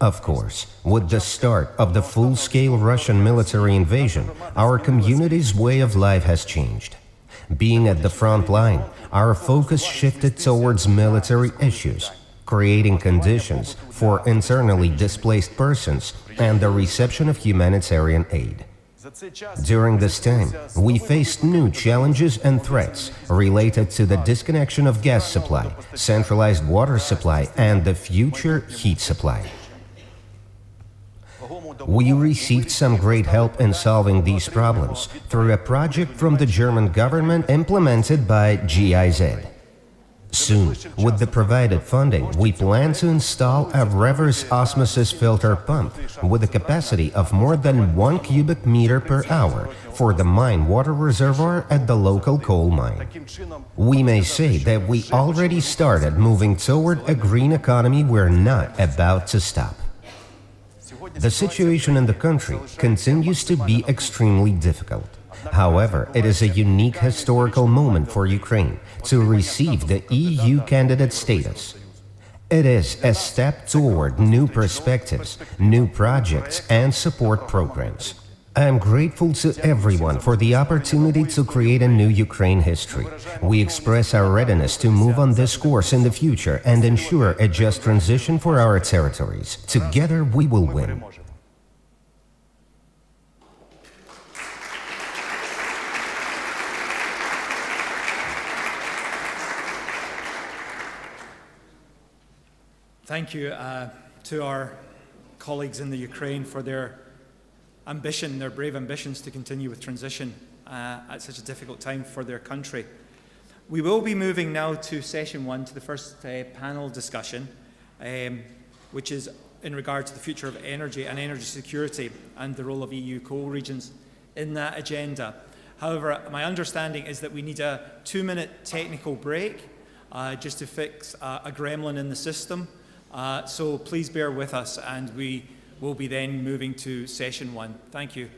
Of course, with the start of the full-scale Russian military invasion, our community's way of life has changed. Being at the front line, our focus shifted towards military issues, creating conditions for internally displaced persons and the reception of humanitarian aid. During this time, we faced new challenges and threats related to the disconnection of gas supply, centralized water supply, and the future heat supply. We received some great help in solving these problems through a project from the German government implemented by GIZ. Soon, with the provided funding, we plan to install a reverse osmosis filter pump with a capacity of more than 1 cubic meter per hour for the mine water reservoir at the local coal mine. We may say that we already started moving toward a green economy. We're not about to stop. The situation in the country continues to be extremely difficult. However, it is a unique historical moment for Ukraine to receive the EU candidate status. It is a step toward new perspectives, new projects, and support programs. I am grateful to everyone for the opportunity to create a new Ukraine history. We express our readiness to move on this course in the future and ensure a just transition for our territories. Together, we will win. Thank you to our colleagues in the Ukraine for their ambition, their brave ambitions to continue with transition at such a difficult time for their country. We will be moving now to session one, to the first panel discussion, which is in regard to the future of energy and energy security and the role of EU coal regions in that agenda. However, my understanding is that we need a 2-minute technical break just to fix a gremlin in the system. So please bear with us, and we will be then moving to session one. Thank you.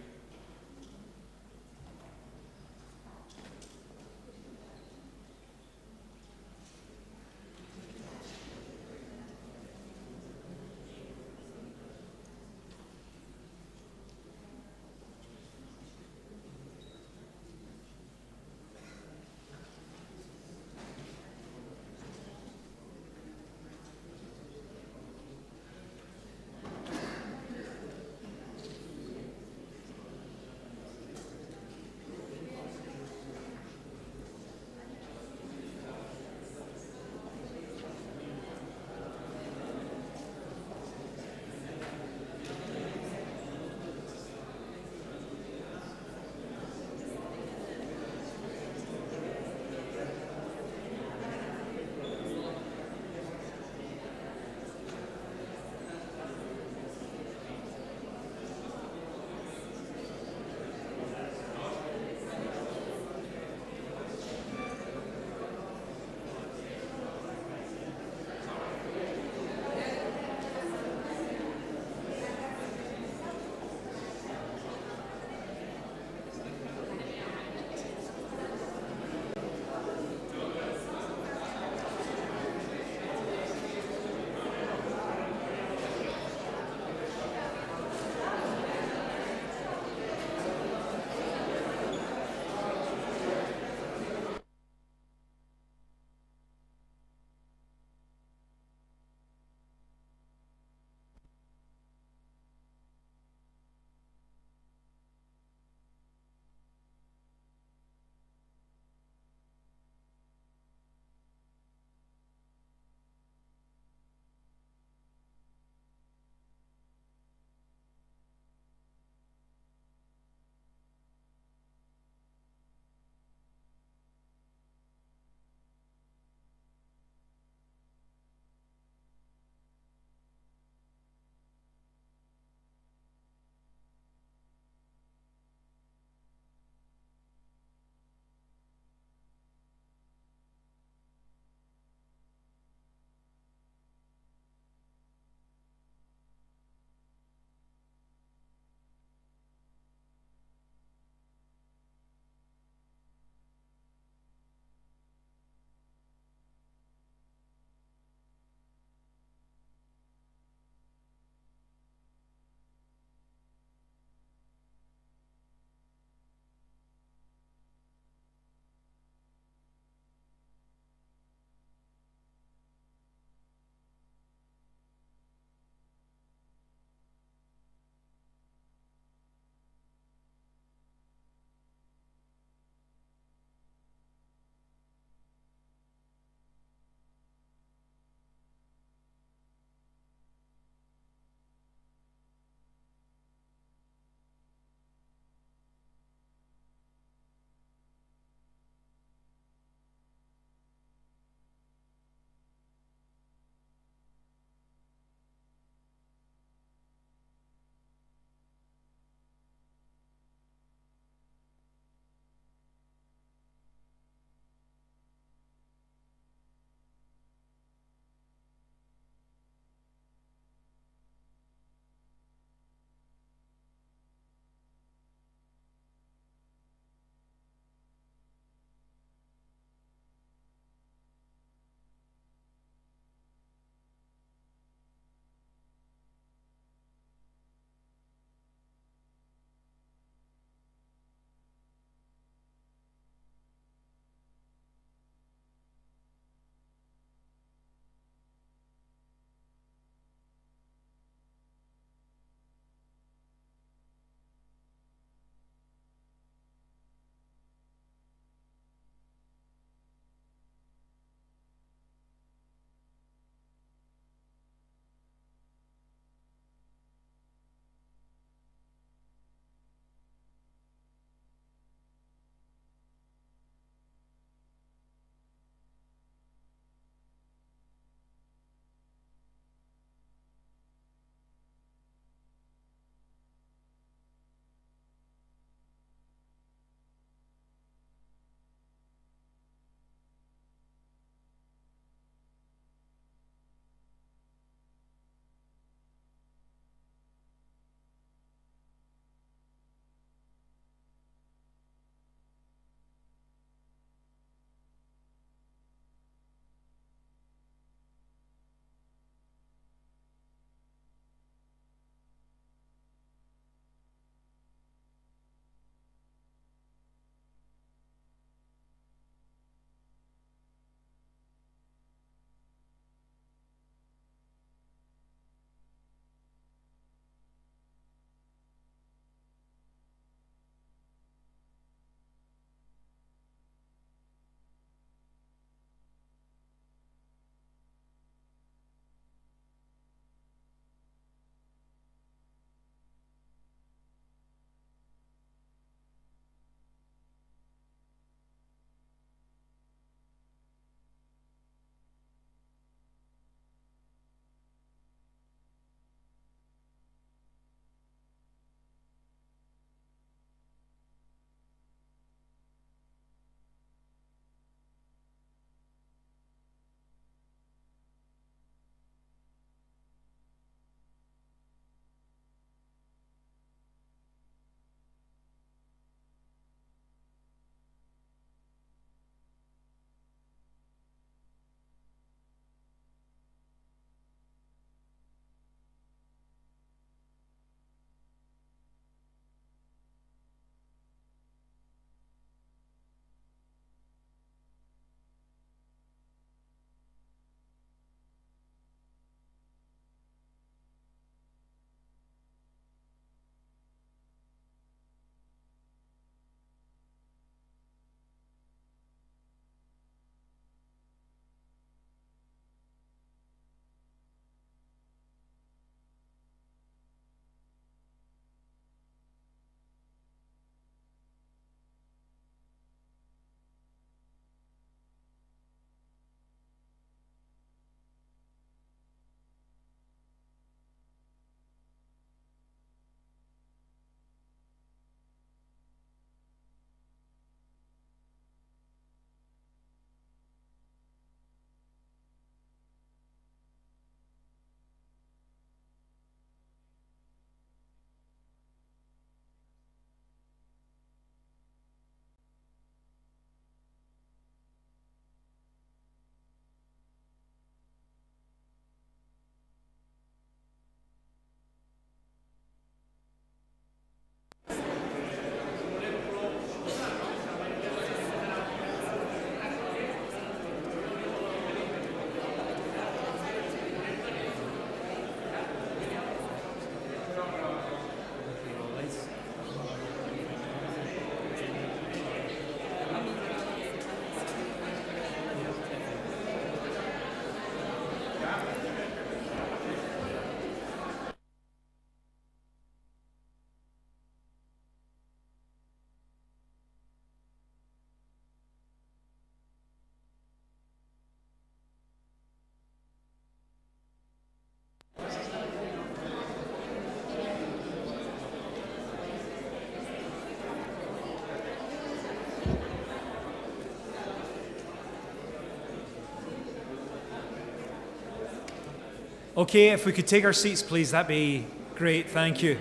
Okay, if we could take our seats, please, that'd be great. Thank you.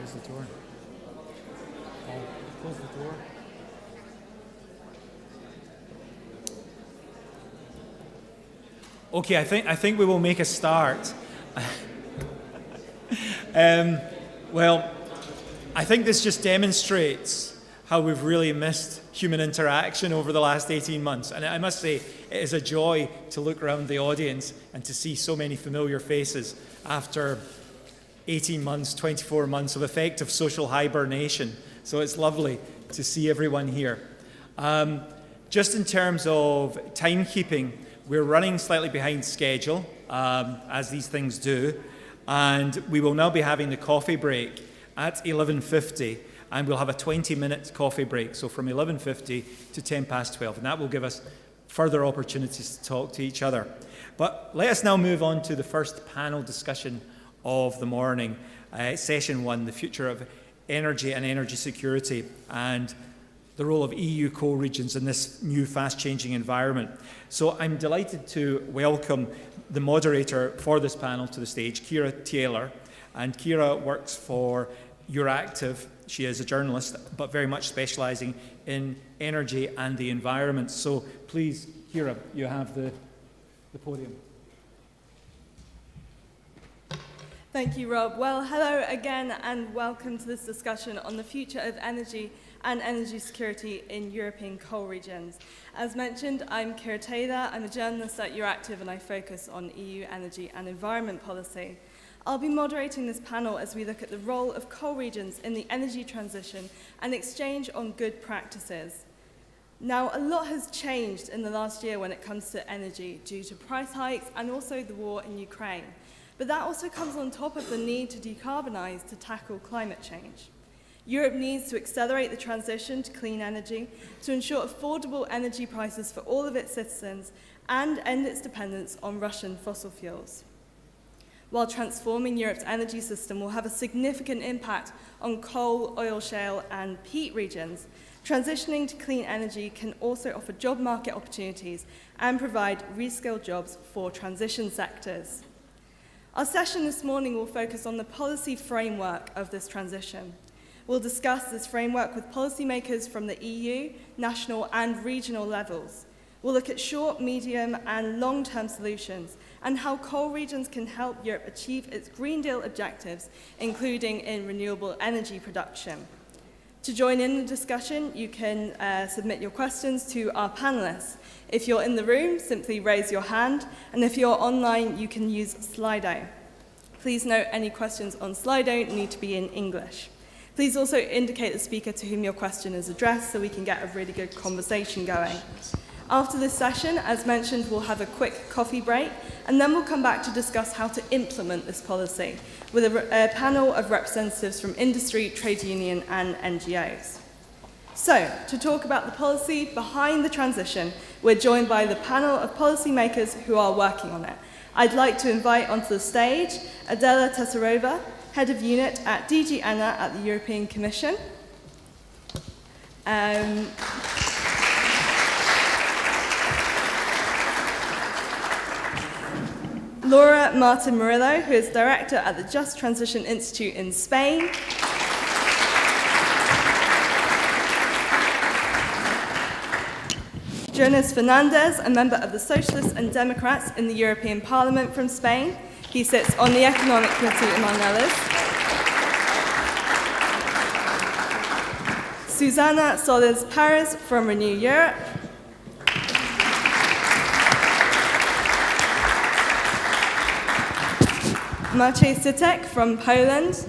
Close the door. Paul, close the door. Okay, I think we will make a start. Well, I think this just demonstrates how we've really missed human interaction over the last 18 months. And I must say, it is a joy to look around the audience and to see so many familiar faces after 18 months, 24 months of effective social hibernation. So it's lovely to see everyone here. Just in terms of timekeeping, we're running slightly behind schedule, as these things do. And we will now be having the coffee break at 11:50, and we'll have a 20-minute coffee break, so from 11:50 to 10 past 12. And that will give us further opportunities to talk to each other. But let us now move on to the first panel discussion of the morning, session 1, the future of energy and energy security, and the role of EU co-regions in this new fast-changing environment. So I'm delighted to welcome the moderator for this panel to the stage, Kira Taylor. And Kira works for Additive. She is a journalist, but very much specialising in energy and the environment. So please, Kira, you have the podium. Thank you, Rob. Well, hello again and welcome to this discussion on the future of energy and energy security in European coal regions. As mentioned, I'm Kira Taylor. I'm a journalist at Additive and I focus on EU energy and environment policy. I'll be moderating this panel as we look at the role of coal regions in the energy transition and exchange on good practices. Now, a lot has changed in the last year when it comes to energy due to price hikes and also the war in Ukraine. But that also comes on top of the need to decarbonise to tackle climate change. Europe needs to accelerate the transition to clean energy to ensure affordable energy prices for all of its citizens and end its dependence on Russian fossil fuels. While transforming Europe's energy system will have a significant impact on coal, oil shale and peat regions, transitioning to clean energy can also offer job market opportunities and provide reskilled jobs for transition sectors. Our session this morning will focus on the policy framework of this transition. We'll discuss this framework with policymakers from the EU, national and regional levels. We'll look at short, medium and long-term solutions and how coal regions can help Europe achieve its Green Deal objectives, including in renewable energy production. To join in the discussion, you can submit your questions to our panelists. If you're in the room, simply raise your hand, and if you're online, you can use Slido. Please note any questions on Slido need to be in English. Please also indicate the speaker to whom your question is addressed so we can get a really good conversation going. After this session, as mentioned, we'll have a quick coffee break, and then we'll come back to discuss how to implement this policy with a panel of representatives from industry, trade union, and NGOs. So, to talk about the policy behind the transition, we're joined by the panel of policymakers who are working on it. I'd like to invite onto the stage Adela Tesarova, Head of Unit at DG ENA at the European Commission. Laura Martin Murillo, who is Director at the Just Transition Institute in Spain. Jonas Fernandez, a member of the Socialists and Democrats in the European Parliament from Spain. He sits on the Economic Committee, among others. Susana Solis Paris from Renew Europe. Maciej Sitek from Poland.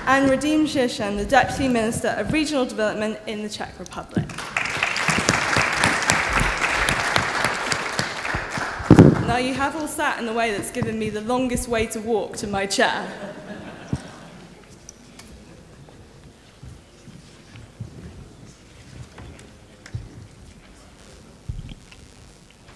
And Radim Zhishan, the Deputy Minister of Regional Development in the Czech Republic. Now you have all sat in a way that's given me the longest way to walk to my chair.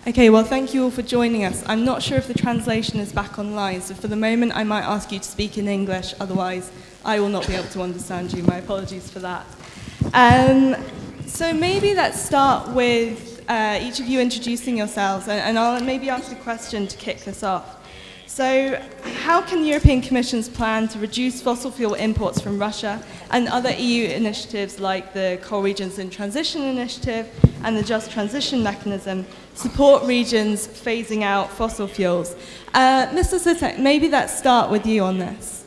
Okay, well, thank you all for joining us. I'm not sure if the translation is back online, so for the moment I might ask you to speak in English, otherwise I will not be able to understand you. My apologies for that. So maybe let's start with each of you introducing yourselves, and I'll maybe ask a question to kick this off. So how can the European Commission's plan to reduce fossil fuel imports from Russia and other EU initiatives like the Coal Regions in Transition Initiative and the Just Transition Mechanism support regions phasing out fossil fuels? Mr. Sitek, maybe let's start with you on this.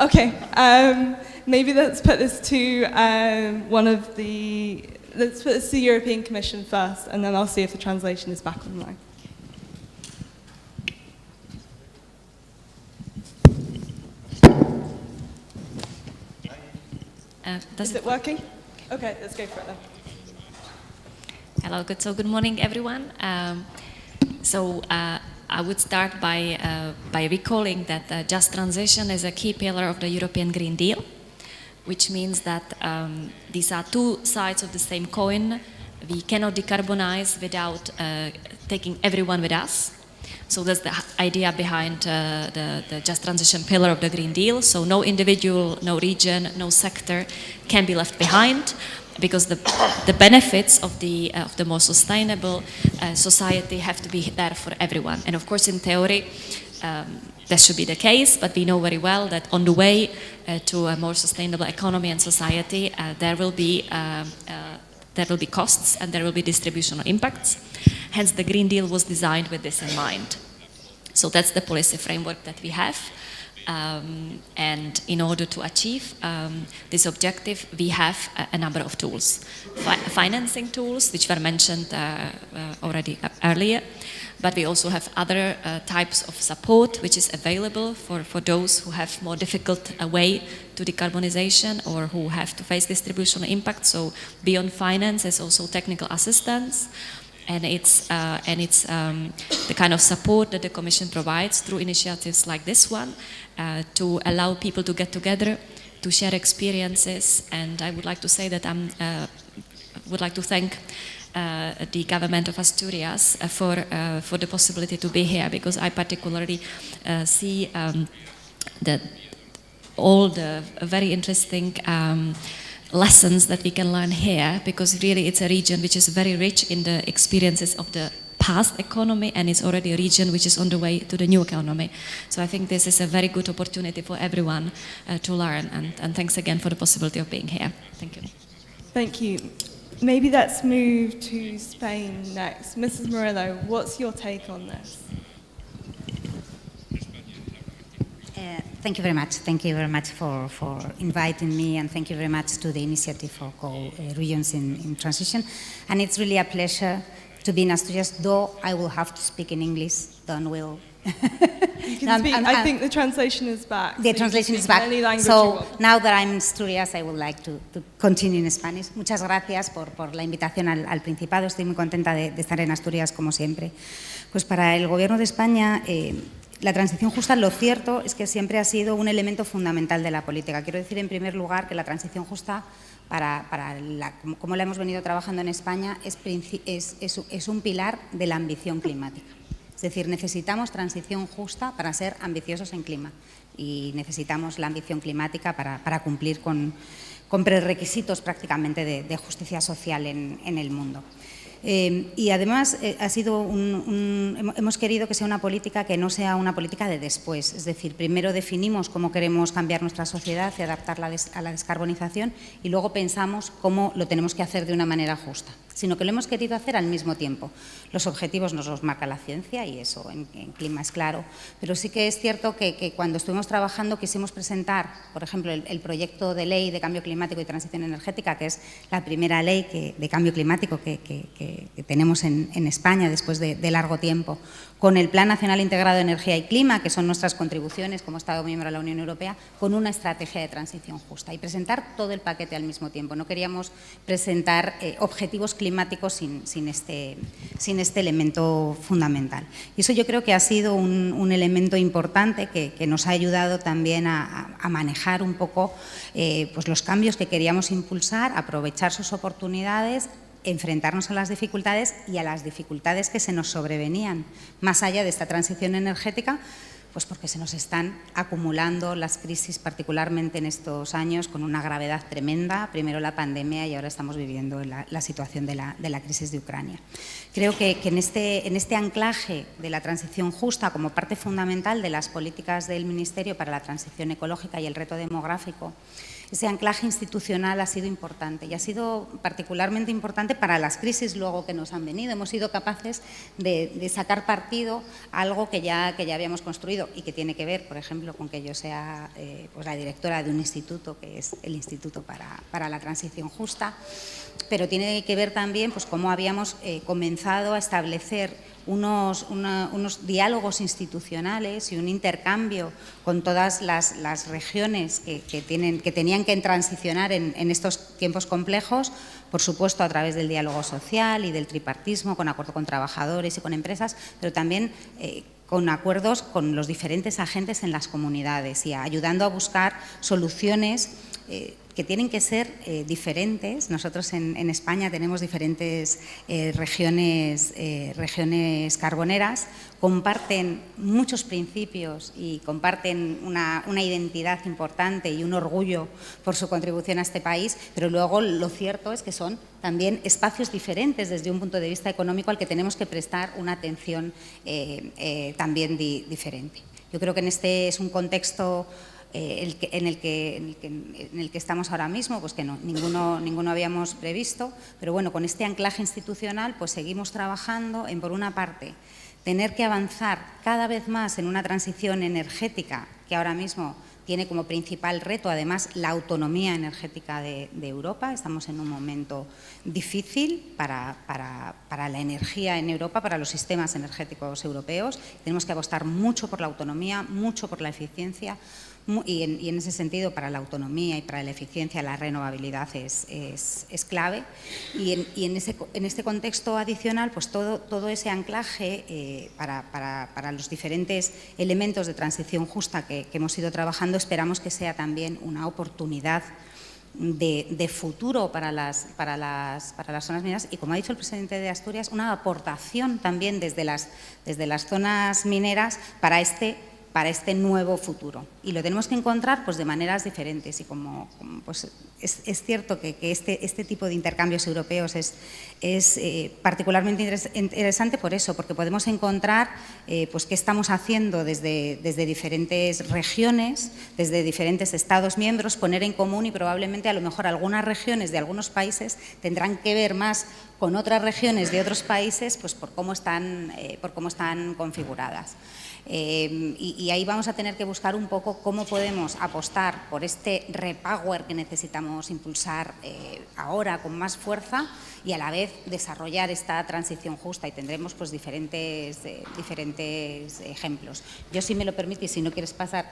Okay, maybe let's put this to let's put this to the European Commission first, and then I'll see if the translation is back online. Is it working? Okay, let's go for it then. Hello, good morning, everyone. I would start by recalling that just transition is a key pillar of the European Green Deal, which means that these are two sides of the same coin. We cannot decarbonize without taking everyone with us. So that's the idea behind the just transition pillar of the Green Deal. So no individual, no region, no sector can be left behind, because the benefits of the more sustainable society have to be there for everyone. And of course, in theory, that should be the case, but we know very well that on the way to a more sustainable economy and society, there will be costs and there will be distributional impacts. Hence, the Green Deal was designed with this in mind. So that's the policy framework that we have. And in order to achieve this objective, we have a number of tools. Financing tools, which were mentioned already earlier, but we also have other types of support which is available for those who have more difficult way to decarbonization or who have to face distributional impact. So beyond finance, there's also technical assistance. And it's the kind of support that the Commission provides through initiatives like this one to allow people to get together, to share experiences. And I would like to say that I would like to thank the government of Asturias for the possibility to be here, because I particularly see all the very interesting lessons that we can learn here, because really it's a region which is very rich in the experiences of the past economy, and it's already a region which is on the way to the new economy. So I think this is a very good opportunity for everyone to learn, and thanks again for the possibility of being here. Thank you. Thank you. Maybe let's move to Spain next. Mrs. Murillo, what's your take on this? Thank you very much. Thank you very much for inviting me, and thank you very much to the Initiative for Coal Regions in Transition. And it's really a pleasure to be in Asturias, though I will have to speak in English. Don will. You can speak. I think the translation is back. The translation is back. So now that I'm in Asturias, I would like to continue in Spanish. Muchas gracias por la invitación al Principado. Estoy muy contenta de estar en Asturias, como siempre. Pues para el Gobierno de España, la transición justa, lo cierto es que siempre ha sido un elemento fundamental de la política. Quiero decir, en primer lugar, que la transición justa, como la hemos venido trabajando en España, es un pilar de la ambición climática. Es decir, necesitamos transición justa para ser ambiciosos en clima, y necesitamos la ambición climática para cumplir con prerequisitos prácticamente de justicia social en el mundo. Y además hemos querido que sea una política que no sea una política de después, es decir, primero definimos cómo queremos cambiar nuestra sociedad y adaptarla a la descarbonización y luego pensamos cómo lo tenemos que hacer de una manera justa, sino que lo hemos querido hacer al mismo tiempo. Los objetivos nos los marca la ciencia y eso en clima es claro, pero sí que es cierto que cuando estuvimos trabajando quisimos presentar, por ejemplo, el proyecto de ley de cambio climático y transición energética, que es la primera ley de cambio climático que tenemos en España después de largo tiempo, con el Plan Nacional Integrado de Energía y Clima, que son nuestras contribuciones como Estado miembro de la Unión Europea, con una estrategia de transición justa y presentar todo el paquete al mismo tiempo. No queríamos presentar objetivos climáticos sin este elemento fundamental. Y eso yo creo que ha sido un elemento importante que nos ha ayudado también a manejar un poco pues los cambios que queríamos impulsar, aprovechar sus oportunidades, enfrentarnos a las dificultades y a las dificultades que se nos sobrevenían, más allá de esta transición energética, pues porque se nos están acumulando las crisis, particularmente en estos años, con una gravedad tremenda, primero la pandemia y ahora estamos viviendo la situación de la crisis de Ucrania. Creo que en este anclaje de la transición justa como parte fundamental de las políticas del Ministerio para la transición ecológica y el reto demográfico, ese anclaje institucional ha sido importante y ha sido particularmente importante para las crisis luego que nos han venido. Hemos sido capaces de sacar partido a algo que ya habíamos construido y que tiene que ver, por ejemplo, con que yo sea pues la directora de un instituto, que es el Instituto para la Transición Justa, pero tiene que ver también pues cómo habíamos comenzado a establecer unos diálogos institucionales y un intercambio con todas las regiones que tenían que transicionar en estos tiempos complejos, por supuesto a través del diálogo social y del tripartismo, con acuerdo con trabajadores y con empresas, pero también con acuerdos con los diferentes agentes en las comunidades y ayudando a buscar soluciones que tienen que ser diferentes. Nosotros en España tenemos diferentes regiones carboneras, comparten muchos principios y comparten una identidad importante y un orgullo por su contribución a este país, pero luego lo cierto es que son también espacios diferentes desde un punto de vista económico al que tenemos que prestar una atención también diferente. Yo creo que en este es un contexto en el que estamos ahora mismo, pues que ninguno habíamos previsto, pero bueno, con este anclaje institucional pues seguimos trabajando en, por una parte, tener que avanzar cada vez más en una transición energética que ahora mismo tiene como principal reto, además, la autonomía energética de Europa. Estamos en un momento difícil para la energía en Europa, para los sistemas energéticos europeos. Tenemos que apostar mucho por la autonomía, mucho por la eficiencia, y en ese sentido, para la autonomía y para la eficiencia, la renovabilidad es clave. Y en este contexto adicional, pues todo ese anclaje para los diferentes elementos de transición justa que hemos ido trabajando, esperamos que sea también una oportunidad de futuro para las zonas mineras y, como ha dicho el presidente de Asturias, una aportación también desde las zonas mineras para este nuevo futuro. Y lo tenemos que encontrar pues de maneras diferentes y pues es cierto que este tipo de intercambios europeos es particularmente interesante por eso, porque podemos encontrar pues qué estamos haciendo desde diferentes regiones, desde diferentes Estados miembros, poner en común, y probablemente a lo mejor algunas regiones de algunos países tendrán que ver más con otras regiones de otros países pues por cómo están configuradas. Y ahí vamos a tener que buscar un poco cómo podemos apostar por este repower que necesitamos impulsar ahora con más fuerza y a la vez desarrollar esta transición justa, y tendremos pues diferentes ejemplos. Yo, si me lo permitís, si no quieres pasar,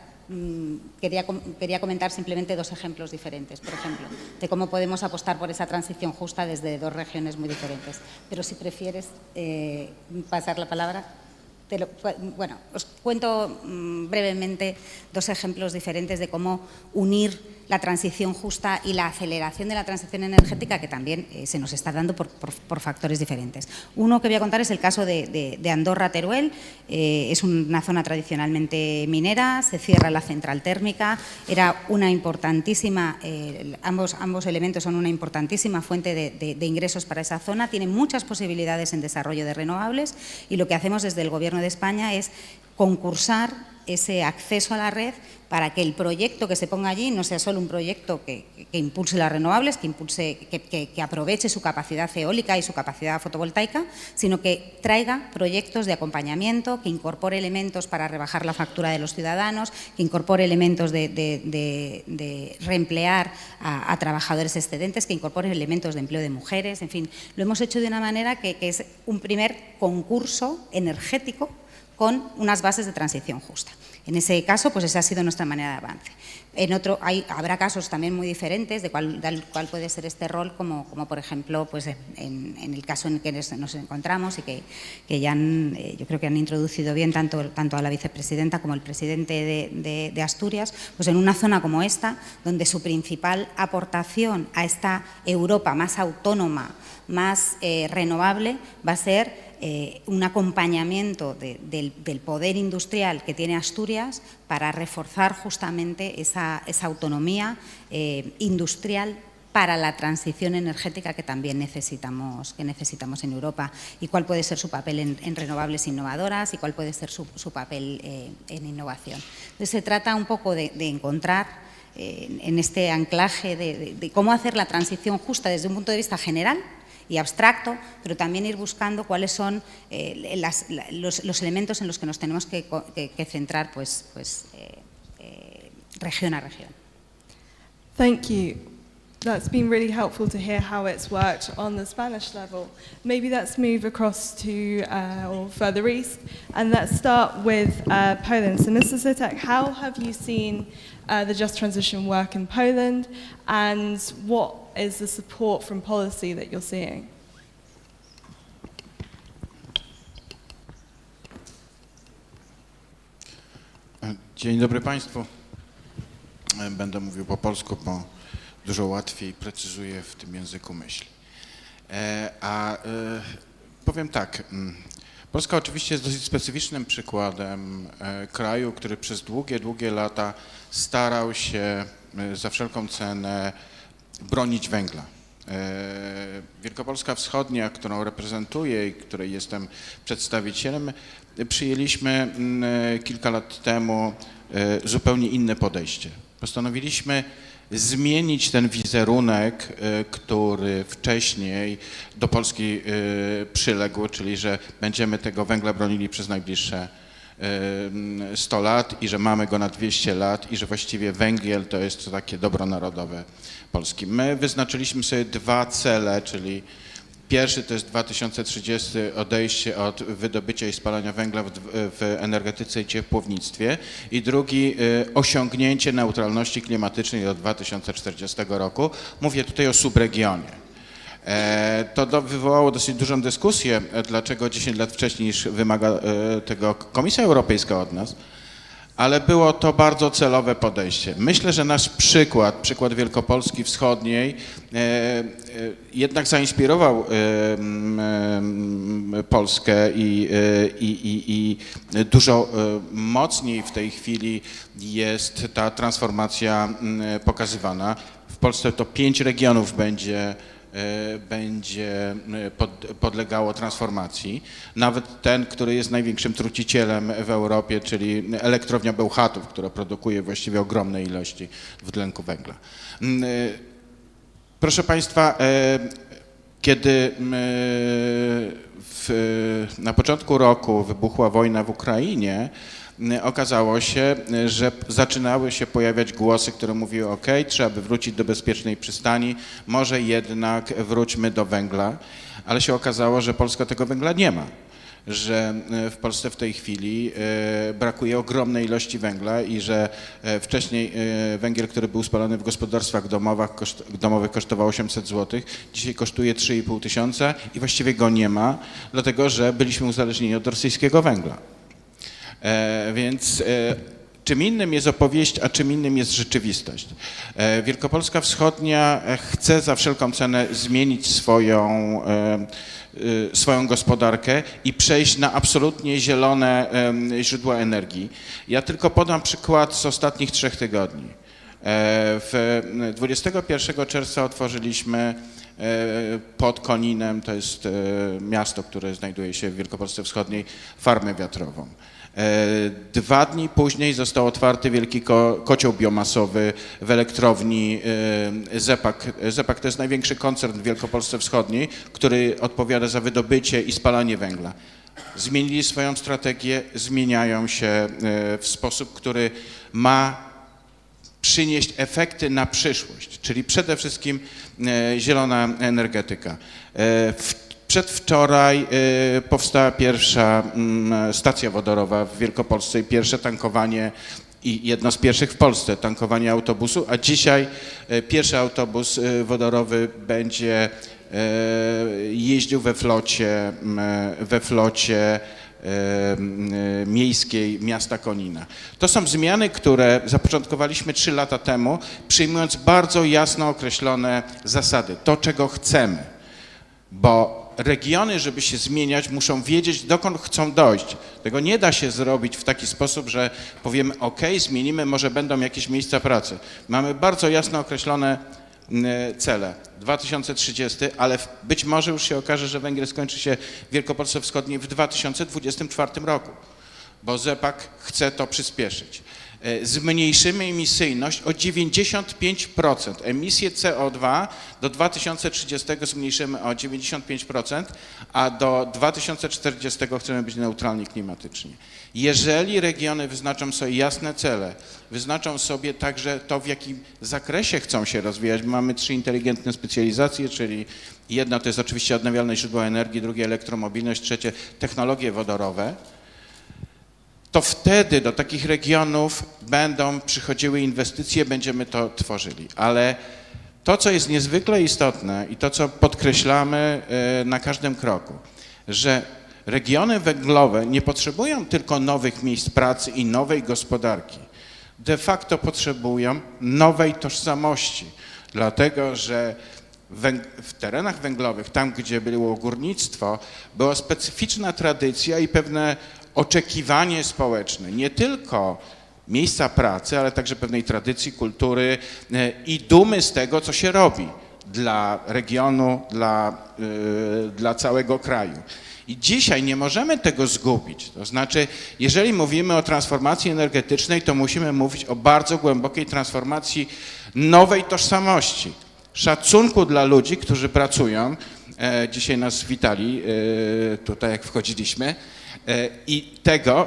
quería comentar simplemente dos ejemplos diferentes, por ejemplo, de cómo podemos apostar por esa transición justa desde dos regiones muy diferentes. Pero si prefieres pasar la palabra. Bueno, os cuento brevemente dos ejemplos diferentes de cómo unir la transición justa y la aceleración de la transición energética, que también se nos está dando por factores diferentes. Uno que voy a contar es el caso de Andorra-Teruel. Es una zona tradicionalmente minera, se cierra la central térmica, era una importantísima, ambos elementos son una importantísima fuente de ingresos para esa zona, tiene muchas posibilidades en desarrollo de renovables, y lo que hacemos desde el Gobierno de España es concursar ese acceso a la red para que el proyecto que se ponga allí no sea solo un proyecto que impulse las renovables, que aproveche su capacidad eólica y su capacidad fotovoltaica, sino que traiga proyectos de acompañamiento, que incorpore elementos para rebajar la factura de los ciudadanos, que incorpore elementos de reemplear a trabajadores excedentes, que incorpore elementos de empleo de mujeres, en fin. Lo hemos hecho de una manera que es un primer concurso energético con unas bases de transición justa. En ese caso, pues esa ha sido nuestra manera de avance. En otro, habrá casos también muy diferentes de cuál puede ser este rol, como por ejemplo, pues en el caso en el que nos encontramos y que ya yo creo que han introducido bien tanto a la vicepresidenta como el presidente de Asturias, pues en una zona como esta, donde su principal aportación a esta Europa más autónoma, más renovable, va a ser un acompañamiento del poder industrial que tiene Asturias para reforzar justamente esa autonomía industrial para la transición energética que también necesitamos en Europa, y cuál puede ser su papel en renovables innovadoras y cuál puede ser su papel en innovación. Entonces, se trata un poco de encontrar en este anclaje de cómo hacer la transición justa desde un punto de vista general y abstracto, pero también ir buscando cuáles son los elementos en los que nos tenemos que centrar, región a región. Thank you. That's been really helpful to hear how it's worked on the Spanish level. Maybe let's move across to or further east, and let's start with Poland. So, Mr. Sitek, how have you seen the just transition work in Poland, and what is the support from policy that you're seeing? Dzień dobry Państwu. Będę mówił po polsku, bo dużo łatwiej precyzuję w tym języku myśli. Powiem tak, Polska oczywiście jest dosyć specyficznym przykładem kraju, który przez długie lata starał się za wszelką cenę bronić węgla. Wielkopolska Wschodnia, którą reprezentuję i której jestem przedstawicielem, przyjęliśmy kilka lat temu zupełnie inne podejście. Postanowiliśmy zmienić ten wizerunek, który wcześniej do Polski przyległ, czyli że będziemy tego węgla bronili przez najbliższe 100 lat i że mamy go na 200 lat i że właściwie węgiel to jest to takie dobro narodowe Polski. My wyznaczyliśmy sobie dwa cele, czyli pierwszy to jest 2030 odejście od wydobycia i spalania węgla w energetyce i ciepłownictwie i drugi osiągnięcie neutralności klimatycznej do 2040 roku. Mówię tutaj o subregionie. To wywołało dosyć dużą dyskusję, dlaczego 10 lat wcześniej niż wymaga tego Komisja Europejska od nas, ale było to bardzo celowe podejście. Myślę, że nasz przykład Wielkopolski Wschodniej jednak zainspirował Polskę i dużo mocniej w tej chwili jest ta transformacja pokazywana. W Polsce to 5 regionów będzie podlegało transformacji. Nawet ten, który jest największym trucicielem w Europie, czyli elektrownia Bełchatów, która produkuje właściwie ogromne ilości dwutlenku węgla. Proszę Państwa, kiedy na początku roku wybuchła wojna w Ukrainie, okazało się, że zaczynały się pojawiać głosy, które mówiły: OK, trzeba by wrócić do bezpiecznej przystani, może jednak wróćmy do węgla, ale się okazało, że Polska tego węgla nie ma, że w Polsce w tej chwili brakuje ogromnej ilości węgla i że wcześniej węgiel, który był spalany w gospodarstwach domowych kosztował 800 zł, dzisiaj kosztuje 3,5 tysiąca i właściwie go nie ma, dlatego że byliśmy uzależnieni od rosyjskiego węgla. Więc czym innym jest opowieść, a czym innym jest rzeczywistość. Wielkopolska Wschodnia chce za wszelką cenę zmienić swoją gospodarkę i przejść na absolutnie zielone źródła energii. Ja tylko podam przykład z ostatnich 3 tygodni. 21 czerwca otworzyliśmy pod Koninem, to jest miasto, które znajduje się w Wielkopolsce Wschodniej, farmę wiatrową. 2 dni później został otwarty wielki kocioł biomasowy w elektrowni ZEPAK. ZEPAK to jest największy koncern w Wielkopolsce Wschodniej, który odpowiada za wydobycie i spalanie węgla. Zmienili swoją strategię, zmieniają się w sposób, który ma przynieść efekty na przyszłość, czyli przede wszystkim zielona energetyka. Przedwczoraj powstała pierwsza stacja wodorowa w Wielkopolsce i pierwsze tankowanie i jedno z pierwszych w Polsce tankowanie autobusu, a dzisiaj pierwszy autobus wodorowy będzie jeździł we flocie miejskiej miasta Konina. To są zmiany, które zapoczątkowaliśmy 3 lata temu, przyjmując bardzo jasno określone zasady, to czego chcemy, bo regiony, żeby się zmieniać, muszą wiedzieć, dokąd chcą dojść. Tego nie da się zrobić w taki sposób, że powiemy ok, zmienimy, może będą jakieś miejsca pracy. Mamy bardzo jasno określone cele. 2030, ale być może już się okaże, że węgiel skończy się w Wielkopolsce Wschodniej w 2024 roku, bo ZEPAK chce to przyspieszyć. Zmniejszymy emisyjność o 95%. Emisję CO2 do 2030 zmniejszymy o 95%, a do 2040 chcemy być neutralni klimatycznie. Jeżeli regiony wyznaczą sobie jasne cele, wyznaczą sobie także to, w jakim zakresie chcą się rozwijać, mamy 3 inteligentne specjalizacje, czyli jedna to jest oczywiście odnawialne źródła energii, drugie elektromobilność, trzecie technologie wodorowe, to wtedy do takich regionów będą przychodziły inwestycje, będziemy to tworzyli. Ale to, co jest niezwykle istotne i to, co podkreślamy na każdym kroku, że regiony węglowe nie potrzebują tylko nowych miejsc pracy i nowej gospodarki. De facto potrzebują nowej tożsamości, dlatego że w terenach węglowych, tam gdzie było górnictwo, była specyficzna tradycja i pewne oczekiwanie społeczne, nie tylko miejsca pracy, ale także pewnej tradycji, kultury i dumy z tego, co się robi dla regionu, dla całego kraju. I dzisiaj nie możemy tego zgubić. To znaczy, jeżeli mówimy o transformacji energetycznej, to musimy mówić o bardzo głębokiej transformacji nowej tożsamości, szacunku dla ludzi, którzy pracują. Dzisiaj nas witali tutaj, jak wchodziliśmy. I tego,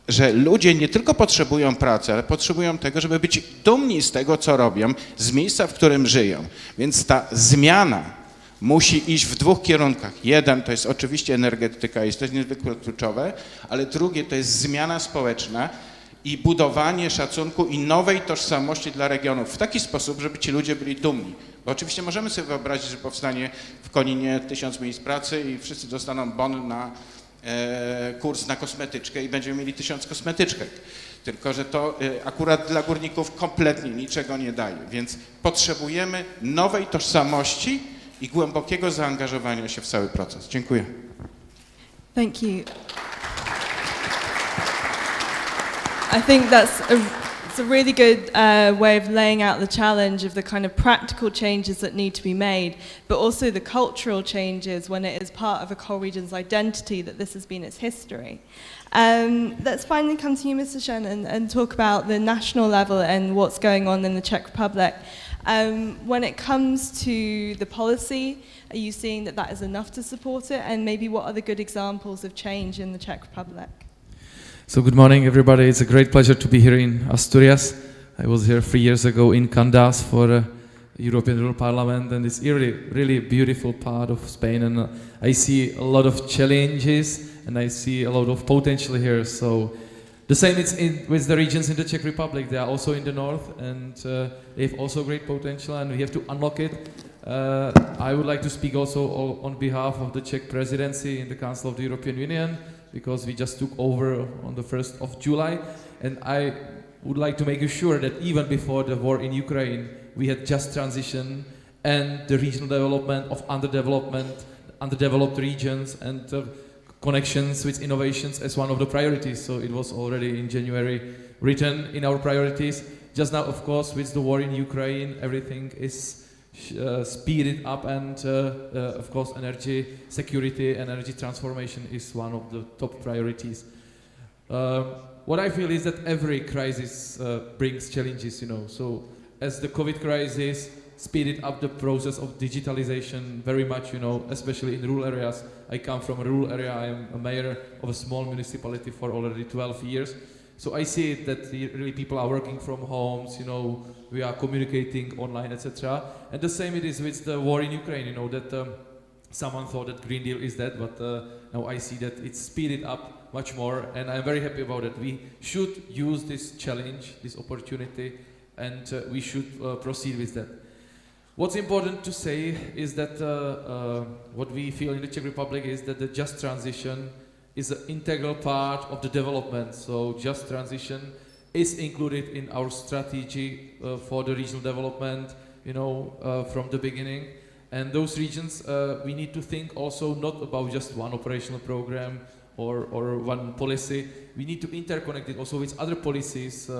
że ludzie nie tylko potrzebują pracy, ale potrzebują tego, żeby być dumni z tego, co robią, z miejsca, w którym żyją. Więc ta zmiana musi iść w 2 kierunkach. Jeden to jest oczywiście energetyka, jest to niezwykle kluczowe, ale drugie to jest zmiana społeczna i budowanie szacunku i nowej tożsamości dla regionów w taki sposób, żeby ci ludzie byli dumni. Bo oczywiście możemy sobie wyobrazić, że powstanie w Koninie 1000 miejsc pracy i wszyscy dostaną bon na kurs na kosmetyczkę i będziemy mieli 1000 kosmetyczek. Tylko że to akurat dla górników kompletnie niczego nie daje. Więc potrzebujemy nowej tożsamości i głębokiego zaangażowania się w cały proces. Dziękuję. Thank you. I think it's a really good way of laying out the challenge of the kind of practical changes that need to be made, but also the cultural changes when it is part of a coal region's identity that this has been its history. Let's finally come to you, Mr. Shen, and talk about the national level and what's going on in the Czech Republic. When it comes to the policy, are you seeing that is enough to support it? And maybe what are the good examples of change in the Czech Republic? So good morning, everybody. It's a great pleasure to be here in Asturias. I was here 3 years ago in Candas for European Rural Parliament, and it's really beautiful part of Spain. And I see a lot of challenges, and I see a lot of potential here. So the same is with the regions in the Czech Republic. They are also in the north, and they have also great potential, and we have to unlock it. I would like to speak also on behalf of the Czech presidency in the Council of the European Union, because we just took over on the 1st of July, and I would like to make you sure that even before the war in Ukraine, we had just transition and the regional development of underdeveloped regions and connections with innovations as one of the priorities. So it was already in January written in our priorities. Just now, of course, with the war in Ukraine, everything is speeded up, and of course, energy security and energy transformation is one of the top priorities. What I feel is that every crisis brings challenges, So as the COVID crisis speeded up the process of digitalization very much, especially in rural areas. I come from a rural area. I am a mayor of a small municipality for already 12 years. So I see it that really people are working from homes, we are communicating online, etc. And the same it is with the war in Ukraine, that someone thought that Green Deal is dead, but now I see that it's speeded up much more, and I'm very happy about it. We should use this challenge, this opportunity, and we should proceed with that. What's important to say is that what we feel in the Czech Republic is that the just transition is an integral part of the development. So just transition is included in our strategy for the regional development, from the beginning. And those regions, we need to think also not about just one operational program or one policy. We need to interconnect it also with other policies,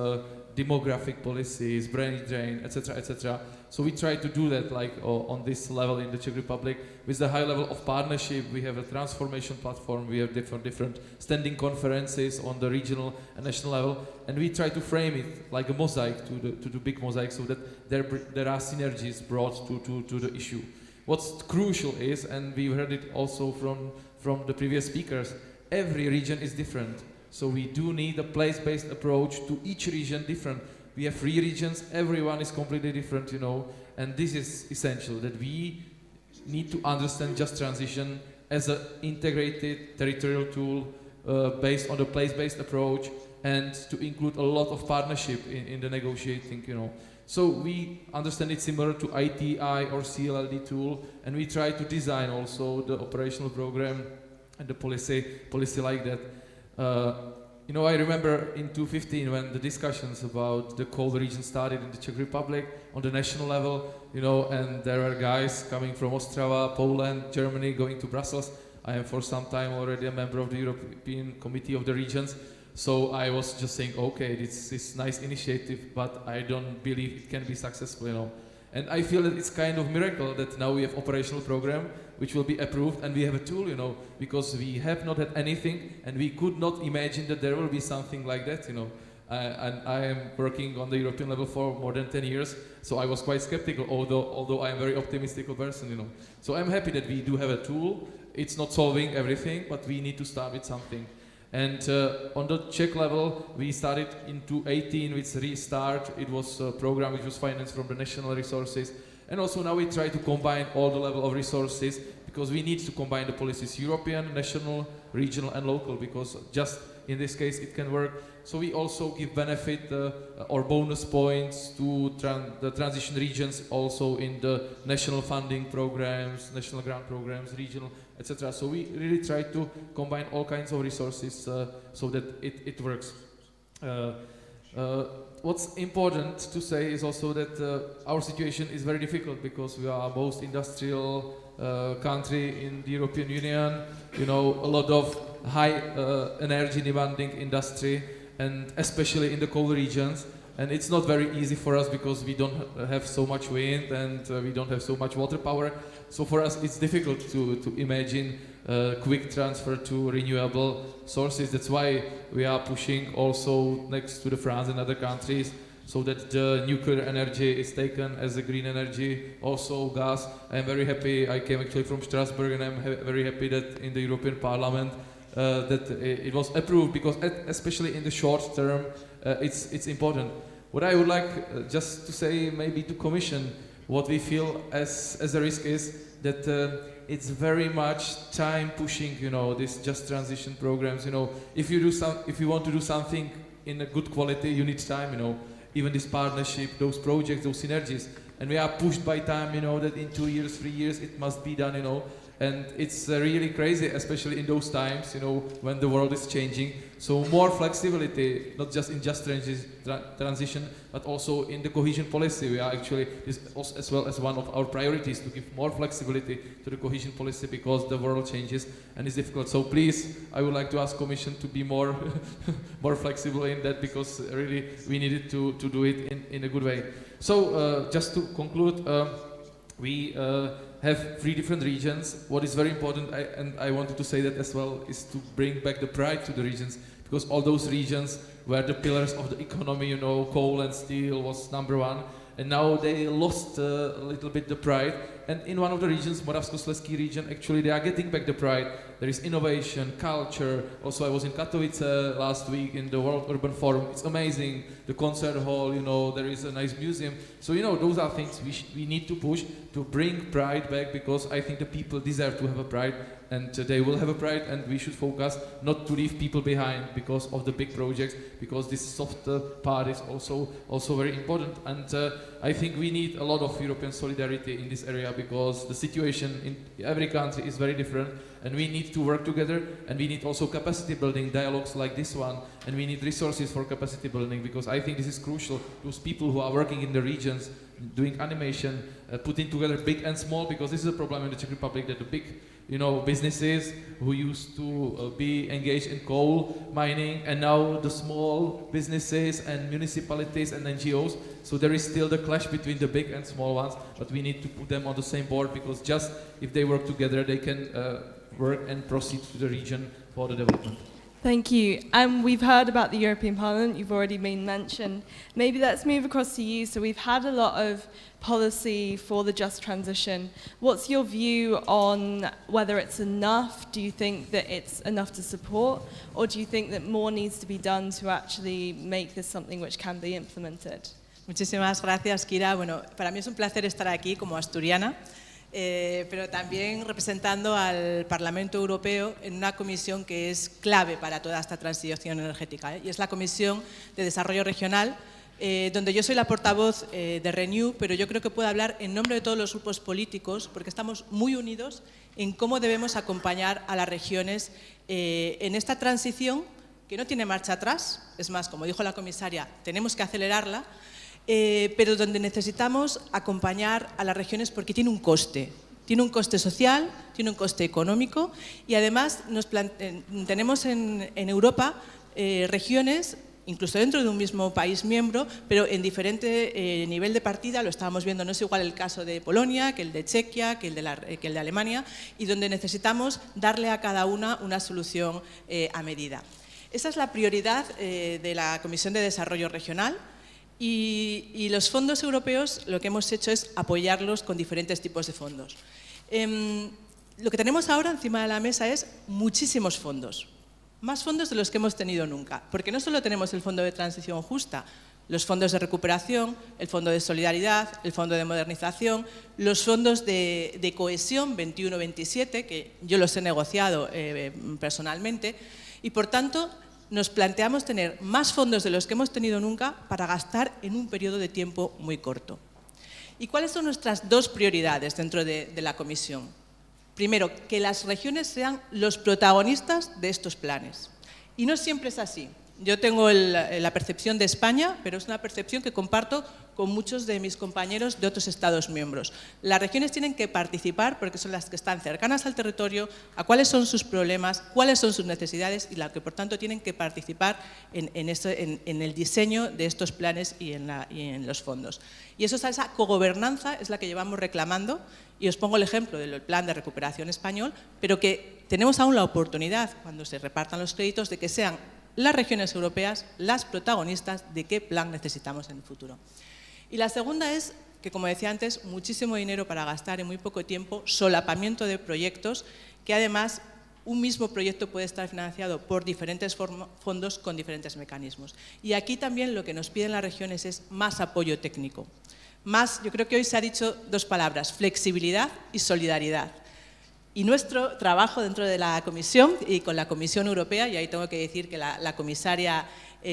demographic policies, brain drain, etc., etc. So we try to do that on this level in the Czech Republic. With the high level of partnership, we have a transformation platform, we have different standing conferences on the regional and national level, and we try to frame it like a mosaic to the big mosaic, so that there are synergies brought to the issue. What's crucial is, and we heard it also from the previous speakers, every region is different. So we do need a place-based approach to each region different. We have 3 regions, everyone is completely different, and this is essential, that we need to understand just transition as an integrated territorial tool based on the place-based approach, and to include a lot of partnership in the negotiating, So we understand it similar to ITI or CLLD tool, and we try to design also the operational program and the policy like that. I remember in 2015 when the discussions about the cold region started in the Czech Republic on the national level, and there were guys coming from Ostrava, Poland, Germany, going to Brussels. I am for some time already a member of the European Committee of the Regions. So I was just saying, okay, this is nice initiative, but I don't believe it can be successful, And I feel that it's kind of miracle that now we have operational program which will be approved, and we have a tool, because we have not had anything, and we could not imagine that there will be something like that, And I am working on the European level for more than 10 years, so I was quite skeptical, although I am a very optimistic person, So I'm happy that we do have a tool. It's not solving everything, but we need to start with something. And on the Czech level, we started in 2018 with Restart. It was a program which was financed from the national resources. And also now we try to combine all the level of resources, because we need to combine the policies, European, national, regional and local, because just in this case it can work. So we also give benefit or bonus points to the transition regions also in the national funding programs, national grant programs, regional, etc. So we really try to combine all kinds of resources so that it works. What's important to say is also that our situation is very difficult, because we are most industrial country in the European Union, a lot of high energy demanding industry, and especially in the cold regions. And it's not very easy for us, because we don't have so much wind, and we don't have so much water power. So for us it's difficult to imagine quick transfer to renewable sources. That's why we are pushing also next to the France and other countries, so that the nuclear energy is taken as a green energy, also gas. I'm very happy, I came actually from Strasbourg, and I'm very happy that in the European Parliament that it was approved, because especially in the short term it's important. What I would like just to say, maybe to Commission, what we feel as a risk is that it's very much time pushing, this just transition programs. If you want to do something in a good quality, you need time. Even this partnership, those projects, those synergies, and we are pushed by time. That in 2 years, 3 years, it must be done. And it's really crazy, especially in those times, when the world is changing. So more flexibility, not just in just transition, but also in the cohesion policy. We are actually, as well as one of our priorities, to give more flexibility to the cohesion policy because the world changes and it's difficult. So please, I would like to ask Commission to be more, more flexible in that, because really we needed to do it in a good way. So just to conclude, we have 3 different regions. What is very important, and I wanted to say that as well, is to bring back the pride to the regions, because all those regions were the pillars of the economy, coal and steel was #1, and now they lost a little bit the pride. And in one of the regions, Moravskoslezský region, actually they are getting back the pride. There is innovation, culture. Also, I was in Katowice last week in the World Urban Forum. It's amazing. The concert hall, there is a nice museum. So, those are things we need to push to bring pride back, because I think the people deserve to have a pride, and they will have a pride, and we should focus not to leave people behind because of the big projects, because this soft part is also very important. And I think we need a lot of European solidarity in this area, because the situation in every country is very different, and we need to work together, and we need also capacity building dialogues like this one, and we need resources for capacity building, because I think this is crucial. Those people who are working in the regions, doing animation, putting together big and small, because this is a problem in the Czech Republic, that the big businesses who used to be engaged in coal mining, and now the small businesses and municipalities and NGOs. So there is still the clash between the big and small ones, but we need to put them on the same board, because just if they work together, they can work and proceed to the region for the development. Thank you. We've heard about the European Parliament, you've already been mentioned. Maybe let's move across to you. So we've had a lot of policy for the just transition. What's your view on whether it's enough? Do you think that it's enough to support? Or do you think that more needs to be done to actually make this something which can be implemented? Muchísimas gracias, Kira. Bueno, para mí es un placer estar aquí como asturiana. Pero también representando al Parlamento Europeo en una comisión que es clave para toda esta transición energética, y es la Comisión de Desarrollo Regional, donde yo soy la portavoz de Renew, pero yo creo que puedo hablar en nombre de todos los grupos políticos, porque estamos muy unidos en cómo debemos acompañar a las regiones en esta transición que no tiene marcha atrás. Es más, como dijo la comisaria, tenemos que acelerarla, pero donde necesitamos acompañar a las regiones porque tiene un coste social, tiene un coste económico, y además tenemos en Europa regiones, incluso dentro de un mismo país miembro, pero en diferente nivel de partida. Lo estábamos viendo, no es igual el caso de Polonia que el de Chequia, que el de Alemania, y donde necesitamos darle a cada una solución a medida. Esa es la prioridad de la Comisión de Desarrollo Regional. Y los fondos europeos, lo que hemos hecho es apoyarlos con diferentes tipos de fondos. Lo que tenemos ahora encima de la mesa es muchísimos fondos, más fondos de los que hemos tenido nunca, porque no solo tenemos el Fondo de Transición Justa, los fondos de recuperación, el Fondo de Solidaridad, el Fondo de Modernización, los fondos de cohesión 21-27, que yo los he negociado personalmente, y por tanto nos planteamos tener más fondos de los que hemos tenido nunca para gastar en un periodo de tiempo muy corto. ¿Y cuáles son nuestras 2 prioridades dentro de la Comisión? Primero, que las regiones sean los protagonistas de estos planes. Y no siempre es así. Yo tengo la percepción de España, pero es una percepción que comparto con muchos de mis compañeros de otros Estados miembros. Las regiones tienen que participar porque son las que están cercanas al territorio, a cuáles son sus problemas, cuáles son sus necesidades, y las que por tanto tienen que participar en el diseño de estos planes y en los fondos. Y esa cogobernanza es la que llevamos reclamando, y os pongo el ejemplo del plan de recuperación español, pero que tenemos aún la oportunidad, cuando se repartan los créditos, de que sean las regiones europeas las protagonistas de qué plan necesitamos en el futuro. Y la segunda es que, como decía antes, muchísimo dinero para gastar en muy poco tiempo, solapamiento de proyectos, que además un mismo proyecto puede estar financiado por diferentes fondos con diferentes mecanismos. Y aquí también lo que nos piden las regiones es más apoyo técnico. Yo creo que hoy se ha dicho 2 palabras, flexibilidad y solidaridad. Y nuestro trabajo dentro de la Comisión y con la Comisión Europea, y ahí tengo que decir que la comisaria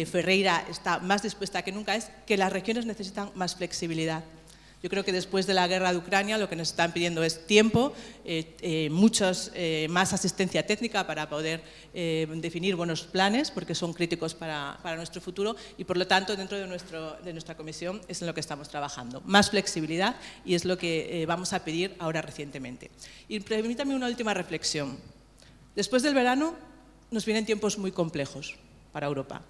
Ferreira está más dispuesta que nunca, es que las regiones necesitan más flexibilidad. Yo creo que después de la guerra de Ucrania lo que nos están pidiendo es tiempo, más asistencia técnica para poder definir buenos planes, porque son críticos para nuestro futuro y, por lo tanto, dentro de nuestra comisión es en lo que estamos trabajando. Más flexibilidad y es lo que vamos a pedir ahora recientemente. Y permítame una última reflexión. Después del verano nos vienen tiempos muy complejos para Europa,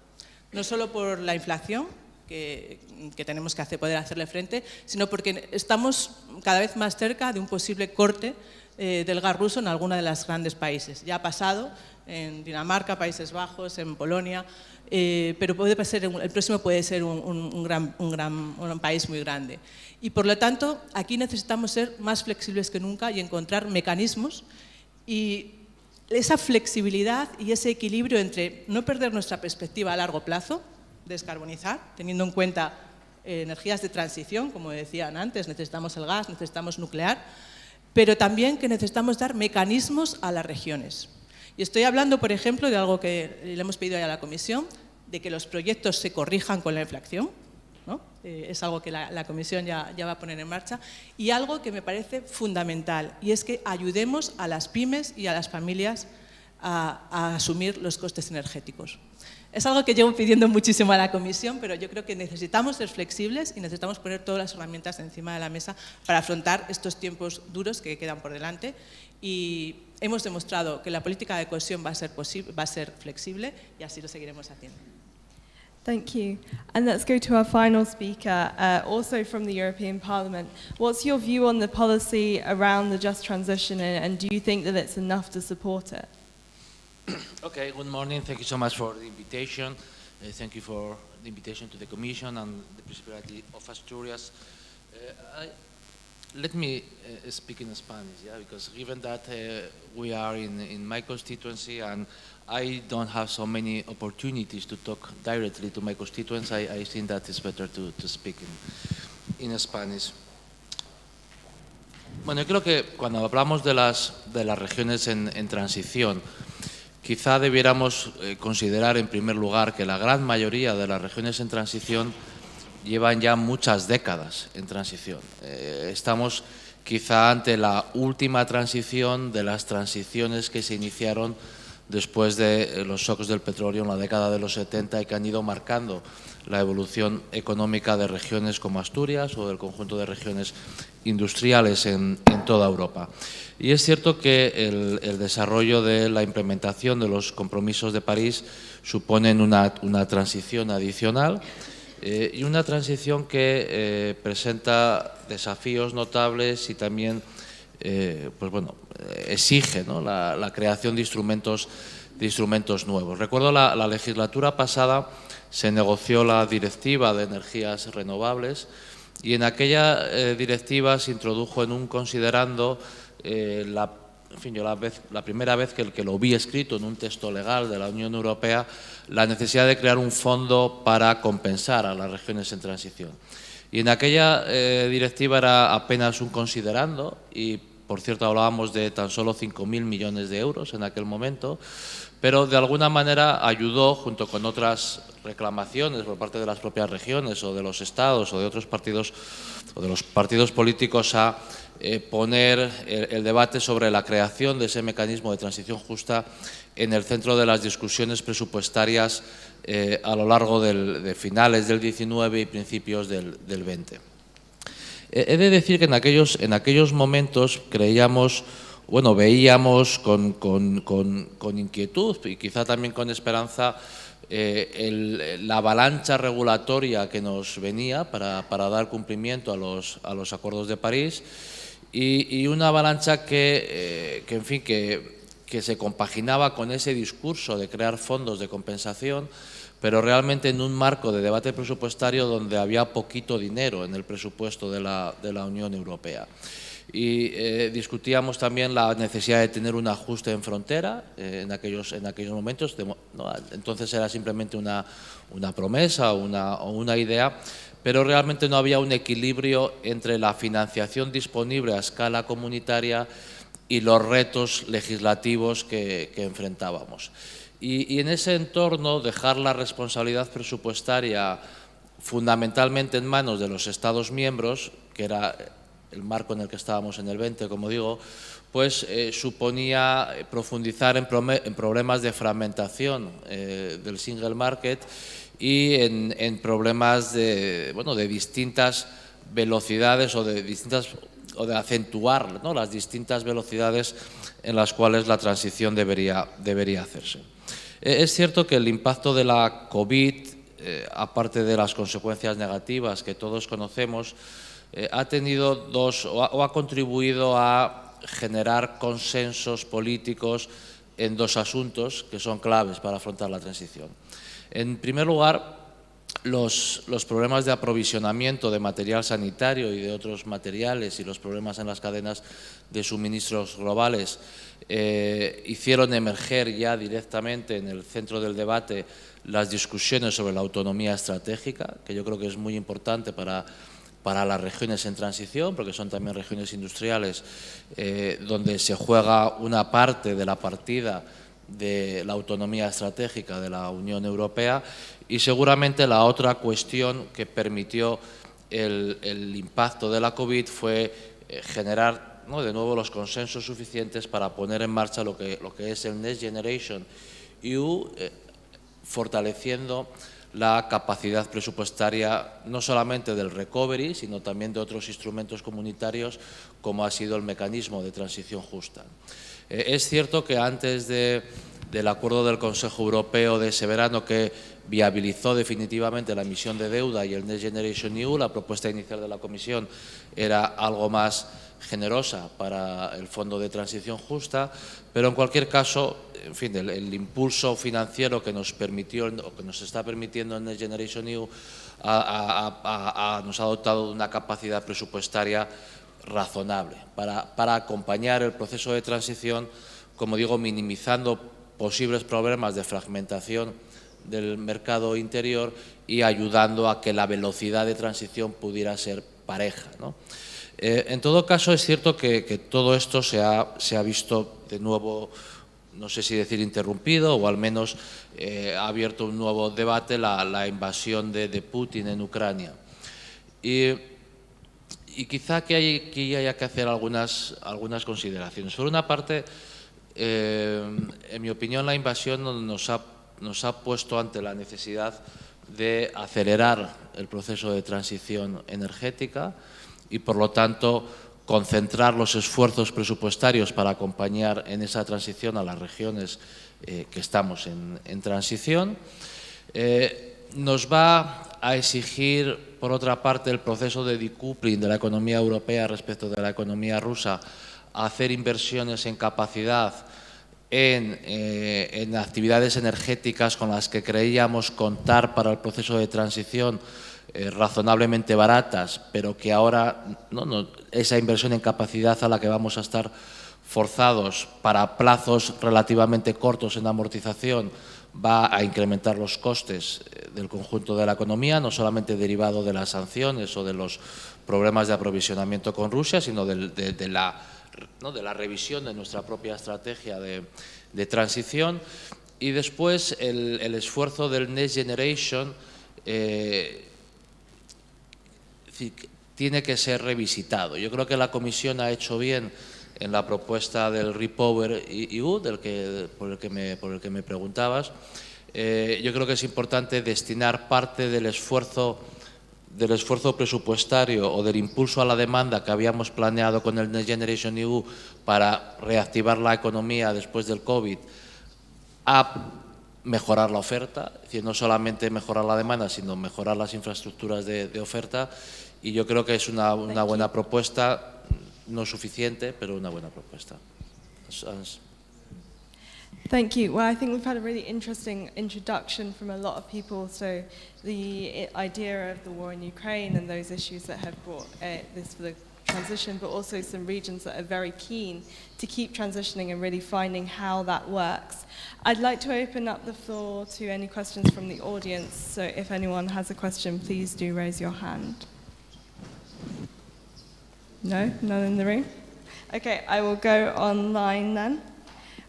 no solo por la inflación, que tenemos que poder hacerle frente, sino porque estamos cada vez más cerca de un posible corte del gas ruso en alguno de los grandes países. Ya ha pasado en Dinamarca, Países Bajos, en Polonia, pero el próximo puede ser un país muy grande. Y por lo tanto, aquí necesitamos ser más flexibles que nunca y encontrar mecanismos y esa flexibilidad y ese equilibrio entre no perder nuestra perspectiva a largo plazo, descarbonizar, teniendo en cuenta energías de transición, como decían antes, necesitamos el gas, necesitamos nuclear, pero también que necesitamos dar mecanismos a las regiones. Y estoy hablando, por ejemplo, de algo que le hemos pedido ya a la Comisión, de que los proyectos se corrijan con la inflación, ¿no? Es algo que la Comisión ya va a poner en marcha, y algo que me parece fundamental, y es que ayudemos a las pymes y a las familias a asumir los costes energéticos. Es algo que llevo pidiendo muchísimo a la Comisión, pero yo creo que necesitamos ser flexibles y necesitamos poner todas las herramientas encima de la mesa para afrontar estos tiempos duros que quedan por delante. Y hemos demostrado que la política de cohesión va a ser flexible y así lo seguiremos haciendo. Thank you. And let's go to our final speaker, also from the European Parliament. What's your view on the policy around the just transition, and do you think that it's enough to support it? Okay, good morning. Thank you so much for the invitation. Thank you for the invitation to the Commission and the Principality of Asturias. Let me speak in Spanish, yeah, because given that we are in my constituency and I don't have so many opportunities to talk directly to my constituents, I think that it's better to speak in Spanish. Bueno, yo creo que cuando hablamos de las regiones en transición, quizá debiéramos considerar en primer lugar que la gran mayoría de las regiones en transición llevan ya muchas décadas en transición. Estamos quizá ante la última transición de las transiciones que se iniciaron después de los shocks del petróleo en la década de los 70 y que han ido marcando la evolución económica de regiones como Asturias o del conjunto de regiones industriales en toda Europa. Y es cierto que el desarrollo de la implementación de los compromisos de París suponen una transición adicional y una transición que presenta desafíos notables y también exige, ¿no?, la creación de instrumentos nuevos. Recuerdo la legislatura pasada se negoció la Directiva de Energías Renovables y en aquella directiva se introdujo en un considerando la primera vez que lo vi escrito en un texto legal de la Unión Europea, la necesidad de crear un fondo para compensar a las regiones en transición. Y en aquella directiva era apenas un considerando y, por cierto, hablábamos de tan solo 5.000 millones de euros en aquel momento, pero de alguna manera ayudó, junto con otras reclamaciones por parte de las propias regiones o de los estados o de otros partidos o de los partidos políticos a poner el debate sobre la creación de ese mecanismo de transición justa en el centro de las discusiones presupuestarias a lo largo de finales del 19 y principios del 20. He de decir que en aquellos momentos veíamos con inquietud y quizá también con esperanza la avalancha regulatoria que nos venía para dar cumplimiento a los acuerdos de París y una avalancha que se compaginaba con ese discurso de crear fondos de compensación, pero realmente en un marco de debate presupuestario donde había poquito dinero en el presupuesto de la Unión Europea. Y discutíamos también la necesidad de tener un ajuste en frontera en aquellos momentos. Entonces era simplemente una promesa o una idea, pero realmente no había un equilibrio entre la financiación disponible a escala comunitaria y los retos legislativos que enfrentábamos. Y en ese entorno, dejar la responsabilidad presupuestaria fundamentalmente en manos de los Estados miembros que era el marco en el que estábamos en el 20, como digo, pues suponía profundizar en problemas de fragmentación del single market y en problemas de distintas velocidades o de acentuar, ¿no?, las distintas velocidades en las cuales la transición debería hacerse. Es cierto que el impacto de la COVID, aparte de las consecuencias negativas que todos conocemos, ha tenido o ha contribuido a generar consensos políticos en dos asuntos que son claves para afrontar la transición. En primer lugar, los problemas de aprovisionamiento de material sanitario y de otros materiales y los problemas en las cadenas de suministros globales hicieron emerger ya directamente en el centro del debate las discusiones sobre la autonomía estratégica, que yo creo que es muy importante para las regiones en transición, porque son también regiones industriales donde se juega una parte de la partida de la autonomía estratégica de la Unión Europea, y seguramente la otra cuestión que permitió el impacto de la COVID fue generar, ¿no?, de nuevo los consensos suficientes para poner en marcha lo que es el Next Generation EU, fortaleciendo la capacidad presupuestaria no solamente del recovery, sino también de otros instrumentos comunitarios como ha sido el mecanismo de transición justa. Es cierto que antes del acuerdo del Consejo Europeo de ese verano, que viabilizó definitivamente la emisión de deuda y el Next Generation EU, la propuesta inicial de la Comisión era algo más generosa para el Fondo de Transición Justa, pero en cualquier caso, en fin, el impulso financiero que nos permitió o que nos está permitiendo el Next Generation EU nos ha dotado de una capacidad presupuestaria razonable para acompañar el proceso de transición, como digo, minimizando posibles problemas de fragmentación del mercado interior y ayudando a que la velocidad de transición pudiera ser pareja, ¿no? En todo caso, es cierto que todo esto se ha visto de nuevo, no sé si decir interrumpido, o al menos ha abierto un nuevo debate la invasión de Putin en Ucrania. Y quizá que haya que hacer algunas consideraciones. Por una parte, en mi opinión, la invasión nos ha puesto ante la necesidad de acelerar el proceso de transición energética y, por lo tanto, concentrar los esfuerzos presupuestarios para acompañar en esa transición a las regiones que estamos en transición. Nos va a exigir, por otra parte, el proceso de decoupling de la economía europea respecto de la economía rusa, a hacer inversiones en capacidad en actividades energéticas con las que creíamos contar para el proceso de transición, razonablemente baratas, pero que ahora esa inversión en capacidad a la que vamos a estar forzados para plazos relativamente cortos en amortización va a incrementar los costes del conjunto de la economía, no solamente derivado de las sanciones o de los problemas de aprovisionamiento con Rusia, sino de la revisión de nuestra propia estrategia de transición. Y después el esfuerzo del Next Generation tiene que ser revisitado. Yo creo que la Comisión ha hecho bien en la propuesta del Repower EU, por el que me preguntabas. Yo creo que es importante destinar parte del esfuerzo presupuestario o del impulso a la demanda que habíamos planeado con el Next Generation EU para reactivar la economía después del COVID a mejorar la oferta, es decir, no solamente mejorar la demanda, sino mejorar las infraestructuras de oferta, y yo creo que es una buena propuesta, no suficiente, pero una buena propuesta. Thank you. Well, I think we've had a really interesting introduction from a lot of people. So the idea of the war in Ukraine and those issues that have brought this for the transition, but also some regions that are very keen to keep transitioning and really finding how that works. I'd like to open up the floor to any questions from the audience. So if anyone has a question, please do raise your hand. No? None in the room? Okay, I will go online then.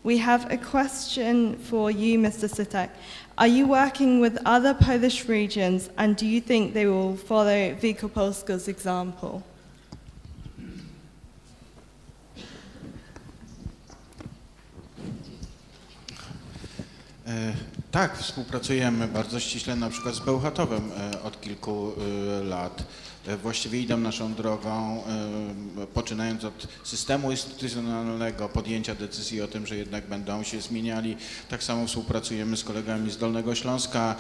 We have a question for you, Mr. Sitek. Are you working with other Polish regions, and do you think they will follow Wielkopolska's example? Tak, współpracujemy bardzo ściśle na przykład z Bełchatowem od kilku lat. Właściwie idą naszą drogą, poczynając od systemu instytucjonalnego, podjęcia decyzji o tym, że jednak będą się zmieniali. Tak samo współpracujemy z kolegami z Dolnego Śląska.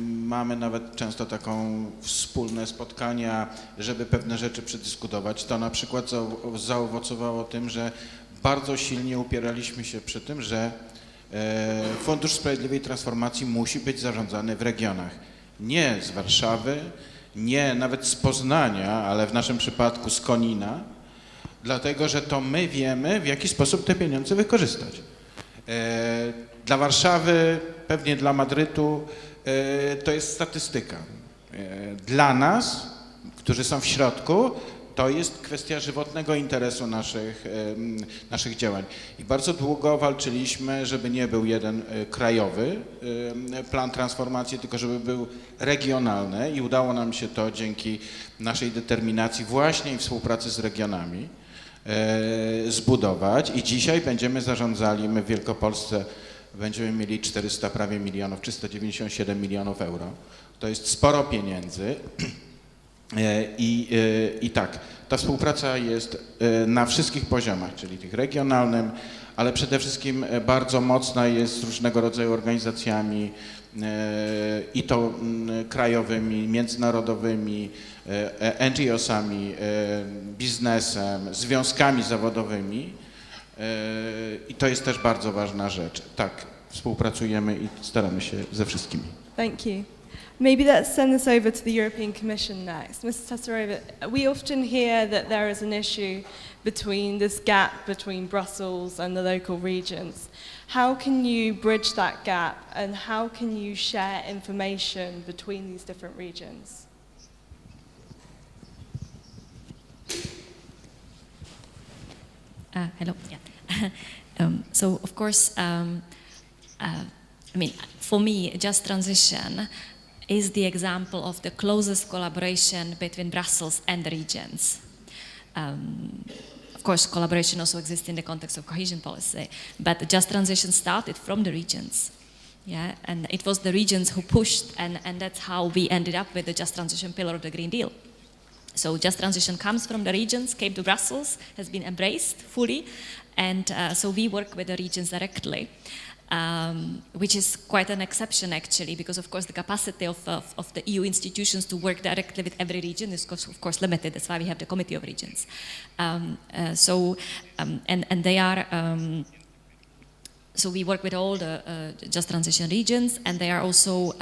Mamy nawet często taką wspólne spotkania, żeby pewne rzeczy przedyskutować. To na przykład zaowocowało tym, że bardzo silnie upieraliśmy się przy tym, że Fundusz Sprawiedliwej Transformacji musi być zarządzany w regionach. Nie z Warszawy, nie nawet z Poznania, ale w naszym przypadku z Konina, dlatego że to my wiemy, w jaki sposób te pieniądze wykorzystać. Dla Warszawy, pewnie dla Madrytu, to jest statystyka. Dla nas, którzy są w środku, to jest kwestia żywotnego interesu naszych działań. I bardzo długo walczyliśmy, żeby nie był jeden krajowy plan transformacji, tylko żeby był regionalny i udało nam się to dzięki naszej determinacji właśnie i współpracy z regionami zbudować. I dzisiaj będziemy zarządzali, my w Wielkopolsce będziemy mieli 400 prawie milionów, 397 milionów euro. To jest sporo pieniędzy. I tak, ta współpraca jest na wszystkich poziomach, czyli tych regionalnym, ale przede wszystkim bardzo mocna jest z różnego rodzaju organizacjami i to krajowymi, międzynarodowymi, NGO-sami, biznesem, związkami zawodowymi i to jest też bardzo ważna rzecz. Tak, współpracujemy i staramy się ze wszystkimi. Thank you. Maybe let's send this over to the European Commission next. Ms. Tesarova, we often hear that there is an issue between this gap between Brussels and the local regions. How can you bridge that gap and how can you share information between these different regions? Hello. Yeah. So of course, I mean, for me, Just Transition is the example of the closest collaboration between Brussels and the regions. Of course, collaboration also exists in the context of cohesion policy, but Just Transition started from the regions. Yeah, and it was the regions who pushed, and that's how we ended up with the Just Transition pillar of the Green Deal. So Just Transition comes from the regions, came to Brussels, has been embraced fully, and so we work with the regions directly. Which is quite an exception actually, because of course the capacity of the EU institutions to work directly with every region is of course limited. That's why we have the Committee of Regions. And they are, so we work with all the Just Transition regions, and they are also,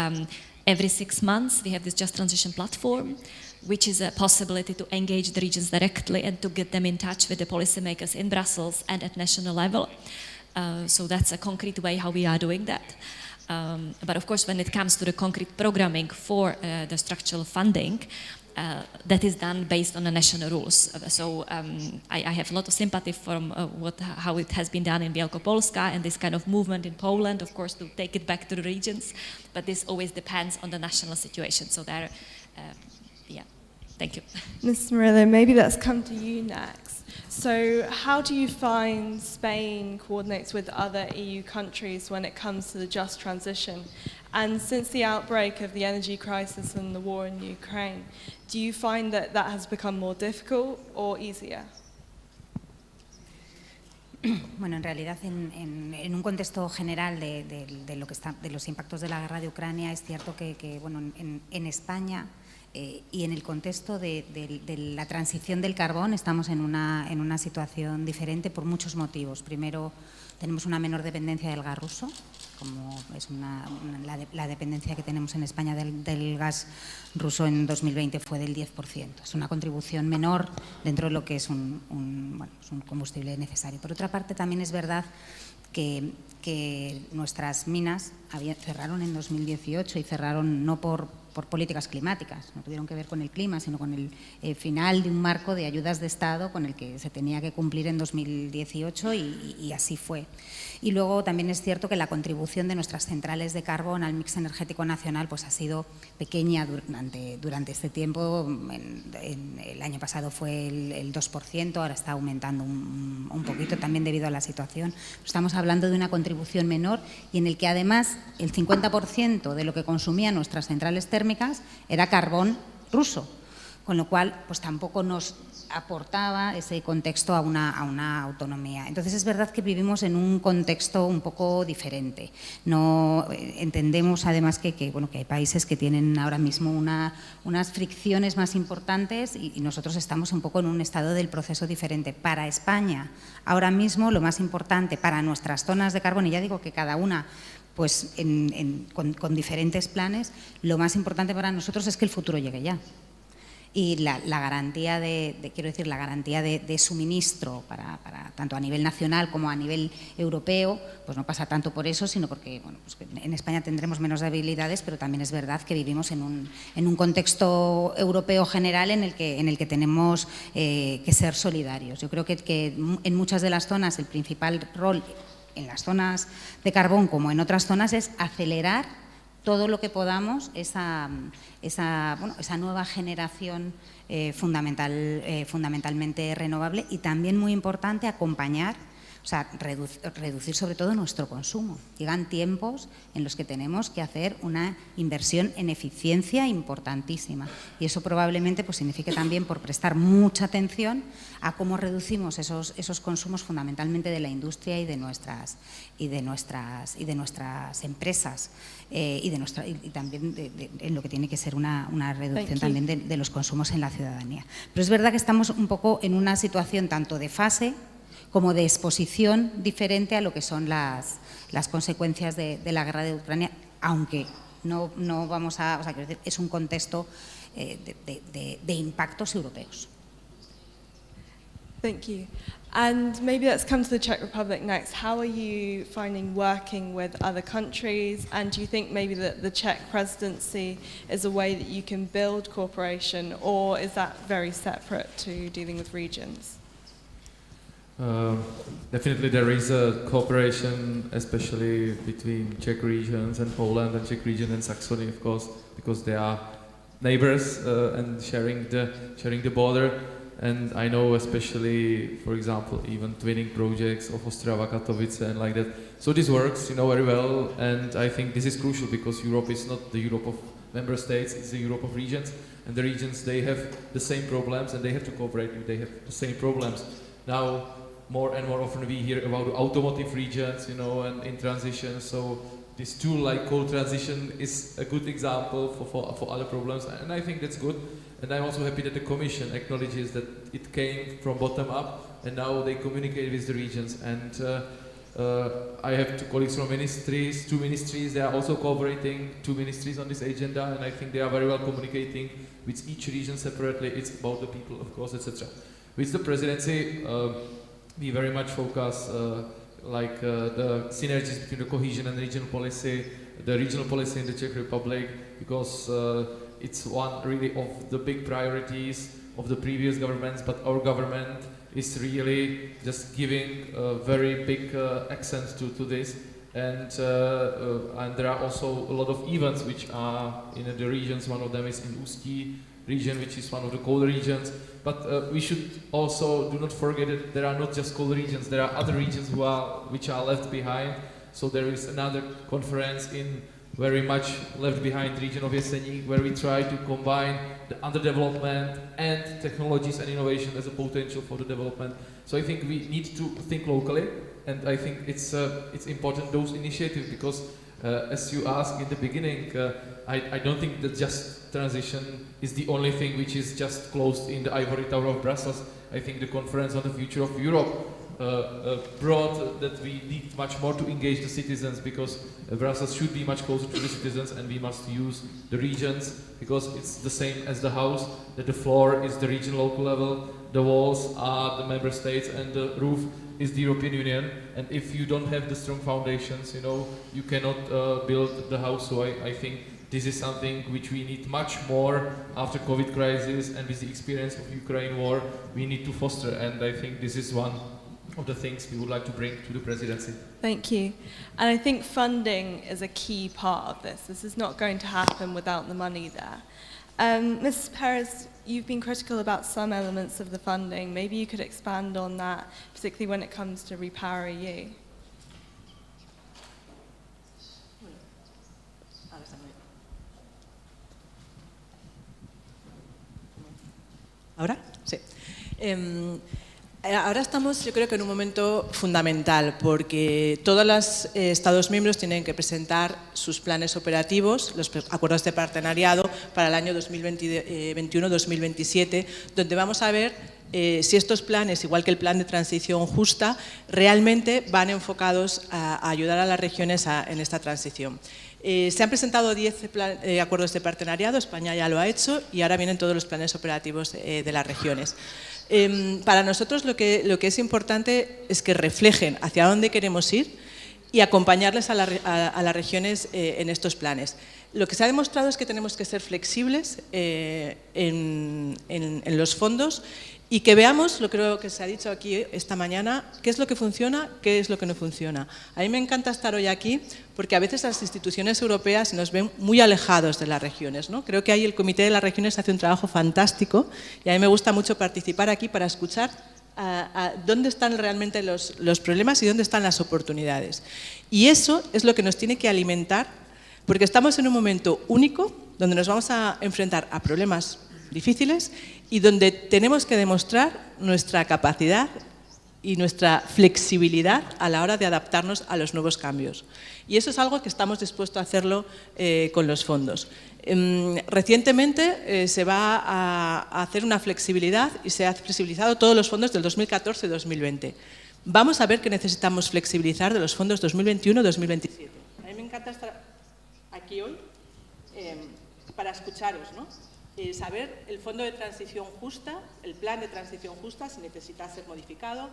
every 6 months we have this Just Transition platform, which is a possibility to engage the regions directly and to get them in touch with the policymakers in Brussels and at national level. So that's a concrete way how we are doing that. But of course, when it comes to the concrete programming for the structural funding, that is done based on the national rules. So I have a lot of sympathy from how it has been done in Wielkopolska and this kind of movement in Poland, of course, to take it back to the regions. But this always depends on the national situation. So there, yeah, thank you. Ms. Mariel, maybe let's come to you next. So how do you find Spain coordinates with other EU countries when it comes to the just transition? And since the outbreak of the energy crisis and the war in Ukraine, do you find that that has become more difficult or easier? Bueno, en realidad, en un contexto general de los impactos de la guerra de Ucrania, es cierto que bueno, en España y en el contexto de la transición del carbón estamos en una situación diferente por muchos motivos. Primero, tenemos una menor dependencia del gas ruso, como es la dependencia que tenemos en España del gas ruso en 2020 fue del 10%. Es una contribución menor dentro de lo que es un combustible necesario. Por otra parte, también es verdad que nuestras minas cerraron en 2018 y cerraron no por políticas climáticas, no tuvieron que ver con el clima, sino con el final de un marco de ayudas de Estado con el que se tenía que cumplir en 2018 y así fue. Y luego también es cierto que la contribución de nuestras centrales de carbón al mix energético nacional pues ha sido pequeña durante este tiempo. El año pasado fue el 2%, ahora está aumentando un poquito también debido a la situación. Estamos hablando de una contribución menor y en el que además el 50% de lo que consumían nuestras centrales térmicas era carbón ruso, con lo cual pues tampoco nos aportaba ese contexto a una autonomía. Entonces es verdad que vivimos en un contexto un poco diferente. No entendemos además que hay países que tienen ahora mismo unas fricciones más importantes y nosotros estamos un poco en un estado del proceso diferente. Para España, ahora mismo lo más importante para nuestras zonas de carbón, y ya digo que cada una pues con diferentes planes, lo más importante para nosotros es que el futuro llegue ya. Y la garantía la garantía de suministro para tanto a nivel nacional como a nivel europeo, pues no pasa tanto por eso, sino porque pues en España tendremos menos debilidades, pero también es verdad que vivimos en un contexto europeo general en el que tenemos que ser solidarios. Yo creo que en muchas de las zonas el principal rol, en las zonas de carbón como en otras zonas, es acelerar todo lo que podamos esa nueva generación fundamentalmente renovable y también muy importante acompañar, o sea, reducir sobre todo nuestro consumo. Llegan tiempos en los que tenemos que hacer una inversión en eficiencia importantísima y eso probablemente pues signifique también por prestar mucha atención a cómo reducimos esos consumos fundamentalmente de la industria y de nuestras empresas y también en lo que tiene que ser una reducción también de los consumos en la ciudadanía. Pero es verdad que estamos un poco en una situación tanto de fase como de exposición diferente a lo que son las consecuencias de la guerra de Ucrania, aunque no vamos a, o sea, quiero decir, es un contexto de impactos europeos. Thank you. And maybe let's come to the Czech Republic next. How are you finding working with other countries? And do you think maybe that the Czech presidency is a way that you can build cooperation, or is that very separate to dealing with regions? Definitely there is a cooperation, especially between Czech regions and Poland, and Czech region and Saxony, of course, because they are neighbors and sharing the border. And I know especially, for example, even twinning projects of Ostrava, Katowice and like that. So this works, very well, and I think this is crucial because Europe is not the Europe of member states, it's the Europe of regions, and the regions, they have the same problems and they have to cooperate, they have the same problems. Now, more and more often we hear about automotive regions, and in transition, so this tool like coal transition is a good example for other problems, and I think that's good. And I'm also happy that the Commission acknowledges that it came from bottom up, and now they communicate with the regions. And I have two colleagues from two ministries, they are also cooperating, 2 ministries on this agenda, and I think they are very well communicating with each region separately. It's about the people, of course, etc. With the presidency, we very much focus the synergies between the cohesion and regional policy, the regional policy in the Czech Republic, because it's one really of the big priorities of the previous governments, but our government is really just giving a very big accent to this. And there are also a lot of events which are in the regions. One of them is in Ústí region, which is one of the cold regions. But we should also do not forget that there are not just cold regions, there are other regions which are left behind. So there is another conference in very much left behind region of Jeseník, where we try to combine the underdevelopment and technologies and innovation as a potential for the development. So I think we need to think locally, and I think it's important, those initiatives, because as you asked in the beginning, I don't think that just transition is the only thing which is just closed in the ivory tower of Brussels. I think the conference on the future of Europe brought that we need much more to engage the citizens, because Brussels should be much closer to the citizens, and we must use the regions, because it's the same as the house, that the floor is the region local level, the walls are the member states, and the roof is the European Union. And if you don't have the strong foundations, you cannot build the house. So I think this is something which we need much more after COVID crisis, and with the experience of Ukraine war, we need to foster, and I think this is one of the things we would like to bring to the presidency. Thank you. And I think funding is a key part of this. This is not going to happen without the money there. Mrs. Perez, you've been critical about some elements of the funding. Maybe you could expand on that, particularly when it comes to REPowerEU. ¿Ahora? Sí. Ahora estamos, yo creo que en un momento fundamental, porque todos los Estados miembros tienen que presentar sus planes operativos, los acuerdos de partenariado para el año 2021-2027, donde vamos a ver si estos planes, igual que el plan de transición justa, realmente van enfocados a ayudar a las regiones en esta transición. Se han presentado 10 acuerdos de partenariado, España ya lo ha hecho, y ahora vienen todos los planes operativos de las regiones. Para nosotros lo que es importante es que reflejen hacia dónde queremos ir y acompañarles a las regiones en estos planes. Lo que se ha demostrado es que tenemos que ser flexibles en los fondos y que veamos, lo creo que se ha dicho aquí esta mañana, qué es lo que funciona, qué es lo que no funciona. A mí me encanta estar hoy aquí porque a veces las instituciones europeas nos ven muy alejados de las regiones, ¿no? Creo que ahí el Comité de las Regiones hace un trabajo fantástico y a mí me gusta mucho participar aquí para escuchar dónde están realmente los problemas y dónde están las oportunidades. Y eso es lo que nos tiene que alimentar, porque estamos en un momento único donde nos vamos a enfrentar a problemas difíciles y donde tenemos que demostrar nuestra capacidad y nuestra flexibilidad a la hora de adaptarnos a los nuevos cambios. Y eso es algo que estamos dispuestos a hacerlo con los fondos. Recientemente se va a hacer una flexibilidad y se ha flexibilizado todos los fondos del 2014 y 2020. Vamos a ver qué necesitamos flexibilizar de los fondos 2021-2027. A mí me encanta estar aquí hoy para escucharos, ¿no? Saber el fondo de transición justa, el plan de transición justa, si necesita ser modificado.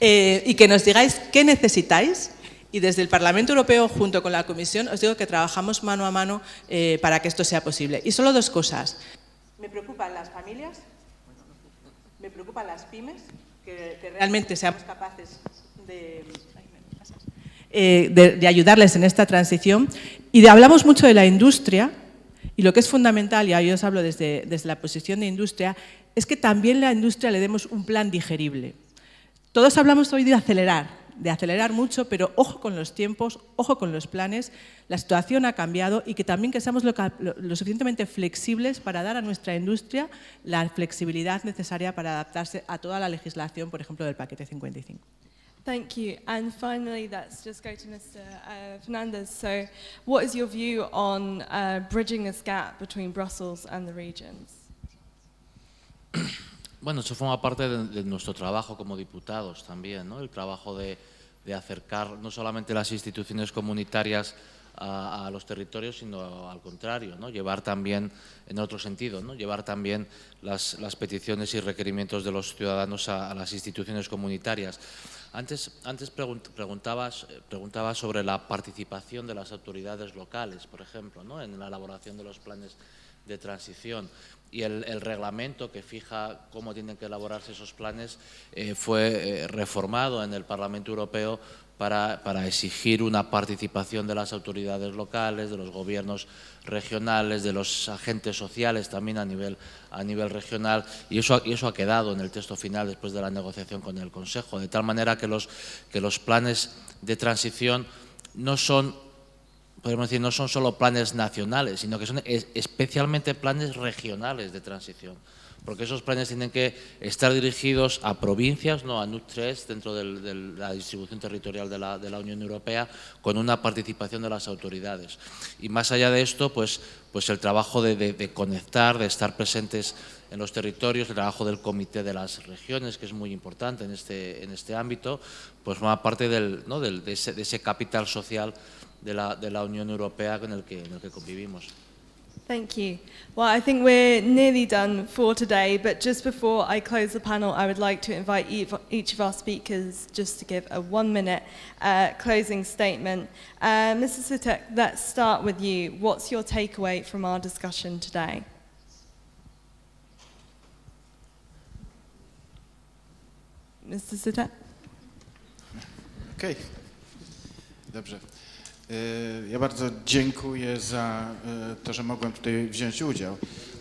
Y que nos digáis qué necesitáis. Y desde el Parlamento Europeo, junto con la Comisión, os digo que trabajamos mano a mano para que esto sea posible. Y solo dos cosas. Me preocupan las familias, me preocupan las pymes, que realmente seamos capaces de ayudarles en esta transición. Y hablamos mucho de la industria, y lo que es fundamental, y ahí os hablo desde la posición de industria, es que también a la industria le demos un plan digerible. Todos hablamos hoy de acelerar mucho, pero ojo con los tiempos, ojo con los planes, la situación ha cambiado y que también que seamos lo suficientemente flexibles para dar a nuestra industria la flexibilidad necesaria para adaptarse a toda la legislación, por ejemplo, del paquete 55. Thank you. And finally, let's just go to Mr. Fernandez. So, what is your view on bridging this gap between Brussels and the regions? Bueno, eso forma parte de nuestro trabajo como diputados también, ¿no? El trabajo de acercar no solamente las instituciones comunitarias a los territorios, sino al contrario, ¿no? Llevar también, en otro sentido, ¿no? Llevar también las peticiones y requerimientos de los ciudadanos a las instituciones comunitarias. Antes preguntabas sobre la participación de las autoridades locales, por ejemplo, ¿no? En la elaboración de los planes de transición. Y el reglamento que fija cómo tienen que elaborarse esos planes fue reformado en el Parlamento Europeo para exigir una participación de las autoridades locales, de los gobiernos regionales, de los agentes sociales también a nivel regional, y eso ha quedado en el texto final después de la negociación con el Consejo, de tal manera que los planes de transición no son, podemos decir, no son solo planes nacionales, sino que son especialmente planes regionales de transición, porque esos planes tienen que estar dirigidos a provincias, no a NUC3 dentro de la distribución territorial de la Unión Europea, con una participación de las autoridades. Y más allá de esto, pues el trabajo de conectar, de estar presentes en los territorios, el trabajo del Comité de las Regiones, que es muy importante en este ámbito, pues forma parte de ese capital social de la Unión Europea con el que convivimos. Thank you. Well, I think we're nearly done for today, but just before I close the panel, I would like to invite each of our speakers just to give a 1-minute closing statement. Mr. Sutek, let's start with you. What's your takeaway from our discussion today? Mr. Sutek? Okej. Dobrze. Ja bardzo dziękuję za to, że mogłem tutaj wziąć udział.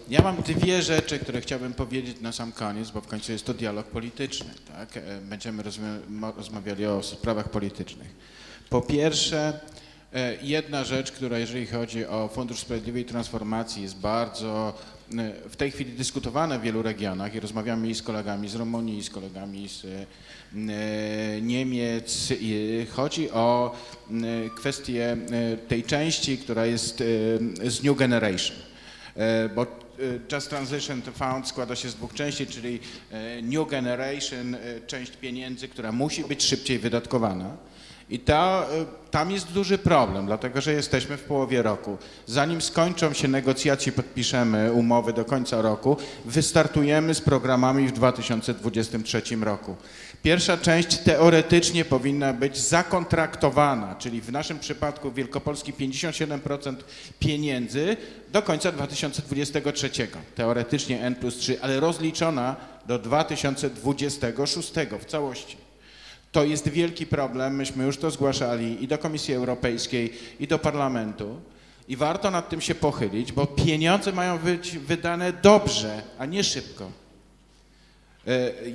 Ja mam dwie rzeczy, które chciałbym powiedzieć na sam koniec, bo w końcu jest to dialog polityczny, tak? Będziemy rozmawiali o sprawach politycznych. Po pierwsze, jedna rzecz, która jeżeli chodzi o Fundusz Sprawiedliwej Transformacji jest bardzo w tej chwili dyskutowana w wielu regionach i rozmawiamy i z kolegami z Rumunii, i z kolegami z Niemiec. Chodzi o kwestię tej części, która jest z New Generation, bo Just Transition Fund składa się z dwóch części, czyli New Generation, część pieniędzy, która musi być szybciej wydatkowana. I tam jest duży problem, dlatego że jesteśmy w połowie roku. Zanim skończą się negocjacje, podpiszemy umowy do końca roku, wystartujemy z programami w 2023 roku. Pierwsza część teoretycznie powinna być zakontraktowana, czyli w naszym przypadku Wielkopolski 57% pieniędzy do końca 2023. Teoretycznie N+3, ale rozliczona do 2026 w całości. To jest wielki problem, myśmy już to zgłaszali i do Komisji Europejskiej, i do Parlamentu i warto nad tym się pochylić, bo pieniądze mają być wydane dobrze, a nie szybko.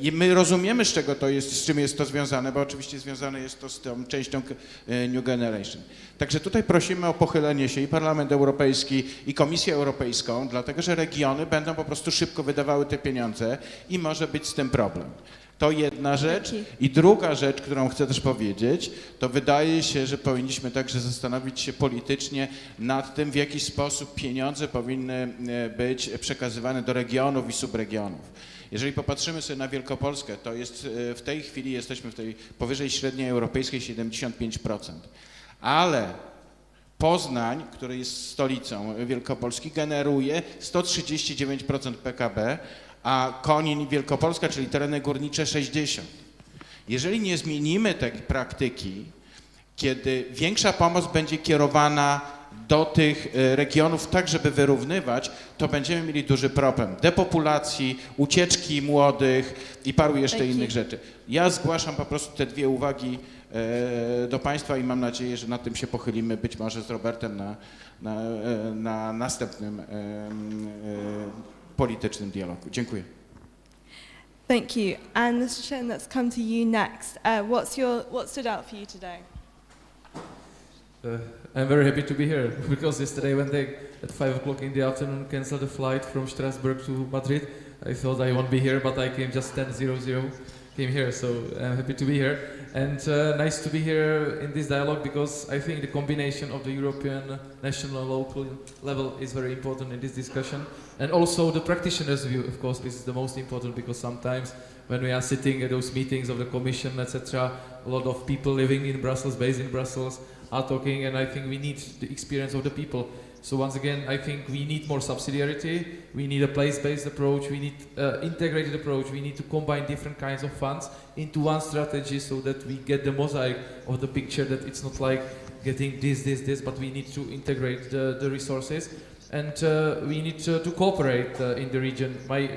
I my rozumiemy, z czego to jest, z czym jest to związane, bo oczywiście związane jest to z tą częścią New Generation. Także tutaj prosimy o pochylenie się i Parlament Europejski, i Komisję Europejską, dlatego że regiony będą po prostu szybko wydawały te pieniądze i może być z tym problem. To jedna rzecz. I druga rzecz, którą chcę też powiedzieć, to wydaje się, że powinniśmy także zastanowić się politycznie nad tym, w jaki sposób pieniądze powinny być przekazywane do regionów i subregionów. Jeżeli popatrzymy sobie na Wielkopolskę, to jest w tej chwili jesteśmy w tej powyżej średniej europejskiej 75%. Ale Poznań, który jest stolicą Wielkopolski, generuje 139% PKB, a Konin i Wielkopolska, czyli tereny górnicze 60%. Jeżeli nie zmienimy tej praktyki, kiedy większa pomoc będzie kierowana do tych regionów tak, żeby wyrównywać, to będziemy mieli duży problem depopulacji, ucieczki młodych i paru jeszcze innych rzeczy. Ja zgłaszam po prostu te dwie uwagi do Państwa i mam nadzieję, że nad tym się pochylimy, być może z Robertem na następnym politycznym dialogu. Dziękuję. Thank you. And Mr. Chen, let's come to you next. What stood out for you today? I'm very happy to be here because yesterday when they at 5 o'clock in the afternoon canceled a flight from Strasbourg to Madrid, I thought I won't be here, but I came just 10:00, came here, so I'm happy to be here. And nice to be here in this dialogue because I think the combination of the European, national, local level is very important in this discussion. And also the practitioner's view, of course, is the most important because sometimes when we are sitting at those meetings of the Commission, etc., a lot of people living in Brussels, based in Brussels, are talking, and I think we need the experience of the people. So once again, I think we need more subsidiarity, we need a place-based approach, we need integrated approach, we need to combine different kinds of funds into one strategy so that we get the mosaic of the picture, that it's not like getting this, but we need to integrate the resources, and we need to cooperate in the region. My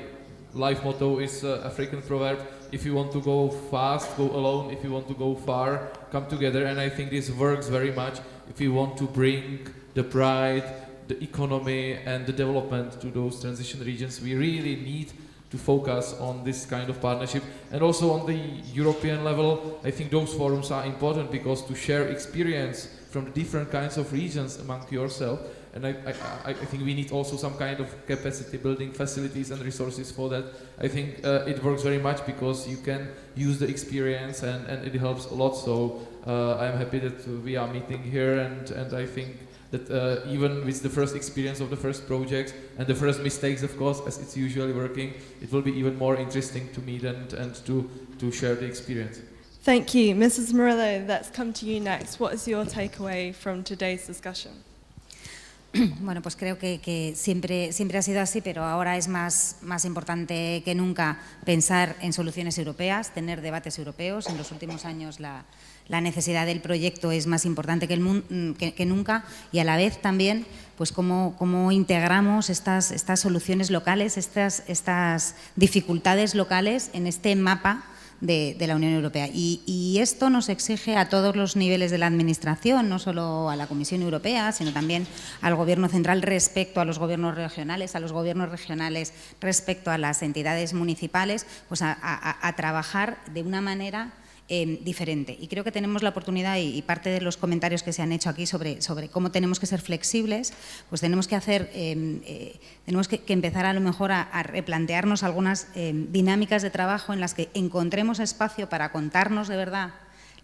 life motto is African proverb: if you want to go fast, go alone. If you want to go far, come together. And I think this works very much if we want to bring the pride, the economy and the development to those transition regions. We really need to focus on this kind of partnership. And also on the European level, I think those forums are important because to share experience from the different kinds of regions among yourself. And I think we need also some kind of capacity building facilities and resources for that. I think it works very much because you can use the experience and it helps a lot. So I'm happy that we are meeting here, and I think that even with the first experience of the first project and the first mistakes, of course, as it's usually working, it will be even more interesting to meet and to share the experience. Thank you. Mrs. Murillo, let's come to you next. What is your takeaway from today's discussion? Bueno, pues creo que siempre ha sido así, pero ahora es más importante que nunca pensar en soluciones europeas, tener debates europeos. En los últimos años la necesidad del proyecto es más importante que nunca, y a la vez también pues cómo integramos estas soluciones locales, estas dificultades locales en este mapa de la Unión Europea. Y esto nos exige a todos los niveles de la Administración, no solo a la Comisión Europea, sino también al Gobierno central respecto a los gobiernos regionales, a los gobiernos regionales respecto a las entidades municipales, pues a trabajar de una manera diferente. Y creo que tenemos la oportunidad, y parte de los comentarios que se han hecho aquí sobre cómo tenemos que ser flexibles, pues tenemos que hacer, tenemos que empezar a lo mejor a replantearnos algunas dinámicas de trabajo en las que encontremos espacio para contarnos de verdad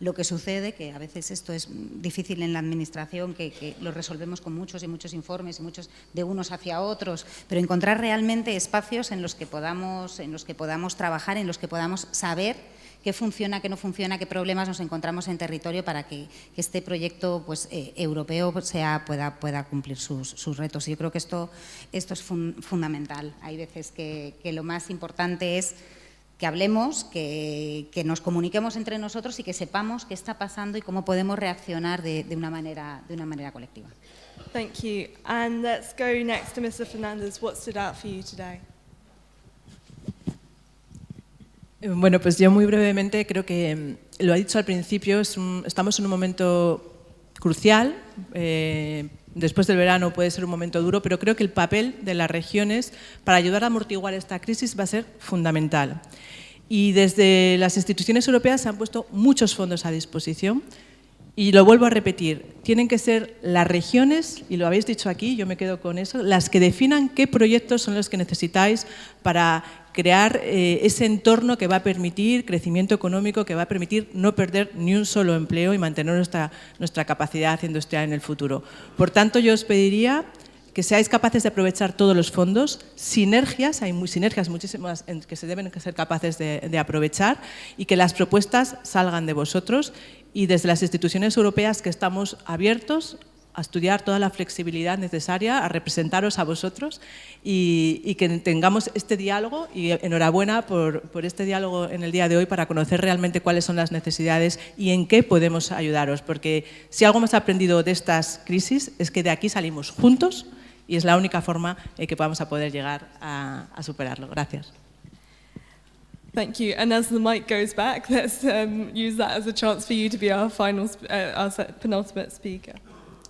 lo que sucede, que a veces esto es difícil en la Administración, que lo resolvemos con muchos y muchos informes, y muchos de unos hacia otros, pero encontrar realmente espacios en los que podamos trabajar, en los que podamos saber qué funciona, qué no funciona, qué problemas nos encontramos en territorio para que este proyecto pues, europeo pueda cumplir sus retos. Yo creo que esto es fundamental. Hay veces que lo más importante es que hablemos, que nos comuniquemos entre nosotros y que sepamos qué está pasando y cómo podemos reaccionar de una manera colectiva. Thank you. And let's go next to Mr. Fernandez. What stood out for you today? Bueno, pues yo muy brevemente creo que lo ha dicho al principio, estamos en un momento crucial, después del verano puede ser un momento duro, pero creo que el papel de las regiones para ayudar a amortiguar esta crisis va a ser fundamental. Y desde las instituciones europeas se han puesto muchos fondos a disposición. Y lo vuelvo a repetir, tienen que ser las regiones, y lo habéis dicho aquí, yo me quedo con eso, las que definan qué proyectos son los que necesitáis para crear ese entorno que va a permitir crecimiento económico, que va a permitir no perder ni un solo empleo y mantener nuestra capacidad industrial en el futuro. Por tanto, yo os pediría que seáis capaces de aprovechar todos los fondos, sinergias, hay sinergias muchísimas que se deben ser capaces de aprovechar, y que las propuestas salgan de vosotros, y desde las instituciones europeas que estamos abiertos a estudiar toda la flexibilidad necesaria, a representaros a vosotros y que tengamos este diálogo, y enhorabuena por este diálogo en el día de hoy para conocer realmente cuáles son las necesidades y en qué podemos ayudaros, porque si algo hemos aprendido de estas crisis es que de aquí salimos juntos y es la única forma en que vamos a poder llegar a superarlo. Gracias. Thank you. And as the mic goes back, let's use that as a chance for you to be our penultimate speaker.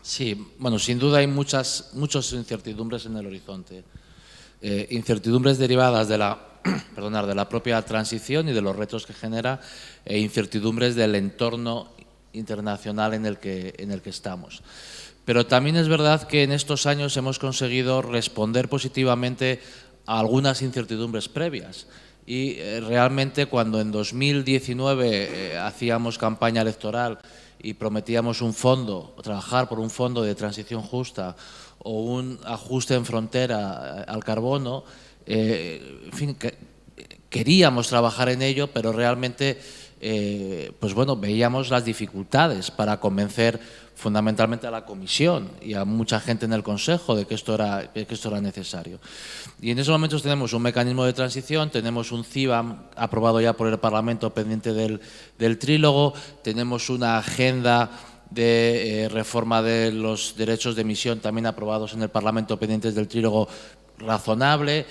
Sí, bueno, sin duda hay muchas incertidumbres en el horizonte. Incertidumbres derivadas de la propia transición y de los retos que genera, e incertidumbres del entorno internacional en el que estamos. Pero también es verdad que en estos años hemos conseguido responder positivamente a algunas incertidumbres previas. Y realmente cuando en 2019 hacíamos campaña electoral y prometíamos un fondo, trabajar por un fondo de transición justa o un ajuste en frontera al carbono, en fin, queríamos trabajar en ello, pero realmente pues bueno, veíamos las dificultades para convencer fundamentalmente a la Comisión y a mucha gente en el Consejo de que esto era necesario. Y en esos momentos tenemos un mecanismo de transición, tenemos un CBAM aprobado ya por el Parlamento pendiente del trílogo, tenemos una agenda de reforma de los derechos de emisión también aprobados en el Parlamento pendientes del trílogo razonable,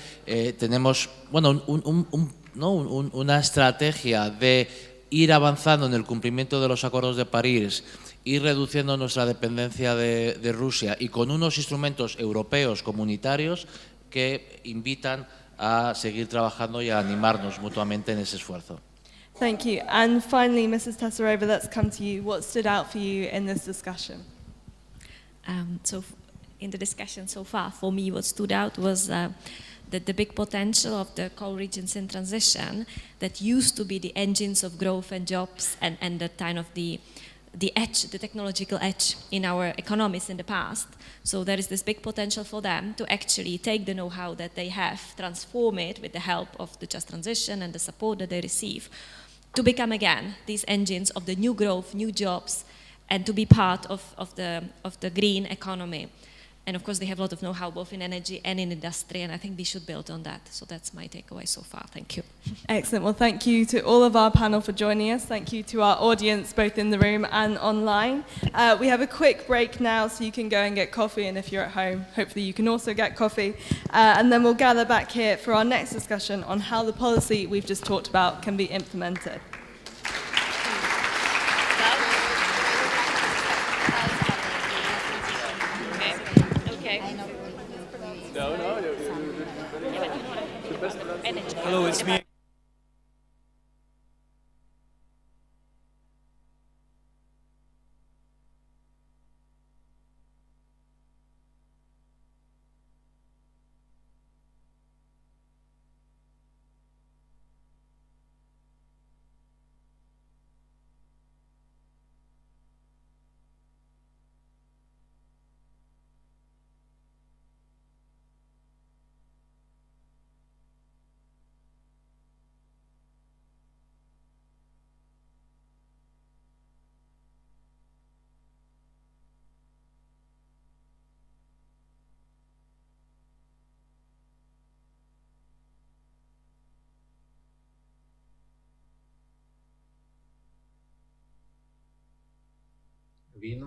tenemos bueno, una estrategia de ir avanzando en el cumplimiento de los acuerdos de París, ir reduciendo nuestra dependencia de Rusia, y con unos instrumentos europeos comunitarios que invitan a seguir trabajando y a animarnos mutuamente en ese esfuerzo. Thank you. And finally, Mrs. Tesarova, let's come to you. What stood out for you in this discussion? So in the discussion so far, for me what stood out was the big potential of the coal regions in transition that used to be the engines of growth and jobs and the kind of the edge, the technological edge in our economies in the past. So there is this big potential for them to actually take the know-how that they have, transform it with the help of the just transition and the support that they receive, to become again these engines of the new growth, new jobs, and to be part of the green economy. And of course, they have a lot of know-how both in energy and in industry, and I think we should build on that. So that's my takeaway so far. Thank you. Excellent. Well, thank you to all of our panel for joining us. Thank you to our audience, both in the room and online. We have a quick break now, so you can go and get coffee, and if you're at home, hopefully you can also get coffee. And then we'll gather back here for our next discussion on how the policy we've just talked about can be implemented. Hello, it's me.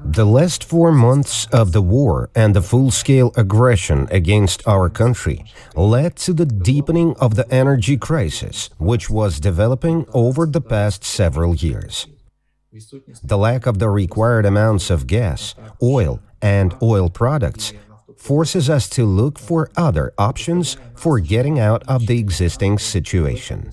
The last 4 months of the war and the full-scale aggression against our country led to the deepening of the energy crisis, which was developing over the past several years. The lack of the required amounts of gas, oil, and oil products forces us to look for other options for getting out of the existing situation.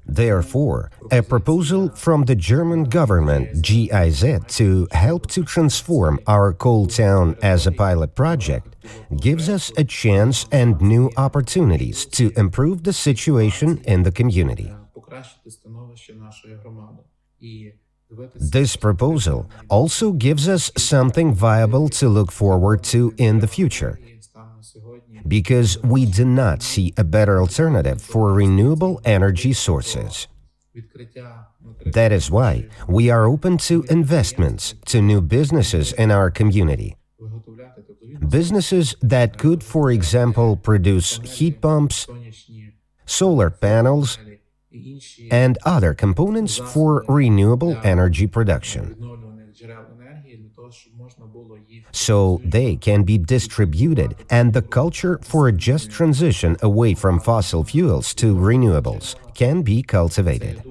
Therefore, a proposal from the German government, GIZ, to help to transform our coal town as a pilot project gives us a chance and new opportunities to improve the situation in the community. This proposal also gives us something viable to look forward to in the future, because we do not see a better alternative for renewable energy sources. That is why we are open to investments, to new businesses in our community. Businesses that could, for example, produce heat pumps, solar panels, and other components for renewable energy production, so they can be distributed and the culture for a just transition away from fossil fuels to renewables can be cultivated.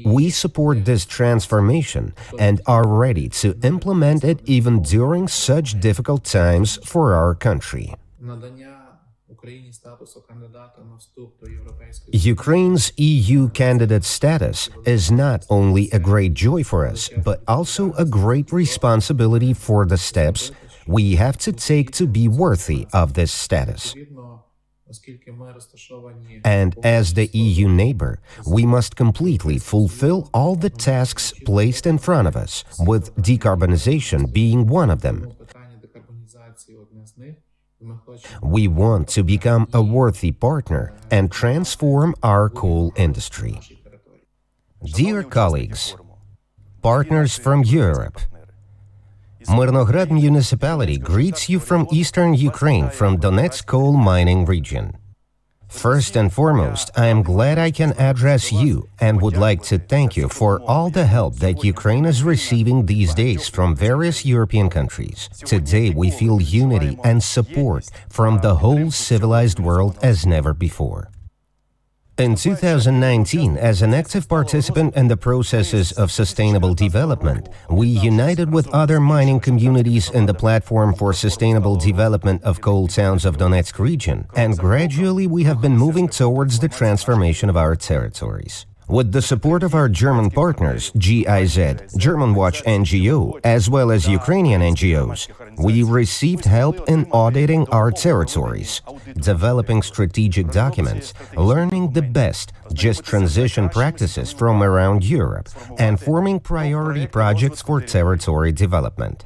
We support this transformation and are ready to implement it even during such difficult times for our country. Ukraine's EU candidate status is not only a great joy for us, but also a great responsibility for the steps we have to take to be worthy of this status. And as the EU neighbor, we must completely fulfill all the tasks placed in front of us, with decarbonization being one of them. We want to become a worthy partner and transform our coal industry. Dear colleagues, partners from Europe, Mirnograd municipality greets you from eastern Ukraine, from Donetsk coal mining region. First and foremost, I am glad I can address you and would like to thank you for all the help that Ukraine is receiving these days from various European countries. Today, we feel unity and support from the whole civilized world as never before. In 2019, as an active participant in the processes of sustainable development, we united with other mining communities in the Platform for Sustainable Development of Coal Towns of Donetsk region, and gradually we have been moving towards the transformation of our territories. With the support of our German partners, GIZ, German Watch NGO, as well as Ukrainian NGOs, we received help in auditing our territories, developing strategic documents, learning the best just transition practices from around Europe, and forming priority projects for territory development.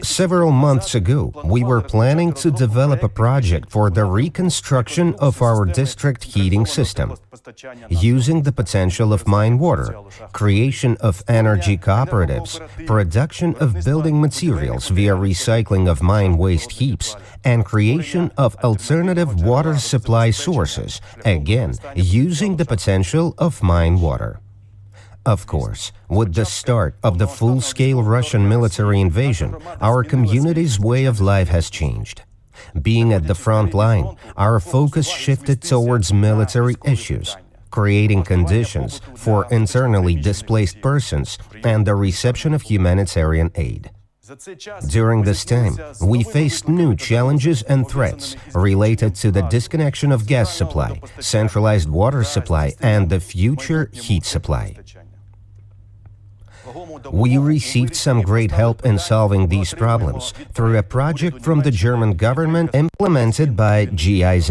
Several months ago, we were planning to develop a project for the reconstruction of our district heating system, using the potential of mine water, creation of energy cooperatives, production of building materials via recycling of mine waste heaps, and creation of alternative water supply sources, again, using the potential of mine water. Of course, with the start of the full-scale Russian military invasion, our community's way of life has changed. Being at the front line, our focus shifted towards military issues, creating conditions for internally displaced persons and the reception of humanitarian aid. During this time, we faced new challenges and threats related to the disconnection of gas supply, centralized water supply, and the future heat supply. We received some great help in solving these problems through a project from the German government implemented by GIZ.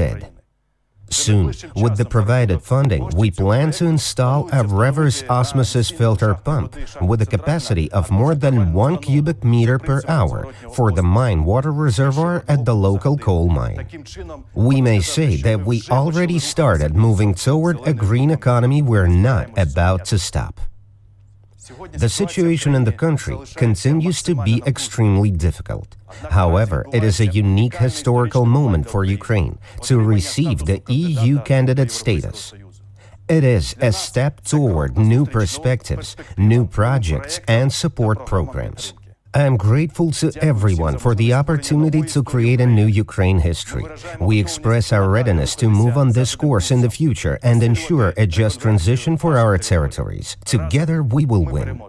Soon, with the provided funding, we plan to install a reverse osmosis filter pump with a capacity of more than 1 cubic meter per hour for the mine water reservoir at the local coal mine. We may say that we already started moving toward a green economy we're not about to stop. The situation in the country continues to be extremely difficult. However, it is a unique historical moment for Ukraine to receive the EU candidate status. It is a step toward new perspectives, new projects, and support programs. I am grateful to everyone for the opportunity to create a new Ukraine history. We express our readiness to move on this course in the future and ensure a just transition for our territories. Together, we will win.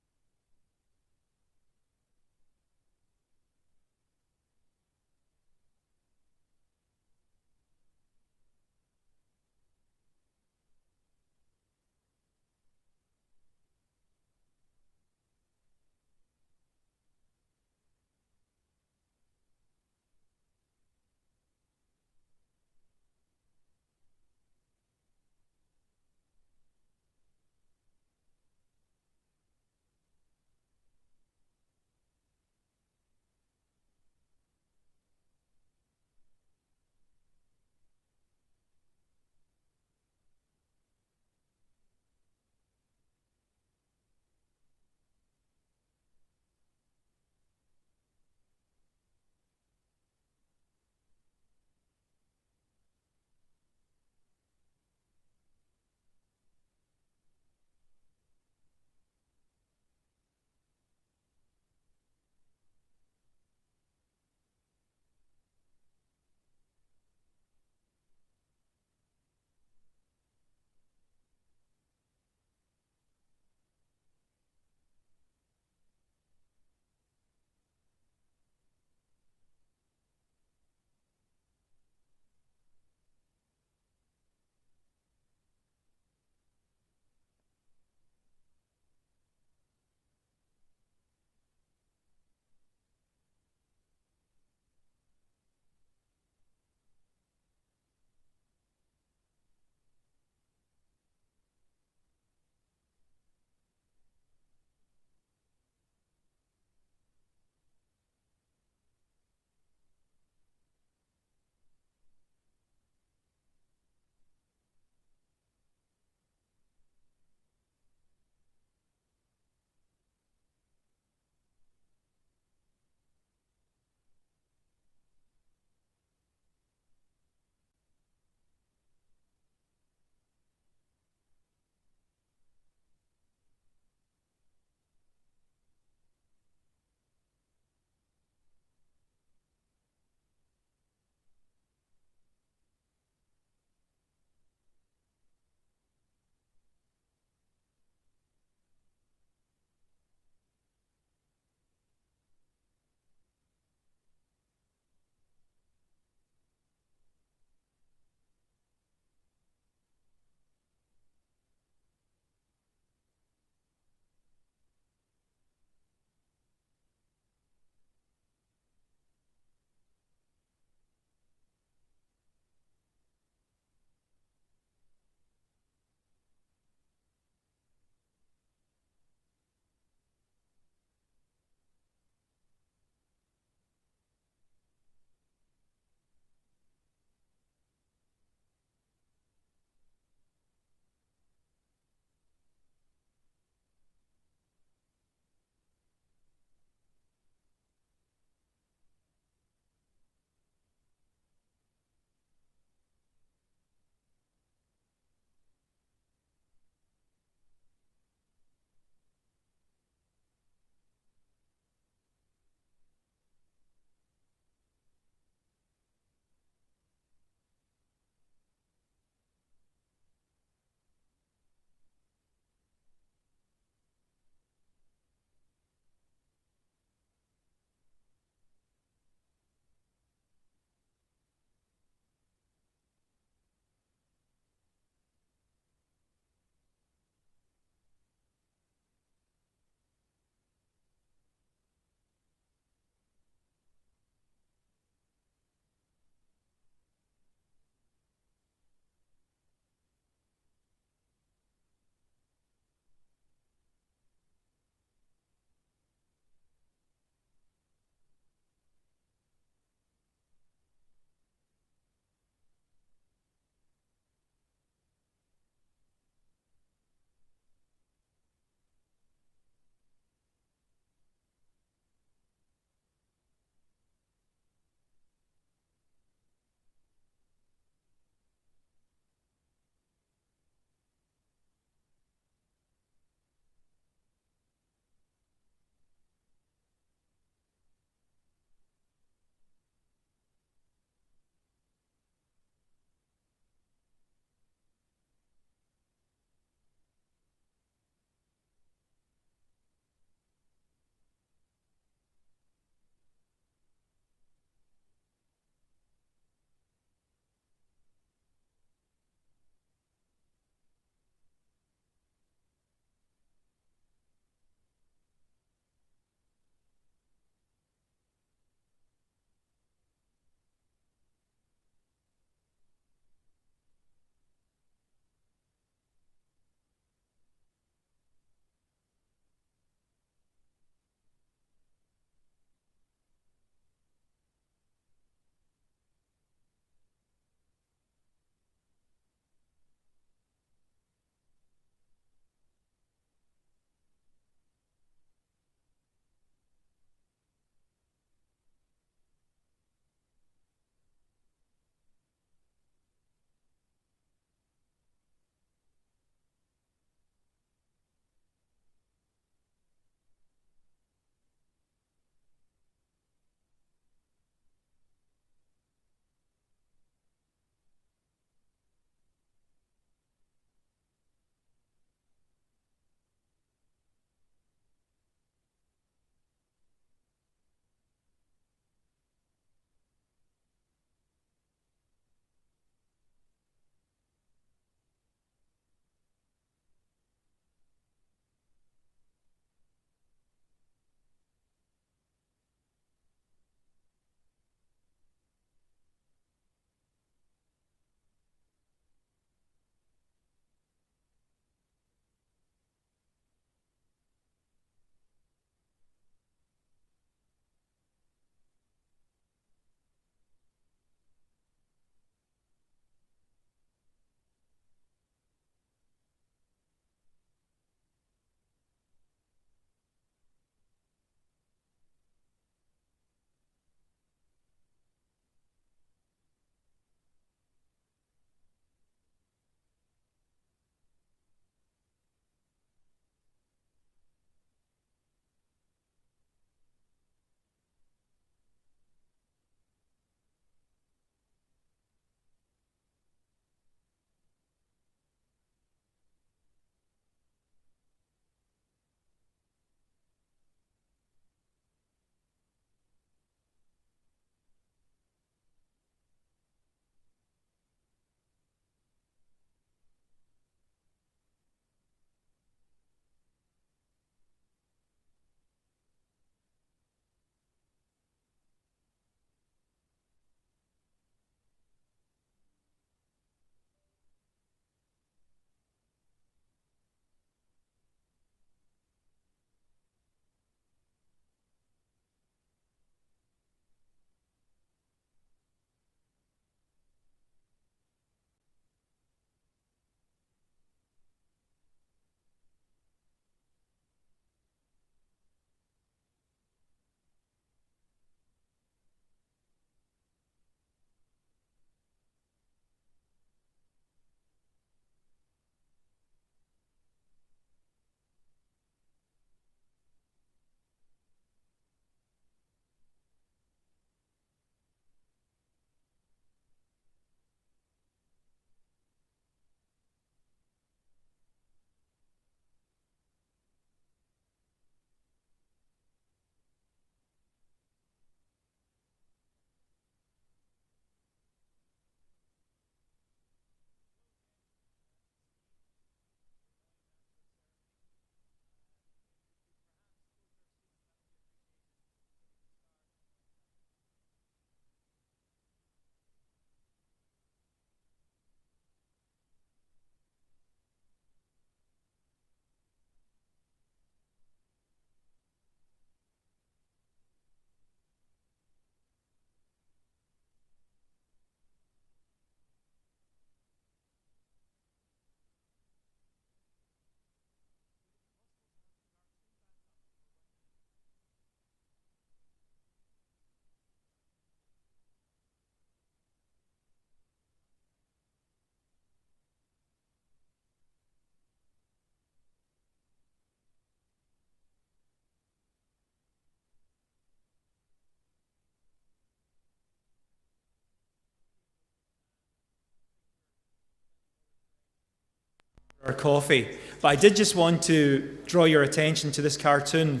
Our coffee. But I did just want to draw your attention to this cartoon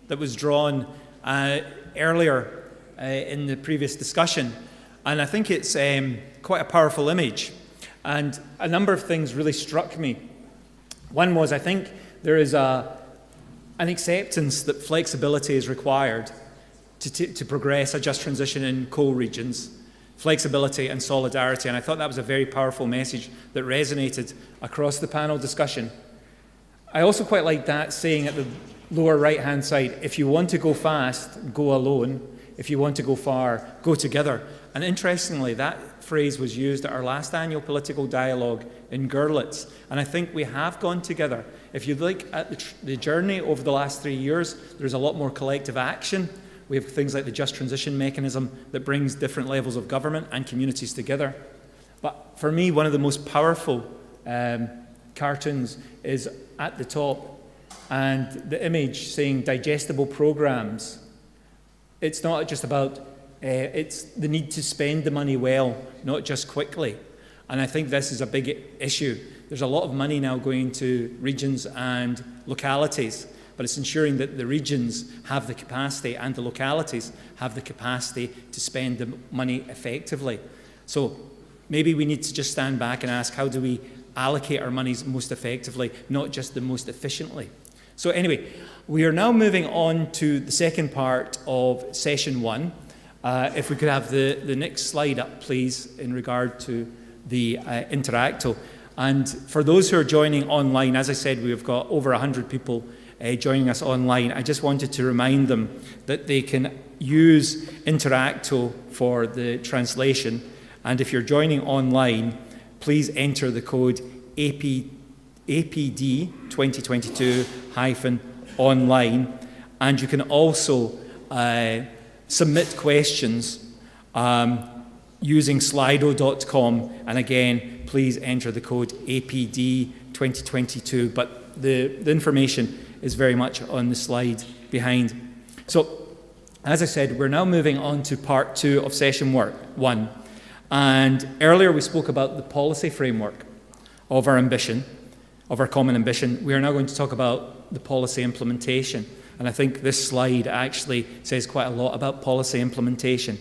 that was drawn earlier in the previous discussion. And I think it's quite a powerful image. And a number of things really struck me. One was, I think there is an acceptance that flexibility is required to progress a just transition in coal regions, flexibility and solidarity. And I thought that was a very powerful message that resonated across the panel discussion. I also quite like that saying at the lower right-hand side, if you want to go fast, go alone. If you want to go far, go together. And interestingly, that phrase was used at our last annual political dialogue in Görlitz. And I think we have gone together. If you look at the journey over the last 3 years, there's a lot more collective action. We have things like the Just Transition Mechanism that brings different levels of government and communities together. But for me, one of the most powerful cartoons is at the top, and the image saying digestible programs. It's not just about, it's the need to spend the money well, not just quickly. And I think this is a big issue. There's a lot of money now going to regions and localities, but it's ensuring that the regions have the capacity and the localities have the capacity to spend the money effectively. So maybe we need to just stand back and ask, how do we allocate our monies most effectively, not just the most efficiently? So anyway, we are now moving on to the second part of session one. If we could have the next slide up, please, in regard to the Interacto. And for those who are joining online, as I said, we've got over 100 people joining us online. I just wanted to remind them that they can use Interacto for the translation. And if you're joining online, please enter the code APD 2022-online. And you can also submit questions using slido.com. And again, please enter the code APD 2022. But the information is very much on the slide behind. So, as I said, we're now moving on to part two of session one. And earlier we spoke about the policy framework of our ambition, of our common ambition. We are now going to talk about the policy implementation. And I think this slide actually says quite a lot about policy implementation.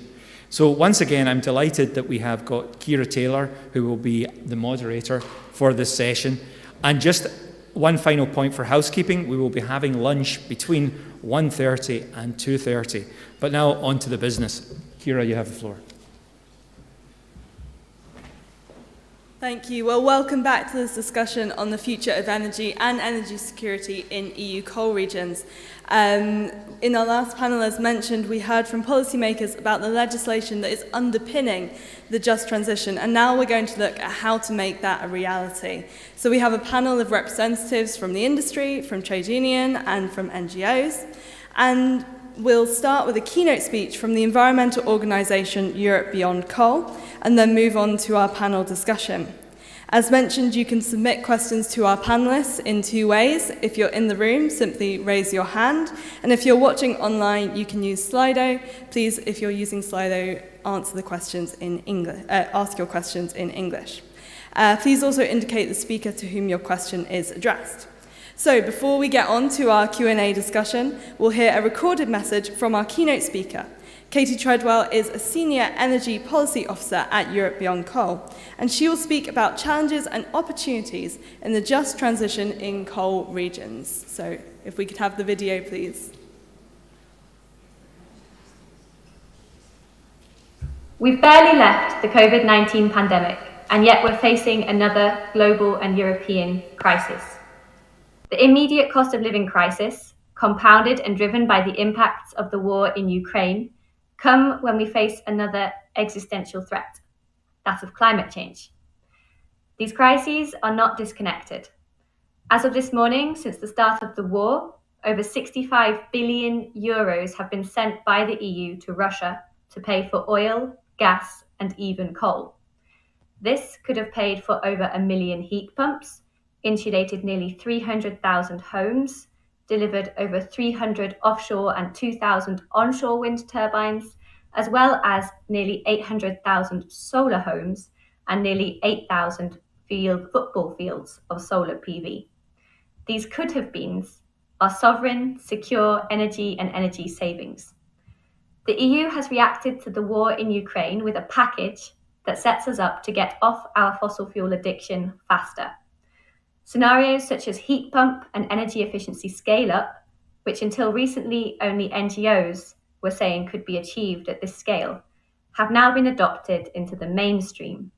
So once again, I'm delighted that we have got Kira Taylor, who will be the moderator for this session. And just one final point for housekeeping, we will be having lunch between 1:30 and 2:30. But now on to the business. Kira, you have the floor. Thank you. Well, welcome back to this discussion on the future of energy and energy security in EU coal regions. In our last panel, as mentioned, we heard from policymakers about the legislation that is underpinning the just transition, and now we're going to look at how to make that a reality. So we have a panel of representatives from the industry, from trade union, and from NGOs, and we'll start with a keynote speech from the environmental organisation Europe Beyond Coal, and then move on to our panel discussion. As mentioned, you can submit questions to our panellists in two ways. If you're in the room, simply raise your hand. And if you're watching online, you can use Slido. Please, if you're using Slido, answer the questions in English. Ask your questions in English. Please also indicate the speaker to whom your question is addressed. So before we get on to our Q&A discussion, we'll hear a recorded message from our keynote speaker. Katie Treadwell is a Senior Energy Policy Officer at Europe Beyond Coal, and she will speak about challenges and opportunities in the just transition in coal regions. So if we could have the video, please. We've barely left the COVID-19 pandemic, and yet we're facing another global and European crisis. The immediate cost of living crisis, compounded and driven by the impacts of the war in Ukraine, come when we face another existential threat, that of climate change. These crises are not disconnected. As of this morning, since the start of the war, over 65 billion euros have been sent by the EU to Russia to pay for oil, gas, and even coal. This could have paid for over 1 million heat pumps, insulated nearly 300,000 homes, delivered over 300 offshore and 2,000 onshore wind turbines, as well as nearly 800,000 solar homes and nearly 8,000 football fields of solar PV. These could have beens are sovereign, secure energy and energy savings. The EU has reacted to the war in Ukraine with a package that sets us up to get off our fossil fuel addiction faster. Scenarios such as heat pump and energy efficiency scale-up, which until recently only NGOs were saying could be achieved at this scale, have now been adopted into the mainstream.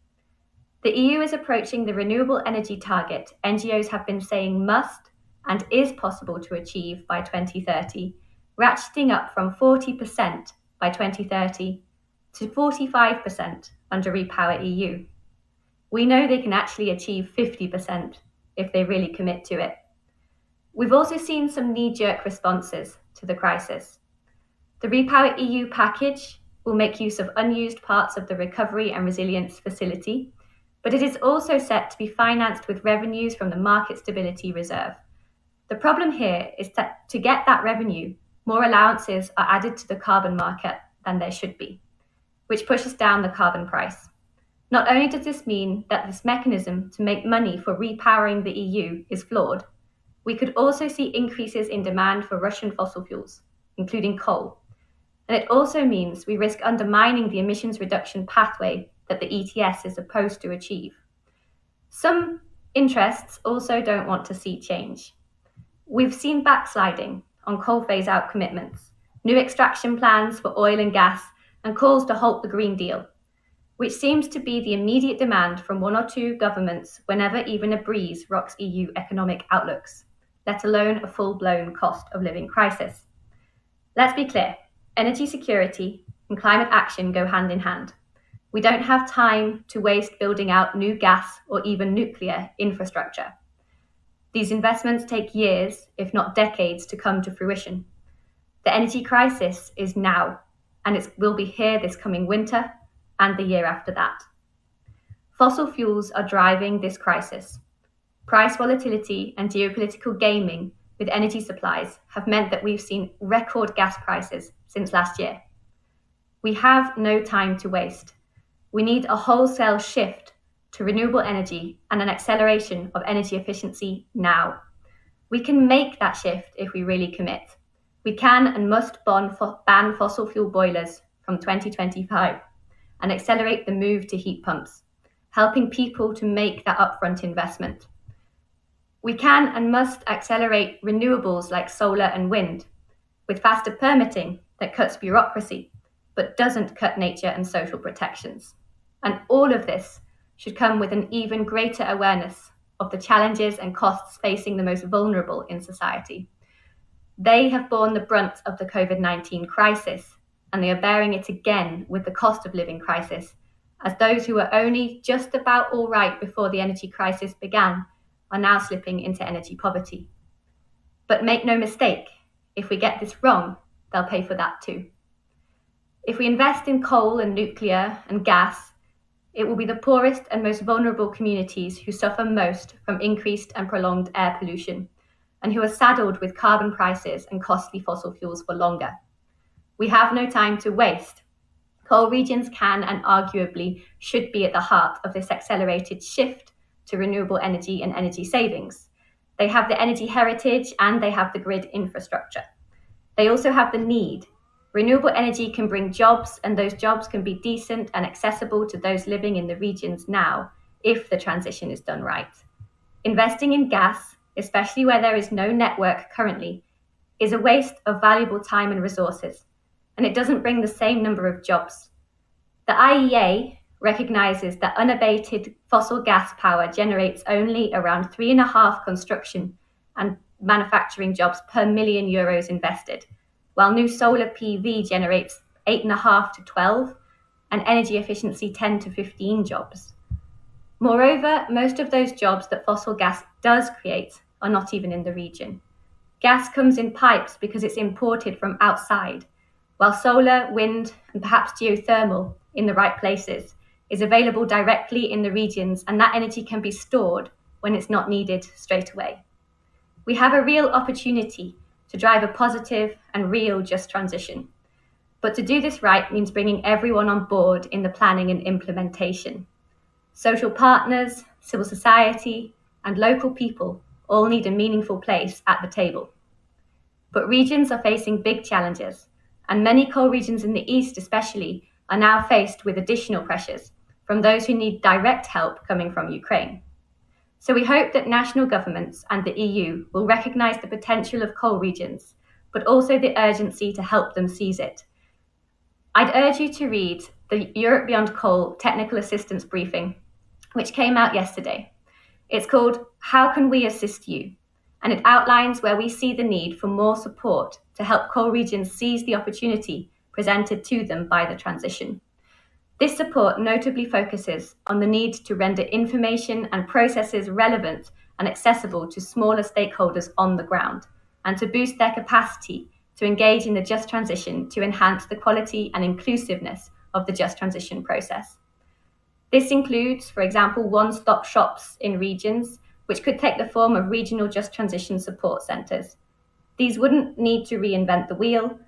The EU is approaching the renewable energy target NGOs have been saying must and is possible to achieve by 2030, ratcheting up from 40% by 2030 to 45% under Repower EU. We know they can actually achieve 50% if they really commit to it. We've also seen some knee-jerk responses to the crisis. The Repower EU package will make use of unused parts of the Recovery and Resilience Facility, but it is also set to be financed with revenues from the Market Stability Reserve. The problem here is that to get that revenue, more allowances are added to the carbon market than there should be, which pushes down the carbon price. Not only does this mean that this mechanism to make money for repowering the EU is flawed, we could also see increases in demand for Russian fossil fuels, including coal. And it also means we risk undermining the emissions reduction pathway that the ETS is supposed to achieve. Some interests also don't want to see change. We've seen backsliding on coal phase-out commitments, new extraction plans for oil and gas, and calls to halt the Green Deal, which seems to be the immediate demand from one or two governments whenever even a breeze rocks EU economic outlooks, let alone a full-blown cost of living crisis. Let's be clear, energy security and climate action go hand in hand. We don't have time to waste building out new gas or even nuclear infrastructure. These investments take years, if not decades, to come to fruition. The energy crisis is now, and it will be here this coming winter and the year after that. Fossil fuels are driving this crisis. Price volatility and geopolitical gaming with energy supplies have meant that we've seen record gas prices since last year. We have no time to waste. We need a wholesale shift to renewable energy and an acceleration of energy efficiency now. We can make that shift if we really commit. We can and must ban fossil fuel boilers from 2025 and accelerate the move to heat pumps, helping people to make that upfront investment. We can and must accelerate renewables like solar and wind with faster permitting that cuts bureaucracy but doesn't cut nature and social protections. And all of this should come with an even greater awareness of the challenges and costs facing the most vulnerable in society. They have borne the brunt of the COVID-19 crisis, and they are bearing it again with the cost of living crisis, as those who were only just about all right before the energy crisis began are now slipping into energy poverty. But make no mistake, if we get this wrong, they'll pay for that too. If we invest in coal and nuclear and gas, it will be the poorest and most vulnerable communities who suffer most from increased and prolonged air pollution, and who are saddled with carbon prices and costly fossil fuels for longer. We have no time to waste. Coal regions can and arguably should be at the heart of this accelerated shift to renewable energy and energy savings. They have the energy heritage and they have the grid infrastructure. They also have the need. Renewable energy can bring jobs, and those jobs can be decent and accessible to those living in the regions now, if the transition is done right. Investing in gas, especially where there is no network currently, is a waste of valuable time and resources, and it doesn't bring the same number of jobs. The IEA recognizes that unabated fossil gas power generates only around 3.5 construction and manufacturing jobs per million euros invested, while new solar PV generates 8.5 to 12, and energy efficiency 10 to 15 jobs. Moreover, most of those jobs that fossil gas does create are not even in the region. Gas comes in pipes because it's imported from outside, while solar, wind, and perhaps geothermal in the right places is available directly in the regions, and that energy can be stored when it's not needed straight away. We have a real opportunity to drive a positive and real just transition. But to do this right means bringing everyone on board in the planning and implementation. Social partners, civil society, and local people all need a meaningful place at the table. But regions are facing big challenges, and many coal regions in the east especially are now faced with additional pressures from those who need direct help coming from Ukraine. So we hope that national governments and the EU will recognise the potential of coal regions, but also the urgency to help them seize it. I'd urge you to read the Europe Beyond Coal Technical Assistance Briefing, which came out yesterday. It's called How Can We Assist You? And it outlines where we see the need for more support to help coal regions seize the opportunity presented to them by the transition. This support notably focuses on the need to render information and processes relevant and accessible to smaller stakeholders on the ground, and to boost their capacity to engage in the just transition to enhance the quality and inclusiveness of the just transition process. This includes, for example, one-stop shops in regions, which could take the form of regional just transition support centres. These wouldn't need to reinvent the wheel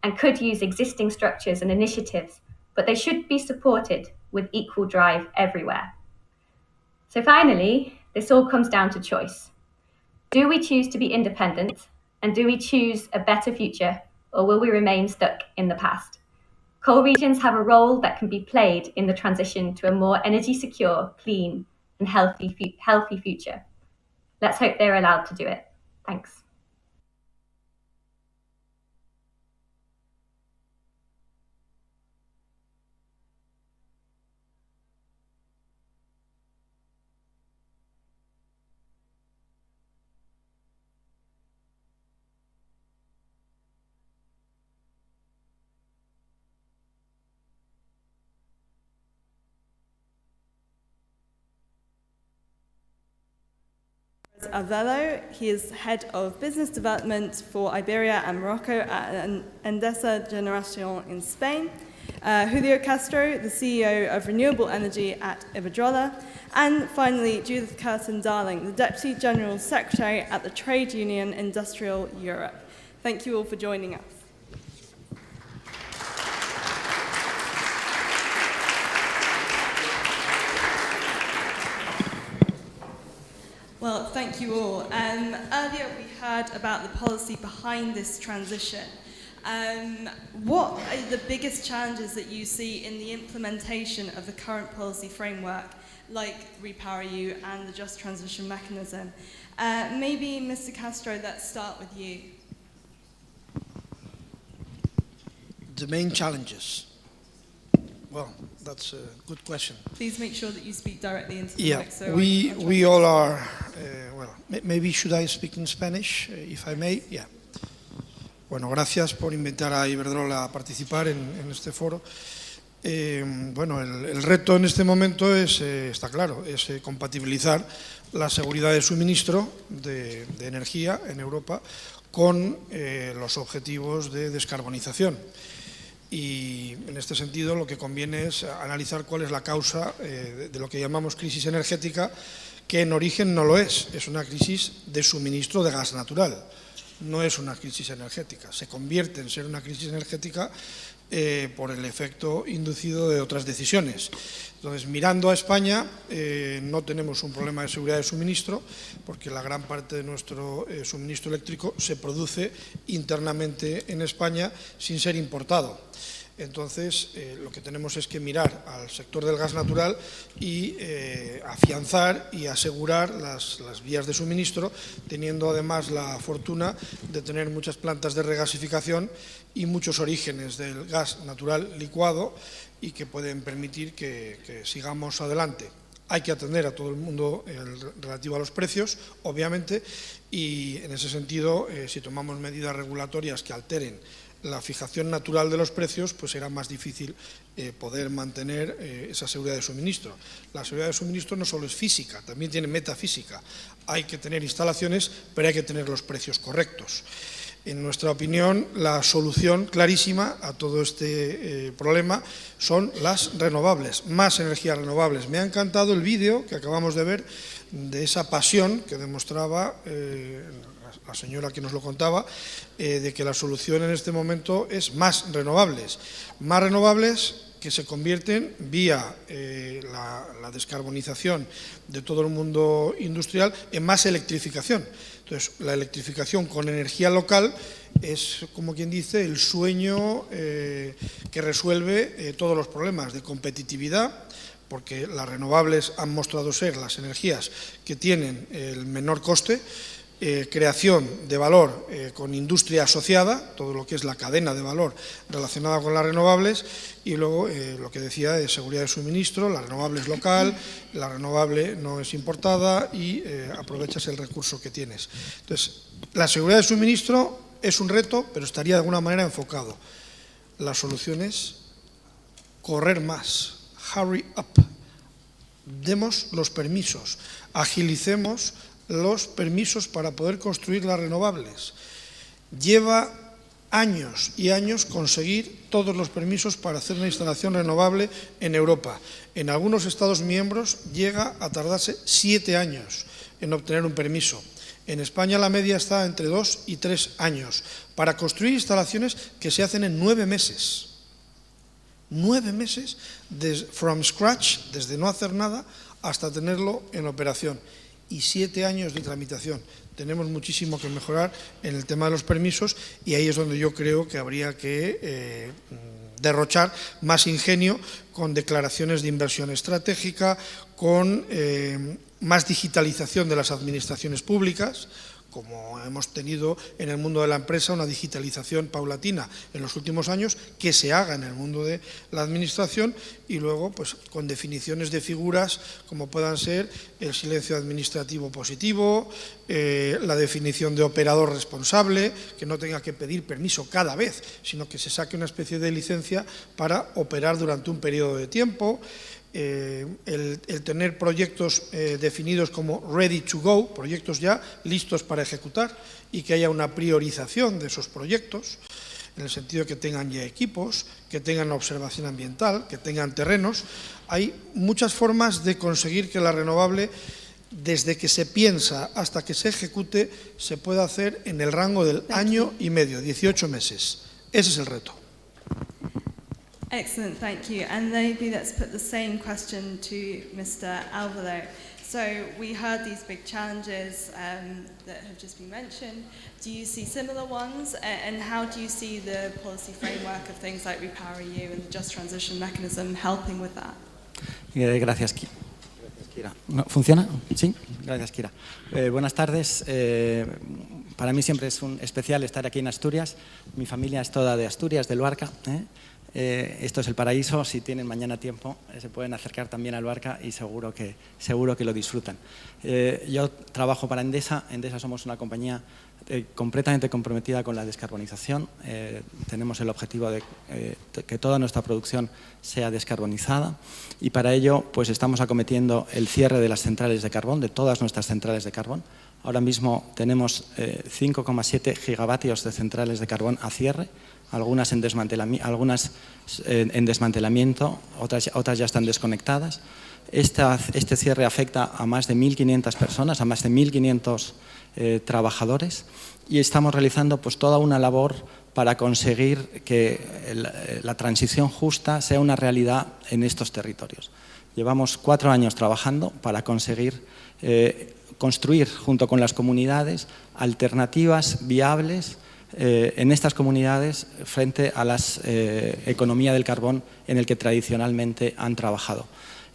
and could use existing structures and initiatives, but they should be supported with equal drive everywhere. So finally, this all comes down to choice. Do we choose to be independent, and do we choose a better future, or will we remain stuck in the past? Coal regions have a role that can be played in the transition to a more energy secure, clean, and healthy future. Let's hope they're allowed to do it. Thanks. Avelo. He is Head of Business Development for Iberia and Morocco at Endesa Generación in Spain. Julio Castro, the CEO of Renewable Energy at Iberdrola. And finally, Judith Curtin Darling, the Deputy General Secretary at the Trade Union Industrial Europe. Thank you all for joining us. Well, thank you all. Earlier we heard about the policy behind this transition. What are the biggest challenges that you see in the implementation of the current policy framework, like REPowerEU and the Just Transition Mechanism? Maybe, Mr. Castro, let's start with you. The main challenges. Well, that's a good question. Please make sure that you speak directly into the mic. So we all are, well, maybe should I speak in Spanish, if I may? Yeah. Bueno, gracias por invitar a Iberdrola a participar en este foro. Bueno, el reto en este momento es, está claro, es compatibilizar la seguridad de suministro de energía en Europa con los objetivos de descarbonización. Y en este sentido lo que conviene es analizar cuál es la causa de lo que llamamos crisis energética, que en origen no lo es una crisis de suministro de gas natural, no es una crisis energética, se convierte en ser una crisis energética por el efecto inducido de otras decisiones. Entonces, mirando a España, no tenemos un problema de seguridad de suministro, porque la gran parte de nuestro suministro eléctrico se produce internamente en España sin ser importado. Entonces, lo que tenemos es que mirar al sector del gas natural y afianzar y asegurar las vías de suministro, teniendo además la fortuna de tener muchas plantas de regasificación y muchos orígenes del gas natural licuado y que pueden permitir que sigamos adelante. Hay que atender a todo el mundo relativo a los precios, obviamente, y en ese sentido, si tomamos medidas regulatorias que alteren la fijación natural de los precios, pues será más difícil poder mantener esa seguridad de suministro. La seguridad de suministro no solo es física, también tiene metafísica. Hay que tener instalaciones, pero hay que tener los precios correctos. En nuestra opinión, la solución clarísima a todo este problema son las renovables, más energías renovables. Me ha encantado el vídeo que acabamos de ver de esa pasión que demostraba la señora que nos lo contaba, de que la solución en este momento es más renovables que se convierten vía la descarbonización de todo el mundo industrial en más electrificación. Entonces, la electrificación con energía local es, como quien dice, el sueño que resuelve todos los problemas de competitividad, porque las renovables han mostrado ser las energías que tienen el menor coste, creación de valor con industria asociada, todo lo que es la cadena de valor relacionada con las renovables, y luego lo que decía de seguridad de suministro, la renovable es local, la renovable no es importada y aprovechas el recurso que tienes. Entonces, la seguridad de suministro es un reto, pero estaría de alguna manera enfocado. La solución es correr más, hurry up, demos los permisos, agilicemos los permisos para poder construir las renovables. Lleva años y años conseguir todos los permisos para hacer una instalación renovable en Europa. En algunos Estados miembros llega a tardarse 7 años en obtener un permiso. En España la media está entre 2 y 3 años para construir instalaciones que se hacen en 9 meses. 9 meses from scratch, desde no hacer nada hasta tenerlo en operación. Y 7 años de tramitación. Tenemos muchísimo que mejorar en el tema de los permisos y ahí es donde yo creo que habría que derrochar más ingenio con declaraciones de inversión estratégica, con más digitalización de las administraciones públicas, como hemos tenido en el mundo de la empresa una digitalización paulatina en los últimos años, que se haga en el mundo de la administración y luego pues con definiciones de figuras como puedan ser el silencio administrativo positivo, la definición de operador responsable, que no tenga que pedir permiso cada vez, sino que se saque una especie de licencia para operar durante un periodo de tiempo. El tener proyectos definidos como ready to go, proyectos ya listos para ejecutar y que haya una priorización de esos proyectos, en el sentido de que tengan ya equipos, que tengan observación ambiental, que tengan terrenos. Hay muchas formas de conseguir que la renovable, desde que se piensa hasta que se ejecute, se pueda hacer en el rango del año y medio, 18 meses. Ese es el reto. Excellent, thank you. And maybe let's put the same question to Mr. Alvaro. So we heard these big challenges that have just been mentioned. Do you see similar ones? And how do you see the policy framework of things like REPowerEU and the Just Transition Mechanism helping with that? Gracias, Kira. ¿No, ¿Funciona? Sí, gracias, Kira. Buenas tardes. Para mí siempre es un especial estar aquí en Asturias. Mi familia es toda de Asturias, de Luarca. Esto es el paraíso. Si tienen mañana tiempo, se pueden acercar también a Luarca y seguro que lo disfrutan. Yo trabajo para Endesa. Endesa somos una compañía completamente comprometida con la descarbonización. Tenemos el objetivo de que toda nuestra producción sea descarbonizada y para ello pues estamos acometiendo el cierre de las centrales de carbón, de todas nuestras centrales de carbón. Ahora mismo tenemos 5,7 gigavatios de centrales de carbón a cierre, algunas en desmantelamiento, otras ya están desconectadas. Este cierre afecta a más de 1.500 personas, a más de 1.500 trabajadores y estamos realizando pues, toda una labor para conseguir que la transición justa sea una realidad en estos territorios. Llevamos 4 años trabajando para conseguir construir junto con las comunidades alternativas viables en estas comunidades frente a la economía del carbón en el que tradicionalmente han trabajado.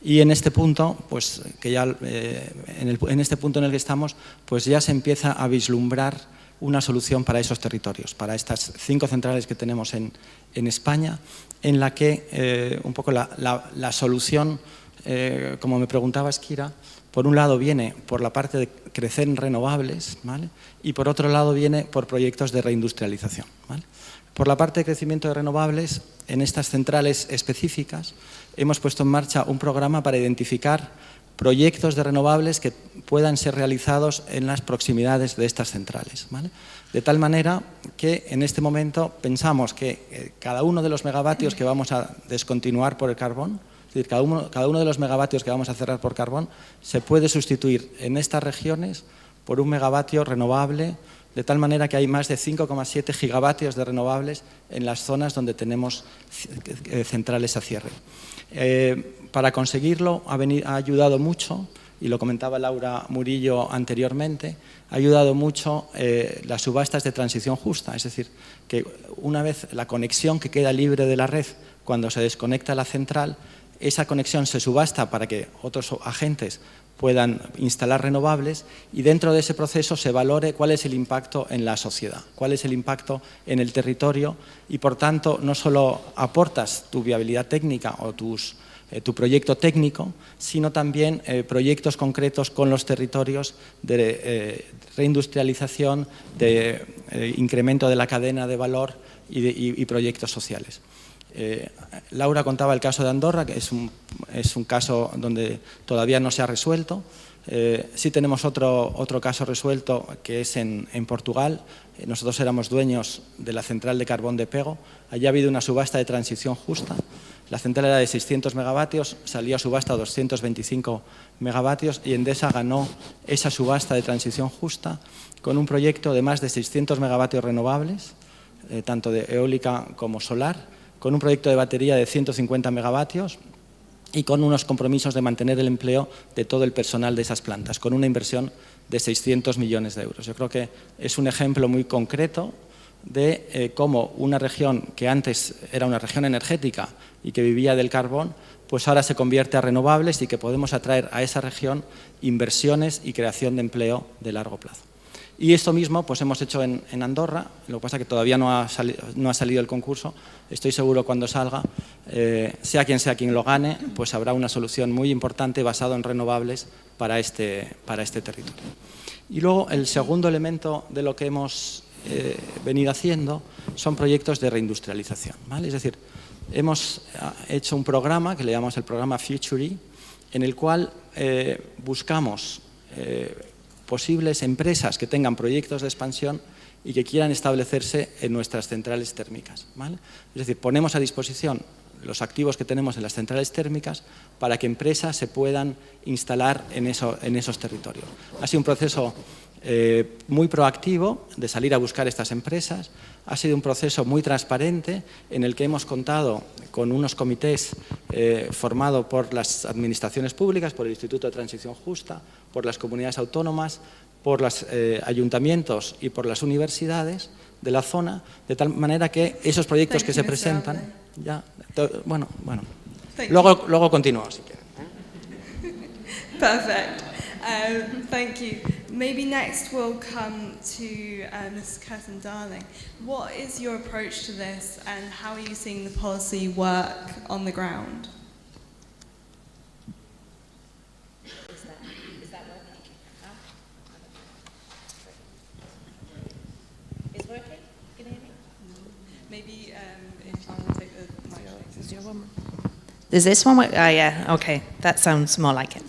Y en este punto, pues, en este punto en el que estamos, pues ya se empieza a vislumbrar una solución para esos territorios, para estas 5 centrales que tenemos en España, en la que un poco la solución, como me preguntaba Kira, por un lado viene por la parte de crecer en renovables, ¿vale? Y por otro lado viene por proyectos de reindustrialización, ¿vale? Por la parte de crecimiento de renovables, en estas centrales específicas hemos puesto en marcha un programa para identificar proyectos de renovables que puedan ser realizados en las proximidades de estas centrales, ¿vale? De tal manera que en este momento pensamos que cada uno de los megavatios que vamos a descontinuar por el carbón, es decir, cada uno de los megavatios que vamos a cerrar por carbón se puede sustituir en estas regiones por un megavatio renovable de tal manera que hay más de 5,7 gigavatios de renovables en las zonas donde tenemos centrales a cierre. Para conseguirlo ha ayudado mucho, y lo comentaba Laura Murillo anteriormente, ha ayudado mucho las subastas de transición justa, es decir, que una vez la conexión que queda libre de la red, cuando se desconecta la central, esa conexión se subasta para que otros agentes puedan instalar renovables y dentro de ese proceso se valore cuál es el impacto en la sociedad, cuál es el impacto en el territorio y, por tanto, no solo aportas tu viabilidad técnica o tu proyecto técnico, sino también proyectos concretos con los territorios de reindustrialización, de incremento de la cadena de valor y proyectos sociales. Laura contaba el caso de Andorra, que es un caso donde todavía no se ha resuelto. Sí tenemos otro caso resuelto, que es en Portugal. Nosotros éramos dueños de la central de carbón de Pego. Allí ha habido una subasta de transición justa. La central era de 600 megavatios, salió a subasta a 225 megavatios y Endesa ganó esa subasta de transición justa con un proyecto de más de 600 megavatios renovables, tanto de eólica como solar, con un proyecto de batería de 150 megavatios y con unos compromisos de mantener el empleo de todo el personal de esas plantas, con una inversión de 600 millones de euros. Yo creo que es un ejemplo muy concreto de cómo una región que antes era una región energética y que vivía del carbón, pues ahora se convierte a renovables y que podemos atraer a esa región inversiones y creación de empleo de largo plazo. Y esto mismo pues hemos hecho en Andorra, lo que pasa es que todavía no ha salido el concurso. Estoy seguro cuando salga, sea quien lo gane, pues habrá una solución muy importante basada en renovables para este territorio. Y luego el segundo elemento de lo que hemos venido haciendo son proyectos de reindustrialización, ¿vale? Es decir, hemos hecho un programa que le llamamos el programa Future, en el cual buscamos posibles empresas que tengan proyectos de expansión y que quieran establecerse en nuestras centrales térmicas, ¿vale? Es decir, ponemos a disposición los activos que tenemos en las centrales térmicas para que empresas se puedan instalar en esos territorios. Ha sido un proceso muy proactivo de salir a buscar estas empresas, ha sido un proceso muy transparente en el que hemos contado con unos comités formados por las administraciones públicas, por el Instituto de Transición Justa, por las comunidades autónomas, por los ayuntamientos y por las universidades de la zona, de tal manera que esos proyectos que se presentan, bueno, luego continúo si quieren. Perfect. Thank you. Maybe next we'll come to Ms. Curtin Darling. What is your approach to this and how are you seeing the policy work on the ground? Is that working? Is working? Can you hear me? Maybe if you want to take the microphone. Is your one? Is this one? Oh, yeah. Okay, that sounds more like it.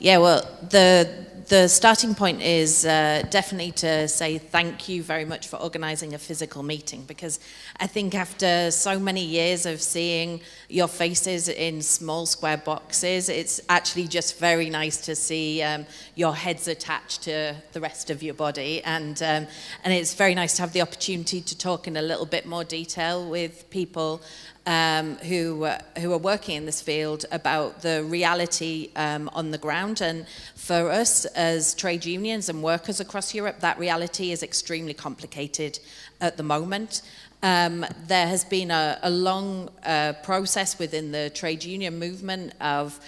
Yeah. Well, the starting point is definitely to say thank you very much for organising a physical meeting, because I think after so many years of seeing your faces in small square boxes, it's actually just very nice to see your heads attached to the rest of your body, and it's very nice to have the opportunity to talk in a little bit more detail with people who are working in this field about the reality on the ground. And for us as trade unions and workers across Europe, that reality is extremely complicated at the moment. There has been a long process within the trade union movement of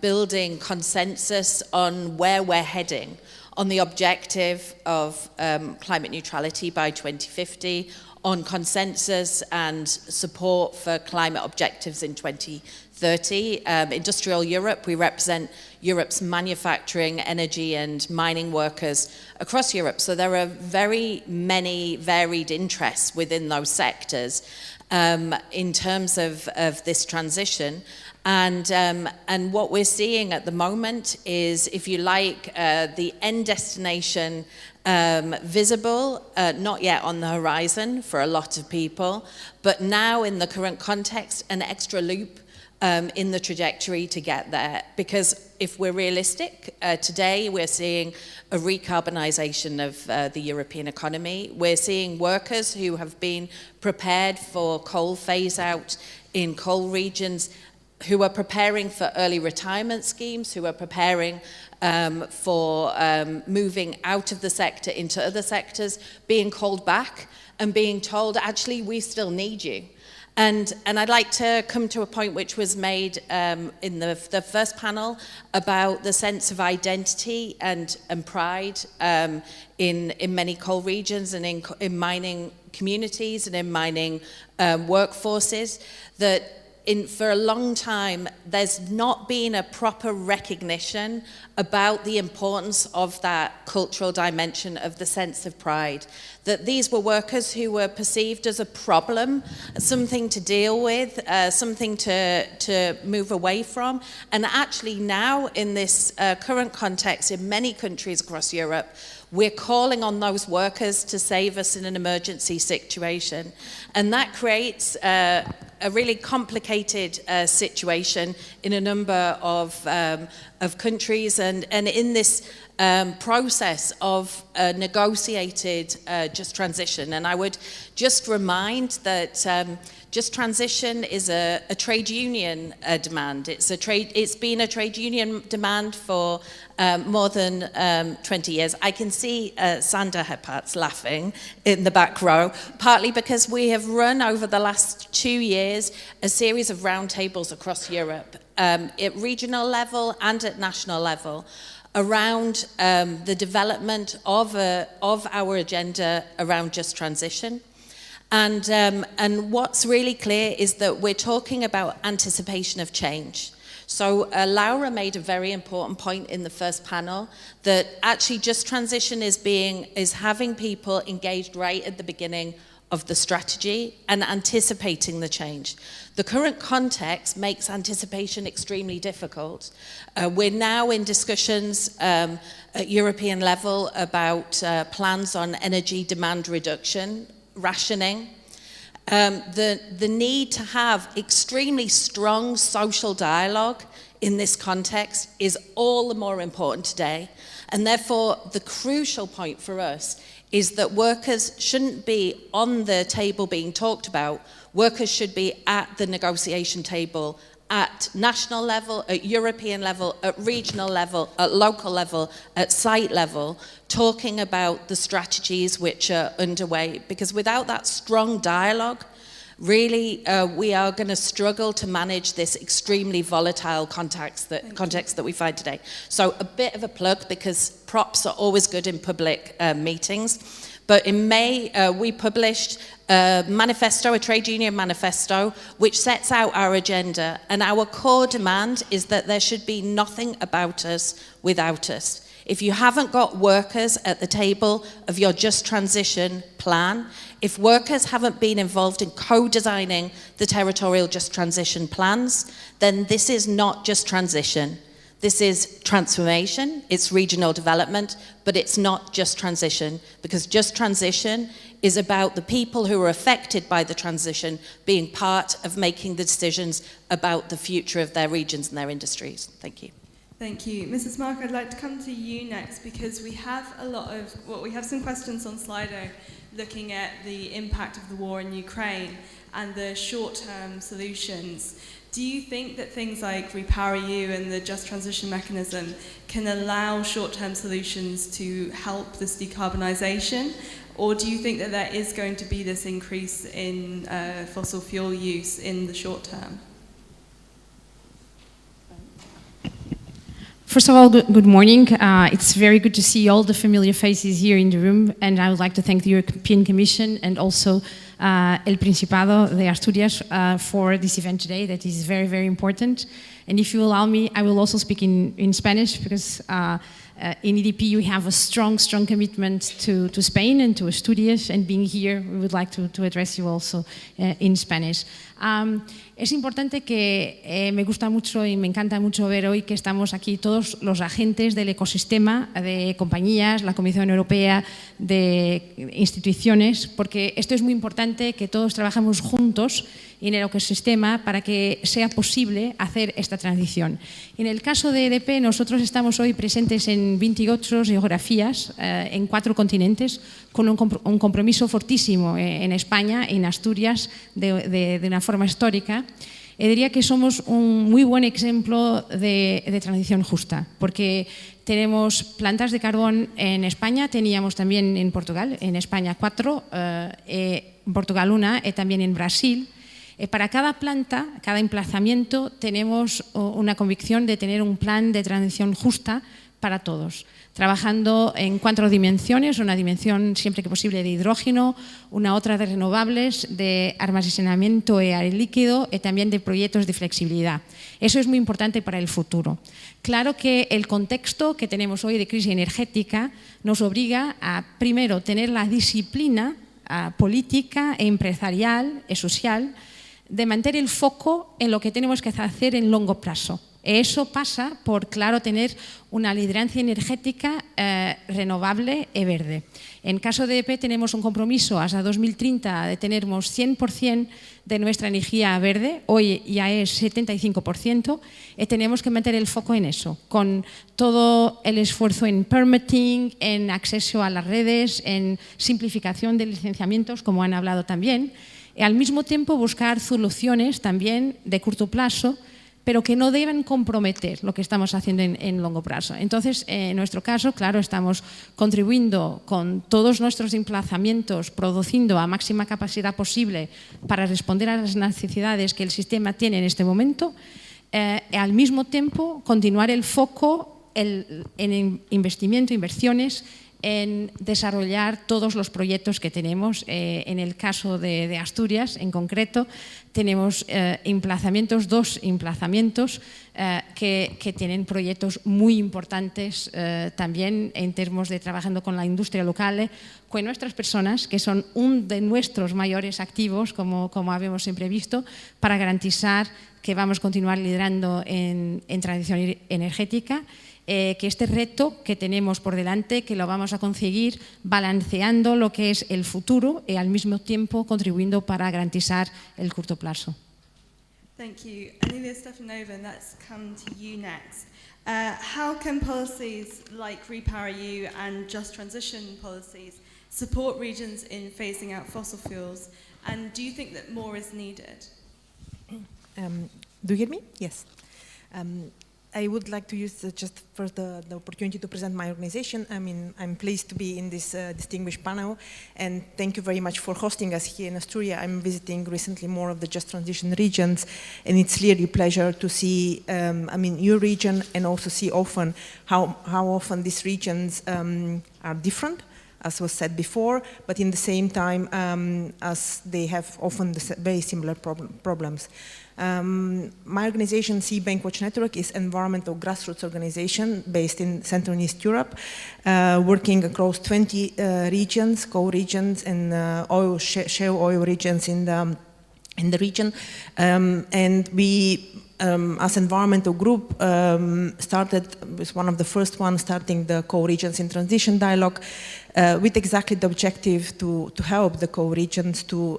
building consensus on where we're heading, on the objective of climate neutrality by 2050, on consensus and support for climate objectives in 2030. Industrial Europe, we represent Europe's manufacturing, energy and mining workers across Europe. So there are very many varied interests within those sectors in terms of this transition. And what we're seeing at the moment is, if you like, the end destination visible, not yet on the horizon for a lot of people, but now in the current context, an extra loop in the trajectory to get there. Because if we're realistic, today we're seeing a recarbonisation of the European economy. We're seeing workers who have been prepared for coal phase out in coal regions, who are preparing for early retirement schemes, who are preparing for moving out of the sector into other sectors, being called back and being told, actually, we still need you. And I'd like to come to a point which was made in the first panel about the sense of identity and pride in many coal regions and in mining communities and in mining workforces, that for a long time, there's not been a proper recognition about the importance of that cultural dimension of the sense of pride. That these were workers who were perceived as a problem, something to deal with, something to move away from. And actually now, in this current context, in many countries across Europe, we're calling on those workers to save us in an emergency situation. And that creates a really complicated situation in a number of countries, and in this process of negotiated just transition. And I would just remind that just transition is a trade union demand. It's been a trade union demand for more than 20 years. I can see Sander Heppart's laughing in the back row, partly because we have run over the last 2 years a series of roundtables across Europe, at regional level and at national level, around the development of our agenda around just transition. And what's really clear is that we're talking about anticipation of change. So Laura made a very important point in the first panel, that actually just transition is having people engaged right at the beginning of the strategy and anticipating the change. The current context makes anticipation extremely difficult. We're now in discussions at European level about plans on energy demand reduction, rationing. The need to have extremely strong social dialogue in this context is all the more important today. And therefore, the crucial point for us is that workers shouldn't be on the table being talked about. Workers should be at the negotiation table at national level, at European level, at regional level, at local level, at site level, talking about the strategies which are underway. Because without that strong dialogue, really, we are going to struggle to manage this extremely volatile context that we find today. So a bit of a plug, because props are always good in public meetings. But in May, we published a manifesto, a trade union manifesto, which sets out our agenda. And our core demand is that there should be nothing about us without us. If you haven't got workers at the table of your just transition plan, if workers haven't been involved in co-designing the territorial just transition plans, then this is not just transition. This is transformation, it's regional development, but it's not just transition, because just transition is about the people who are affected by the transition being part of making the decisions about the future of their regions and their industries. Thank you. Thank you. Mrs. Mark, I'd like to come to you next, because we have we have some questions on Slido looking at the impact of the war in Ukraine and the short-term solutions. Do you think that things like REPowerEU and the Just Transition Mechanism can allow short-term solutions to help this decarbonisation? Or do you think that there is going to be this increase in fossil fuel use in the short term? First of all, good morning. It's very good to see all the familiar faces here in the room, and I would like to thank the European Commission and also El Principado de Asturias for this event today. That is very, very important. And if you allow me, I will also speak in Spanish, because in EDP we have a strong commitment to Spain and to Asturias, and being here we would like to address you also in Spanish. Es importante que me gusta mucho y me encanta mucho ver hoy que estamos aquí todos los agentes del ecosistema, de compañías, la Comisión Europea, de instituciones, porque esto es muy importante que todos trabajemos juntos en el ecosistema para que sea posible hacer esta transición. En el caso de EDP, nosotros estamos hoy presentes en 28 geografías, en 4 continentes, con un compromiso fortísimo en España, en Asturias, de una forma histórica. Diría que somos un muy buen ejemplo de transición justa, porque tenemos plantas de carbón en España, teníamos también en Portugal, en España 4, en Portugal 1 y también en Brasil. Para cada planta, cada emplazamiento, tenemos una convicción de tener un plan de transición justa para todos, trabajando en 4 dimensiones, una dimensión siempre que posible de hidrógeno, una otra de renovables, de almacenamiento de aire líquido y también de proyectos de flexibilidad. Eso es muy importante para el futuro. Claro que el contexto que tenemos hoy de crisis energética nos obliga a, primero, tener la disciplina política, empresarial y social de mantener el foco en lo que tenemos que hacer en largo plazo. Eso pasa por, claro, tener una liderazgo energética renovable y verde. En caso de EP tenemos un compromiso hasta 2030 de tener 100% de nuestra energía verde, hoy ya es 75%, y tenemos que mantener el foco en eso, con todo el esfuerzo en permitting, en acceso a las redes, en simplificación de licenciamientos, como han hablado también, y al mismo tiempo buscar soluciones también de corto plazo, pero que no deben comprometer lo que estamos haciendo en largo plazo. Entonces, en nuestro caso, claro, estamos contribuyendo con todos nuestros emplazamientos, produciendo a máxima capacidad posible para responder a las necesidades que el sistema tiene en este momento, y al mismo tiempo continuar el foco en investimiento, inversiones, en desarrollar todos los proyectos que tenemos. En el caso de Asturias, en concreto, tenemos 2 emplazamientos que tienen proyectos muy importantes también en términos de trabajando con la industria local, con nuestras personas, que son uno de nuestros mayores activos, como habíamos siempre visto, para garantizar que vamos a continuar liderando en transición energética, que este reto que tenemos por delante, que lo vamos a conseguir balanceando lo que es el futuro y al mismo tiempo contribuyendo para garantizar el corto plazo. Thank you. Anilia Stefanova, let's come to you next. How can policies like REPowerEU and Just Transition policies support regions in phasing out fossil fuels? And do you think that more is needed? Do you hear me? Yes. I would like to use just first the opportunity to present my organization. I mean, I'm pleased to be in this distinguished panel, and thank you very much for hosting us here in Asturias. I'm visiting recently more of the Just Transition regions, and it's really a pleasure to see, your region, and also see often how often these regions are different, as was said before, but in the same time, as they have often very similar problems. My organization, Sea Bank Watch Network, is an environmental grassroots organization based in Central and East Europe, working across 20 regions, co-regions, and shale oil regions in the region. And we, as environmental group, was one of the first ones starting the co-regions in transition dialogue, with exactly the objective to help the co-regions to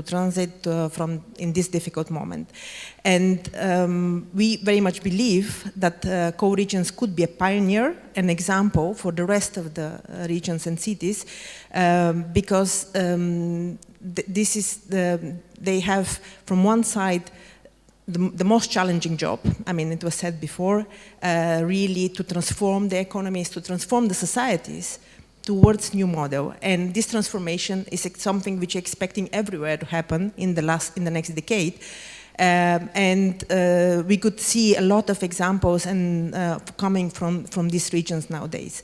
transit from in this difficult moment. And we very much believe that co-regions could be a pioneer, an example for the rest of the regions and cities, because this is they have from one side the most challenging job. I mean, it was said before, really to transform the economies, to transform the societies towards new model. And this transformation is something which we're expecting everywhere to happen in the next decade. And we could see a lot of examples and coming from these regions nowadays.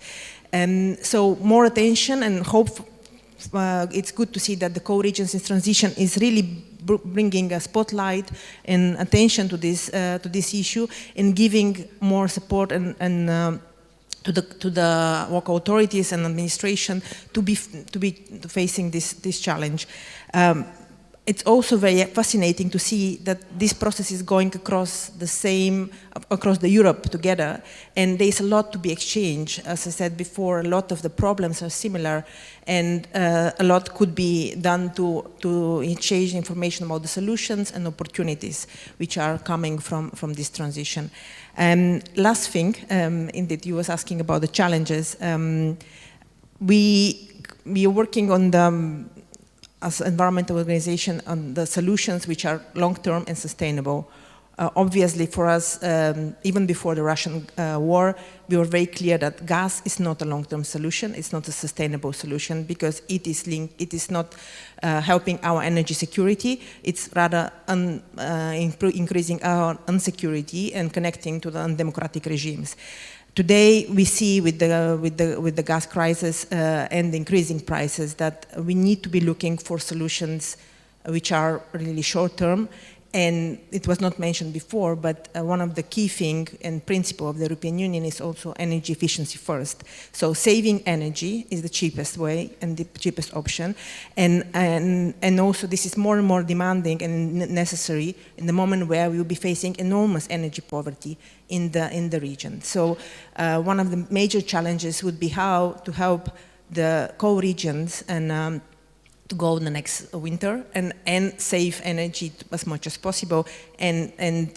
And so more attention and hope. It's good to see that the co-regions in transition is really bringing a spotlight and attention to this issue and giving more support and to the local authorities and administration to be facing this challenge. It's also very fascinating to see that this process is going across the Europe together, and there's a lot to be exchanged. As I said before, a lot of the problems are similar, and a lot could be done to exchange information about the solutions and opportunities which are coming from this transition. Last thing, indeed, you was asking about the challenges. We are working on as an environmental organization on the solutions which are long-term and sustainable. Obviously for us, even before the Russian war, we were very clear that gas is not a long-term solution, it's not a sustainable solution, because it is not helping our energy security, it's rather increasing our insecurity and connecting to the undemocratic regimes. Today, we see with the gas crisis and the increasing prices that we need to be looking for solutions which are really short-term. And it was not mentioned before, but one of the key things and principle of the European Union is also energy efficiency first. So saving energy is the cheapest way and the cheapest option. And also this is more and more demanding and necessary in the moment where we will be facing enormous energy poverty in the region. So one of the major challenges would be how to help the co-regions and to go in the next winter and save energy as much as possible and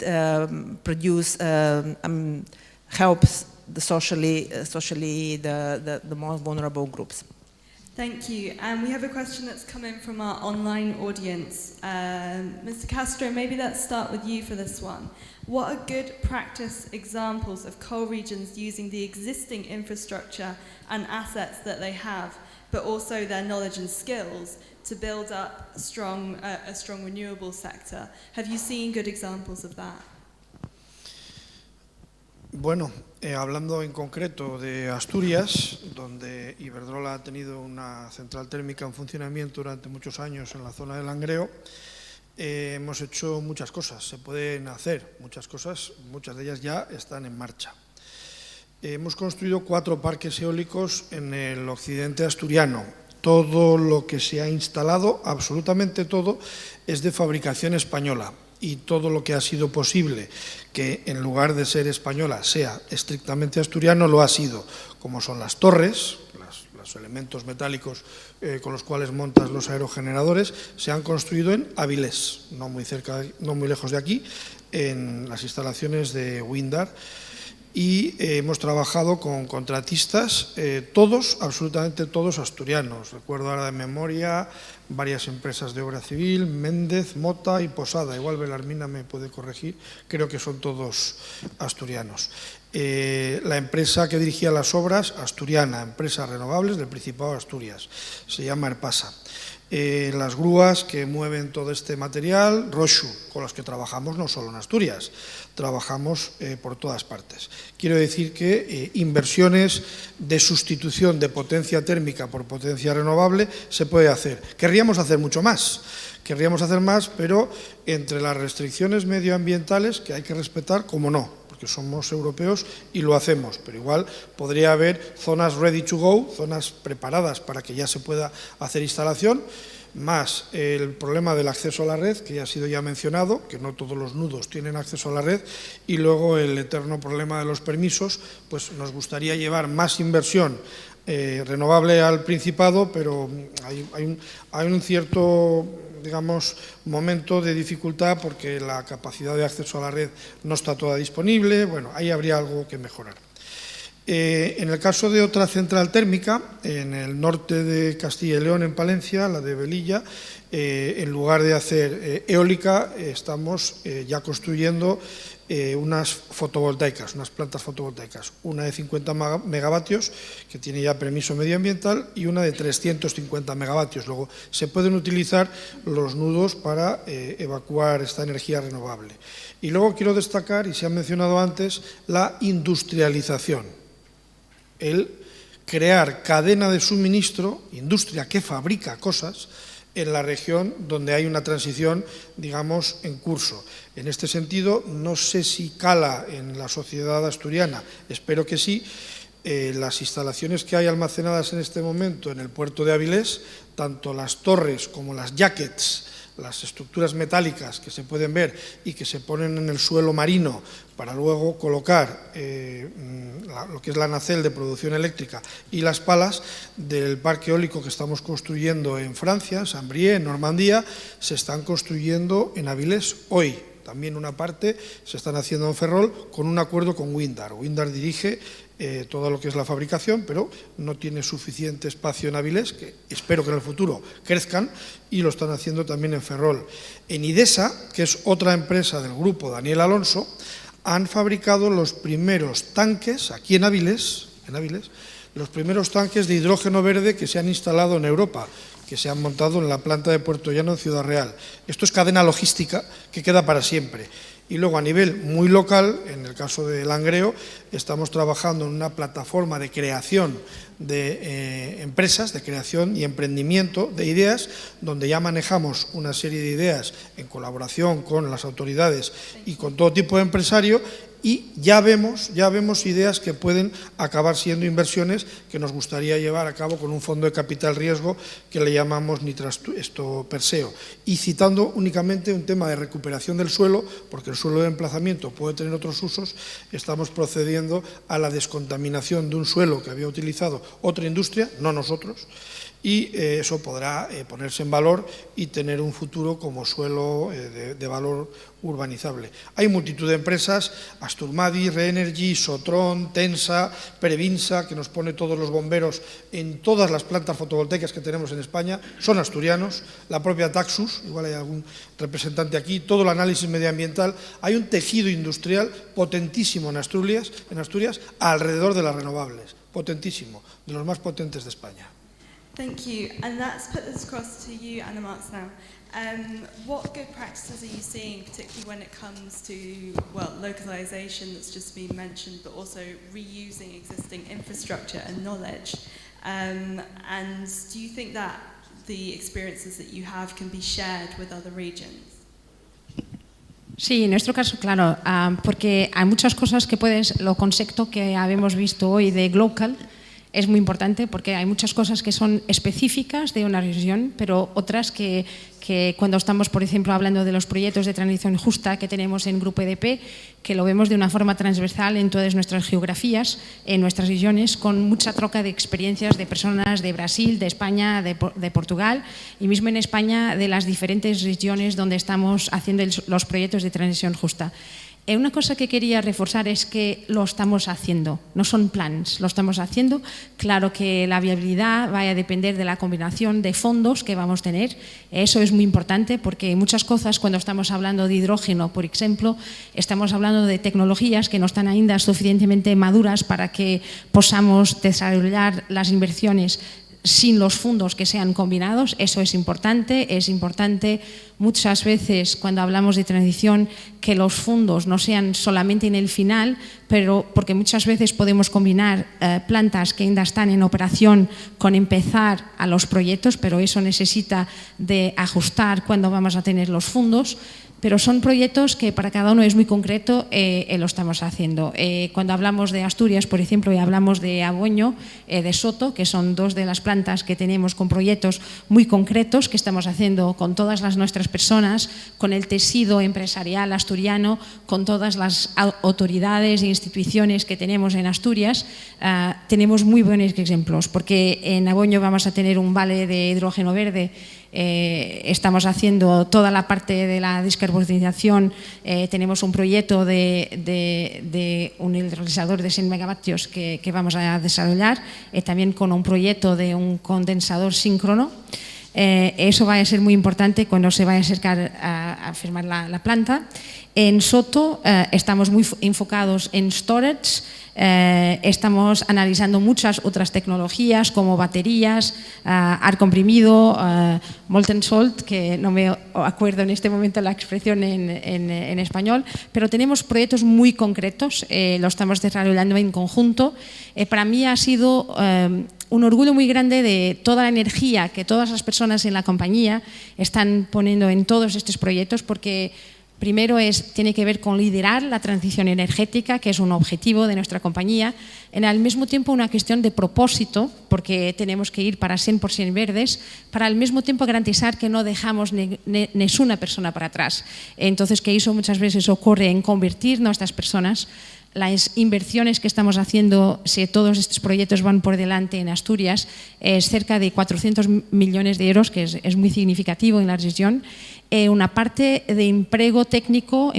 produce helps socially the more vulnerable groups. Thank you. And we have a question that's come in from our online audience. Mr. Castro, maybe let's start with you for this one. What are good practice examples of co-regions using the existing infrastructure and assets that they have, but also their knowledge and skills to build up a strong renewable sector? Have you seen good examples of that? Bueno, hablando en concreto de Asturias, donde Iberdrola ha tenido una central térmica en funcionamiento durante muchos años en la zona del Langreo, hemos hecho muchas cosas, se pueden hacer muchas cosas, muchas de ellas ya están en marcha. Hemos construido 4 parques eólicos en el occidente asturiano. Todo lo que se ha instalado, absolutamente todo, es de fabricación española. Y todo lo que ha sido posible que en lugar de ser española sea estrictamente asturiano, lo ha sido, como son las torres, los elementos metálicos con los cuales montas los aerogeneradores, se han construido en Avilés, no muy lejos de aquí, en las instalaciones de Windar. Y hemos trabajado con contratistas, todos, absolutamente todos asturianos. Recuerdo ahora de memoria varias empresas de obra civil, Méndez, Mota y Posada. Igual Belarmina me puede corregir, creo que son todos asturianos. La empresa que dirigía las obras, asturiana, Empresas Renovables del Principado de Asturias, se llama Erpasa. Las grúas que mueven todo este material, Roshu, con las que trabajamos no solo en Asturias, trabajamos por todas partes. Quiero decir que inversiones de sustitución de potencia térmica por potencia renovable se puede hacer. Querríamos hacer mucho más, pero entre las restricciones medioambientales que hay que respetar, como no, porque somos europeos y lo hacemos, pero igual podría haber zonas ready to go, zonas preparadas para que ya se pueda hacer instalación, más el problema del acceso a la red, que ya ha sido ya mencionado, que no todos los nudos tienen acceso a la red, y luego el eterno problema de los permisos. Pues nos gustaría llevar más inversión renovable al Principado, pero hay un cierto, digamos, momento de dificultad porque la capacidad de acceso a la red no está toda disponible. Bueno, ahí habría algo que mejorar. En el caso de otra central térmica, en el norte de Castilla y León, en Palencia, la de Velilla, en lugar de hacer eólica, estamos ya construyendo unas fotovoltaicas, unas plantas fotovoltaicas, una de 50 megavatios, que tiene ya permiso medioambiental, y una de 350 megavatios. Luego se pueden utilizar los nudos para evacuar esta energía renovable. Y luego quiero destacar, y se ha mencionado antes, la industrialización. El crear cadena de suministro, industria que fabrica cosas, en la región donde hay una transición, digamos, en curso. En este sentido, no sé si cala en la sociedad asturiana, espero que sí, las instalaciones que hay almacenadas en este momento en el puerto de Avilés, tanto las torres como las jackets, las estructuras metálicas que se pueden ver y que se ponen en el suelo marino para luego colocar lo que es la nacelle de producción eléctrica y las palas del parque eólico que estamos construyendo en Francia, en Saint-Brieuc, en Normandía, se están construyendo en Avilés hoy. También una parte se están haciendo en Ferrol con un acuerdo con Windar. Windar dirige todo lo que es la fabricación, pero no tiene suficiente espacio en Avilés, que espero que en el futuro crezcan, y lo están haciendo también en Ferrol. En Idesa, que es otra empresa del grupo Daniel Alonso, han fabricado los primeros tanques, aquí en Avilés, los primeros tanques de hidrógeno verde que se han instalado en Europa, que se han montado en la planta de Puerto Llano en Ciudad Real. Esto es cadena logística que queda para siempre. Y luego a nivel muy local, en el caso de Langreo, estamos trabajando en una plataforma de creación de empresas, de creación y emprendimiento de ideas, donde ya manejamos una serie de ideas en colaboración con las autoridades y con todo tipo de empresario, y ya vemos ideas que pueden acabar siendo inversiones que nos gustaría llevar a cabo con un fondo de capital riesgo que le llamamos Perseo. Y citando únicamente un tema de recuperación del suelo, porque el suelo de emplazamiento puede tener otros usos, estamos procediendo a la descontaminación de un suelo que había utilizado otra industria, no nosotros, y eso podrá ponerse en valor y tener un futuro como suelo de valor urbanizable. Hay multitud de empresas, Asturmadi, Reenergy, Sotron, Tensa, Previnsa, que nos pone todos los bomberos en todas las plantas fotovoltaicas que tenemos en España, son asturianos, la propia Taxus, igual hay algún representante aquí, todo el análisis medioambiental. Hay un tejido industrial potentísimo en Asturias alrededor de las renovables, potentísimo, de los más potentes de España. Thank you. And let's put this across to you, Anna Marks, now. What good practices are you seeing, particularly when it comes to, well, localization that's just been mentioned, but also reusing existing infrastructure and knowledge? And do you think that the experiences that you have can be shared with other regions? Sí, en nuestro caso, claro, porque hay muchas cosas que lo concepto que habemos visto hoy de Glocal es muy importante, porque hay muchas cosas que son específicas de una región, pero otras que cuando estamos, por ejemplo, hablando de los proyectos de transición justa que tenemos en Grupo EDP, que lo vemos de una forma transversal en todas nuestras geografías, en nuestras regiones, con mucha troca de experiencias de personas de Brasil, de España, de Portugal, y mismo en España de las diferentes regiones donde estamos haciendo los proyectos de transición justa. Una cosa que quería reforzar es que lo estamos haciendo, no son planes, lo estamos haciendo. Claro que la viabilidad va a depender de la combinación de fondos que vamos a tener. Eso es muy importante porque muchas cosas, cuando estamos hablando de hidrógeno, por ejemplo, estamos hablando de tecnologías que no están ainda suficientemente maduras para que podamos desarrollar las inversiones sin los fondos que sean combinados. Eso es importante muchas veces cuando hablamos de transición que los fondos no sean solamente en el final, pero porque muchas veces podemos combinar plantas que ainda están en operación con empezar a los proyectos, pero eso necesita de ajustar cuando vamos a tener los fondos. Pero son proyectos que para cada uno es muy concreto, lo estamos haciendo. Cuando hablamos de Asturias, por ejemplo, y hablamos de Aboño, de Soto, que son dos de las plantas que tenemos con proyectos muy concretos que estamos haciendo con todas nuestras personas, con el tejido empresarial asturiano, con todas las autoridades e instituciones que tenemos en Asturias, tenemos muy buenos ejemplos, porque en Aboño vamos a tener un vale de hidrógeno verde. Estamos haciendo toda la parte de la descarbonización, tenemos un proyecto de un hidrolisador de 100 megavatios que vamos a desarrollar, también con un proyecto de un condensador síncrono. Eso va a ser muy importante cuando se vaya a acercar a firmar la planta. En Soto estamos muy enfocados en storage. Estamos analizando muchas otras tecnologías como baterías, aire comprimido, molten salt, que no me acuerdo en este momento la expresión en español, pero tenemos proyectos muy concretos, lo estamos desarrollando en conjunto. Para mí ha sido un orgullo muy grande de toda la energía que todas las personas en la compañía están poniendo en todos estos proyectos, porque Primero tiene que ver con liderar la transición energética, que es un objetivo de nuestra compañía, y al mismo tiempo una cuestión de propósito, porque tenemos que ir para 100% verdes, para al mismo tiempo garantizar que no dejamos ni una persona para atrás. Entonces, que eso muchas veces ocurre en convertir nuestras personas. Las inversiones que estamos haciendo, si todos estos proyectos van por delante en Asturias, es cerca de 400 millones de euros, que es muy significativo en la región. Una parte de empleo técnico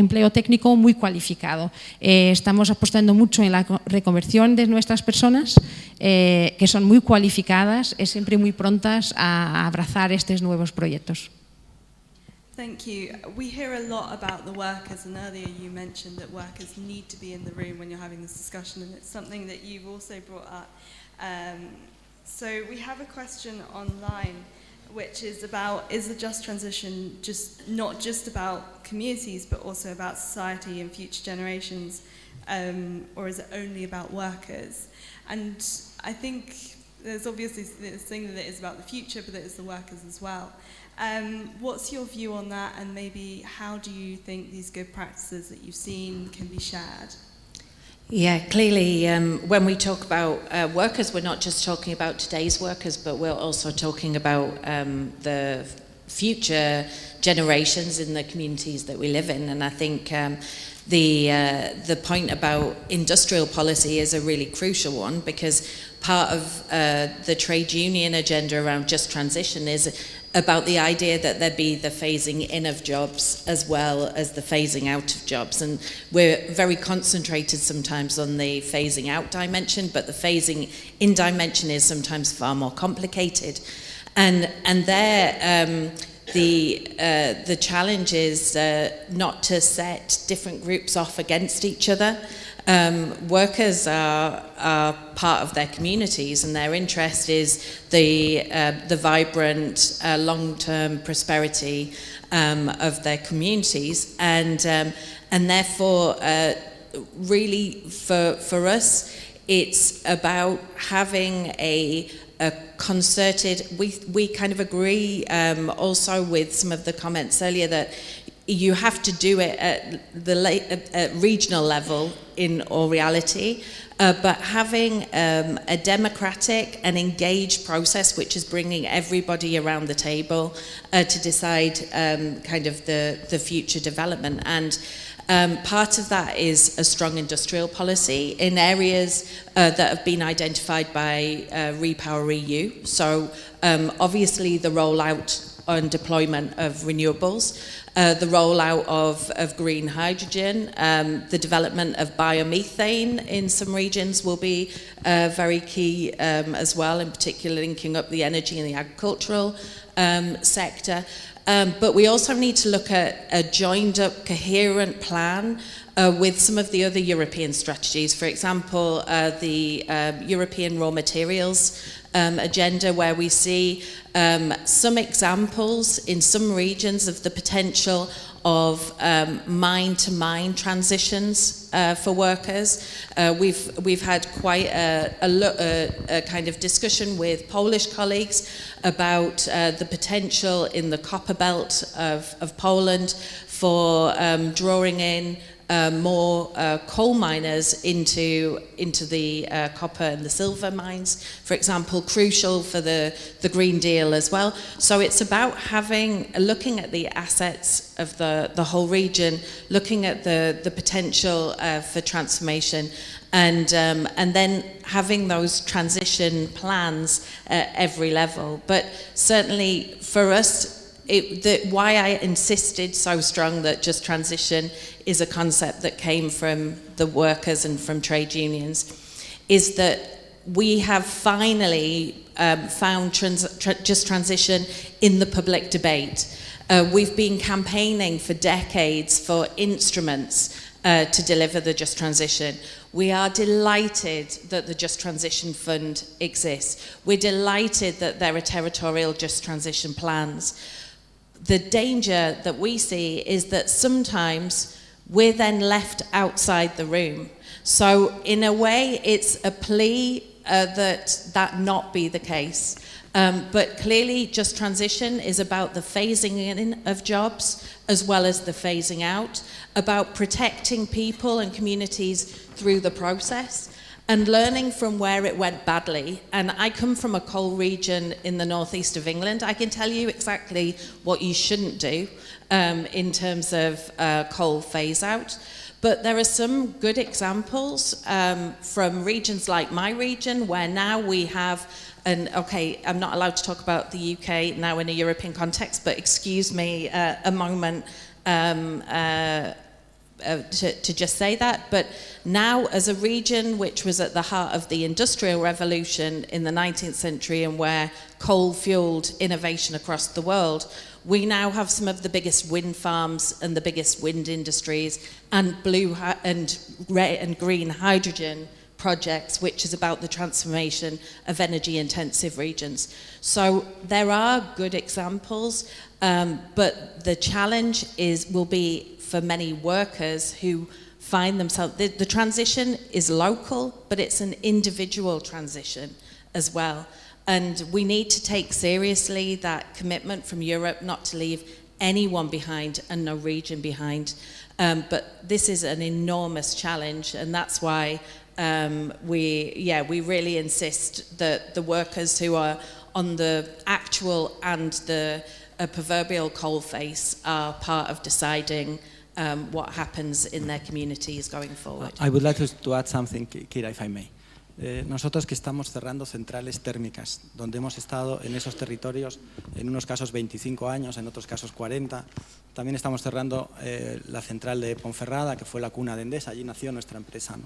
muy cualificado. Estamos apostando mucho en la reconversión de nuestras personas, que son muy cualificadas y siempre muy prontas a abrazar estos nuevos proyectos. Thank you. We hear a lot about the workers, and earlier you mentioned that workers need to be in the room when you're having this discussion, and it's something that you've also brought up. So we have a question online, which is about, is the just transition not just about communities, but also about society and future generations, or is it only about workers? And I think there's obviously this thing that it is about the future, but it is the workers as well. What's your view on that, and maybe how do you think these good practices that you've seen can be shared? Yeah, clearly when we talk about workers, we're not just talking about today's workers, but we're also talking about the future generations in the communities that we live in. And I think the point about industrial policy is a really crucial one, because part of the trade union agenda around just transition is about the idea that there be the phasing in of jobs as well as the phasing out of jobs. And we're very concentrated sometimes on the phasing out dimension, but the phasing in dimension is sometimes far more complicated. And there the challenge is not to set different groups off against each other. Workers are part of their communities, and their interest is the vibrant long-term prosperity of their communities, and therefore really for us it's about having a concerted, we kind of agree also with some of the comments earlier that you have to do it at the regional level in all reality, but having a democratic and engaged process which is bringing everybody around the table to decide kind of the future development. And part of that is a strong industrial policy in areas that have been identified by Repower EU. So obviously the rollout and deployment of renewables, the rollout of green hydrogen, the development of biomethane in some regions will be very key as well, in particular linking up the energy and the agricultural sector. But we also need to look at a joined up, coherent plan with some of the other European strategies. For example, the European raw materials agenda, where we see some examples in some regions of the potential of mine-to-mine transitions for workers. We've had quite a kind of discussion with Polish colleagues about the potential in the copper belt of Poland for drawing in more coal miners into the copper and the silver mines, for example, crucial for the Green Deal as well. So it's about looking at the assets of the whole region, looking at the potential for transformation, and then having those transition plans at every level. But certainly for us, why I insisted so strong that just transition is a concept that came from the workers and from trade unions, is that we have finally found just transition in the public debate. We've been campaigning for decades for instruments to deliver the just transition. We are delighted that the Just Transition Fund exists. We're delighted that there are territorial just transition plans. The danger that we see is that sometimes we're then left outside the room. So in a way, it's a plea that not be the case. But clearly, just transition is about the phasing in of jobs as well as the phasing out, about protecting people and communities through the process and learning from where it went badly. And I come from a coal region in the northeast of England. I can tell you exactly what you shouldn't do in terms of coal phase out. But there are some good examples from regions like my region, where now we have, and okay, I'm not allowed to talk about the UK now in a European context, but excuse me a moment to just say that. But now, as a region which was at the heart of the Industrial Revolution in the 19th century and where coal fueled innovation across the world, we now have some of the biggest wind farms and the biggest wind industries and blue and green hydrogen projects, which is about the transformation of energy-intensive regions. So there are good examples, but the challenge will be for many workers who find themselves, the transition is local, but it's an individual transition as well. And we need to take seriously that commitment from Europe not to leave anyone behind and no region behind. But this is an enormous challenge, and that's why we really insist that the workers who are on the actual and the proverbial coalface are part of deciding what happens in their communities going forward. I would like to add something, Kira, if I may. Nosotros que estamos cerrando centrales térmicas, donde hemos estado en esos territorios, en unos casos 25 años, en otros casos 40. También estamos cerrando la central de Ponferrada, que fue la cuna de Endesa, allí nació nuestra empresa, ¿no?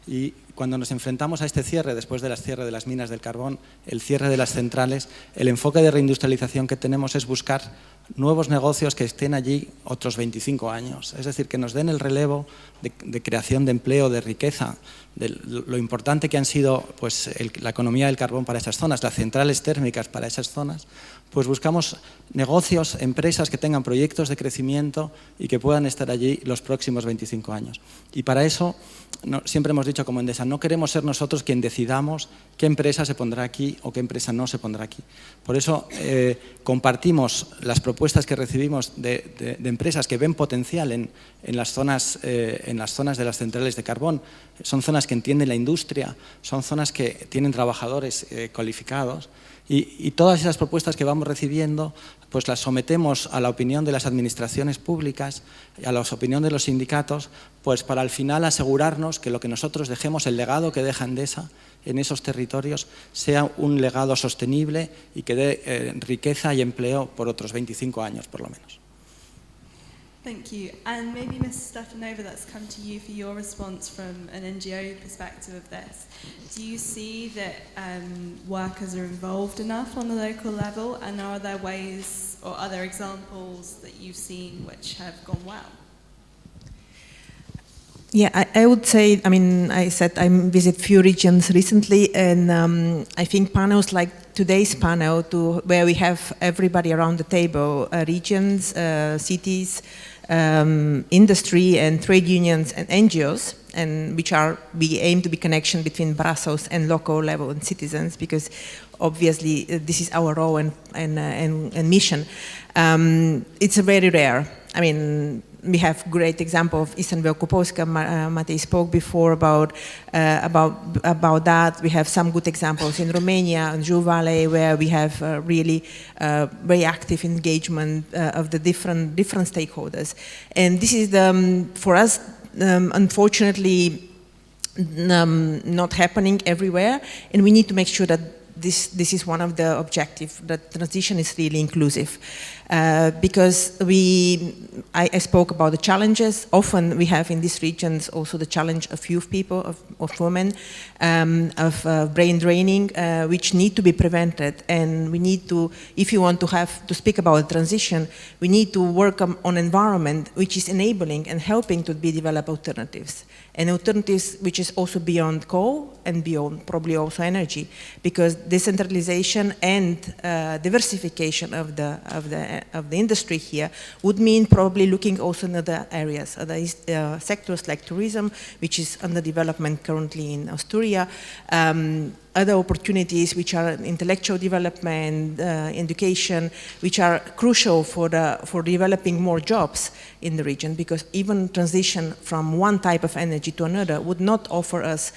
Y cuando nos enfrentamos a este cierre, después del cierre de las minas del carbón, el cierre de las centrales, el enfoque de reindustrialización que tenemos es buscar nuevos negocios que estén allí otros 25 años. Es decir, que nos den el relevo de creación de empleo, de riqueza, de lo importante que han sido pues, la economía del carbón para esas zonas, las centrales térmicas para esas zonas. Pues buscamos negocios, empresas que tengan proyectos de crecimiento y que puedan estar allí los próximos 25 años. Y para eso, siempre hemos dicho como Endesa, no queremos ser nosotros quien decidamos qué empresa se pondrá aquí o qué empresa no se pondrá aquí. Por eso compartimos las propuestas que recibimos de empresas que ven potencial en las zonas de las centrales de carbón. Son zonas que entienden la industria, son zonas que tienen trabajadores cualificados. Y todas esas propuestas que vamos recibiendo, pues las sometemos a la opinión de las administraciones públicas, a la opinión de los sindicatos, pues para al final asegurarnos que lo que nosotros dejemos, el legado que deja Endesa en esos territorios, sea un legado sostenible y que dé riqueza y empleo por otros 25 años, por lo menos. Thank you. And maybe Ms. Stefanova, that's come to you for your response from an NGO perspective of this. Do you see that workers are involved enough on the local level, and are there ways or other examples that you've seen which have gone well? Yeah, I would say, I mean, I said I visited few regions recently, and I think panels like today's panel, where we have everybody around the table, regions, cities, industry and trade unions and NGOs, and we aim to be connection between Brussels and local level and citizens, because obviously this is our role and mission. It's very rare. I mean, we have great example of Eastern Wielkopolska. Matej spoke before about that. We have some good examples in Romania and Jiu Valley, where we have really very active engagement of the different stakeholders. And this is for us, unfortunately, not happening everywhere. And we need to make sure that this is one of the objectives, that transition is really inclusive. Because I spoke about the challenges. Often we have in these regions also the challenge of youth people, of women, of brain draining, which need to be prevented. And we need to, if you want to speak about transition, we need to work on environment which is enabling and helping to develop alternatives. And alternatives which is also beyond coal and beyond probably also energy, because decentralization and diversification of the of the industry here would mean probably looking also in other areas, other sectors like tourism, which is under development currently in Asturias, other opportunities which are intellectual development, education, which are crucial for developing more jobs in the region, because even transition from one type of energy to another would not offer us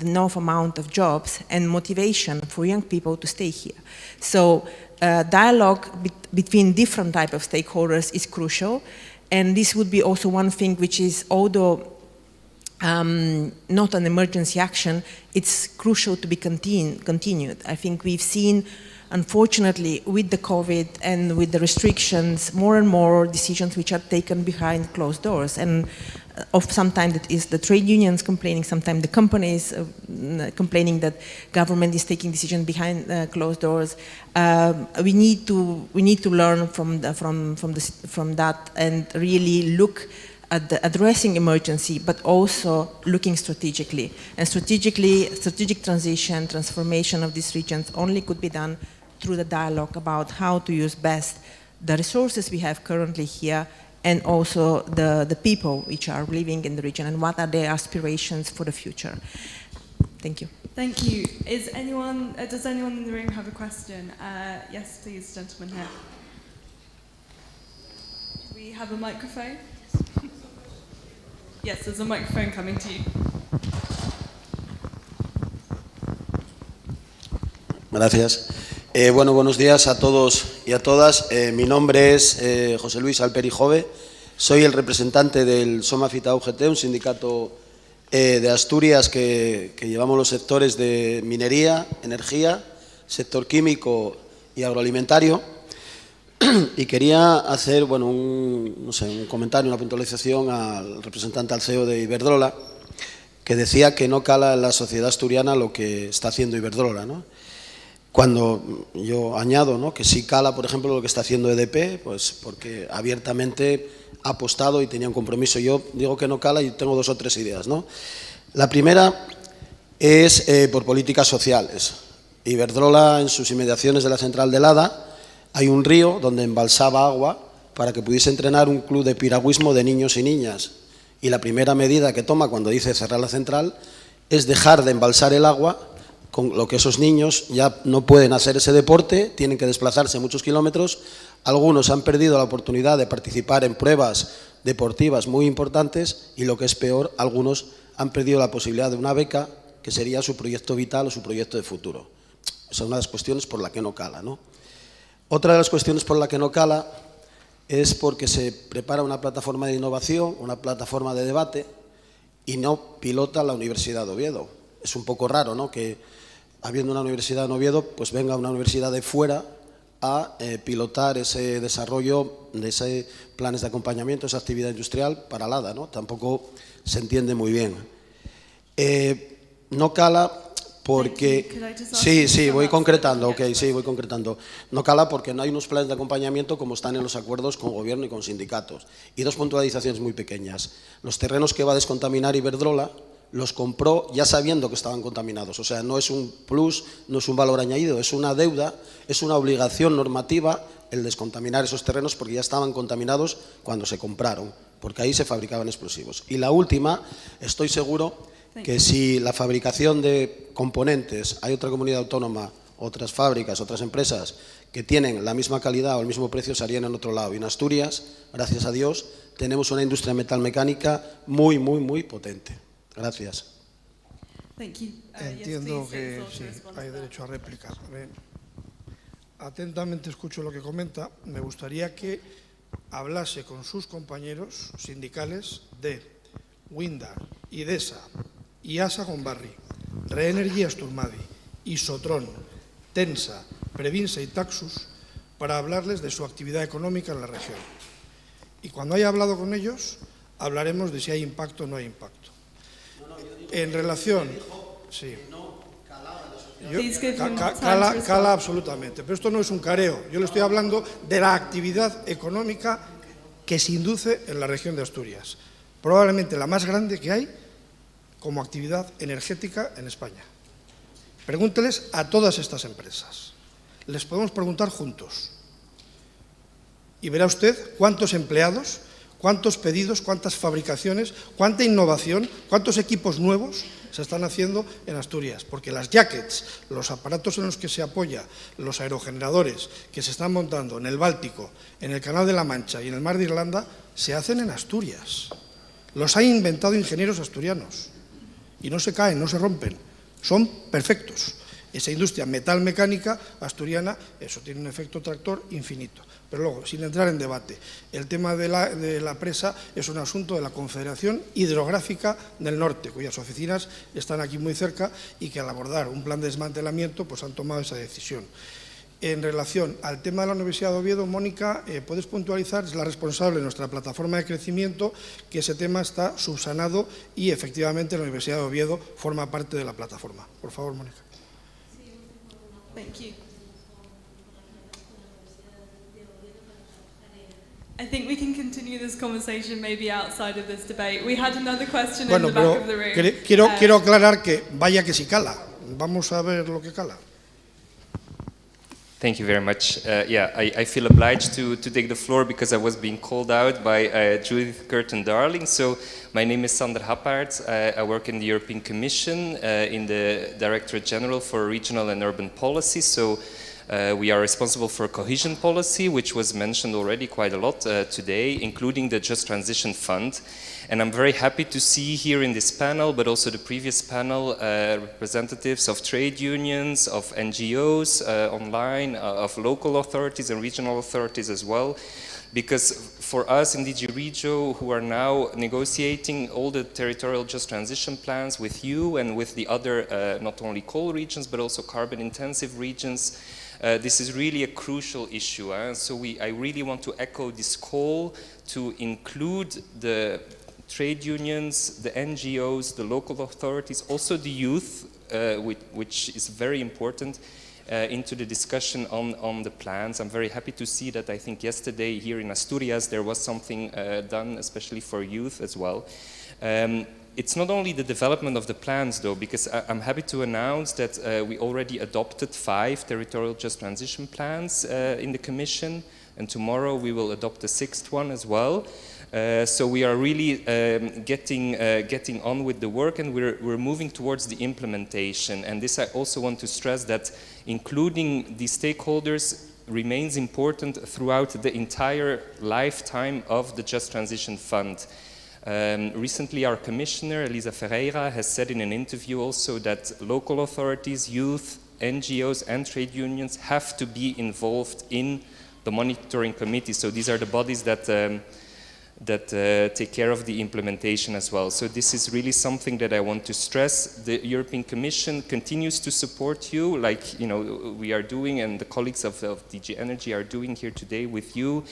enough amount of jobs and motivation for young people to stay here. So dialogue between different type of stakeholders is crucial, and this would be also one thing which is, although not an emergency action, it's crucial to be continued. I think we've seen, unfortunately, with the COVID and with the restrictions, more and more decisions which are taken behind closed doors. And sometimes it is the trade unions complaining, sometimes the companies complaining that government is taking decisions behind closed doors. We need to learn from that and really look at addressing emergency, but also looking strategically. And strategic transition, transformation of these regions only could be done through the dialogue about how to use best the resources we have currently here, and also the people which are living in the region, and what are their aspirations for the future. Thank you. Thank you. Does anyone in the room have a question? Yes, please, gentleman here. Do we have a microphone? Yes, there's a microphone coming to you. Gracias. Bueno, buenos días a todos y a todas. Mi nombre es José Luis Alperi Jove. Soy el representante del Somafita UGT, un sindicato de Asturias que llevamos los sectores de minería, energía, sector químico y agroalimentario. Y quería hacer un comentario, una puntualización al representante, al CEO de Iberdrola, que decía que no cala en la sociedad asturiana lo que está haciendo Iberdrola, ¿no? Cuando yo añado, ¿no?, que sí cala, por ejemplo, lo que está haciendo EDP, pues porque abiertamente ha apostado y tenía un compromiso. Yo digo que no cala y tengo 2 o 3 ideas, ¿no? La primera es por políticas sociales. Iberdrola, en sus inmediaciones de la central de Lada, hay un río donde embalsaba agua para que pudiese entrenar un club de piragüismo de niños y niñas. Y la primera medida que toma cuando dice cerrar la central es dejar de embalsar el agua, con lo que esos niños ya no pueden hacer ese deporte, tienen que desplazarse muchos kilómetros. Algunos han perdido la oportunidad de participar en pruebas deportivas muy importantes y, lo que es peor, algunos han perdido la posibilidad de una beca que sería su proyecto vital o su proyecto de futuro. Esa es una de las cuestiones por la que no cala, ¿no? Otra de las cuestiones por la que no cala es porque se prepara una plataforma de innovación, una plataforma de debate, y no pilota la Universidad de Oviedo. Es un poco raro, ¿no?, que habiendo una universidad en Oviedo, pues venga una universidad de fuera a pilotar ese desarrollo de ese planes de acompañamiento, esa actividad industrial para Lada, ¿no? Tampoco se entiende muy bien. No cala porque... Sí, voy concretando, voy concretando. No cala porque no hay unos planes de acompañamiento como están en los acuerdos con gobierno y con sindicatos. Y 2 puntualizaciones muy pequeñas. Los terrenos que va a descontaminar Iberdrola los compró ya sabiendo que estaban contaminados. O sea, no es un plus, no es un valor añadido, es una deuda, es una obligación normativa el descontaminar esos terrenos porque ya estaban contaminados cuando se compraron, porque ahí se fabricaban explosivos. Y la última, estoy seguro que si la fabricación de componentes, hay otra comunidad autónoma, otras fábricas, otras empresas que tienen la misma calidad o el mismo precio, se harían en otro lado. Y en Asturias, gracias a Dios, tenemos una industria metalmecánica muy, muy, muy potente. Gracias. Entiendo que sí, hay derecho a réplica. Atentamente escucho lo que comenta. Me gustaría que hablase con sus compañeros sindicales de Windar, Idesa, IASA Gombarri, Reenergy Asturmadi, Isotron, Tensa, Previnsa y Taxus para hablarles de su actividad económica en la región. Y cuando haya hablado con ellos, hablaremos de si hay impacto o no hay impacto. En relación... Sí. Cala absolutamente, pero esto no es un careo. Yo le estoy hablando de la actividad económica que se induce en la región de Asturias. Probablemente la más grande que hay como actividad energética en España. Pregúnteles a todas estas empresas. Les podemos preguntar juntos. y verá usted cuántos empleados, cuántos pedidos, cuántas fabricaciones, cuánta innovación, cuántos equipos nuevos se están haciendo en Asturias, porque las jackets, los aparatos en los que se apoya, los aerogeneradores que se están montando en el Báltico, en el Canal de la Mancha y en el Mar de Irlanda, se hacen en Asturias. Los han inventado ingenieros asturianos y no se caen, no se rompen, son perfectos. Esa industria metal-mecánica asturiana, eso tiene un efecto tractor infinito. Pero luego, sin entrar en debate, el tema de la presa es un asunto de la Confederación Hidrográfica del Norte, cuyas oficinas están aquí muy cerca y que al abordar un plan de desmantelamiento pues han tomado esa decisión. En relación al tema de la Universidad de Oviedo, Mónica, ¿puedes puntualizar? Es la responsable de nuestra plataforma de crecimiento, que ese tema está subsanado y efectivamente la Universidad de Oviedo forma parte de la plataforma. Por favor, Mónica. Thank you. I think we can continue this conversation maybe outside of this debate. We had another question in the back of the room. Quiero aclarar que vaya que si cala. Vamos a ver lo que cala. Thank you very much. I feel obliged to take the floor because I was being called out by Judith, Curtin, Darling. So my name is Sander Happaert. I work in the European Commission in the Directorate General for Regional and Urban Policy. So we are responsible for cohesion policy, which was mentioned already quite a lot today, including the Just Transition Fund. And I'm very happy to see here in this panel, but also the previous panel, representatives of trade unions, of NGOs online, of local authorities and regional authorities as well. Because for us in DG Regio, who are now negotiating all the territorial just transition plans with you and with the other, not only coal regions, but also carbon-intensive regions, this is really a crucial issue. So I really want to echo this call to include the trade unions, the NGOs, the local authorities, also the youth, which is very important, into the discussion on the plans. I'm very happy to see that I think yesterday here in Asturias there was something done especially for youth as well. It's not only the development of the plans though, because I'm happy to announce that we already adopted 5 territorial just transition plans in the Commission, and tomorrow we will adopt the 6th one as well. So we are really getting on with the work, and we're moving towards the implementation. And this I also want to stress that including the stakeholders remains important throughout the entire lifetime of the Just Transition Fund. Recently our Commissioner, Elisa Ferreira, has said in an interview also that local authorities, youth, NGOs and trade unions have to be involved in the monitoring committee. So these are the bodies that take care of the implementation as well. So this is really something that I want to stress. The European Commission continues to support you, like we are doing, and the colleagues of DG Energy are doing here today with you.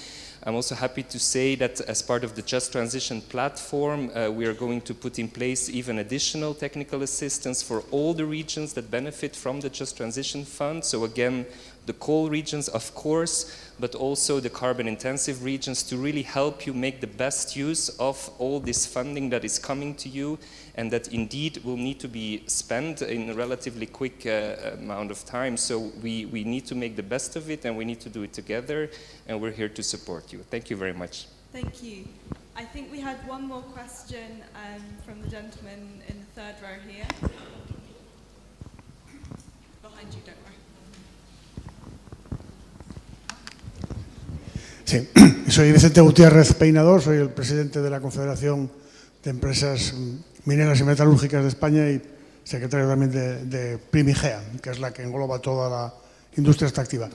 I'm also happy to say that as part of the Just Transition platform, we are going to put in place even additional technical assistance for all the regions that benefit from the Just Transition Fund. So again, the coal regions, of course, but also the carbon-intensive regions, to really help you make the best use of all this funding that is coming to you and that indeed will need to be spent in a relatively quick amount of time. So we need to make the best of it, and we need to do it together, and we're here to support you. Thank you very much. Thank you. I think we had one more question from the gentleman in the third row here. Behind you, don't worry. Sí, soy Vicente Gutiérrez Peinador, soy el presidente de la Confederación de Empresas Mineras y Metalúrgicas de España y secretario también de Primigea, que es la que engloba toda la industria extractiva.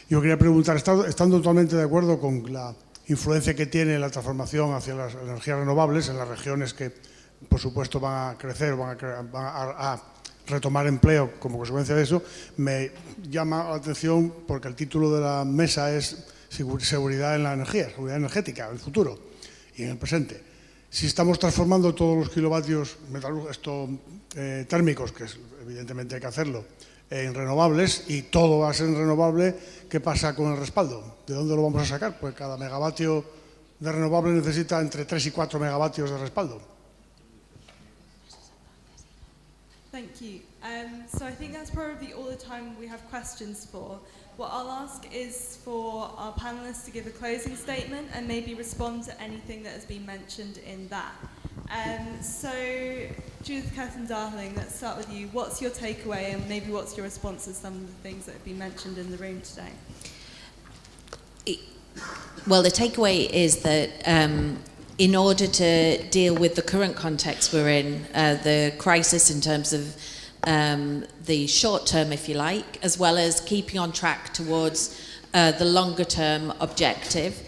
Yo quería preguntar, estando totalmente de acuerdo con la influencia que tiene la transformación hacia las energías renovables en las regiones que, por supuesto, van a crecer, van a retomar empleo como consecuencia de eso, me llama la atención porque el título de la mesa es seguridad en la energía, seguridad energética en el futuro y en el presente. Si estamos transformando todos los kilovatios térmicos, que evidentemente hay que hacerlo, en renovables, y todo va a ser renovable, ¿qué pasa con el respaldo? ¿De dónde lo vamos a sacar? Pues cada megavatio de renovable necesita entre 3 y 4 megavatios de respaldo. Thank you. So I think that's probably all the time we have questions for. What I'll ask is for our panelists to give a closing statement and maybe respond to anything that has been mentioned in that. So Judith, Curtin, Darling, let's start with you. What's your takeaway and maybe what's your response to some of the things that have been mentioned in the room today? Well, the takeaway is that in order to deal with the current context we're in, the crisis in terms of the short term, if you like, as well as keeping on track towards the longer term objective,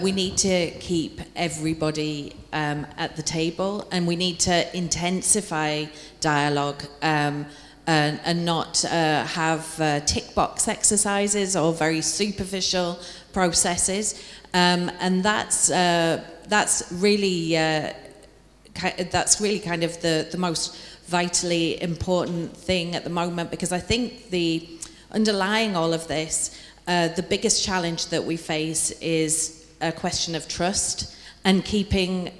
we need to keep everybody at the table, and we need to intensify dialogue and not have tick box exercises or very superficial processes, and that's really kind of the most vitally important thing at the moment, because I think the underlying all of this, the biggest challenge that we face is a question of trust and keeping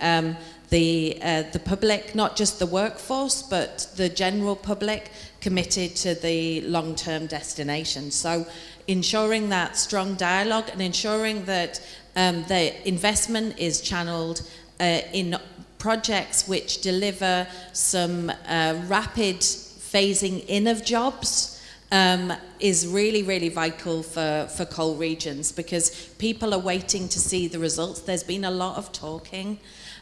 the public, not just the workforce, but the general public, committed to the long-term destination. So ensuring that strong dialogue and ensuring that the investment is channeled in projects which deliver some rapid phasing in of jobs is really, really vital for coal regions, because people are waiting to see the results. There's been a lot of talking,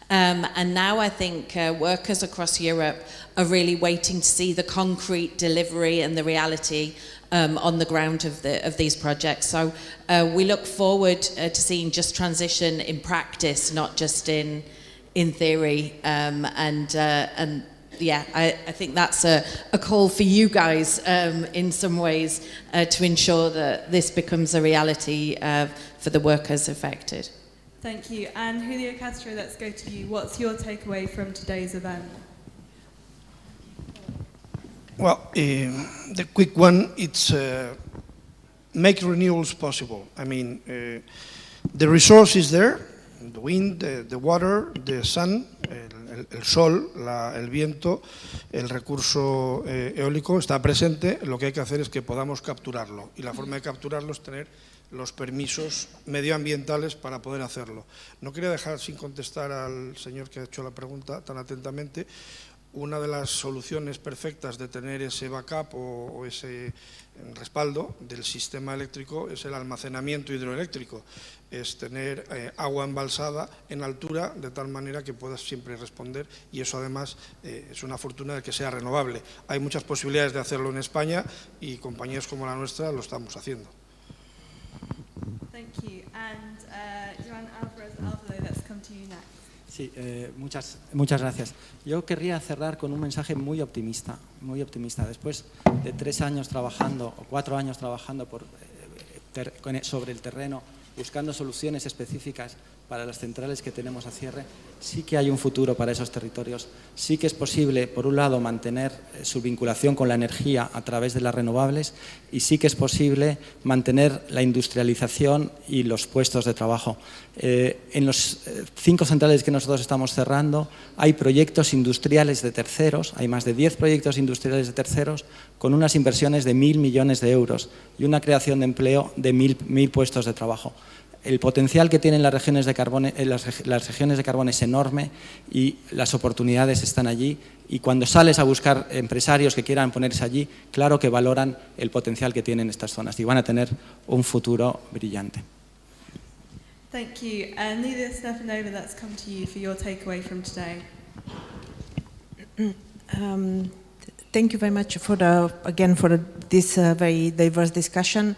and now I think workers across Europe are really waiting to see the concrete delivery and the reality on the ground of these projects. So we look forward to seeing just transition in practice, not just in theory, and yeah, I think that's a call for you guys in some ways to ensure that this becomes a reality for the workers affected. Thank you. And Julio Castro, let's go to you. What's your takeaway from today's event? Well, the quick one, it's make renewals possible. I mean, the resource is there, the wind, the water, the sun, el sol, el viento, el recurso eólico está presente. Lo que hay que hacer es que podamos capturarlo, y la forma de capturarlo es tener los permisos medioambientales para poder hacerlo. No quería dejar sin contestar al señor que ha hecho la pregunta tan atentamente. Una de las soluciones perfectas de tener ese backup o ese respaldo del sistema eléctrico es el almacenamiento hidroeléctrico, es tener agua embalsada en altura de tal manera que puedas siempre responder, y eso además es una fortuna de que sea renovable. Hay muchas posibilidades de hacerlo en España y compañías como la nuestra lo estamos haciendo. Thank you. And Joan Álvarez, let's come to you next. Sí, muchas gracias. Yo querría cerrar con un mensaje muy optimista, muy optimista. Después de 3 años trabajando, o 4 años trabajando sobre el terreno, buscando soluciones específicas para las centrales que tenemos a cierre, sí que hay un futuro para esos territorios. Sí que es posible, por un lado, mantener su vinculación con la energía a través de las renovables, y sí que es posible mantener la industrialización y los puestos de trabajo. En los 5 centrales que nosotros estamos cerrando hay proyectos industriales de terceros, hay más de 10 proyectos industriales de terceros con unas inversiones de 1.000 millones de euros y una creación de empleo de 1.000 puestos de trabajo. El potencial que tienen las regiones de carbón es enorme, y las oportunidades están allí, y cuando sales a buscar empresarios que quieran ponerse allí, claro que valoran el potencial que tienen estas zonas y van a tener un futuro brillante. Thank you. Nidia Stefanova, let's come to you for your takeaway from today. Thank you very much for this very diverse discussion.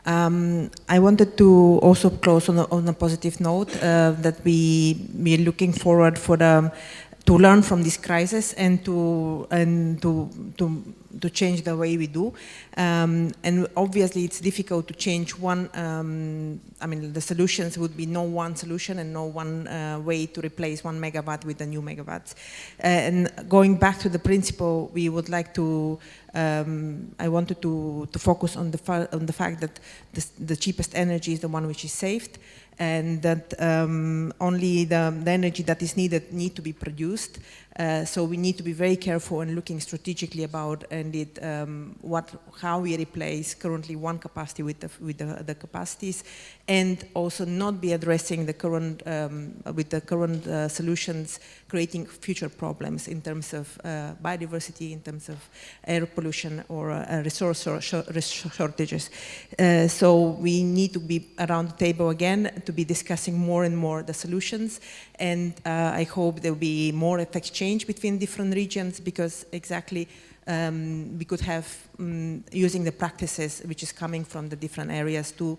I wanted to also close on a positive note, that we're looking forward to learn from this crisis and to to change the way we do. And obviously it's difficult to change one, I mean, the solutions would be no one solution and no one way to replace 1 megawatt with a new megawatts. And going back to the principle, we would like to, I wanted to focus on the fact that the cheapest energy is the one which is saved, and that only the energy that is needed need to be produced. So we need to be very careful and looking strategically about indeed how we replace currently one capacity with the capacities, and also not be addressing the current with the current solutions, creating future problems in terms of biodiversity, in terms of air pollution or resource shortages. So we need to be around the table again to be discussing more and more the solutions, and I hope there will be more exchange between different regions, because exactly we could have using the practices which is coming from the different areas to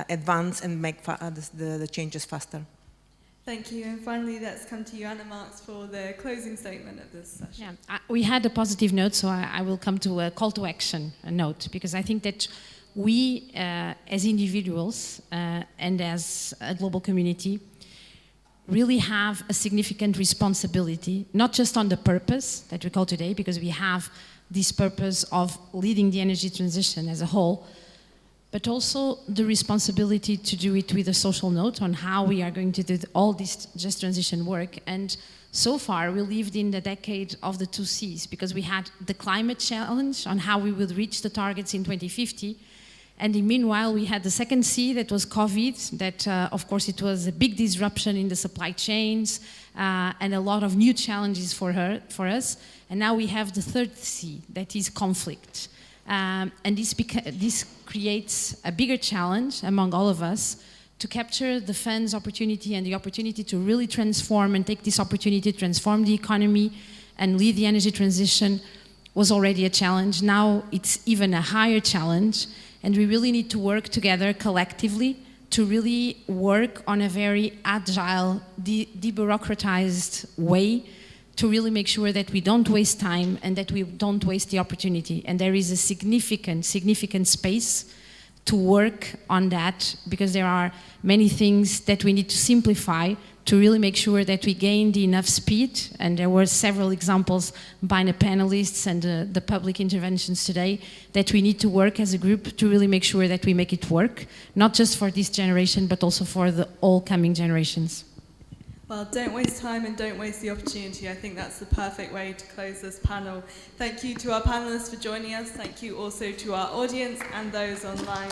advance and make the changes faster. Thank you. And finally, let's come to you, Anna Marks, for the closing statement of this session. Yeah, we had a positive note, so I will come to a call to action note, because I think that we, as individuals and as a global community, really have a significant responsibility, not just on the purpose that we call today, because we have this purpose of leading the energy transition as a whole, but also the responsibility to do it with a social note on how we are going to do all this just transition work. And so far, we lived in the decade of the 2 Cs, because we had the climate challenge on how we would reach the targets in 2050. And in meanwhile, we had the second C, that was COVID, that of course it was a big disruption in the supply chains and a lot of new challenges for us. And now we have the third C, that is conflict. And this creates a bigger challenge among all of us to capture the funds opportunity and the opportunity to really transform and take this opportunity to transform the economy and lead the energy transition was already a challenge. Now it's even a higher challenge. And we really need to work together collectively to really work on a very agile, debureaucratized way to really make sure that we don't waste time and that we don't waste the opportunity. And there is a significant space to work on that, because there are many things that we need to simplify to really make sure that we gained enough speed. And there were several examples by the panelists and the public interventions today that we need to work as a group to really make sure that we make it work, not just for this generation, but also for the all coming generations. Well, don't waste time and don't waste the opportunity. I think that's the perfect way to close this panel. Thank you to our panelists for joining us. Thank you also to our audience and those online.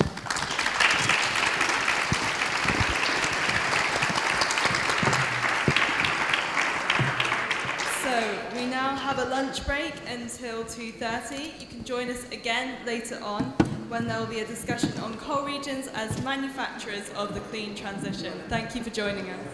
So we now have a lunch break until 2:30. You can join us again later on when there will be a discussion on coal regions as manufacturers of the clean transition. Thank you for joining us.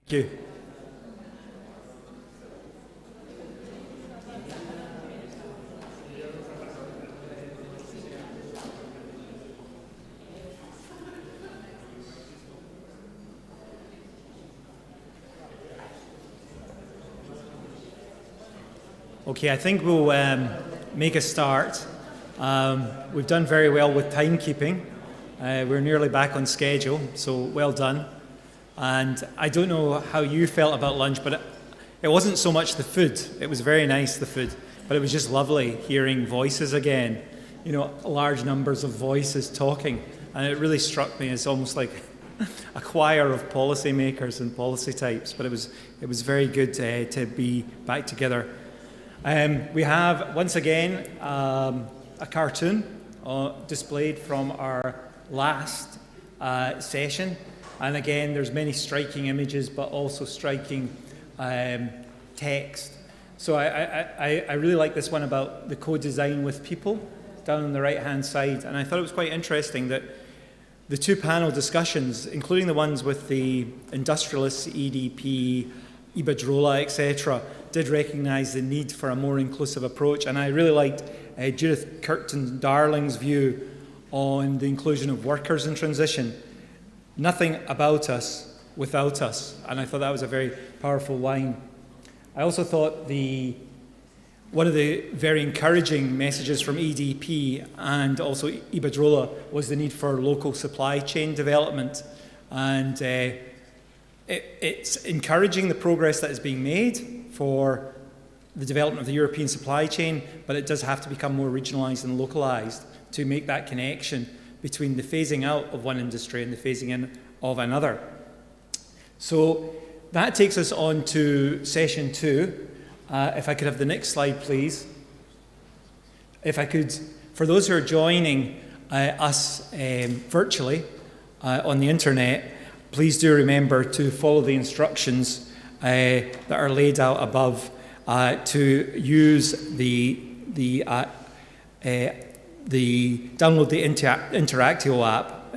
Thank you. Okay, I think we'll make a start. We've done very well with timekeeping. We're nearly back on schedule, so well done. And I don't know how you felt about lunch, but it wasn't so much the food. It was very nice, the food, but it was just lovely hearing voices again. You know, large numbers of voices talking. And it really struck me as almost like a choir of policymakers and policy types, but it was very good to be back together. We have, once again, a cartoon displayed from our last session. And again, there's many striking images, but also striking text. So I really like this one about the co-design with people down on the right-hand side. And I thought it was quite interesting that the two panel discussions, including the ones with the industrialists, EDP, Iberdrola, etc., did recognise the need for a more inclusive approach. And I really liked Judith Curtin Darling's view on the inclusion of workers in transition. Nothing about us without us. And I thought that was a very powerful line. I also thought one of the very encouraging messages from EDP and also Iberdrola was the need for local supply chain development. And it's encouraging the progress that is being made for the development of the European supply chain, but it does have to become more regionalised and localised to make that connection between the phasing out of one industry and the phasing in of another. So that takes us on to session 2. If I could have the next slide, please. If I could, for those who are joining us virtually on the internet, please do remember to follow the instructions that are laid out above to use download the Interactio app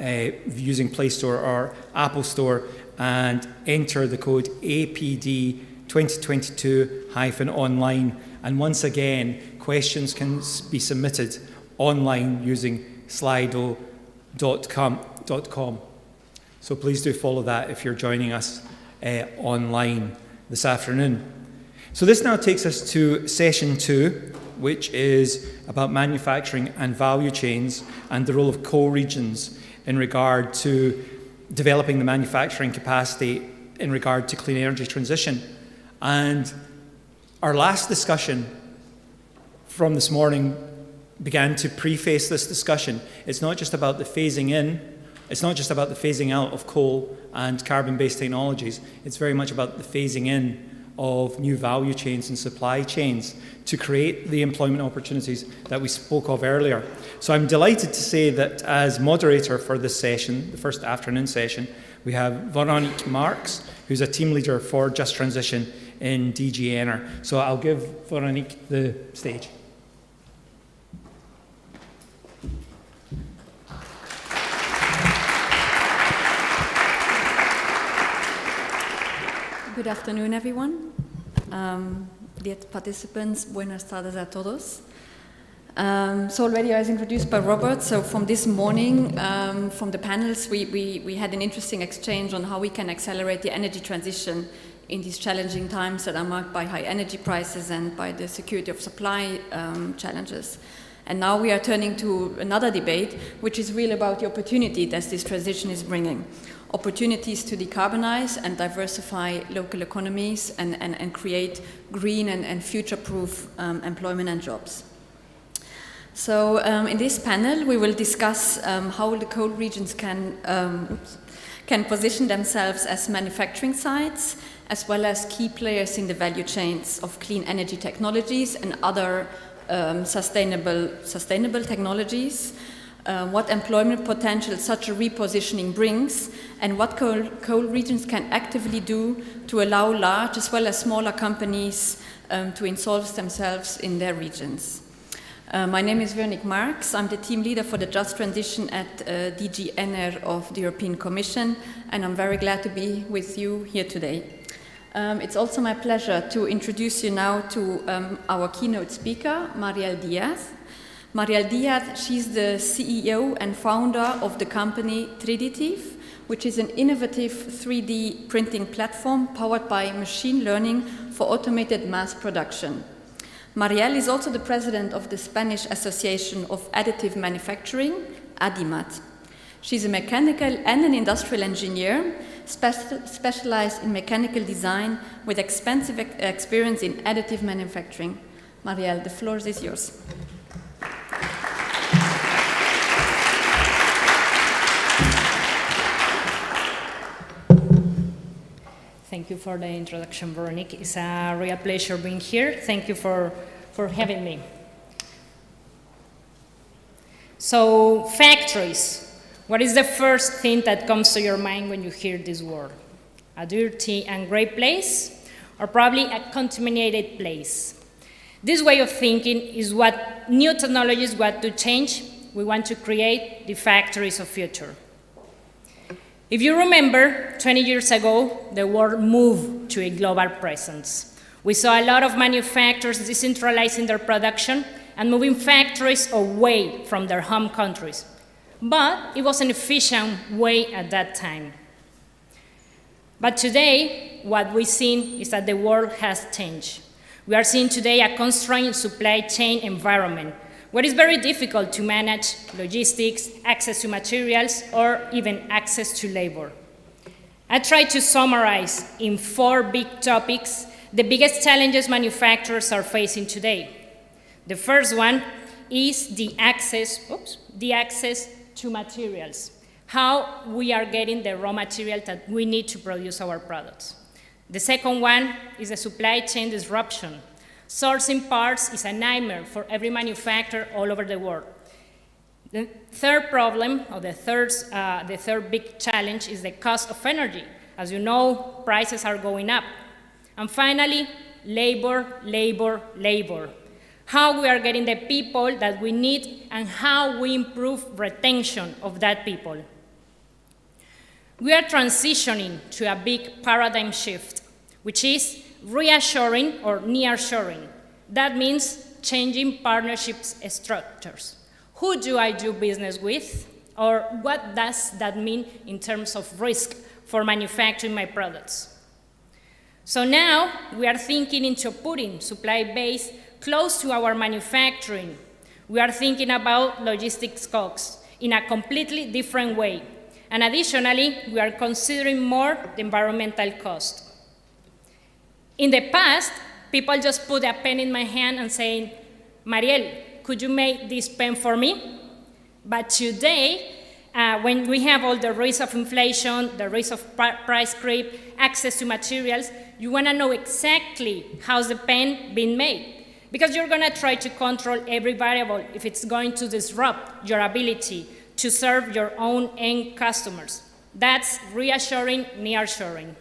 using Play Store or Apple Store and enter the code APD 2022-online. And once again, questions can be submitted online using slido.com. So please do follow that if you're joining us online this afternoon. So this now takes us to session 2, which is about manufacturing and value chains and the role of co-regions in regard to developing the manufacturing capacity in regard to clean energy transition. And our last discussion from this morning began to preface this discussion. It's not just about the phasing in, it's not just about the phasing out of coal and carbon-based technologies, it's very much about the phasing in of new value chains and supply chains to create the employment opportunities that we spoke of earlier. So I'm delighted to say that as moderator for this session, the first afternoon session, we have Veronique Marx, who's a team leader for Just Transition in DG Ener. So I'll give Veronique the stage. Good afternoon, everyone. Dear participants, buenas tardes a todos. So already I was introduced by Robert. So from this morning, from the panels, we had an interesting exchange on how we can accelerate the energy transition in these challenging times that are marked by high energy prices and by the security of supply challenges. And now we are turning to another debate, which is really about the opportunity that this transition is bringing. Opportunities to decarbonize and diversify local economies and create green and future-proof employment and jobs. So in this panel, we will discuss how the coal regions can position themselves as manufacturing sites, as well as key players in the value chains of clean energy technologies and other sustainable technologies. What employment potential such a repositioning brings, and what coal regions can actively do to allow large as well as smaller companies to insolve themselves in their regions. My name is Veronique Marx. I'm the team leader for the Just Transition at DG Ener of the European Commission, and I'm very glad to be with you here today. It's also my pleasure to introduce you now to our keynote speaker, Mariel Diaz. Mariel Diaz, she's the CEO and founder of the company Additive, which is an innovative 3D printing platform powered by machine learning for automated mass production. Mariel is also the president of the Spanish Association of Additive Manufacturing, ADIMAT. She's a mechanical and an industrial engineer, specialized in mechanical design with extensive experience in additive manufacturing. Mariel, the floor is yours. Thank you for the introduction, Veronique. It's a real pleasure being here. Thank you for having me. So, factories. What is the first thing that comes to your mind when you hear this word? A dirty and grey place, or probably a contaminated place? This way of thinking is what new technologies want to change. We want to create the factories of future. If you remember, 20 years ago, the world moved to a global presence. We saw a lot of manufacturers decentralizing their production and moving factories away from their home countries. But it was an efficient way at that time. But today, what we've seen is that the world has changed. We are seeing today a constrained supply chain environment, where it's very difficult to manage logistics, access to materials, or even access to labor. I tried to summarize in 4 big topics the biggest challenges manufacturers are facing today. The first one is the access to materials, how we are getting the raw material that we need to produce our products. The second one is the supply chain disruption. Sourcing parts is a nightmare for every manufacturer all over the world. The third problem, or the third big challenge, is the cost of energy. As you know, prices are going up. And finally, labor. How we are getting the people that we need and how we improve retention of that people. We are transitioning to a big paradigm shift, which is reassuring or nearshoring. That means changing partnerships structures. Who do I do business with? Or what does that mean in terms of risk for manufacturing my products? So now we are thinking into putting supply base close to our manufacturing. We are thinking about logistics costs in a completely different way. And additionally, we are considering more the environmental cost. In the past, people just put a pen in my hand and saying, Mariel, could you make this pen for me? But today, when we have all the risk of inflation, the risk of price creep, access to materials, you want to know exactly how's the pen being made. Because you're going to try to control every variable if it's going to disrupt your ability to serve your own end customers. That's reassuring, nearshoring.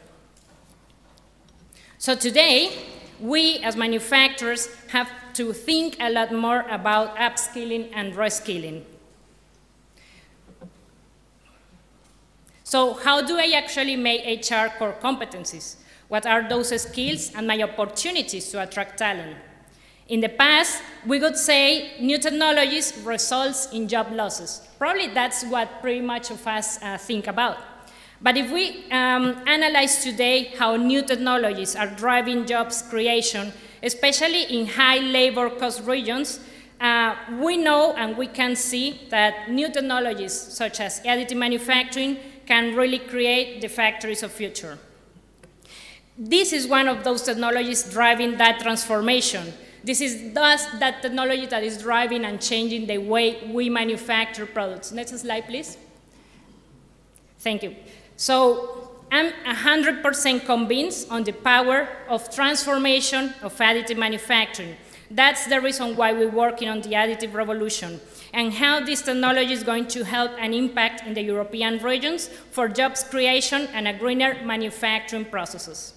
So today, we as manufacturers have to think a lot more about upskilling and reskilling. So how do I actually make HR core competencies? What are those skills and my opportunities to attract talent? In the past, we could say new technologies results in job losses. Probably that's what pretty much of us think about. But if we analyze today how new technologies are driving jobs creation, especially in high labor cost regions, we know and we can see that new technologies such as additive manufacturing can really create the factories of future. This is one of those technologies driving that transformation. This is thus that technology that is driving and changing the way we manufacture products. Next slide, please. Thank you. So I'm 100% convinced on the power of transformation of additive manufacturing. That's the reason why we're working on the additive revolution and how this technology is going to help and impact in the European regions for jobs creation and a greener manufacturing processes.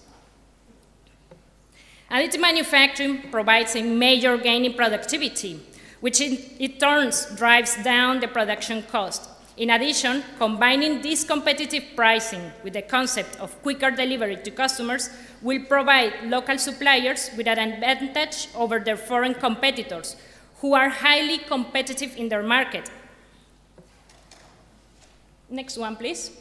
Additive manufacturing provides a major gain in productivity, which in turn drives down the production cost. In addition, combining this competitive pricing with the concept of quicker delivery to customers will provide local suppliers with an advantage over their foreign competitors, who are highly competitive in their market. Next one, please.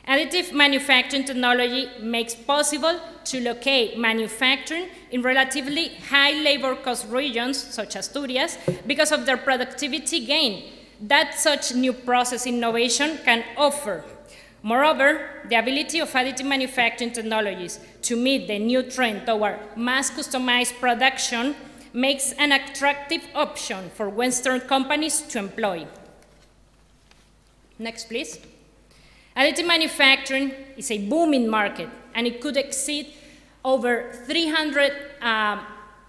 Additive manufacturing technology makes possible to locate manufacturing in relatively high labor cost regions, such as Asturias, because of their productivity gain that such new process innovation can offer. Moreover, the ability of additive manufacturing technologies to meet the new trend toward mass customized production makes an attractive option for Western companies to employ. Next, please. Additive manufacturing is a booming market, and it could exceed over $300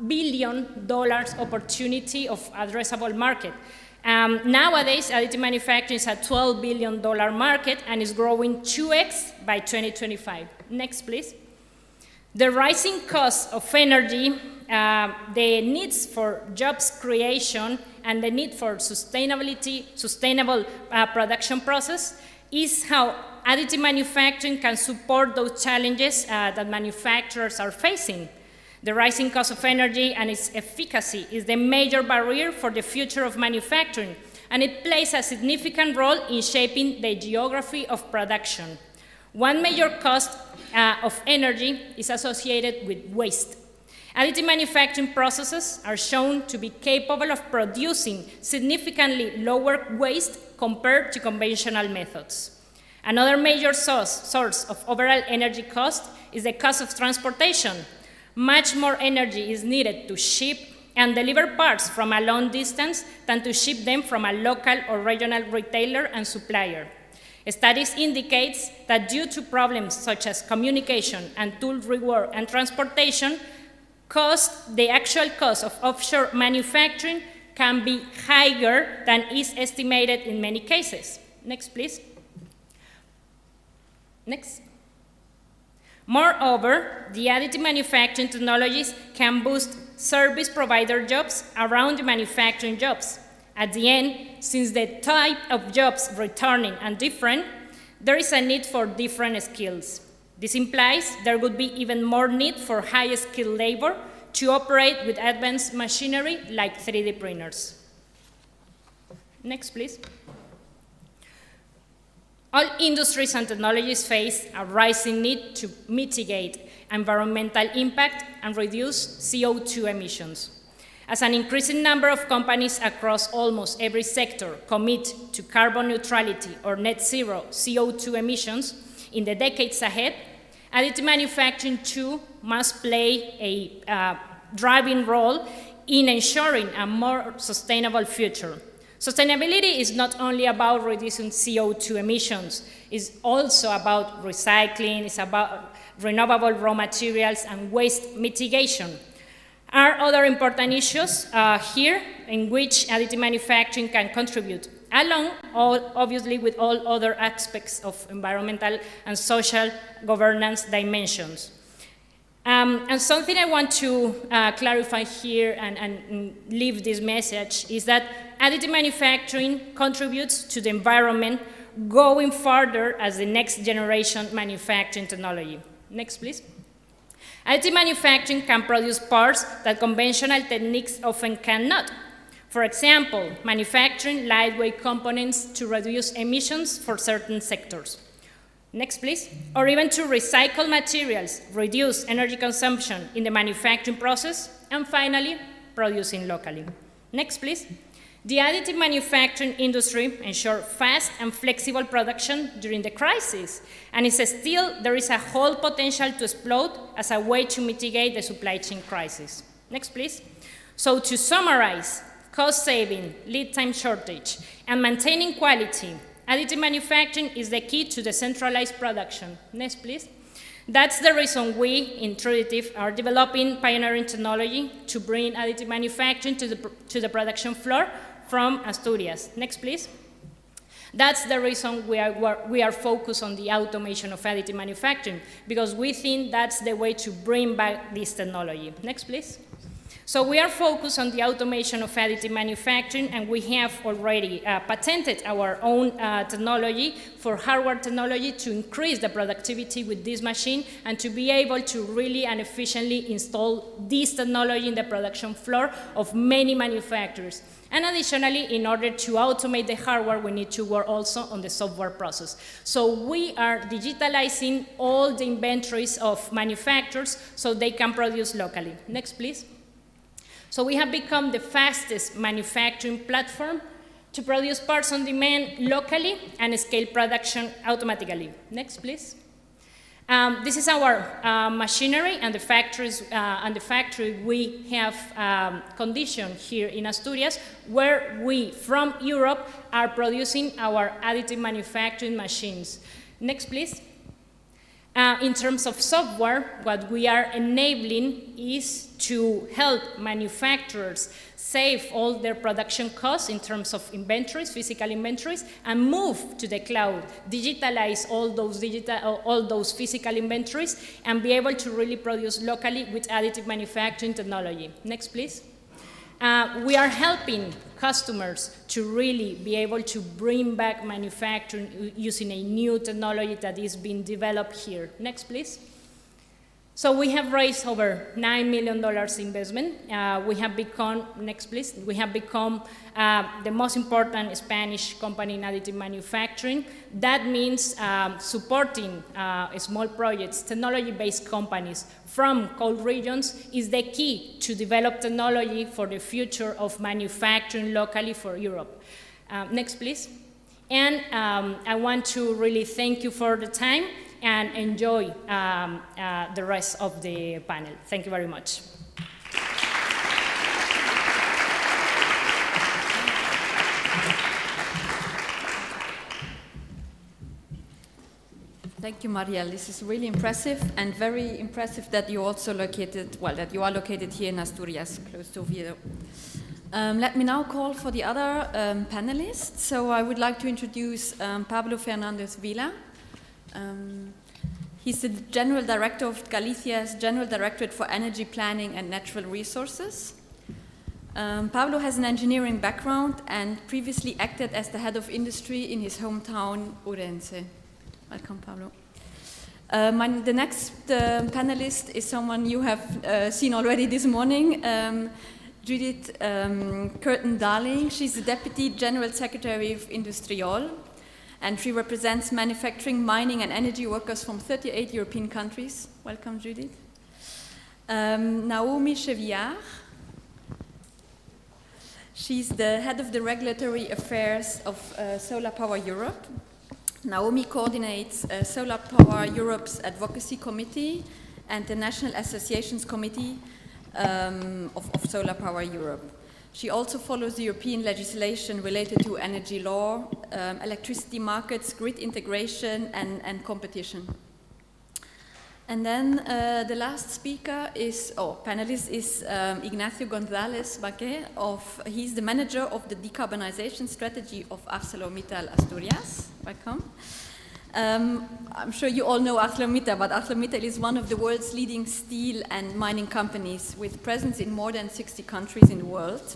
billion opportunity of addressable market. Nowadays, additive manufacturing is a $12 billion market and is growing 2x by 2025. Next, please. The rising cost of energy, the needs for jobs creation, and the need for sustainable production process is how additive manufacturing can support those challenges that manufacturers are facing. The rising cost of energy and its efficacy is the major barrier for the future of manufacturing, and it plays a significant role in shaping the geography of production. One major cost of energy is associated with waste. Additive manufacturing processes are shown to be capable of producing significantly lower waste compared to conventional methods. Another major source of overall energy cost is the cost of transportation. Much more energy is needed to ship and deliver parts from a long distance than to ship them from a local or regional retailer and supplier. Studies indicate that due to problems such as communication and tool rework and transportation, the actual cost of offshore manufacturing can be higher than is estimated in many cases. Next, please. Next. Moreover, the additive manufacturing technologies can boost service provider jobs around the manufacturing jobs. At the end, since the type of jobs returning are different, there is a need for different skills. This implies there would be even more need for high-skilled labor to operate with advanced machinery like 3D printers. Next, please. All industries and technologies face a rising need to mitigate environmental impact and reduce CO2 emissions. As an increasing number of companies across almost every sector commit to carbon neutrality or net zero CO2 emissions in the decades ahead, additive manufacturing too must play a driving role in ensuring a more sustainable future. Sustainability is not only about reducing CO2 emissions, it's also about recycling, it's about renewable raw materials and waste mitigation. Are other important issues here in which additive manufacturing can contribute, along obviously with all other aspects of environmental and social governance dimensions. And something I want to clarify here and leave this message is that additive manufacturing contributes to the environment going further as the next generation manufacturing technology. Next, please. Additive manufacturing can produce parts that conventional techniques often cannot. For example, manufacturing lightweight components to reduce emissions for certain sectors. Next, please. Or even to recycle materials, reduce energy consumption in the manufacturing process, and finally, producing locally. Next, please. The additive manufacturing industry ensured fast and flexible production during the crisis, and there is a whole potential to explode as a way to mitigate the supply chain crisis. Next, please. So to summarize, cost saving, lead time shortage, and maintaining quality, additive manufacturing is the key to decentralized production. Next, please. That's the reason we, in Additive, are developing pioneering technology to bring additive manufacturing to the production floor from Asturias. Next, please. That's the reason we are focused on the automation of additive manufacturing, because we think that's the way to bring back this technology. Next, please. So we are focused on the automation of additive manufacturing, and we have already patented our own technology for hardware technology to increase the productivity with this machine and to be able to really and efficiently install this technology in the production floor of many manufacturers. And additionally, in order to automate the hardware, we need to work also on the software process. So we are digitalizing all the inventories of manufacturers so they can produce locally. Next, please. So we have become the fastest manufacturing platform to produce parts on demand locally and scale production automatically. Next, please. This is our machinery and the factories and the factory we have conditioned here in Asturias, where we, from Europe, are producing our additive manufacturing machines. Next, please. In terms of software, what we are enabling is to help manufacturers save all their production costs in terms of inventories, physical inventories, and move to the cloud, digitalize all those physical inventories, and be able to really produce locally with additive manufacturing technology. Next, please. We are helping customers to really be able to bring back manufacturing using a new technology that is being developed here. Next, please. So we have raised over $9 million investment. We have become, next please, we have become the most important Spanish company in additive manufacturing. That means supporting small projects, technology-based companies from cold regions is the key to develop technology for the future of manufacturing locally for Europe. Next, please. And I want to really thank you for the time and enjoy the rest of the panel. Thank you very much. Thank you, Mariel. This is really impressive, and very impressive that you also located, well, that you are located here in Asturias, close to Oviedo. Let me now call for the other panelists. So I would like to introduce Pablo Fernandez Vila. He's the General Director of Galicia's General Directorate for Energy Planning and Natural Resources. Pablo has an engineering background and previously acted as the head of industry in his hometown, Orense. Welcome, Pablo. The next panelist is someone you have seen already this morning, Judith Curtin Darling. She's the Deputy General Secretary of Industriol, and she represents manufacturing, mining, and energy workers from 38 European countries. Welcome, Judith. Naomi Chevillard. She's the head of the regulatory affairs of Solar Power Europe. Naomi coordinates Solar Power Europe's Advocacy Committee and the National Associations Committee of Solar Power Europe. She also follows the European legislation related to energy law, electricity markets, grid integration, and competition. And then the last speaker is, panelist is Ignacio González Baqué. He's the manager of the decarbonization strategy of ArcelorMittal Asturias. Welcome. I'm sure you all know ArcelorMittal, but ArcelorMittal is one of the world's leading steel and mining companies with presence in more than 60 countries in the world.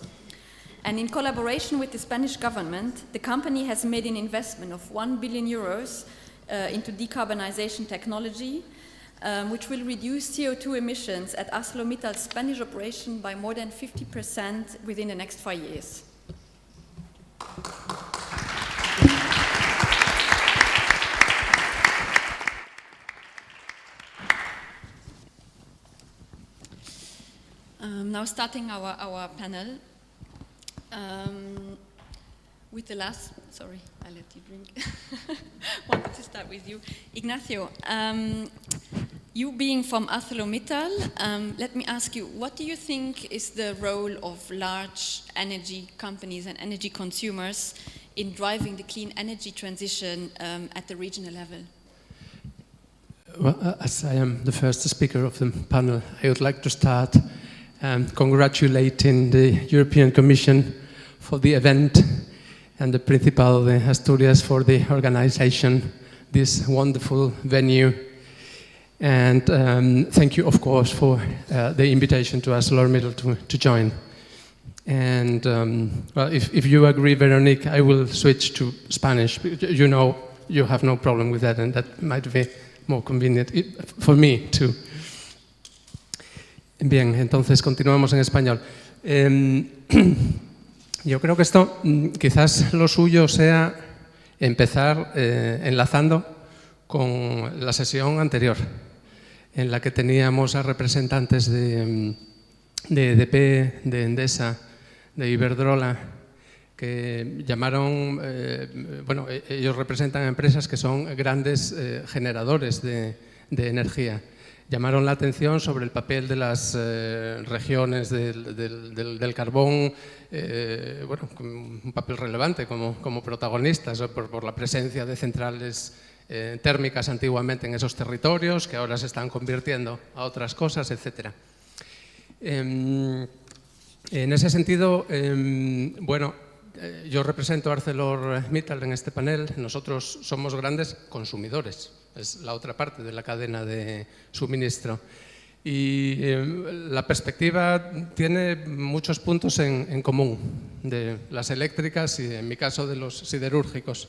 And in collaboration with the Spanish government, the company has made an investment of 1 billion euros into decarbonization technology, which will reduce CO2 emissions at ArcelorMittal's Spanish operation by more than 50% within the next 5 years. Now starting our panel with the last, sorry, I let you drink. Wanted to start with you. Ignacio, you being from ArcelorMittal, let me ask you, what do you think is the role of large energy companies and energy consumers in driving the clean energy transition at the regional level? Well, as I am the first speaker of the panel, I would like to start congratulating the European Commission for the event and the Principal de Asturias for the organization, this wonderful venue. And thank you, of course, for the invitation to ArcelorMittal to join. And well, if you agree, Veronique, I will switch to Spanish. You know, you have no problem with that, and that might be more convenient for me too. Bien, entonces continuamos en español. Yo creo que esto quizás lo suyo sea empezar enlazando con la sesión anterior, en la que teníamos a representantes de EDP, de Endesa, de Iberdrola, que llamaron, bueno, ellos representan empresas que son grandes generadores de energía. Llamaron la atención sobre el papel de las regiones del carbón, bueno, un papel relevante como protagonistas por la presencia de centrales térmicas antiguamente en esos territorios, que ahora se están convirtiendo a otras cosas, etc. En ese sentido, bueno, yo represento a ArcelorMittal en este panel. Nosotros somos grandes consumidores, es la otra parte de la cadena de suministro. Y la perspectiva tiene muchos puntos en común, de las eléctricas y, en mi caso, de los siderúrgicos,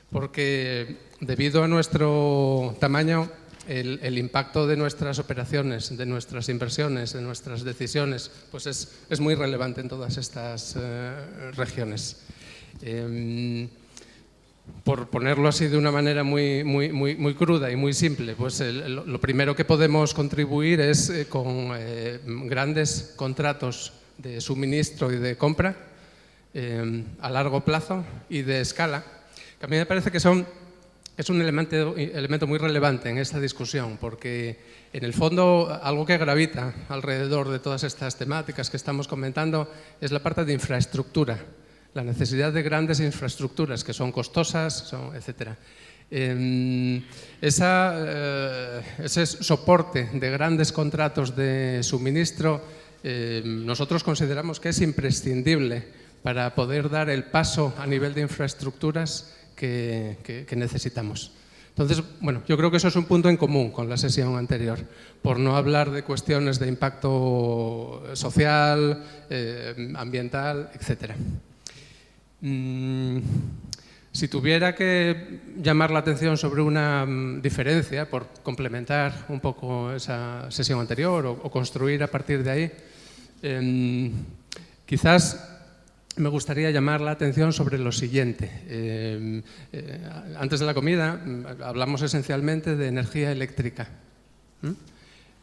porque debido a nuestro tamaño, el impacto de nuestras operaciones, de nuestras inversiones, de nuestras decisiones, pues es muy relevante en todas estas regiones. Por ponerlo así de una manera muy cruda y muy simple, pues lo primero que podemos contribuir es con grandes contratos de suministro y de compra a largo plazo y de escala, que a mí me parece que es un elemento muy relevante en esta discusión, porque en el fondo algo que gravita alrededor de todas estas temáticas que estamos comentando es la parte de infraestructura, la necesidad de grandes infraestructuras que son costosas, etc. Ese soporte de grandes contratos de suministro nosotros consideramos que es imprescindible para poder dar el paso a nivel de infraestructuras que necesitamos. Entonces, bueno, yo creo que eso es un punto en común con la sesión anterior, por no hablar de cuestiones de impacto social, ambiental, etc. Si tuviera que llamar la atención sobre una diferencia, por complementar un poco esa sesión anterior o construir a partir de ahí, quizás me gustaría llamar la atención sobre lo siguiente. Antes de la comida hablamos esencialmente de energía eléctrica.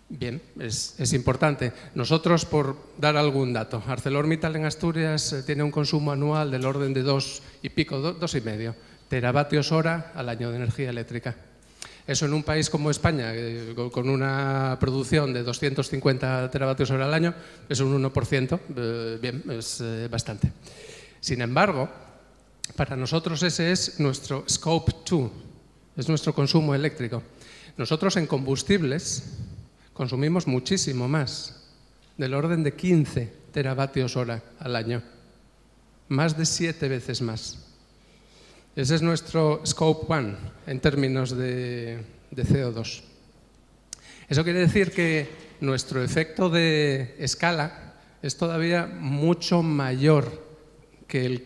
Bien, es importante. Nosotros, por dar algún dato, ArcelorMittal en Asturias tiene un consumo anual del orden de 2,5 teravatios hora al año de energía eléctrica. Eso en un país como España, con una producción de 250 teravatios hora al año, es un 1%, bien, es bastante. Sin embargo, para nosotros ese es nuestro Scope 2, es nuestro consumo eléctrico. Nosotros en combustibles consumimos muchísimo más, del orden de 15 teravatios hora al año, más de 7 veces más. Ese es nuestro Scope 1 en términos de CO2. Eso quiere decir que nuestro efecto de escala es todavía mucho mayor que el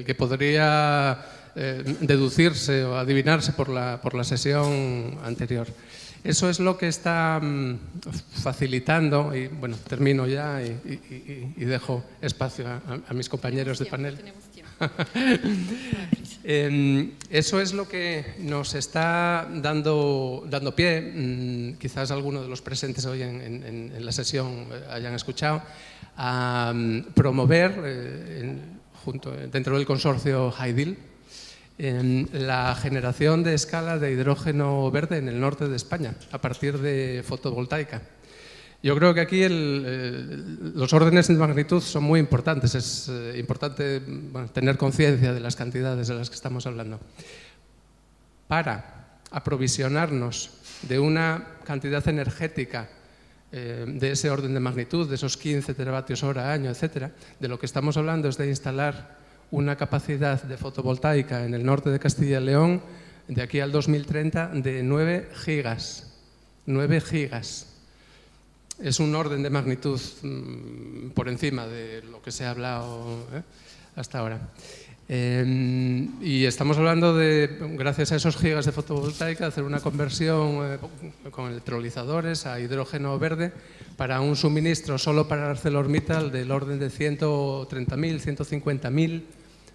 que podría deducirse o adivinarse por la sesión anterior. Eso es lo que está facilitando, y bueno, termino ya y dejo espacio a mis compañeros de panel. Eso es lo que nos está dando pie, quizás algunos de los presentes hoy en la sesión hayan escuchado, a promover dentro del consorcio HYDIL la generación de escala de hidrógeno verde en el norte de España a partir de fotovoltaica. Yo creo que aquí los órdenes de magnitud son muy importantes. Es importante tener conciencia de las cantidades de las que estamos hablando. Para aprovisionarnos de una cantidad energética de ese orden de magnitud, de esos 15 teravatios hora año, etc., de lo que estamos hablando es de instalar una capacidad de fotovoltaica en el norte de Castilla y León de aquí al 2030 de 9 gigas. 9 gigas. Es un orden de magnitud por encima de lo que se ha hablado hasta ahora. Y estamos hablando de, gracias a esos gigas de fotovoltaica, hacer una conversión con electrolizadores a hidrógeno verde para un suministro solo para ArcelorMittal del orden de 130.000, 150.000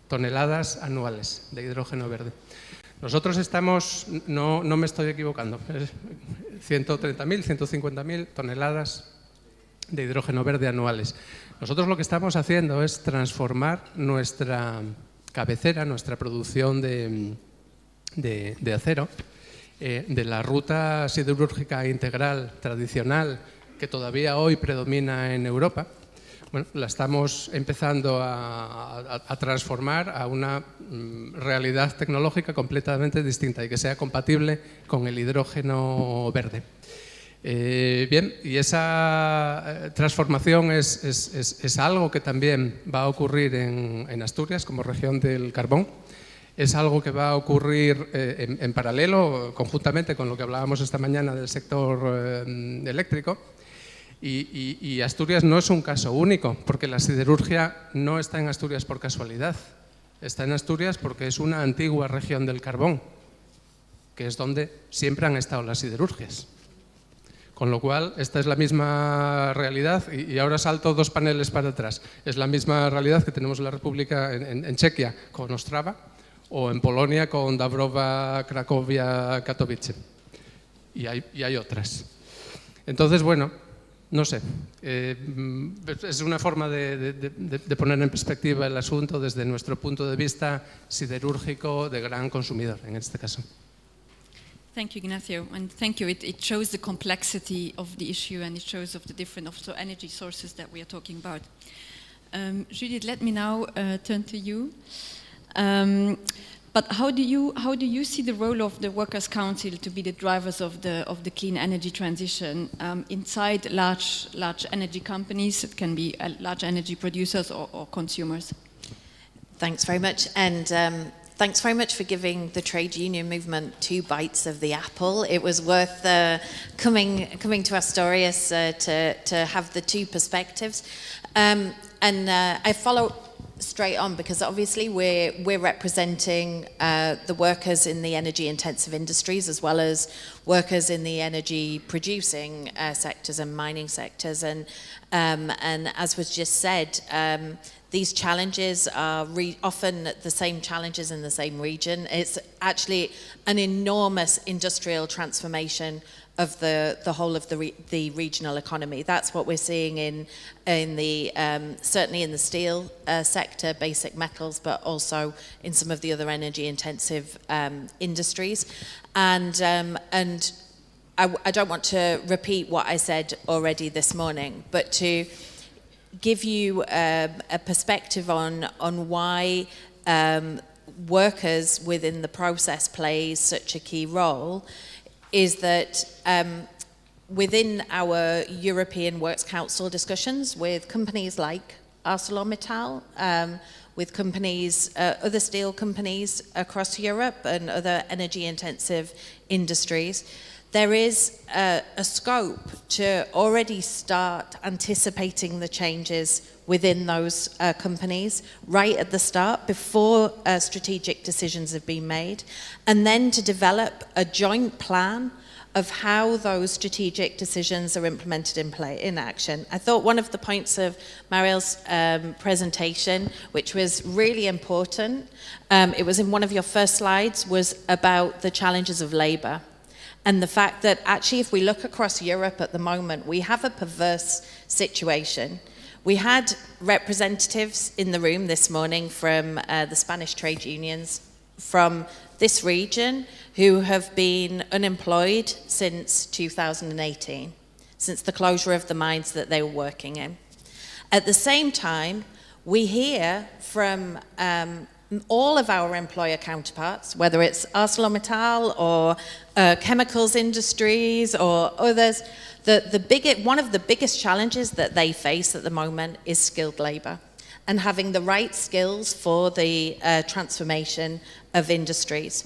toneladas anuales de hidrógeno verde. Nosotros estamos, no me estoy equivocando, 130.000, 150.000 toneladas de hidrógeno verde anuales. Nosotros lo que estamos haciendo es transformar nuestra cabecera, nuestra producción de acero, de la ruta siderúrgica integral tradicional que todavía hoy predomina en Europa. Bueno, la estamos empezando a transformar a una realidad tecnológica completamente distinta y que sea compatible con el hidrógeno verde. Bien, y esa transformación es algo que también va a ocurrir en Asturias como región del carbón. Es algo que va a ocurrir en paralelo, conjuntamente con lo que hablábamos esta mañana del sector eléctrico. Y Asturias no es un caso único, porque la siderurgia no está en Asturias por casualidad. Está en Asturias porque es una antigua región del carbón, que es donde siempre han estado las siderurgias. Con lo cual, esta es la misma realidad, y ahora salto 2 paneles para atrás. Es la misma realidad que tenemos en la República, en Chequia, con Ostrava, o en Polonia, con Dąbrowa, Cracovia, Katowice. Y hay otras. Entonces, bueno, no sé, es una forma de poner en perspectiva el asunto desde nuestro punto de vista siderúrgico de gran consumidor, en este caso. Thank you, Ignacio, and thank you. It shows the complexity of the issue, and it shows of the different energy sources that we are talking about. Judith, let me now turn to you. But how do you see the role of the Workers' Council to be the drivers of the clean energy transition inside large energy companies? It can be large energy producers or consumers. Thanks very much, and thanks very much for giving the trade union movement 2 bites of the apple. It was worth coming to Asturias to have the 2 perspectives, and I follow straight on because obviously we're representing the workers in the energy intensive industries as well as workers in the energy producing sectors and mining sectors, and as was just said, these challenges are often the same challenges in the same region. It's actually an enormous industrial transformation of the whole of the regional economy. That's what we're seeing in the certainly in the steel sector, basic metals, but also in some of the other energy intensive industries. And I don't want to repeat what I said already this morning, but to give you a perspective on why workers within the process plays such a key role is that within our European Works Council discussions with companies like ArcelorMittal, with companies, other steel companies across Europe and other energy intensive industries, there is a scope to already start anticipating the changes within those companies right at the start, before strategic decisions have been made, and then to develop a joint plan of how those strategic decisions are implemented in action. I thought one of the points of Mariel's presentation, which was really important, it was in one of your first slides, was about the challenges of labour. And the fact that actually if we look across Europe at the moment, we have a perverse situation. We had representatives in the room this morning from the Spanish trade unions from this region who have been unemployed since 2018, since the closure of the mines that they were working in. At the same time, we hear from all of our employer counterparts, whether it's ArcelorMittal or chemicals industries or others, one of the biggest challenges that they face at the moment is skilled labour, and having the right skills for the transformation industries.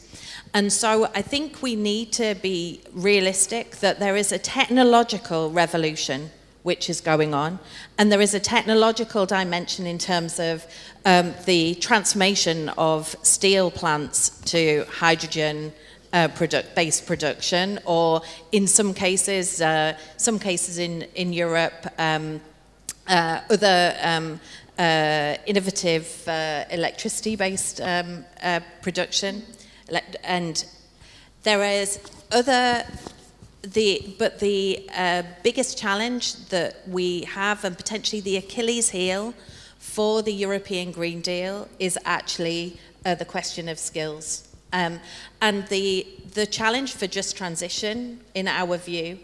And so I think we need to be realistic that there is a technological revolution which is going on, and there is a technological dimension in terms of the transformation of steel plants to hydrogen based production, or in some cases in Europe, other innovative electricity-based production, and there is the biggest challenge that we have, and potentially the Achilles heel for the European Green Deal, is actually the question of skills. And the challenge for just transition, in our view,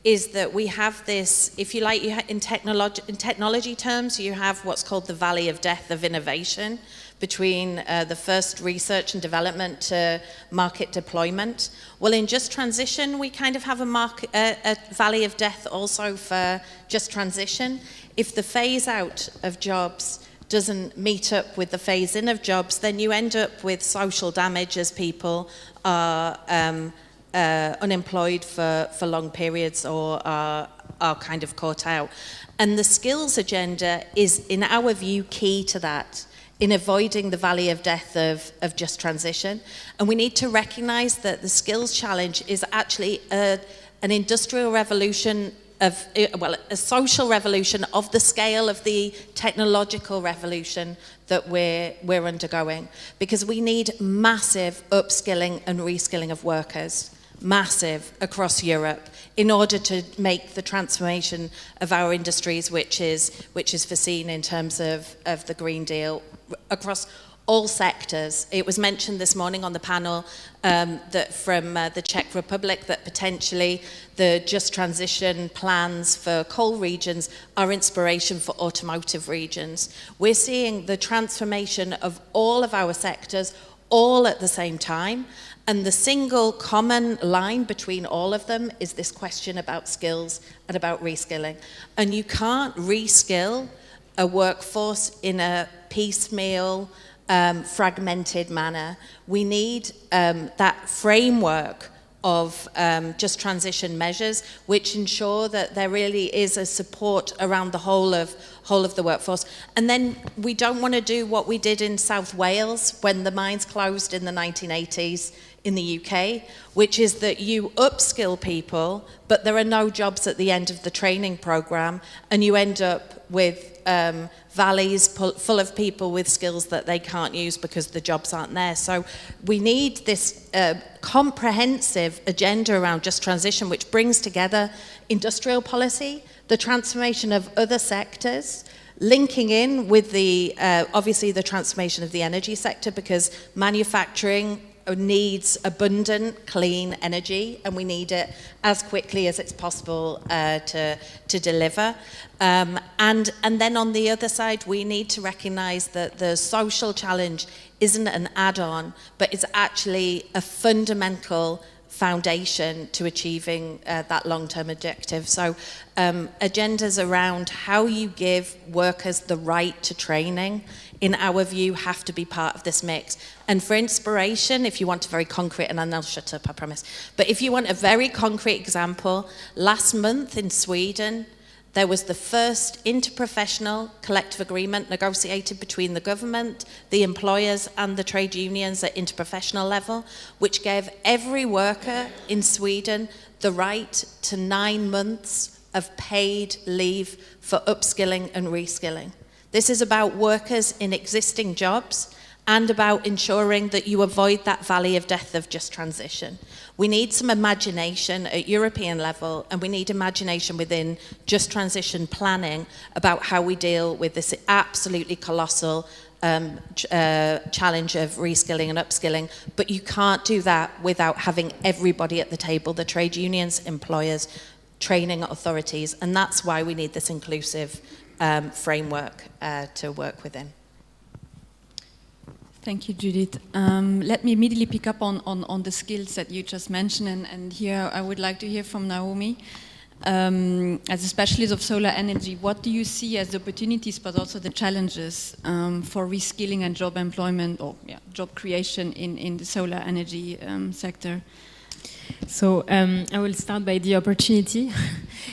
is that we have this, if you like, in technology terms, you have what's called the valley of death of innovation, between the first research and development to market deployment. Well, in just transition, we kind of have a valley of death also for just transition. If the phase out of jobs doesn't meet up with the phase in of jobs, then you end up with social damage as people are unemployed for long periods or are kind of caught out. And the skills agenda is, in our view, key to that, in avoiding the valley of death of just transition. And we need to recognize that the skills challenge is actually an industrial revolution a social revolution of the scale of the technological revolution that we're undergoing, because we need massive upskilling and reskilling of workers, massive, across Europe, in order to make the transformation of our industries, which is foreseen in terms of the Green Deal, across all sectors. It was mentioned this morning on the panel that from the Czech Republic that potentially the just transition plans for coal regions are inspiration for automotive regions. We're seeing the transformation of all of our sectors all at the same time, and the single common line between all of them is this question about skills and about reskilling. And you can't reskill a workforce in a piecemeal, fragmented manner. We need that framework of just transition measures which ensure that there really is a support around the whole of the workforce. And then we don't want to do what we did in South Wales when the mines closed in the 1980s in the UK, which is that you upskill people, but there are no jobs at the end of the training program, and you end up with valleys full of people with skills that they can't use because the jobs aren't there. So we need this comprehensive agenda around just transition, which brings together industrial policy, the transformation of other sectors, linking in with the obviously the transformation of the energy sector, because manufacturing needs abundant, clean energy, and we need it as quickly as it's possible to deliver. And then on the other side, we need to recognize that the social challenge isn't an add-on, but it's actually a fundamental foundation to achieving that long-term objective. So agendas around how you give workers the right to training, in our view, have to be part of this mix. And for inspiration, if you want a very concrete, and then I'll shut up, I promise. But if you want a very concrete example, last month in Sweden, there was the first interprofessional collective agreement negotiated between the government, the employers, and the trade unions at interprofessional level, which gave every worker in Sweden the right to 9 months of paid leave for upskilling and reskilling. This is about workers in existing jobs and about ensuring that you avoid that valley of death of just transition. We need some imagination at European level, and we need imagination within just transition planning about how we deal with this absolutely colossal challenge of reskilling and upskilling. But you can't do that without having everybody at the table, the trade unions, employers, training authorities, and that's why we need this inclusive framework to work within. Thank you, Judith. Let me immediately pick up on the skills that you just mentioned, and here I would like to hear from Naomi. As a specialist of solar energy, what do you see as the opportunities but also the challenges for reskilling and job employment or job creation in the solar energy sector? So I will start by the opportunity,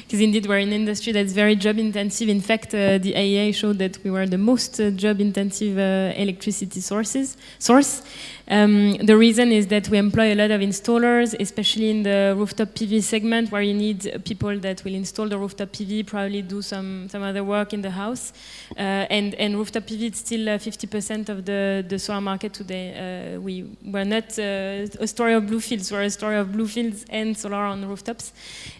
because indeed we're in an industry that's very job intensive. In fact, the IEA showed that we were the most job intensive electricity source. The reason is that we employ a lot of installers, especially in the rooftop PV segment, where you need people that will install the rooftop PV, probably do some other work in the house. And rooftop PV is still 50% of the solar market today. We're not a story of blue fields, we're a story of blue fields and solar on rooftops.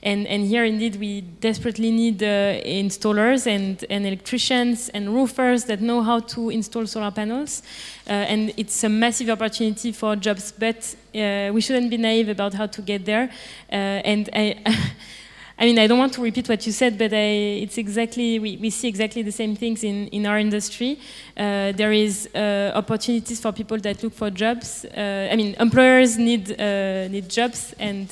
And here indeed we desperately need installers and electricians and roofers that know how to install solar panels. And it's a massive opportunity for jobs, but we shouldn't be naive about how to get there. And I mean, I don't want to repeat what you said, but it's exactly, we see exactly the same things in our industry. There is opportunities for people that look for jobs. I mean, employers need jobs, and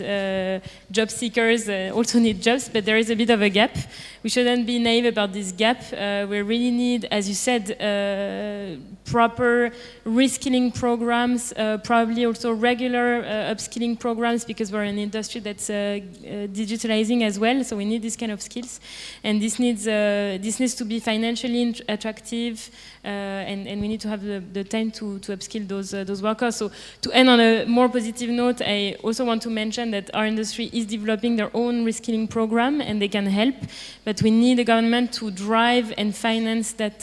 job seekers also need jobs, but there is a bit of a gap. We shouldn't be naive about this gap. We really need, as you said, proper reskilling programs, probably also regular upskilling programs, because we're in an industry that's digitalizing as well, so we need this kind of skills. And this needs to be financially attractive, and we need to have the time to upskill those workers. So to end on a more positive note, I also want to mention that our industry is developing their own reskilling program, and they can help, but we need the government to drive and finance that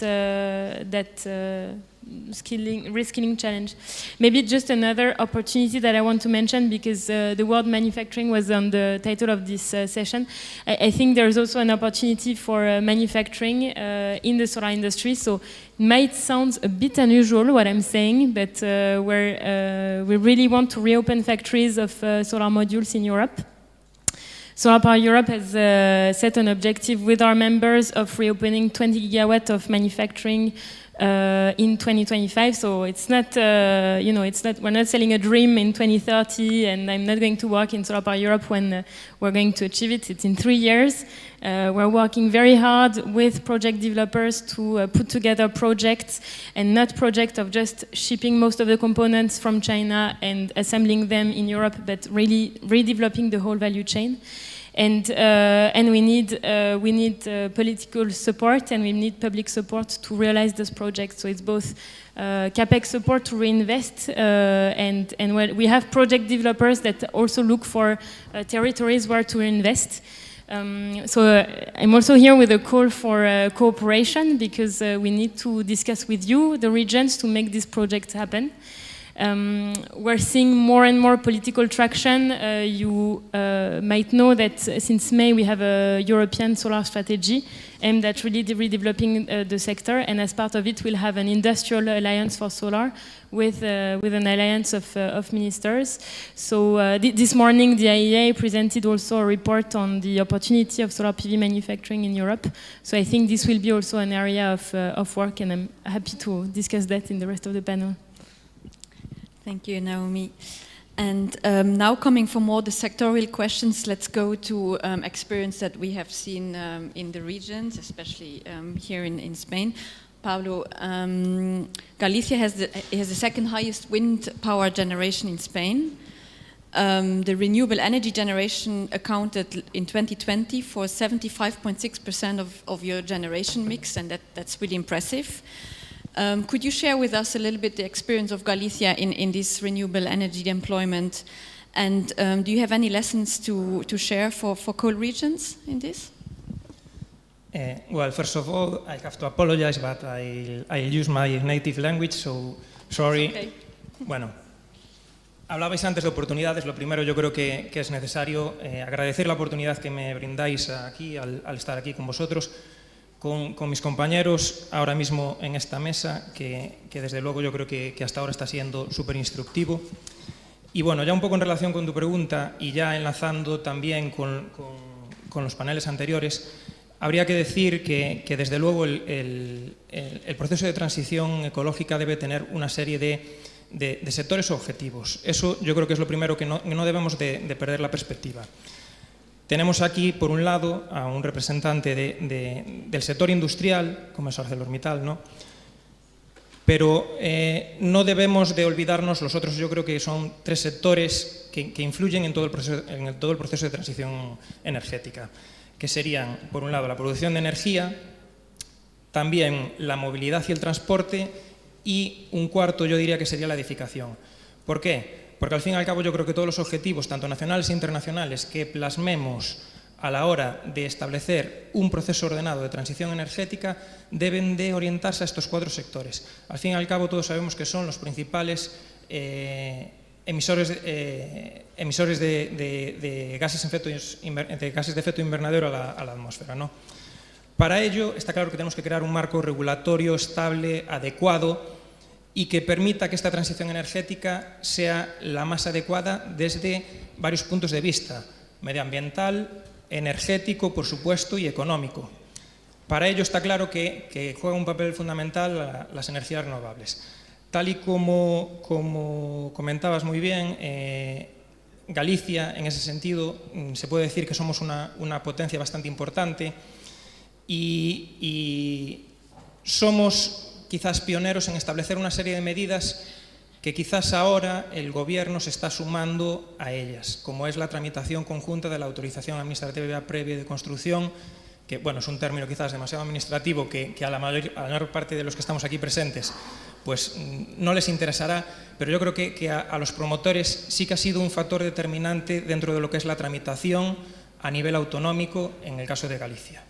reskilling challenge. Maybe just another opportunity that I want to mention, because the word manufacturing was on the title of this session. I think there's also an opportunity for manufacturing in the solar industry. So it might sound a bit unusual what I'm saying, but we really want to reopen factories of solar modules in Europe. Solar Power Europe has set an objective with our members of reopening 20 gigawatt of manufacturing in 2025. So it's not, we're not selling a dream in 2030, and I'm not going to work in Solar Power Europe when we're going to achieve it. It's in 3 years. We're working very hard with project developers to put together projects, and not projects of just shipping most of the components from China and assembling them in Europe, but really redeveloping the whole value chain. And we need political support, and we need public support to realize this project. So it's both capex support to reinvest, and we have project developers that also look for territories where to invest. So I'm also here with a call for cooperation, because we need to discuss with you, the regions, to make this project happen. We're seeing more and more political traction. You might know that since May we have a European solar strategy aimed at really redeveloping the sector, and as part of it we'll have an industrial alliance for solar with an alliance of ministers. So this morning the IEA presented also a report on the opportunity of solar PV manufacturing in Europe. So I think this will be also an area of work, and I'm happy to discuss that in the rest of the panel. Thank you, Naomi. And now coming from more the sectorial questions, let's go to experience that we have seen in the regions, especially here in Spain. Pablo, Galicia has the second highest wind power generation in Spain. The renewable energy generation accounted in 2020 for 75.6% of your generation mix, and that's really impressive. Could you share with us a little bit the experience of Galicia in this renewable energy deployment? And do you have any lessons to share for coal regions in this? Well, first of all, I have to apologize, but I'll use my native language, so sorry. Okay. Bueno, hablabais antes de oportunidades. Lo primero, yo creo que es necesario agradecer la oportunidad que me brindáis aquí al estar aquí con vosotros. Con mis compañeros ahora mismo en esta mesa, que desde luego yo creo que hasta ahora está siendo súper instructivo. Y bueno, ya un poco en relación con tu pregunta y ya enlazando también con los paneles anteriores, habría que decir que desde luego el proceso de transición ecológica debe tener una serie de sectores objetivos. Eso yo creo que es lo primero que no debemos de perder la perspectiva. Tenemos aquí, por un lado, a un representante del sector industrial, como es ArcelorMittal, ¿no? Pero no debemos de olvidarnos los otros, yo creo que son 3 sectores que influyen en todo el proceso de transición energética, que serían, por un lado, la producción de energía, también la movilidad y el transporte, y un cuarto yo diría que sería la edificación. ¿Por qué? Porque al fin y al cabo yo creo que todos los objetivos, tanto nacionales e internacionales, que plasmemos a la hora de establecer un proceso ordenado de transición energética deben de orientarse a estos 4 sectores. Al fin y al cabo todos sabemos que son los principales emisores de gases de efecto invernadero a la atmósfera, ¿no? Para ello está claro que tenemos que crear un marco regulatorio estable, adecuado, y que permita que esta transición energética sea la más adecuada desde varios puntos de vista: medioambiental, energético, por supuesto, y económico. Para ello está claro que juega un papel fundamental las energías renovables. Tal y como comentabas muy bien, Galicia, en ese sentido, se puede decir que somos una potencia bastante importante y somos quizás pioneros en establecer una serie de medidas que quizás ahora el Gobierno se está sumando a ellas, como es la tramitación conjunta de la autorización administrativa previa de construcción, que bueno, es un término quizás demasiado administrativo que a la mayor parte de los que estamos aquí presentes pues no les interesará, pero yo creo que a los promotores sí que ha sido un factor determinante dentro de lo que es la tramitación a nivel autonómico en el caso de Galicia.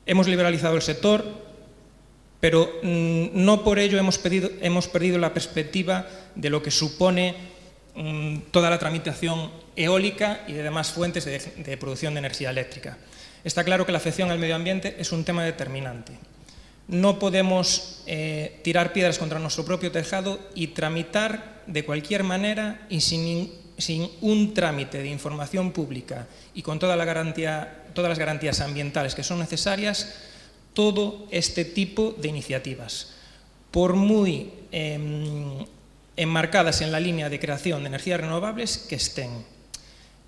Hemos liberalizado el sector, pero no por ello hemos perdido la perspectiva de lo que supone toda la tramitación eólica y de demás fuentes de producción de energía eléctrica. Está claro que la afección al medio ambiente es un tema determinante. No podemos tirar piedras contra nuestro propio tejado y tramitar de cualquier manera y sin un trámite de información pública y con todas las garantías ambientales que son necesarias todo este tipo de iniciativas, por muy enmarcadas en la línea de creación de energías renovables que estén.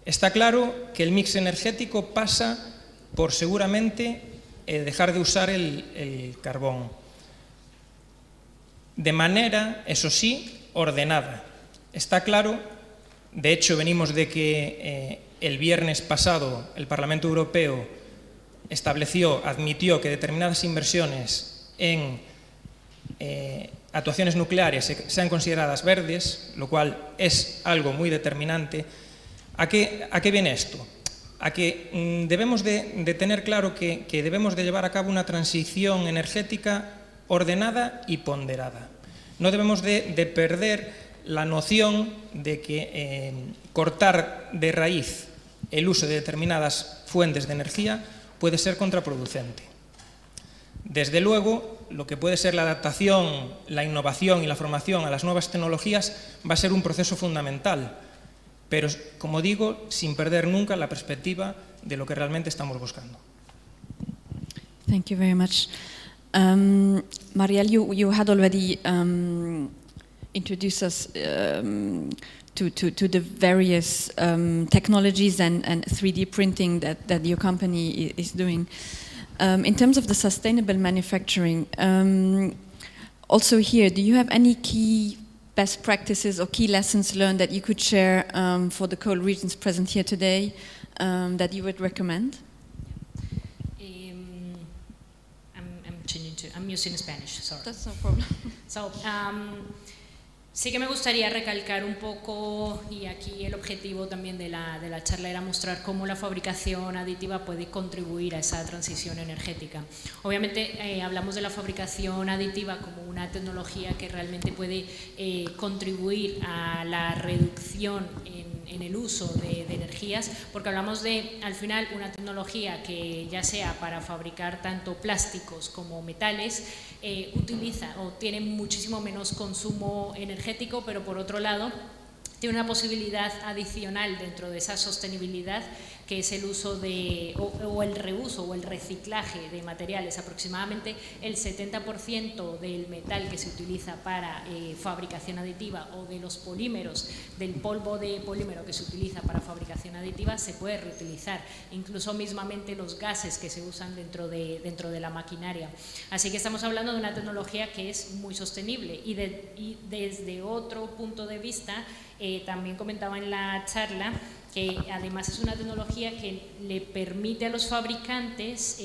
Está claro que el mix energético pasa por seguramente dejar de usar el carbón, de manera, eso sí, ordenada. Está claro, de hecho venimos de que el viernes pasado el Parlamento Europeo admitió que determinadas inversiones en actuaciones nucleares sean consideradas verdes, lo cual es algo muy determinante. ¿A qué viene esto? A que debemos de tener claro que debemos de llevar a cabo una transición energética ordenada y ponderada. No debemos de perder la noción de que cortar de raíz el uso de determinadas fuentes de energía puede ser contraproducente. Desde luego, lo que puede ser la adaptación, la innovación y la formación a las nuevas tecnologías va a ser un proceso fundamental, pero, como digo, sin perder nunca la perspectiva de lo que realmente estamos buscando. Thank you very much. Mariel, you had already introduced us to the various technologies and 3D printing that your company is doing. In terms of the sustainable manufacturing, also here, do you have any key best practices or key lessons learned that you could share for the coal regions present here today that you would recommend? I'm using Spanish, sorry. That's no problem. So, sí que me gustaría recalcar un poco, y aquí el objetivo también de la charla era mostrar cómo la fabricación aditiva puede contribuir a esa transición energética. Obviamente hablamos de la fabricación aditiva como una tecnología que realmente puede contribuir a la reducción en el uso de energías, porque hablamos de, al final, una tecnología que ya sea para fabricar tanto plásticos como metales, utiliza o tiene muchísimo menos consumo energético, pero por otro lado tiene una posibilidad adicional dentro de esa sostenibilidad, que es el uso o el reuso o el reciclaje de materiales. Aproximadamente el 70% del metal que se utiliza para fabricación aditiva o de los polímeros, del polvo de polímero que se utiliza para fabricación aditiva, se puede reutilizar. Incluso mismamente los gases que se usan dentro de la maquinaria. Así que estamos hablando de una tecnología que es muy sostenible y desde otro punto de vista, también comentaba en la charla que además es una tecnología que le permite a los fabricantes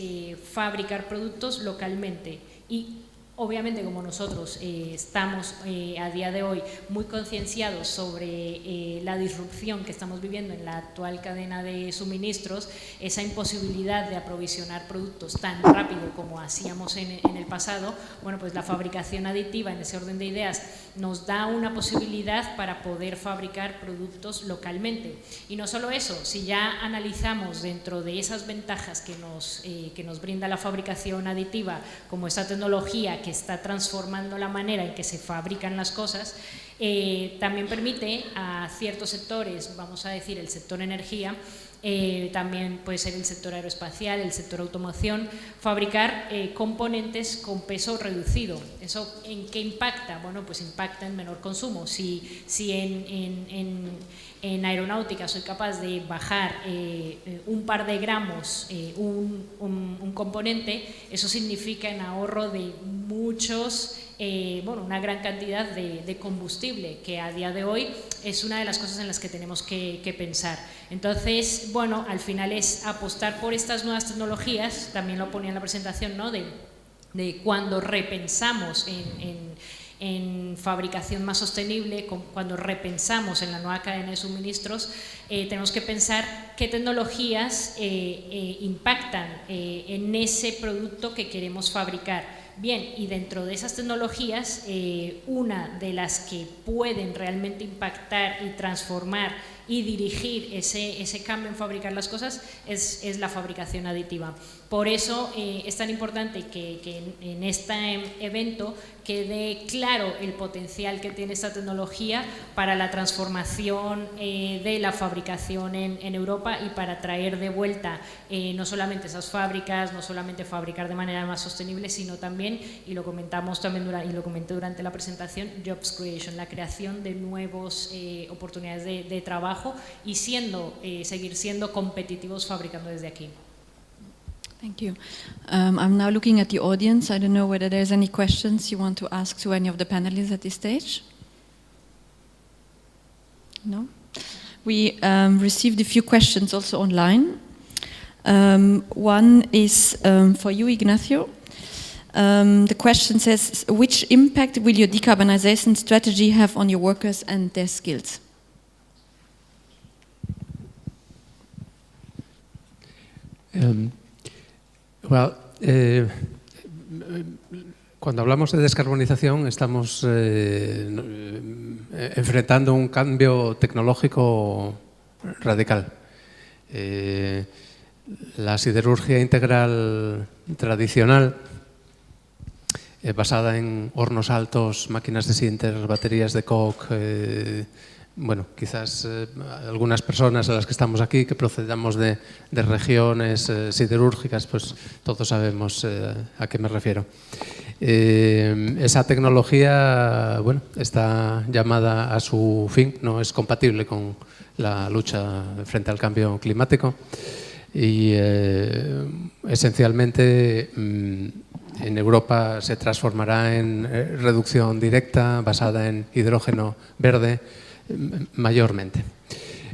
fabricar productos localmente y obviamente como nosotros estamos a día de hoy muy concienciados sobre la disrupción que estamos viviendo en la actual cadena de suministros, esa imposibilidad de aprovisionar productos tan rápido como hacíamos en el pasado, bueno, pues la fabricación aditiva en ese orden de ideas nos da una posibilidad para poder fabricar productos localmente. Y no solo eso, si ya analizamos dentro de esas ventajas que nos brinda la fabricación aditiva, como esta tecnología que está transformando la manera en que se fabrican las cosas, también permite a ciertos sectores, vamos a decir el sector energía, también puede ser el sector aeroespacial, el sector automoción, fabricar componentes con peso reducido. ¿Eso en qué impacta? Bueno, pues impacta en menor consumo. Si en aeronáutica soy capaz de bajar un par de gramos un componente, eso significa en ahorro de muchos, una gran cantidad de combustible, que a día de hoy es una de las cosas en las que tenemos que pensar. Entonces, bueno, al final es apostar por estas nuevas tecnologías, también lo ponía en la presentación, ¿no? de cuando repensamos en fabricación más sostenible, cuando repensamos en la nueva cadena de suministros, tenemos que pensar qué tecnologías impactan en ese producto que queremos fabricar. Bien, y dentro de esas tecnologías, una de las que pueden realmente impactar y transformar y dirigir ese cambio en fabricar las cosas es la fabricación aditiva. Por eso es tan importante que en este evento quede claro el potencial que tiene esta tecnología para la transformación de la fabricación en Europa y para traer de vuelta no solamente esas fábricas, no solamente fabricar de manera más sostenible, sino también, y lo comentamos también y lo comenté durante la presentación, jobs creation, la creación de nuevas oportunidades de trabajo y seguir siendo competitivos fabricando desde aquí. Thank you. I'm now looking at the audience. I don't know whether there's any questions you want to ask to any of the panelists at this stage. No? We received a few questions also online. One is for you, Ignacio. The question says, which impact will your decarbonization strategy have on your workers and their skills? Cuando hablamos de descarbonización estamos enfrentando un cambio tecnológico radical. La siderurgia integral tradicional, basada en hornos altos, máquinas de sinter, baterías de coke, bueno, quizás algunas personas a las que estamos aquí que procedamos de regiones siderúrgicas, pues todos sabemos a qué me refiero. Esa tecnología, bueno, está llamada a su fin, no es compatible con la lucha frente al cambio climático y esencialmente en Europa se transformará en reducción directa basada en hidrógeno verde, mayormente.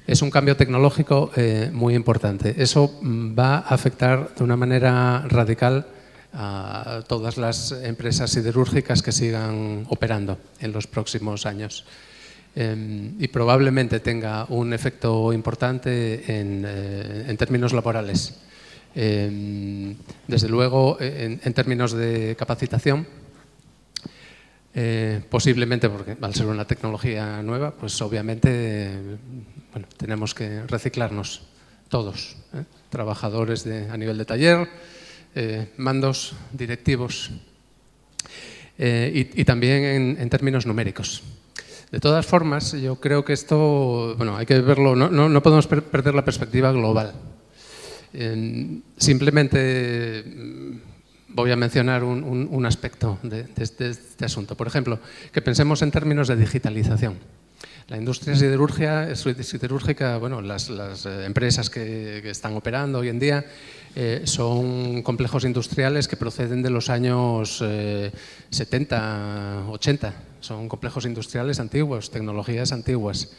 Es un cambio tecnológico muy importante. Eso va a afectar de una manera radical a todas las empresas siderúrgicas que sigan operando en los próximos años. Y probablemente tenga un efecto importante en términos laborales. Desde luego, en términos de capacitación, posiblemente porque al ser una tecnología nueva, pues obviamente bueno, tenemos que reciclarnos todos, trabajadores a nivel de taller, mandos, directivos y también en términos numéricos. De todas formas, yo creo que esto, bueno, hay que verlo, no podemos perder la perspectiva global. Simplemente voy a mencionar un aspecto de este asunto. Por ejemplo, que pensemos en términos de digitalización. La industria siderúrgica, bueno, las empresas que están operando hoy en día son complejos industriales que proceden de los años 70, 80. Son complejos industriales antiguos, tecnologías antiguas.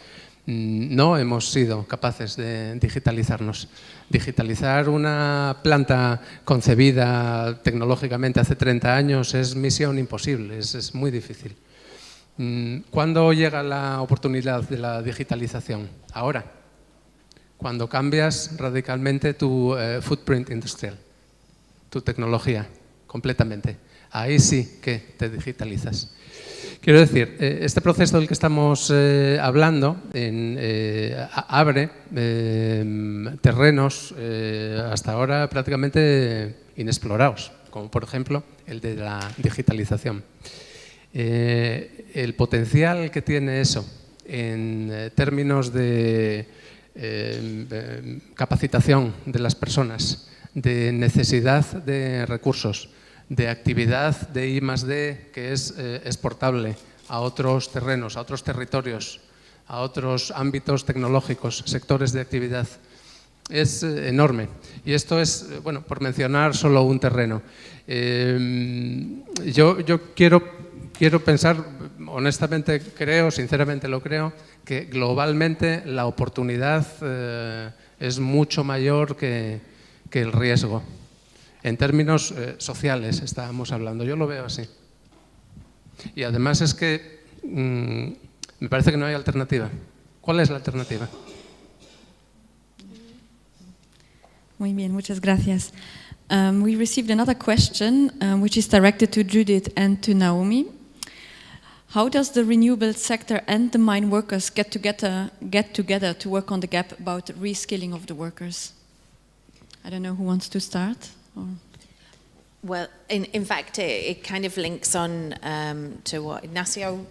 No hemos sido capaces de digitalizarnos. Digitalizar una planta concebida tecnológicamente hace 30 años es misión imposible, es muy difícil. ¿Cuándo llega la oportunidad de la digitalización? Ahora, cuando cambias radicalmente tu footprint industrial, tu tecnología, completamente. Ahí sí que te digitalizas. Quiero decir, este proceso del que estamos hablando abre terrenos hasta ahora prácticamente inexplorados, como por ejemplo el de la digitalización. El potencial que tiene eso en términos de capacitación de las personas, de necesidad de recursos, de actividad de I+D que es exportable a otros terrenos, a otros territorios, a otros ámbitos tecnológicos, sectores de actividad, es enorme. Y esto es, bueno, por mencionar solo un terreno. Yo quiero pensar, honestamente creo, sinceramente lo creo, que globalmente la oportunidad es mucho mayor que el riesgo. En términos sociales estábamos hablando, yo lo veo así. Y además es que me parece que no hay alternativa. ¿Cuál es la alternativa? Muy bien, muchas gracias. We received another question, which is directed to Judith and to Naomi. How does the renewable sector and the mine workers get together to work on the gap about reskilling of the workers? I don't know who wants to start. Well, in fact, it kind of links on to what Ignacio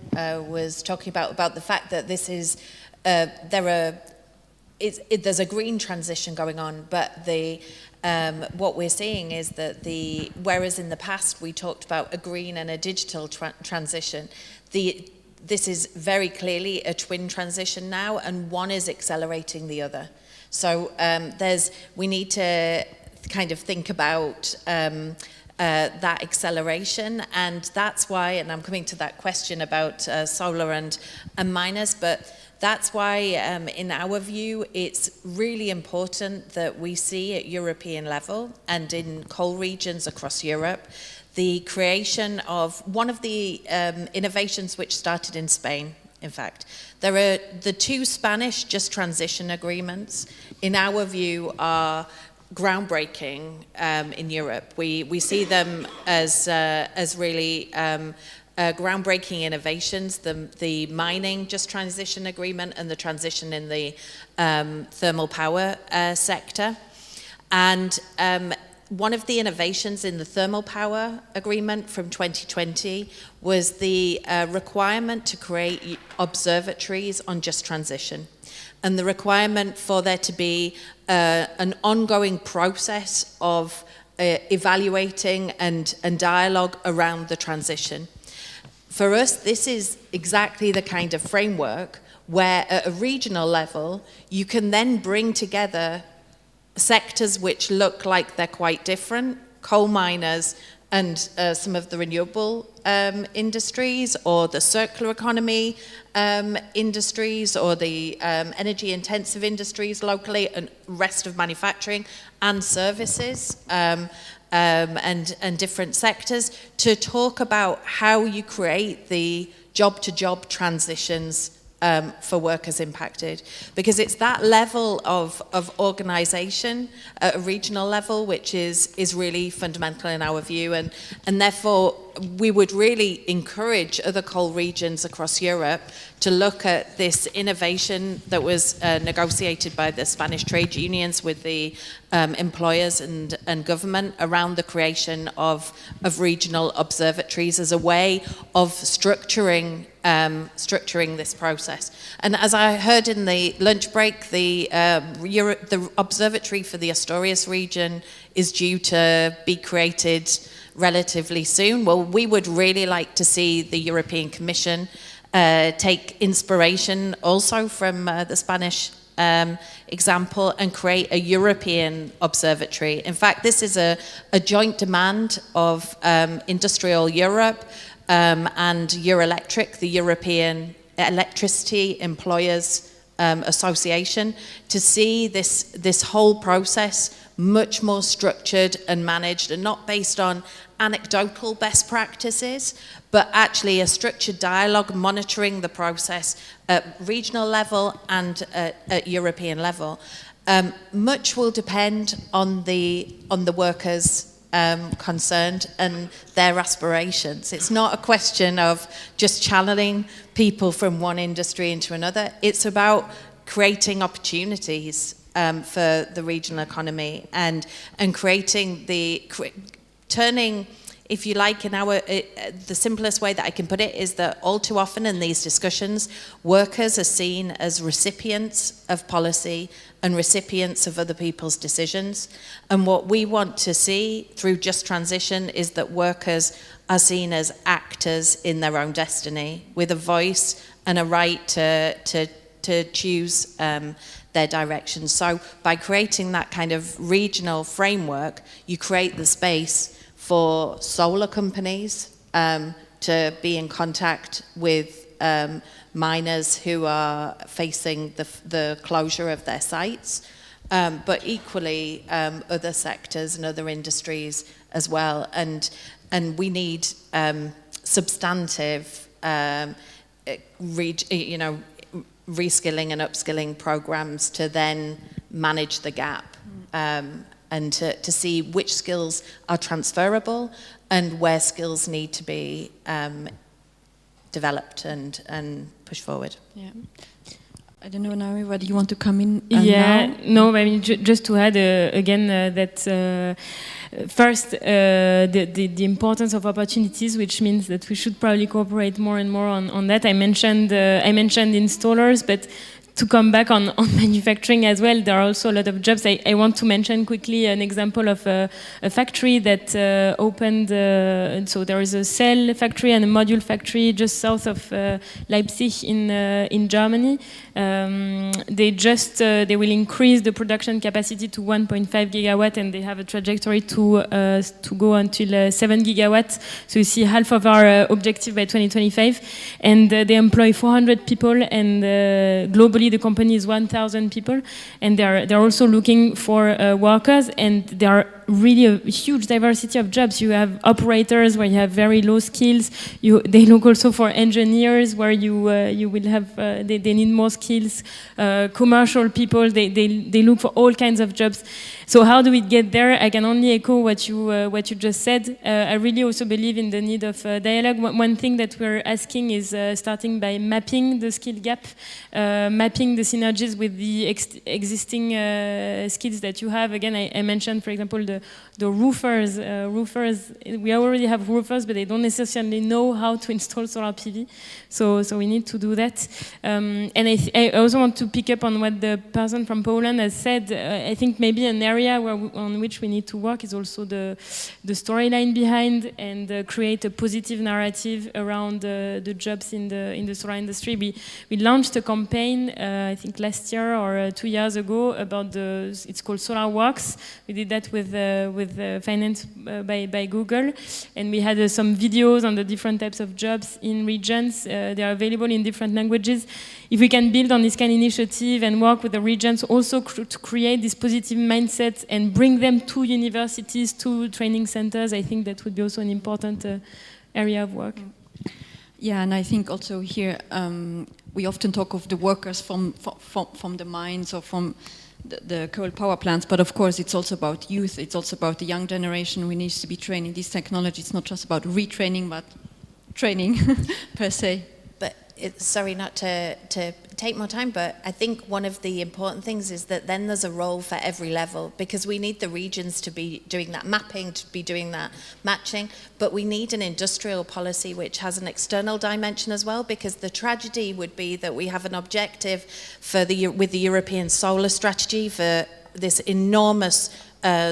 was talking about the fact that this is there's a green transition going on, but what we're seeing is that whereas in the past we talked about a green and a digital transition, this is very clearly a twin transition now, and one is accelerating the other. So we need to kind of think about that acceleration, and that's why, and I'm coming to that question about solar and miners, but that's why, in our view, it's really important that we see at European level and in coal regions across Europe the creation of one of the innovations which started in Spain, in fact. There are the two Spanish just transition agreements, in our view, are groundbreaking in Europe. We see them as really groundbreaking innovations, the mining just transition agreement and the transition in the thermal power sector. And one of the innovations in the thermal power agreement from 2020 was the requirement to create observatories on just transition, and the requirement for there to be an ongoing process of evaluating and dialogue around the transition. For us, this is exactly the kind of framework where at a regional level, you can then bring together sectors which look like they're quite different, coal miners and some of the renewable industries, or the circular economy industries, or the energy intensive industries locally, and rest of manufacturing and services, and different sectors, to talk about how you create the job-to-job transitions for workers impacted. Because it's that level of organisation at a regional level which is really fundamental in our view, and therefore we would really encourage other coal regions across Europe to look at this innovation that was negotiated by the Spanish trade unions with the employers and government around the creation of regional observatories as a way of structuring this process. And as I heard in the lunch break, the observatory for the Asturias region is due to be created relatively soon. Well, we would really like to see the European Commission take inspiration also from the Spanish example and create a European observatory. In fact, this is a joint demand of Industrial Europe and Eurelectric, the European Electricity Employers Association, to see this whole process much more structured and managed, and not based on anecdotal best practices, but actually a structured dialogue monitoring the process at regional level and at European level. Much will depend on the workers concerned and their aspirations. It's not a question of just channeling people from one industry into another. It's about creating opportunities for the regional economy and creating turning, if you like, the simplest way that I can put it is that all too often in these discussions, workers are seen as recipients of policy and recipients of other people's decisions. And what we want to see through Just Transition is that workers are seen as actors in their own destiny, with a voice and a right to choose their direction. So by creating that kind of regional framework, you create the space for solar companies to be in contact with miners who are facing the closure of their sites, but equally other sectors and other industries as well. And we need substantive, reskilling and upskilling programs to then manage the gap. And to see which skills are transferable and where skills need to be developed and pushed forward. Yeah. I don't know, Naomi, whether you want to come in No, I mean, just to add again that first, the importance of opportunities, which means that we should probably cooperate more and more on that. I mentioned installers, but to come back on manufacturing as well, there are also a lot of jobs. I want to mention quickly an example of a factory that opened. So there is a cell factory and a module factory just south of Leipzig in Germany. They will increase the production capacity to 1.5 gigawatt, and they have a trajectory to go until 7 gigawatts. So you see half of our objective by 2025, and they employ 400 people, and globally the company is 1,000 people, and they're also looking for workers, and there are really a huge diversity of jobs. You have operators where you have very low skills. They look also for engineers where you will have they need more skills. Commercial people, they look for all kinds of jobs. So how do we get there? I can only echo what you just said. I really also believe in the need of dialogue. One thing that we're asking is starting by mapping the skill gap, mapping the synergies with the existing skills that you have. Again, I mentioned, for example, the roofers. We already have roofers, but they don't necessarily know how to install solar PV. So we need to do that. And I also want to pick up on what the person from Poland has said. I think maybe an area on which we need to work is also the storyline behind, and create a positive narrative around the jobs in the solar industry. We launched a campaign, I think last year or 2 years ago, about it's called Solar Works. We did that with financed by Google, and we had some videos on the different types of jobs in regions. They are available in different languages. If we can build on this kind of initiative and work with the regions also to create this positive mindset and bring them to universities, to training centers, I think that would be also an important area of work. Yeah, and I think also here, we often talk of the workers from the mines or from the coal power plants, but of course it's also about youth, it's also about the young generation who needs to be trained in this technology. It's not just about retraining, but training per se. But sorry not to take more time, but I think one of the important things is that then there's a role for every level, because we need the regions to be doing that mapping, to be doing that matching, but we need an industrial policy which has an external dimension as well, because the tragedy would be that we have an objective for with the European solar strategy for this enormous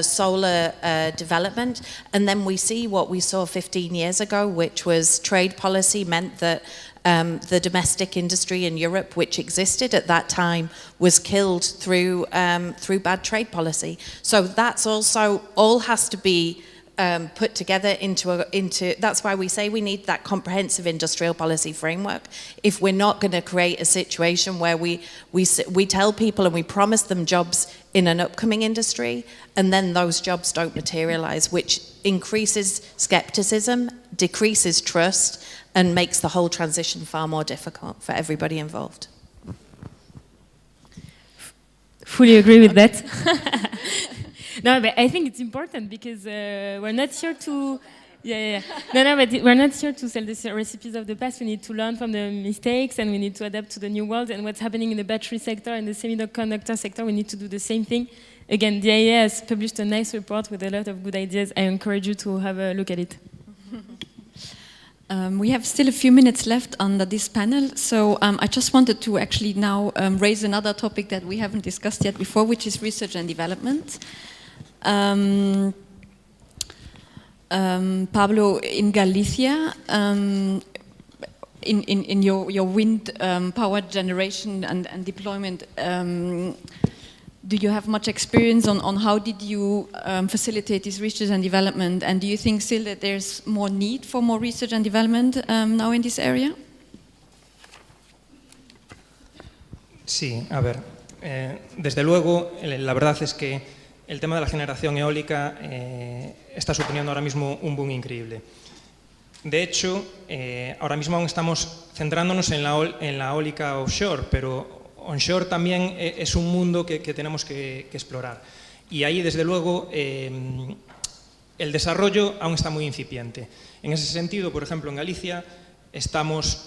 solar development, and then we see what we saw 15 years ago, which was trade policy meant that the domestic industry in Europe, which existed at that time, was killed through bad trade policy. So that's also all has to be put together into. That's why we say we need that comprehensive industrial policy framework. If we're not going to create a situation where we tell people and we promise them jobs in an upcoming industry, and then those jobs don't materialize, which increases skepticism, decreases trust, and makes the whole transition far more difficult for everybody involved. Fully agree with that. No, but I think it's important because we're not here to... but we're not here to sell the recipes of the past. We need to learn from the mistakes, and we need to adapt to the new world. And what's happening in the battery sector and the semiconductor sector, we need to do the same thing. Again, the IEA has published a nice report with a lot of good ideas. I encourage you to have a look at it. We have still a few minutes left under this panel, so I just wanted to actually now raise another topic that we haven't discussed yet before, which is research and development. Pablo, in Galicia, in your wind power generation and deployment, do you have much experience on how did you facilitate this research and development, and do you think still that there's more need for more research and development now in this area? Sí, a ver, desde luego la verdad es que el tema de la generación eólica está suponiendo ahora mismo un boom increíble. De hecho, ahora mismo aún estamos centrándonos en la eólica offshore, pero onshore también es un mundo que tenemos que explorar. Y ahí, desde luego, el desarrollo aún está muy incipiente. En ese sentido, por ejemplo, en Galicia estamos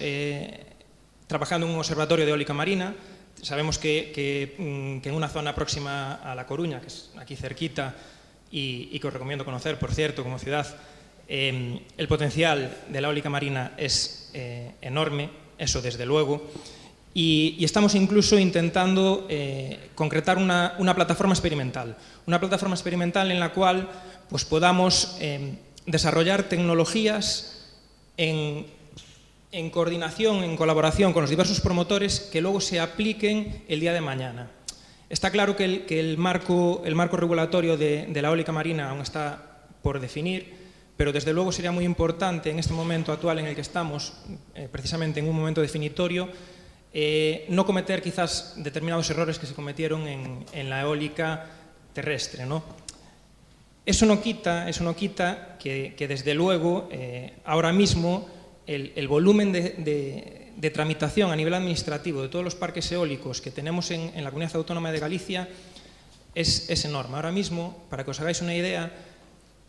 trabajando en un observatorio de eólica marina. Sabemos que en una zona próxima a La Coruña, que es aquí cerquita, y que os recomiendo conocer, por cierto, como ciudad, el potencial de la eólica marina es enorme, eso desde luego. Y estamos incluso intentando concretar una plataforma experimental. Una plataforma experimental en la cual pues, podamos desarrollar tecnologías en coordinación, en colaboración con los diversos promotores que luego se apliquen el día de mañana. Está claro que el marco regulatorio de la eólica marina aún está por definir, pero desde luego sería muy importante en este momento actual en el que estamos, precisamente en un momento definitorio, no cometer quizás determinados errores que se cometieron en la eólica terrestre, ¿no? Eso no quita que desde luego ahora mismo el volumen de tramitación a nivel administrativo de todos los parques eólicos que tenemos en la Comunidad Autónoma de Galicia es enorme. Ahora mismo, para que os hagáis una idea,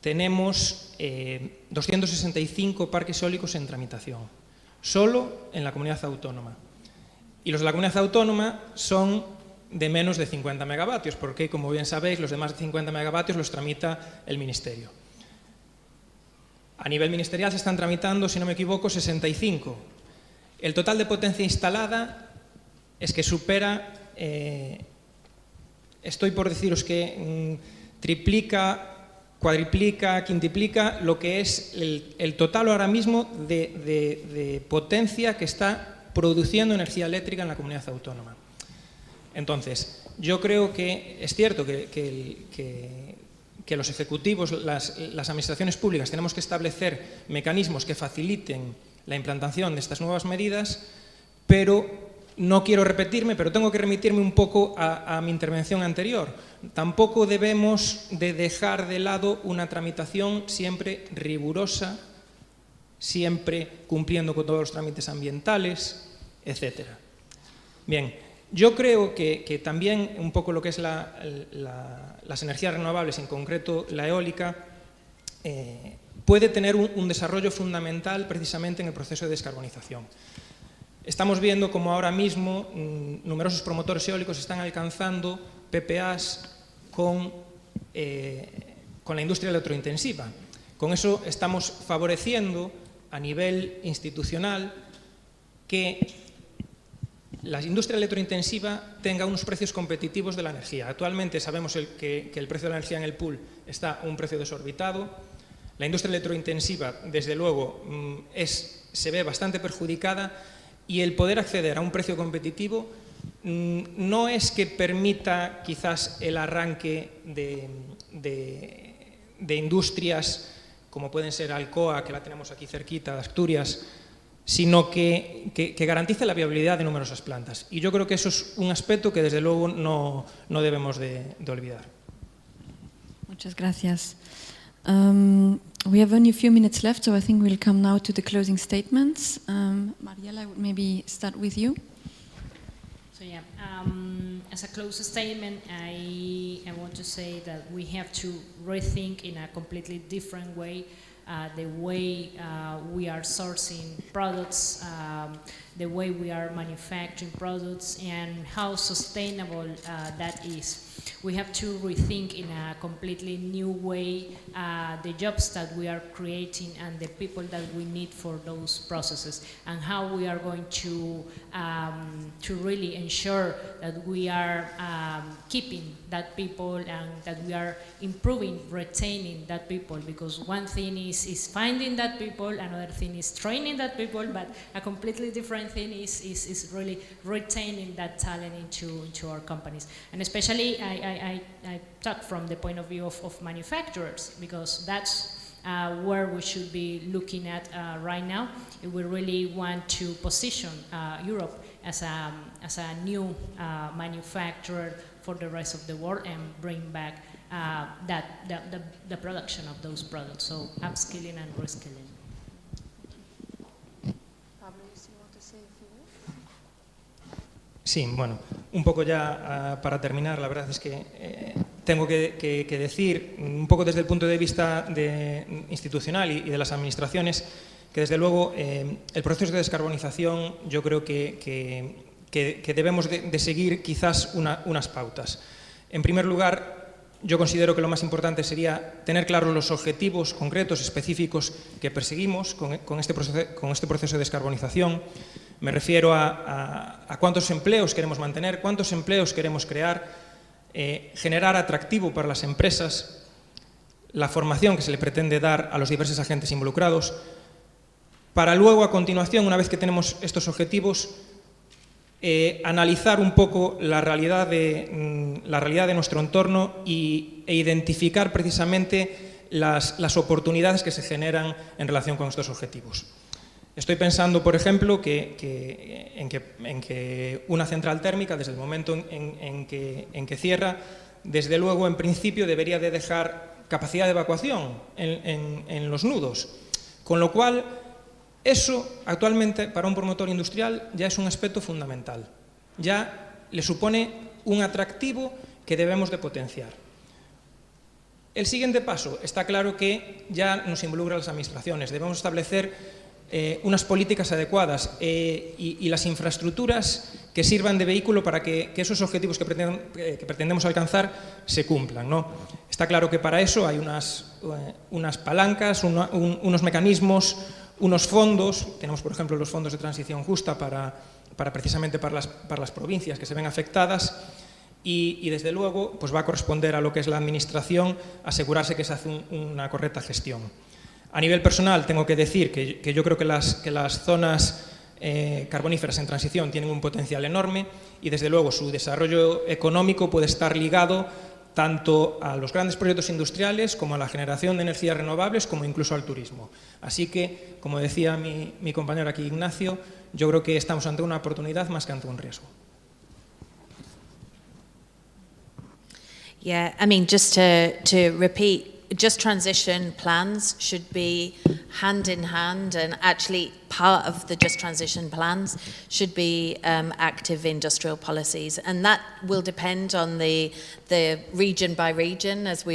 tenemos 265 parques eólicos en tramitación, solo en la Comunidad Autónoma. Y los de la Comunidad Autónoma son de menos de 50 megavatios, porque, como bien sabéis, los de más de 50 megavatios los tramita el Ministerio. A nivel ministerial se están tramitando, si no me equivoco, 65. El total de potencia instalada es que supera, estoy por deciros que triplica, cuadriplica, quintuplica lo que es el total ahora mismo de potencia que está produciendo energía eléctrica en la comunidad autónoma. Entonces, yo creo que es cierto que los ejecutivos, las administraciones públicas, tenemos que establecer mecanismos que faciliten la implantación de estas nuevas medidas, pero no quiero repetirme, pero tengo que remitirme un poco a mi intervención anterior. Tampoco debemos de dejar de lado una tramitación siempre rigurosa, siempre cumpliendo con todos los trámites ambientales, etcétera. Bien, yo creo que también un poco lo que es las energías renovables, en concreto la eólica, puede tener un desarrollo fundamental precisamente en el proceso de descarbonización. Estamos viendo como ahora mismo numerosos promotores eólicos están alcanzando PPAs con la industria electrointensiva. Con eso estamos favoreciendo a nivel institucional que la industria electrointensiva tenga unos precios competitivos de la energía. Actualmente sabemos que el precio de la energía en el pool está a un precio desorbitado. La industria electrointensiva, desde luego, se ve bastante perjudicada, y el poder acceder a un precio competitivo no es que permita quizás el arranque de industrias como pueden ser Alcoa, que la tenemos aquí cerquita, de Asturias, sino que garantice la viabilidad de numerosas plantas. Y yo creo que eso es un aspecto que desde luego no debemos de olvidar. Muchas gracias. We have only a few minutes left, so I think we'll come now to the closing statements. Mariel, I would maybe start with you. So yeah, as a close statement, I want to say that we have to rethink in a completely different way the way we are sourcing products, the way we are manufacturing products, and how sustainable that is. We have to rethink in a completely new way the jobs that we are creating and the people that we need for those processes, and how we are going to really ensure that we are keeping that people and that we are improving, retaining that people, because one thing is finding that people, another thing is training that people, but a completely different thing is really retaining that talent into our companies. And especially I talk from the point of view of manufacturers, because that's where we should be looking at right now if we really want to position Europe as a new manufacturer for the rest of the world and bring back the production of those products. So upskilling and reskilling. Sí, bueno, un poco ya para terminar, la verdad es que tengo que decir, un poco desde el punto de vista institucional y de las administraciones, que desde luego el proceso de descarbonización yo creo que debemos de seguir quizás unas pautas. En primer lugar, yo considero que lo más importante sería tener claros los objetivos concretos, específicos que perseguimos con este proceso de descarbonización. Me refiero a cuántos empleos queremos mantener, cuántos empleos queremos crear, generar atractivo para las empresas, la formación que se le pretende dar a los diversos agentes involucrados, para luego, a continuación, una vez que tenemos estos objetivos, analizar un poco la realidad de nuestro entorno e identificar precisamente las oportunidades que se generan en relación con estos objetivos. Estoy pensando, por ejemplo, en que una central térmica, desde el momento en que cierra, desde luego, en principio, debería de dejar capacidad de evacuación en los nudos, con lo cual eso actualmente para un promotor industrial ya es un aspecto fundamental, ya le supone un atractivo que debemos de potenciar. El siguiente paso, está claro que ya nos involucra a las administraciones, debemos establecer unas políticas adecuadas y las infraestructuras que sirvan de vehículo para que esos objetivos que pretendemos alcanzar se cumplan, ¿no? Está claro que para eso hay unas palancas, unos mecanismos, unos fondos. Tenemos, por ejemplo, los fondos de transición justa precisamente para las provincias que se ven afectadas y desde luego pues va a corresponder a lo que es la administración asegurarse que se hace una correcta gestión. A nivel personal tengo que decir que yo creo que las zonas carboníferas en transición tienen un potencial enorme y desde luego su desarrollo económico puede estar ligado tanto a los grandes proyectos industriales como a la generación de energías renovables como incluso al turismo. Así que, como decía mi compañero aquí Ignacio, yo creo que estamos ante una oportunidad más que ante un riesgo. Yeah, I mean, just to repeat, just transition plans should be hand in hand and actually part of the Just Transition plans should be active industrial policies, and that will depend on the region by region. As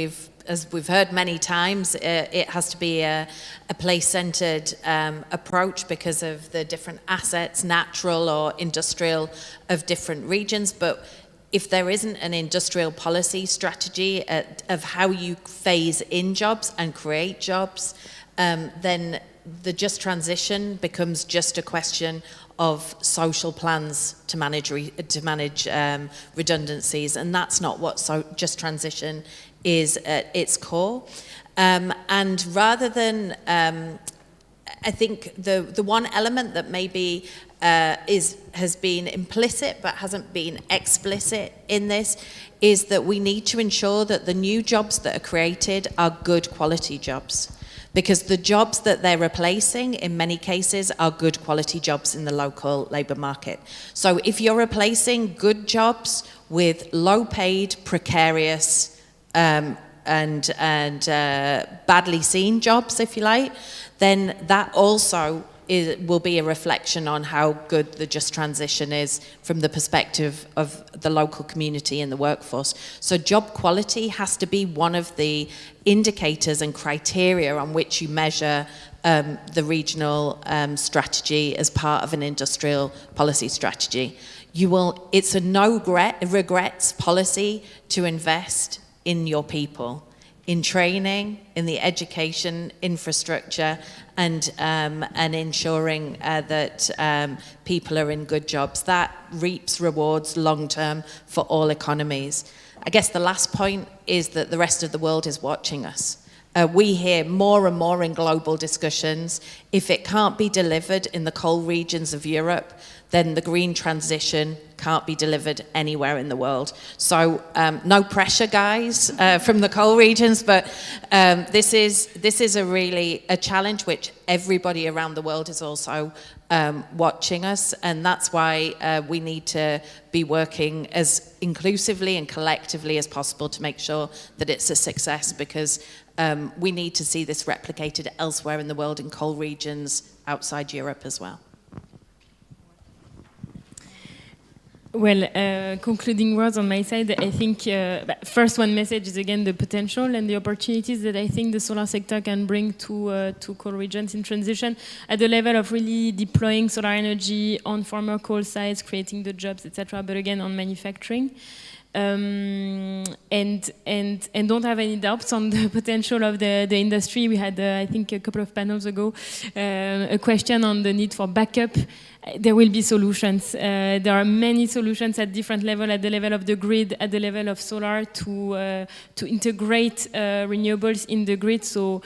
we've heard many times, it has to be a place-centered approach because of the different assets, natural or industrial, of different regions. But if there isn't an industrial policy strategy of how you phase in jobs and create jobs, then the Just Transition becomes just a question of social plans to manage redundancies, and that's not what Just Transition is at its core. And rather than, I think the one element that maybe has been implicit but hasn't been explicit in this is that we need to ensure that the new jobs that are created are good quality jobs, because the jobs that they're replacing in many cases are good quality jobs in the local labour market. So if you're replacing good jobs with low paid, precarious and badly seen jobs, if you like, then that also will be a reflection on how good the Just Transition is from the perspective of the local community and the workforce. So job quality has to be one of the indicators and criteria on which you measure the regional strategy as part of an industrial policy strategy. It's a no regrets policy to invest in your people, in training, in the education infrastructure, and ensuring that people are in good jobs. That reaps rewards long term for all economies. I guess the last point is that the rest of the world is watching us. We hear more and more in global discussions, if it can't be delivered in the coal regions of Europe, then the green transition can't be delivered anywhere in the world. So no pressure, guys, from the coal regions, but this is a challenge which everybody around the world is also watching us, and that's why we need to be working as inclusively and collectively as possible to make sure that it's a success, because we need to see this replicated elsewhere in the world, in coal regions outside Europe as well. Well, concluding words on my side, I think first one message is again the potential and the opportunities that I think the solar sector can bring to coal regions in transition at the level of really deploying solar energy on former coal sites, creating the jobs, etc. But again, on manufacturing. And don't have any doubts on the potential of the industry. We had, I think, a couple of panels ago, a question on the need for backup. There will be solutions. There are many solutions at different levels, at the level of the grid, at the level of solar, to integrate renewables in the grid. So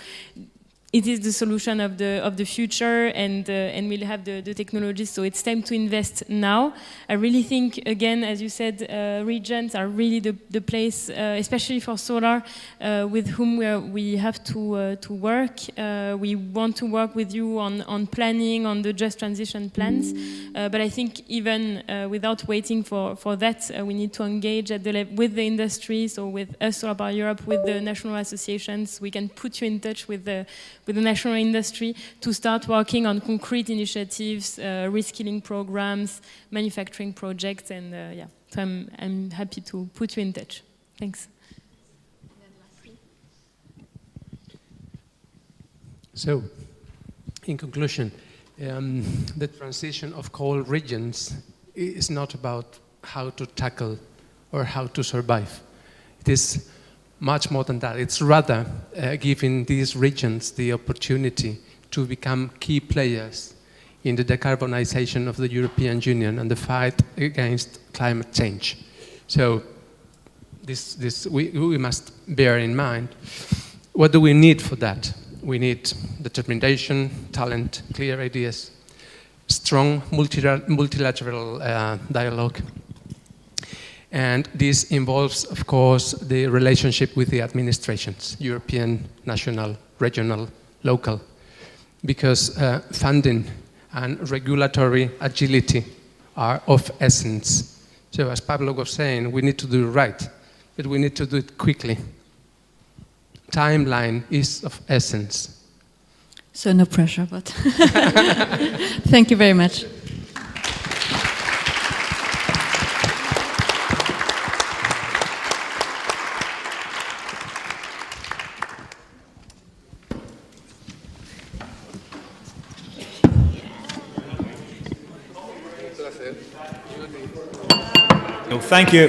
it is the solution of the future, and we'll have the technologies. So it's time to invest now. I really think, again, as you said, regions are really the place, especially for solar, with whom we have to work. We want to work with you on planning, on the Just Transition plans. But I think even without waiting for that, we need to engage at the with the industry. So with us, Solar Power Europe, with the national associations, we can put you in touch with the national industry to start working on concrete initiatives, reskilling programs, manufacturing projects, and yeah, so I'm happy to put you in touch. Thanks. So, in conclusion, the transition of coal regions is not about how to tackle or how to survive. It is much more than that. It's rather giving these regions the opportunity to become key players in the decarbonization of the European Union and the fight against climate change. So we must bear in mind, what do we need for that? We need determination, talent, clear ideas, strong multilateral dialogue. And this involves, of course, the relationship with the administrations, European, national, regional, local, because funding and regulatory agility are of essence. So as Pablo was saying, we need to do it right, but we need to do it quickly. Timeline is of essence. So no pressure, but thank you very much. No, thank you.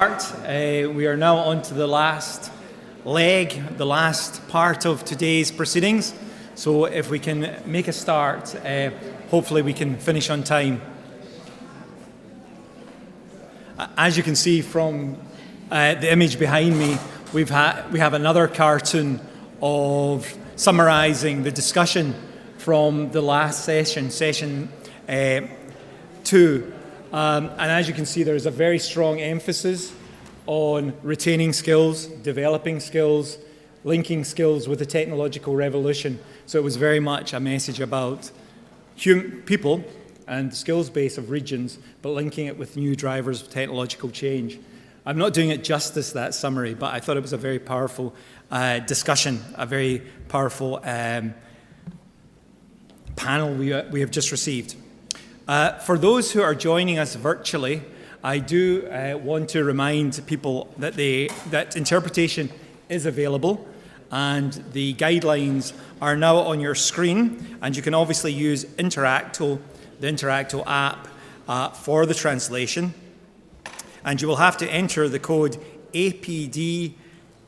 We are now on to the last leg, the last part of today's proceedings. So if we can make a start, hopefully we can finish on time. As you can see from the image behind me, we have another cartoon of summarising the discussion from the last session, session 2. And as you can see, there is a very strong emphasis on retaining skills, developing skills, linking skills with the technological revolution. So it was very much a message about people and the skills base of regions, but linking it with new drivers of technological change. I'm not doing it justice, that summary, but I thought it was a very powerful discussion, a very powerful panel we have just received. For those who are joining us virtually, I do want to remind people that that interpretation is available, and the guidelines are now on your screen, and you can obviously use the Interacto app for the translation, and you will have to enter the code APD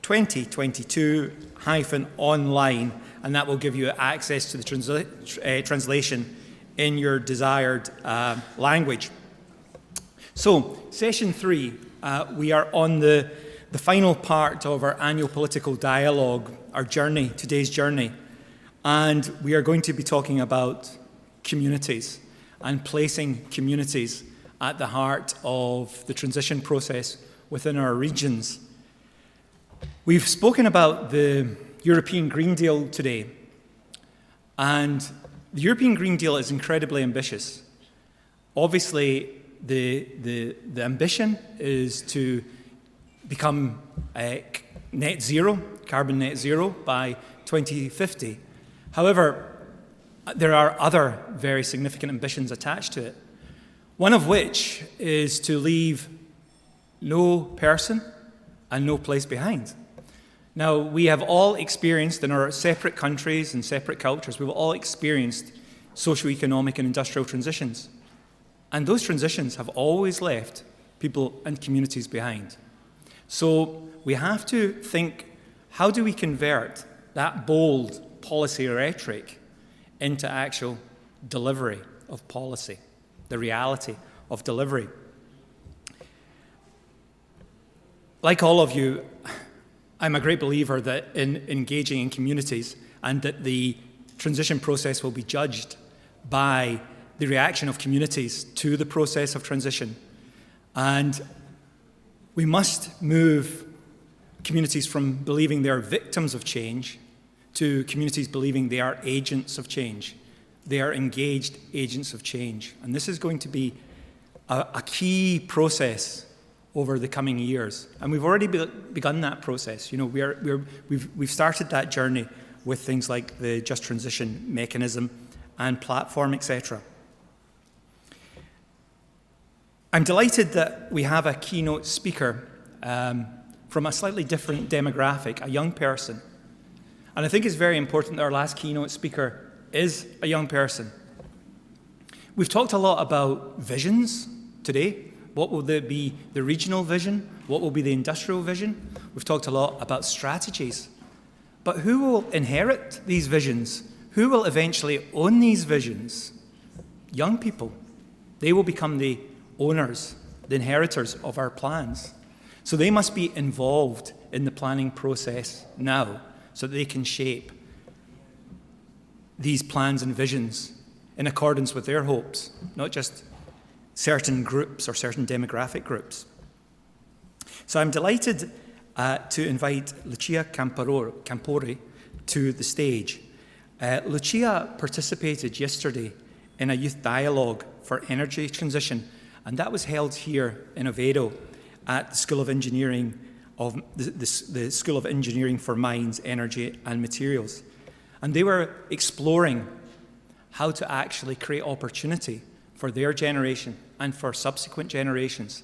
2022-online, and that will give you access to the translation in your desired language. So, session 3, we are on the final part of our annual political dialogue, our journey, today's journey. And we are going to be talking about communities and placing communities at the heart of the transition process within our regions. We've spoken about the European Green Deal today, and the European Green Deal is incredibly ambitious. Obviously, the ambition is to become net zero, carbon net zero by 2050. However, there are other very significant ambitions attached to it, one of which is to leave no person and no place behind. Now, we have all experienced in our separate countries and separate cultures, we've all experienced socio-economic and industrial transitions. And those transitions have always left people and communities behind. So we have to think, how do we convert that bold policy rhetoric into actual delivery of policy, the reality of delivery? Like all of you, I'm a great believer that in engaging in communities, and that the transition process will be judged by the reaction of communities to the process of transition. And we must move communities from believing they are victims of change to communities believing they are agents of change. They are engaged agents of change. And this is going to be a key process over the coming years. And we've already begun that process. You know, we've started that journey with things like the Just Transition mechanism and platform, etc. I'm delighted that we have a keynote speaker from a slightly different demographic, a young person. And I think it's very important that our last keynote speaker is a young person. We've talked a lot about visions today. What will be the regional vision? What will be the industrial vision? We've talked a lot about strategies. But who will inherit these visions? Who will eventually own these visions? Young people. They will become the owners, the inheritors of our plans. So they must be involved in the planning process now so that they can shape these plans and visions in accordance with their hopes, not just certain groups or certain demographic groups. So I'm delighted to invite Lucia Campori to the stage. Lucia participated yesterday in a youth dialogue for energy transition, and that was held here in Oviedo at the School of Engineering the School of Engineering for Mines, Energy and Materials. And they were exploring how to actually create opportunity for their generation and for subsequent generations.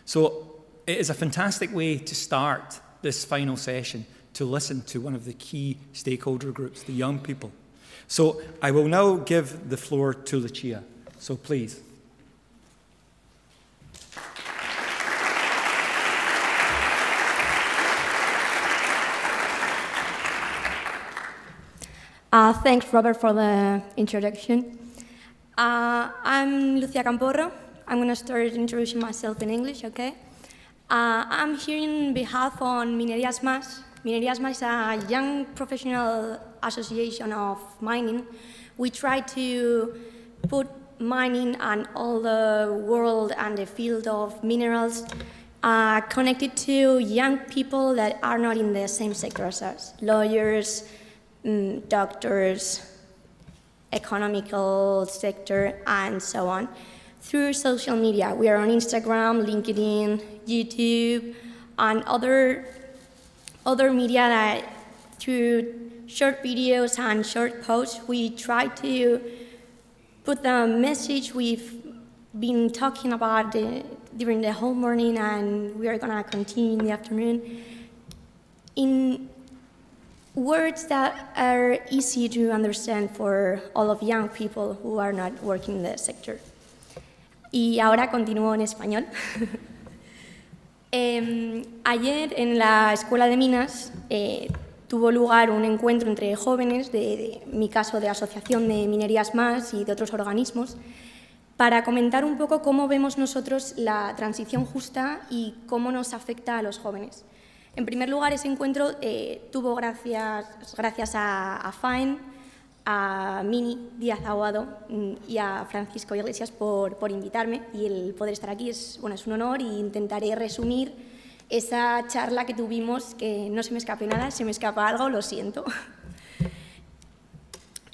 So it is a fantastic way to start this final session, to listen to one of the key stakeholder groups, the young people. So I will now give the floor to Lucia. So please. Thanks, Robert, for the introduction. I'm Lucia Camporro. I'm going to start introducing myself in English, okay? I'm here in behalf on Minerías Más. Minerías Más is a young professional association of mining. We try to put mining and all the world and the field of minerals connected to young people that are not in the same sector as us. Lawyers, doctors, economical sector, and so on. Through social media, we are on Instagram, LinkedIn, YouTube, and other media that through short videos and short posts, we try to put the message we've been talking about during the whole morning, and we are gonna continue in the afternoon, in words that are easy to understand for all of young people who are not working in the sector. Y ahora continúo en español. Ayer en la Escuela de Minas tuvo lugar un encuentro entre jóvenes, de mi caso de Asociación de Minerías Más y de otros organismos, para comentar un poco cómo vemos nosotros la transición justa y cómo nos afecta a los jóvenes. En primer lugar, ese encuentro tuvo gracias a FAEN, a Mini Díaz Aguado y a Francisco Iglesias por invitarme, y el poder estar aquí es un honor, y intentaré resumir esa charla que tuvimos, que no se me escape nada. Si me escapa algo, lo siento.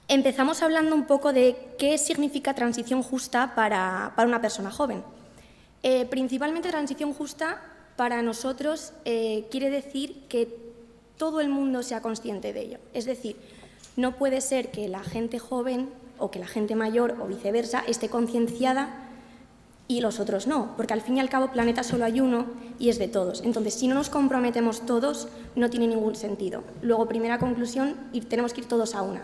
Empezamos hablando un poco de qué significa transición justa para una persona joven. Principalmente transición justa para nosotros quiere decir que todo el mundo sea consciente de ello. Es decir, no puede ser que la gente joven o que la gente mayor o viceversa esté concienciada y los otros no, porque al fin y al cabo planeta solo hay uno y es de todos. Entonces, si no nos comprometemos todos, no tiene ningún sentido. Luego, primera conclusión, tenemos que ir todos a una.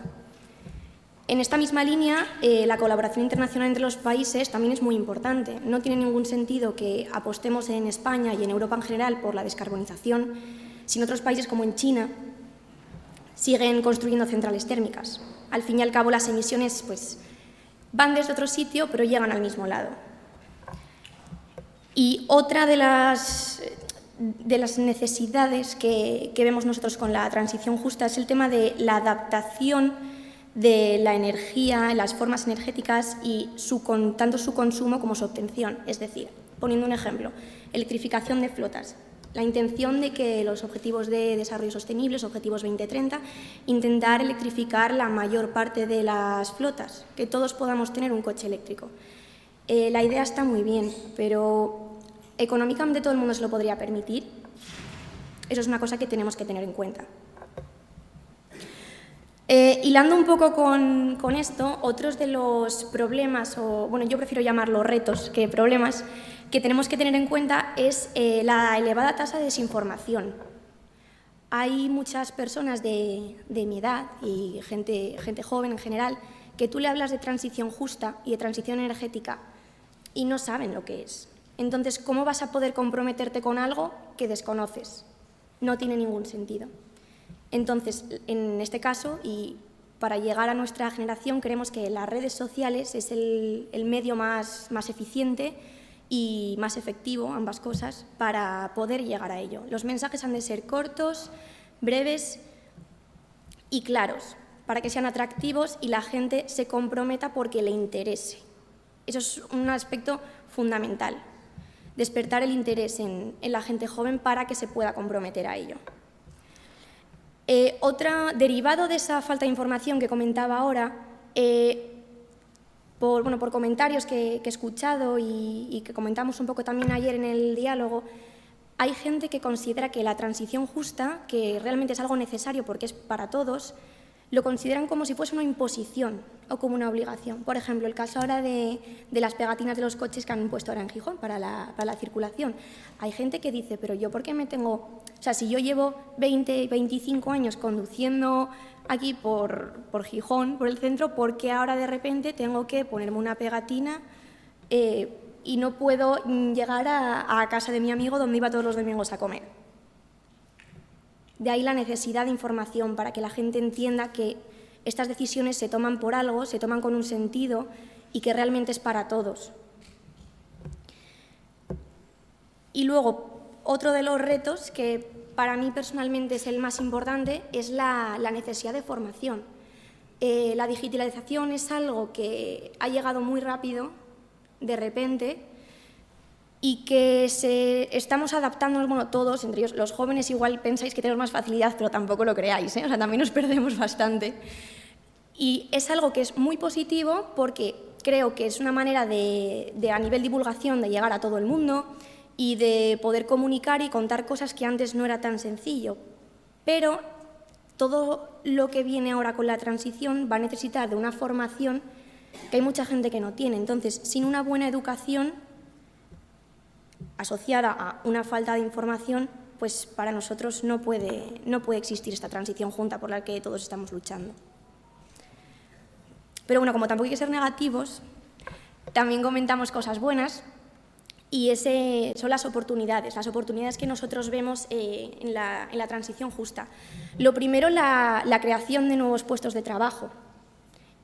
En esta misma línea, la colaboración internacional entre los países también es muy importante. No tiene ningún sentido que apostemos en España y en Europa en general por la descarbonización si en otros países como en China siguen construyendo centrales térmicas. Al fin y al cabo, las emisiones van desde otro sitio, pero llegan al mismo lado. Y otra de las necesidades que vemos nosotros con la transición justa es el tema de la adaptación de la energía, las formas energéticas y tanto su consumo como su obtención. Es decir, poniendo un ejemplo, electrificación de flotas. La intención de que los objetivos de desarrollo sostenible, los objetivos 2030, intentar electrificar la mayor parte de las flotas, que todos podamos tener un coche eléctrico. La idea está muy bien, pero económicamente todo el mundo se lo podría permitir. Eso es una cosa que tenemos que tener en cuenta. Hilando un poco con esto, otros de los problemas, o bueno, yo prefiero llamarlos retos que problemas, que tenemos que tener en cuenta es la elevada tasa de desinformación. Hay muchas personas de mi edad y gente joven en general que tú le hablas de transición justa y de transición energética y no saben lo que es. Entonces, ¿cómo vas a poder comprometerte con algo que desconoces? No tiene ningún sentido. Entonces, en este caso, y para llegar a nuestra generación, creemos que las redes sociales es el medio más eficiente y más efectivo, ambas cosas, para poder llegar a ello. Los mensajes han de ser cortos, breves y claros, para que sean atractivos y la gente se comprometa porque le interese. Eso es un aspecto fundamental, despertar el interés en la gente joven para que se pueda comprometer a ello. Derivado de esa falta de información que comentaba ahora, por comentarios que he escuchado y que comentamos un poco también ayer en el diálogo, hay gente que considera que la transición justa, que realmente es algo necesario porque es para todos, lo consideran como si fuese una imposición o como una obligación. Por ejemplo, el caso ahora de las pegatinas de los coches que han puesto ahora en Gijón para la circulación. Hay gente que dice, pero yo ¿por qué me tengo...? O sea, si yo llevo 20, 25 años conduciendo aquí por Gijón, por el centro, ¿por qué ahora de repente tengo que ponerme una pegatina y no puedo llegar a casa de mi amigo donde iba todos los domingos a comer? De ahí la necesidad de información para que la gente entienda que estas decisiones se toman por algo, se toman con un sentido y que realmente es para todos. Y luego, otro de los retos que para mí personalmente es el más importante es la necesidad de formación. La digitalización es algo que ha llegado muy rápido, de repente, y que estamos adaptándonos, bueno, todos, entre ellos los jóvenes igual pensáis que tenemos más facilidad, pero tampoco lo creáis, ¿eh? O sea, también nos perdemos bastante. Y es algo que es muy positivo porque creo que es una manera de a nivel divulgación de llegar a todo el mundo y de poder comunicar y contar cosas que antes no era tan sencillo. Pero todo lo que viene ahora con la transición va a necesitar de una formación que hay mucha gente que no tiene. Entonces, sin una buena educación asociada a una falta de información, pues para nosotros no puede existir esta transición junta por la que todos estamos luchando. Pero bueno, como tampoco hay que ser negativos, también comentamos cosas buenas y son las oportunidades que nosotros vemos en la transición justa. Lo primero, la creación de nuevos puestos de trabajo.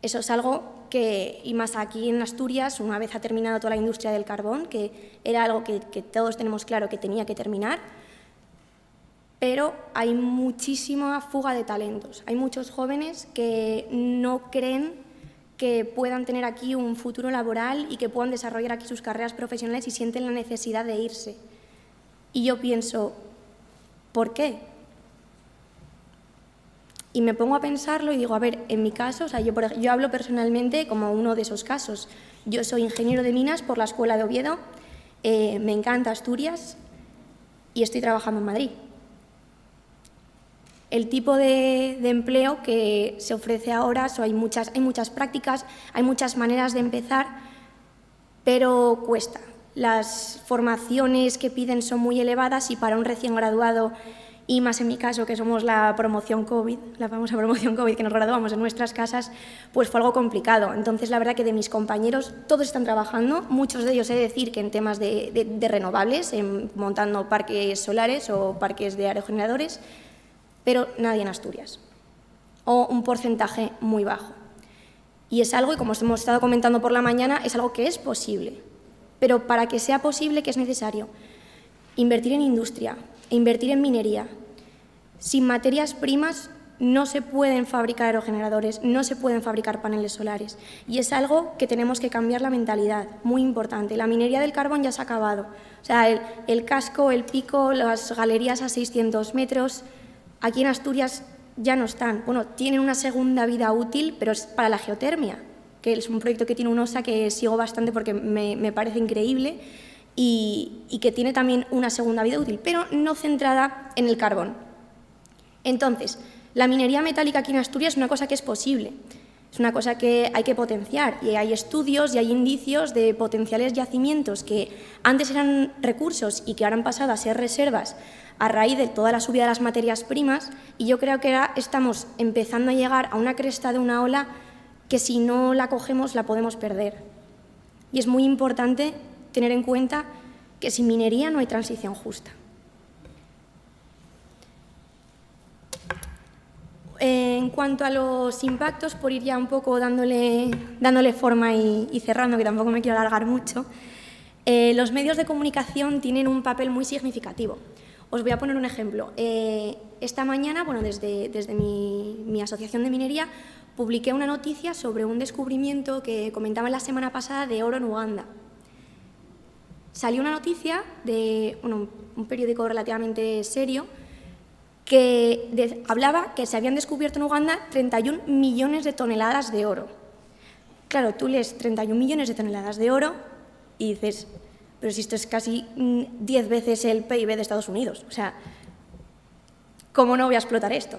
Eso es algo que, y más aquí en Asturias, una vez ha terminado toda la industria del carbón, que era algo que todos tenemos claro que tenía que terminar, pero hay muchísima fuga de talentos. Hay muchos jóvenes que no creen que puedan tener aquí un futuro laboral y que puedan desarrollar aquí sus carreras profesionales y sienten la necesidad de irse. Y yo pienso, ¿por qué? Y me pongo a pensarlo y digo, a ver, en mi caso, o sea, yo hablo personalmente como uno de esos casos. Yo soy ingeniero de minas por la Escuela de Oviedo, me encanta Asturias y estoy trabajando en Madrid. El tipo de empleo que se ofrece ahora, hay muchas prácticas, hay muchas maneras de empezar, pero cuesta. Las formaciones que piden son muy elevadas y para un recién graduado, y más en mi caso, que somos la promoción COVID, la famosa promoción COVID, que nos graduamos en nuestras casas, pues fue algo complicado. Entonces, la verdad que de mis compañeros, todos están trabajando, muchos de ellos he de decir que en temas de renovables, montando parques solares o parques de aerogeneradores, pero nadie en Asturias, o un porcentaje muy bajo. Y es algo, y como hemos estado comentando por la mañana, es algo que es posible. Pero para que sea posible, ¿qué es necesario? Invertir en industria, invertir en minería. Sin materias primas no se pueden fabricar aerogeneradores, no se pueden fabricar paneles solares. Y es algo que tenemos que cambiar la mentalidad, muy importante. La minería del carbón ya se ha acabado. O sea, el casco, el pico, las galerías a 600 metros, aquí en Asturias ya no están. Bueno, tienen una segunda vida útil, pero es para la geotermia, que es un proyecto que tiene un OSA que sigo bastante porque me parece increíble y que tiene también una segunda vida útil, pero no centrada en el carbón. Entonces, la minería metálica aquí en Asturias es una cosa que es posible, es una cosa que hay que potenciar y hay estudios y hay indicios de potenciales yacimientos que antes eran recursos y que ahora han pasado a ser reservas a raíz de toda la subida de las materias primas, y yo creo que ahora estamos empezando a llegar a una cresta de una ola que si no la cogemos la podemos perder. Y es muy importante tener en cuenta que sin minería no hay transición justa. En cuanto a los impactos, por ir ya un poco dándole forma y cerrando, que tampoco me quiero alargar mucho, los medios de comunicación tienen un papel muy significativo. Os voy a poner un ejemplo. Esta mañana, bueno, desde mi asociación de minería, publiqué una noticia sobre un descubrimiento que comentaba la semana pasada de oro en Uganda. Salió una noticia de un periódico relativamente serio que hablaba que se habían descubierto en Uganda 31 millones de toneladas de oro. Claro, tú lees 31 millones de toneladas de oro y dices, pero si esto es casi 10 veces el PIB de Estados Unidos, o sea, ¿cómo no voy a explotar esto?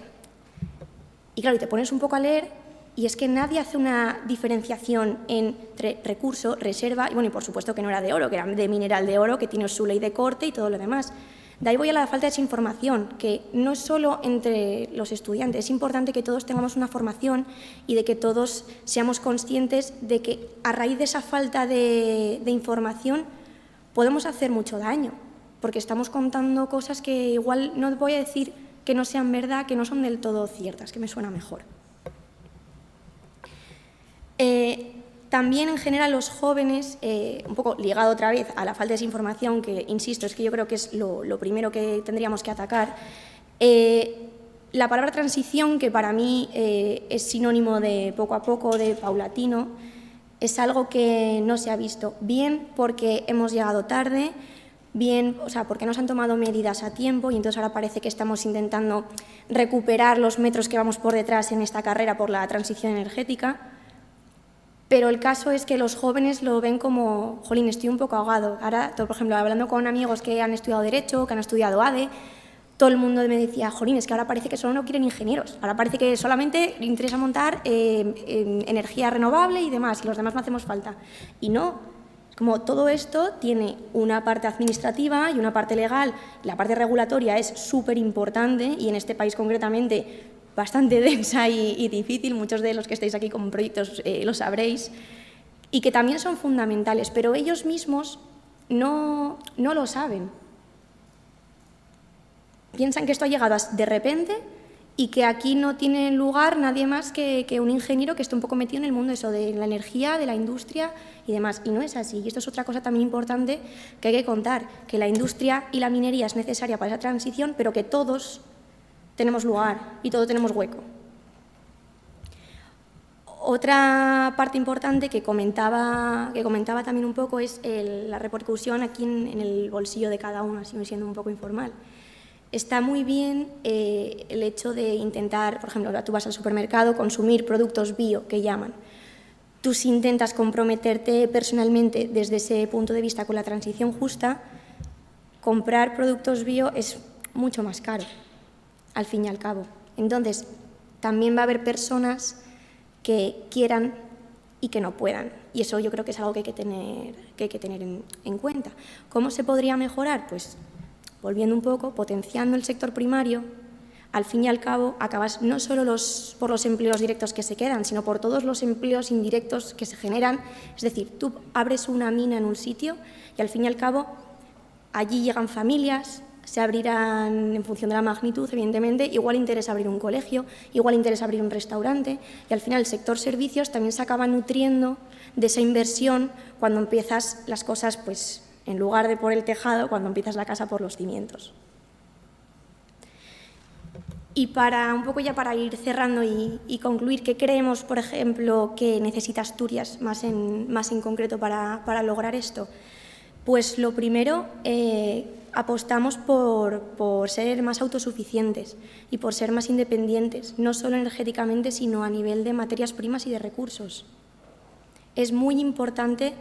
Y claro, y te pones un poco a leer y es que nadie hace una diferenciación entre recurso, reserva, y bueno, y por supuesto que no era de oro, que era de mineral de oro, que tiene su ley de corte y todo lo demás. De ahí voy a la falta de desinformación, que no es solo entre los estudiantes, es importante que todos tengamos una formación y de que todos seamos conscientes de que a raíz de esa falta de información podemos hacer mucho daño, porque estamos contando cosas que igual no voy a decir que no sean verdad, que no son del todo ciertas, que me suena mejor. También en general los jóvenes, un poco ligado otra vez a la falta de desinformación, que insisto, es que yo creo que es lo primero que tendríamos que atacar, la palabra transición, que para mí es sinónimo de poco a poco, de paulatino, es algo que no se ha visto, bien porque hemos llegado tarde, bien, o sea, porque no se han tomado medidas a tiempo y entonces ahora parece que estamos intentando recuperar los metros que vamos por detrás en esta carrera por la transición energética. Pero el caso es que los jóvenes lo ven como, jolín, estoy un poco ahogado. Ahora, por ejemplo, hablando con amigos que han estudiado Derecho, que han estudiado ADE, todo el mundo me decía, jolín, es que ahora parece que solo no quieren ingenieros. Ahora parece que solamente les interesa montar energía renovable y demás, y los demás no hacemos falta. Y no, como todo esto tiene una parte administrativa y una parte legal, la parte regulatoria es súper importante y en este país concretamente bastante densa y difícil, muchos de los que estáis aquí con proyectos lo sabréis, y que también son fundamentales, pero ellos mismos no lo saben. Piensan que esto ha llegado de repente y que aquí no tiene lugar nadie más que un ingeniero que esté un poco metido en el mundo eso de la energía, de la industria y demás. Y no es así. Y esto es otra cosa también importante que hay que contar, que la industria y la minería es necesaria para esa transición, pero que todos tenemos lugar y todos tenemos hueco. Otra parte importante que comentaba también un poco es la repercusión aquí en el bolsillo de cada uno, así siendo un poco informal. Está muy bien el hecho de intentar, por ejemplo, tú vas al supermercado, consumir productos bio, que llaman. Tú si intentas comprometerte personalmente desde ese punto de vista con la transición justa, comprar productos bio es mucho más caro, al fin y al cabo. Entonces, también va a haber personas que quieran y que no puedan. Y eso yo creo que es algo que hay que tener en cuenta. ¿Cómo se podría mejorar? Pues volviendo un poco, potenciando el sector primario, al fin y al cabo acabas no solo por los empleos directos que se quedan, sino por todos los empleos indirectos que se generan. Es decir, tú abres una mina en un sitio y al fin y al cabo allí llegan familias, se abrirán en función de la magnitud, evidentemente, igual interesa abrir un colegio, igual interesa abrir un restaurante y al final el sector servicios también se acaba nutriendo de esa inversión cuando empiezas las cosas, pues, en lugar de por el tejado, cuando empiezas la casa por los cimientos. Y un poco ya para ir cerrando y concluir, ¿qué creemos, por ejemplo, que necesita Asturias más en concreto para lograr esto? Pues lo primero, apostamos por ser más autosuficientes y por ser más independientes, no solo energéticamente, sino a nivel de materias primas y de recursos. Es muy importante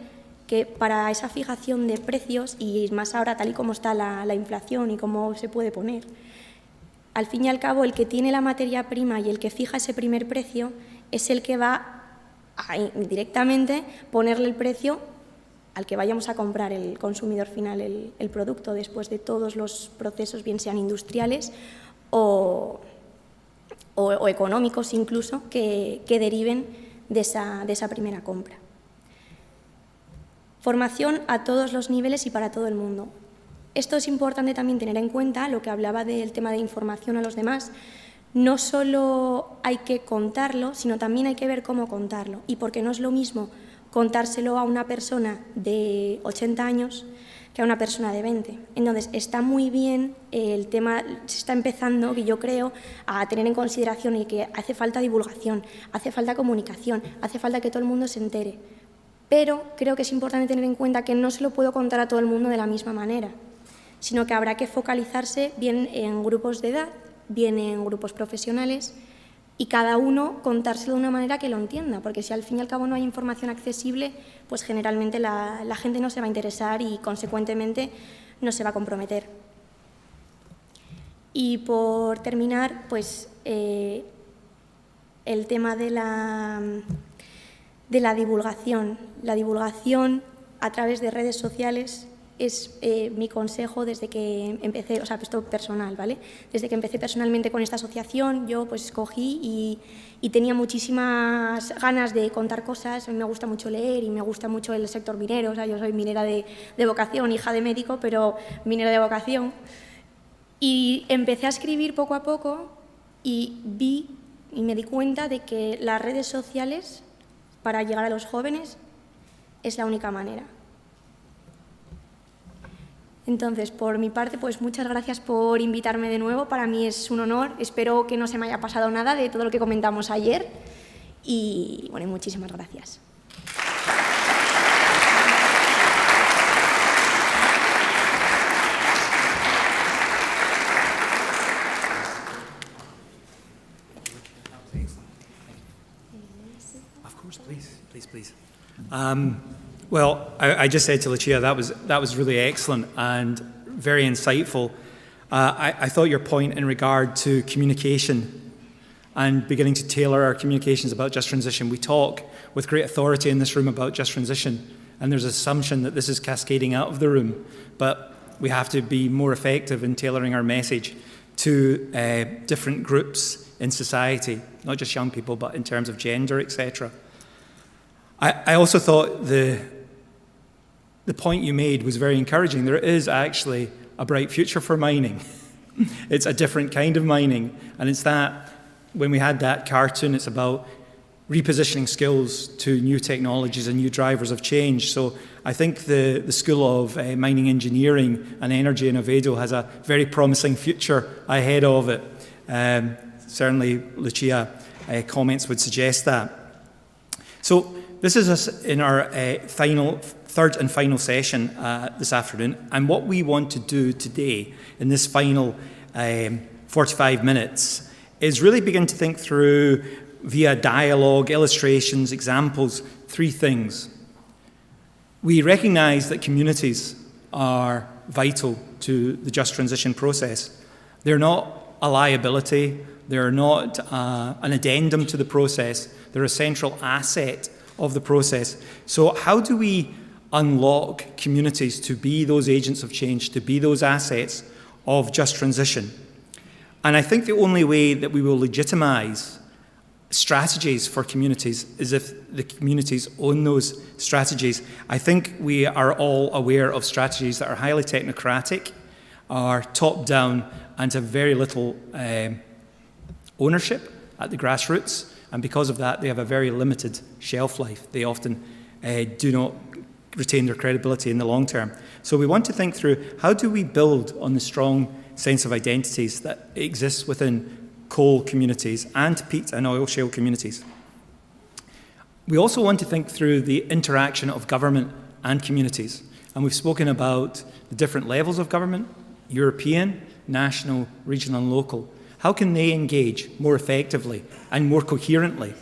que para esa fijación de precios, y más ahora tal y como está la inflación y cómo se puede poner, al fin y al cabo el que tiene la materia prima y el que fija ese primer precio es el que va a directamente ponerle el precio al que vayamos a comprar el consumidor final el producto después de todos los procesos, bien sean industriales o económicos incluso, que deriven de esa primera compra. Formación a todos los niveles y para todo el mundo. Esto es importante también tener en cuenta, lo que hablaba del tema de información a los demás. No solo hay que contarlo, sino también hay que ver cómo contarlo. Y porque no es lo mismo contárselo a una persona de 80 años que a una persona de 20. Entonces, está muy bien el tema, se está empezando, que yo creo, a tener en consideración y que hace falta divulgación, hace falta comunicación, hace falta que todo el mundo se entere. Pero creo que es importante tener en cuenta que no se lo puedo contar a todo el mundo de la misma manera, sino que habrá que focalizarse bien en grupos de edad, bien en grupos profesionales y cada uno contárselo de una manera que lo entienda, porque si al fin y al cabo no hay información accesible, pues generalmente la gente no se va a interesar y consecuentemente no se va a comprometer. Y por terminar, pues el tema de la divulgación. La divulgación a través de redes sociales es mi consejo desde que empecé, o sea, esto personal, ¿vale? Desde que empecé personalmente con esta asociación, yo pues cogí y tenía muchísimas ganas de contar cosas. A mí me gusta mucho leer y me gusta mucho el sector minero, o sea, yo soy minera de vocación, hija de médico, pero minera de vocación. Y empecé a escribir poco a poco y vi y me di cuenta de que las redes sociales para llegar a los jóvenes es la única manera. Entonces, por mi parte, pues muchas gracias por invitarme de nuevo. Para mí es un honor. Espero que no se me haya pasado nada de todo lo que comentamos ayer. Y bueno, muchísimas gracias. Of course, please. Well, I just said to Lucia that was really excellent and very insightful. I thought your point in regard to communication and beginning to tailor our communications about just transition. We talk with great authority in this room about just transition, and there's an assumption that this is cascading out of the room, but we have to be more effective in tailoring our message to different groups in society, not just young people, but in terms of gender, etc. I also thought the point you made was very encouraging. There is actually a bright future for mining. It's a different kind of mining, and it's that, when we had that cartoon, it's about repositioning skills to new technologies and new drivers of change. So I think the School of Mining Engineering and Energy in Oviedo has a very promising future ahead of it. Certainly, Lucia comments would suggest that. So this is us in our third and final session this afternoon, and what we want to do today in this final 45 minutes is really begin to think through, via dialogue, illustrations, examples, three things. We recognise that communities are vital to the just transition process. They're not a liability, they're not an addendum to the process, they're a central asset of the process. So how do we unlock communities to be those agents of change, to be those assets of just transition? And I think the only way that we will legitimise strategies for communities is if the communities own those strategies. I think we are all aware of strategies that are highly technocratic, are top-down, and have very little ownership at the grassroots, and because of that they have a very limited shelf life. They often do not retain their credibility in the long term. So we want to think through, how do we build on the strong sense of identities that exists within coal communities and peat and oil shale communities. We also want to think through the interaction of government and communities, and we've spoken about the different levels of government: European, national, regional and local. How can they engage more effectively and more coherently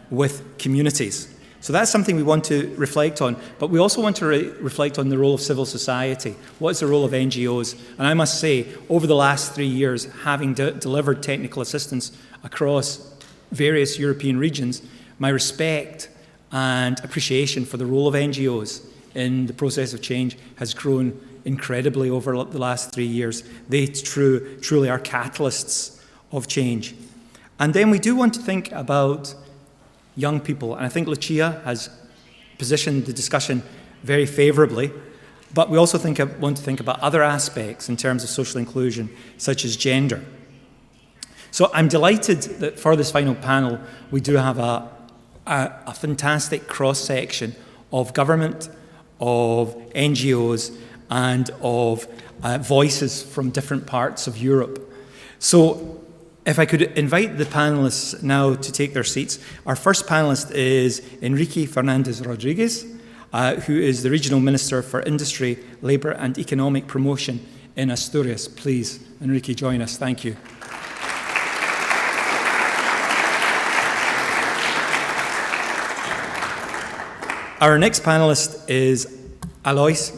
with communities? So that's something we want to reflect on, but we also want to reflect on the role of civil society. What is the role of NGOs? And I must say, over the last 3 years, having delivered technical assistance across various European regions, my respect and appreciation for the role of NGOs in the process of change has grown incredibly over the last 3 years. They truly are catalysts of change. And then we do want to think about young people, and I think Lucia has positioned the discussion very favourably, but we also want to think about other aspects in terms of social inclusion, such as gender. So I'm delighted that for this final panel we do have a fantastic cross-section of government, of NGOs, and of voices from different parts of Europe. So if I could invite the panelists now to take their seats. Our first panelist is Enrique Fernandez Rodriguez, who is the Regional Minister for Industry, Labour and Economic Promotion in Asturias. Please, Enrique, join us. Thank you. Our next panelist is Alois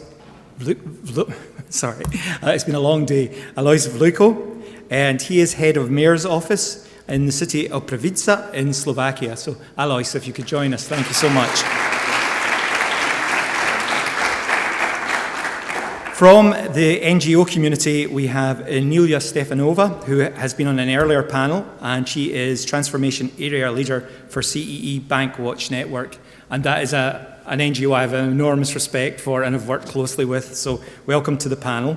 it's been a long day. Alois Vluko, and he is head of Mayor's Office in the city of Prievidza in Slovakia. So, Alois, if you could join us, thank you so much. From the NGO community, we have Emilia Stefanova, who has been on an earlier panel, and she is Transformation Area Leader for CEE Bankwatch Network. And that is an NGO I have an enormous respect for and have worked closely with, so welcome to the panel.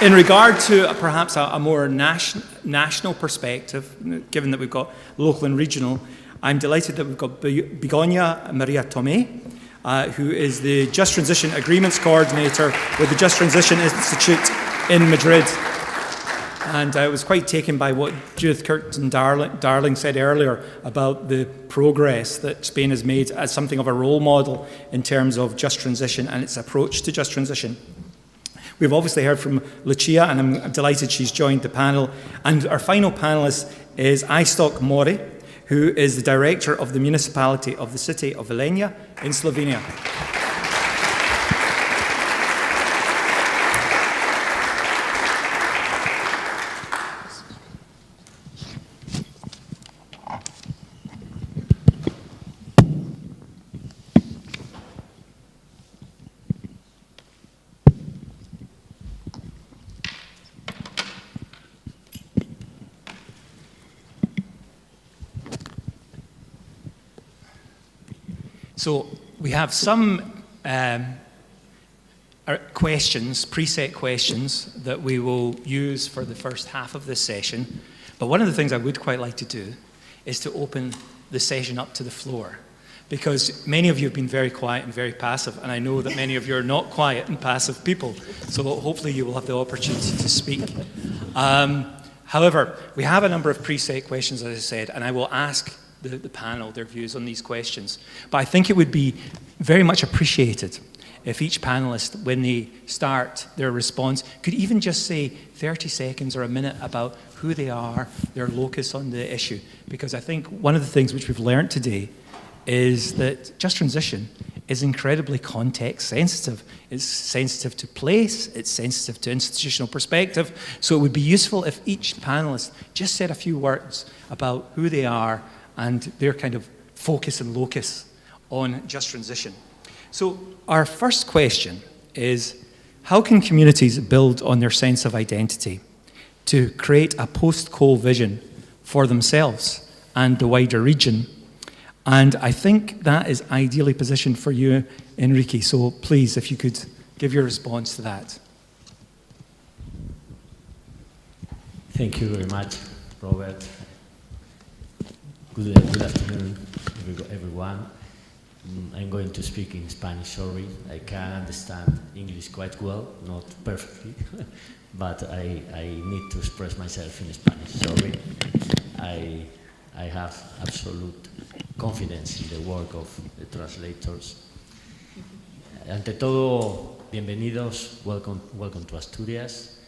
in regard to perhaps a more national perspective, given that we've got local and regional, I'm delighted that we've got Begoña Maria Tomé, who is the Just Transition Agreements Coordinator with the Just Transition Institute in Madrid. And I was quite taken by what Judith Curtin Darling said earlier about the progress that Spain has made as something of a role model in terms of just transition and its approach to just transition. We've obviously heard from Lucia, and I'm delighted she's joined the panel. And our final panelist is Istok Mori, who is the director of the municipality of the city of Velenje in Slovenia. So we have some questions, preset questions, that we will use for the first half of this session. But one of the things I would quite like to do is to open the session up to the floor, because many of you have been very quiet and very passive, and I know that many of you are not quiet and passive people, so hopefully you will have the opportunity to speak. However, we have a number of preset questions, as I said, and I will ask the panel their views on these questions. But I think it would be very much appreciated if each panelist, when they start their response, could even just say 30 seconds or a minute about who they are, their locus on the issue. Because I think one of the things which we've learned today is that just transition is incredibly context sensitive. It's sensitive to place, it's sensitive to institutional perspective. So it would be useful if each panelist just said a few words about who they are and their kind of focus and locus on just transition. So our first question is, how can communities build on their sense of identity to create a post-coal vision for themselves and the wider region? And I think that is ideally positioned for you, Enrique. So please, if you could give your response to that. Thank you very much, Robert. Good afternoon, everyone. I'm going to speak in Spanish, sorry. I can understand English quite well, not perfectly, but I need to express myself in Spanish, sorry. I have absolute confidence in the work of the translators. Ante todo, bienvenidos, welcome to Asturias.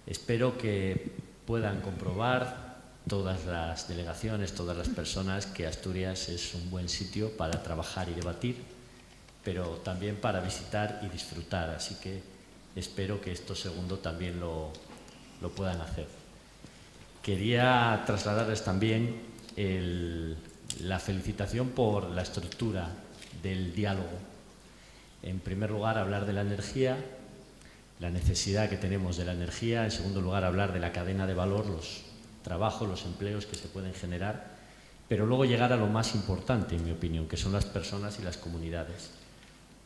Espero que puedan comprobar todas las delegaciones, todas las personas, que Asturias es un buen sitio para trabajar y debatir, pero también para visitar y disfrutar, así que espero que esto segundo también lo puedan hacer. Quería trasladarles también la felicitación por la estructura del diálogo. En primer lugar, hablar de la energía, la necesidad que tenemos de la energía. En segundo lugar, hablar de la cadena de valor, los trabajos, los empleos que se pueden generar, pero luego llegar a lo más importante, en mi opinión, que son las personas y las comunidades.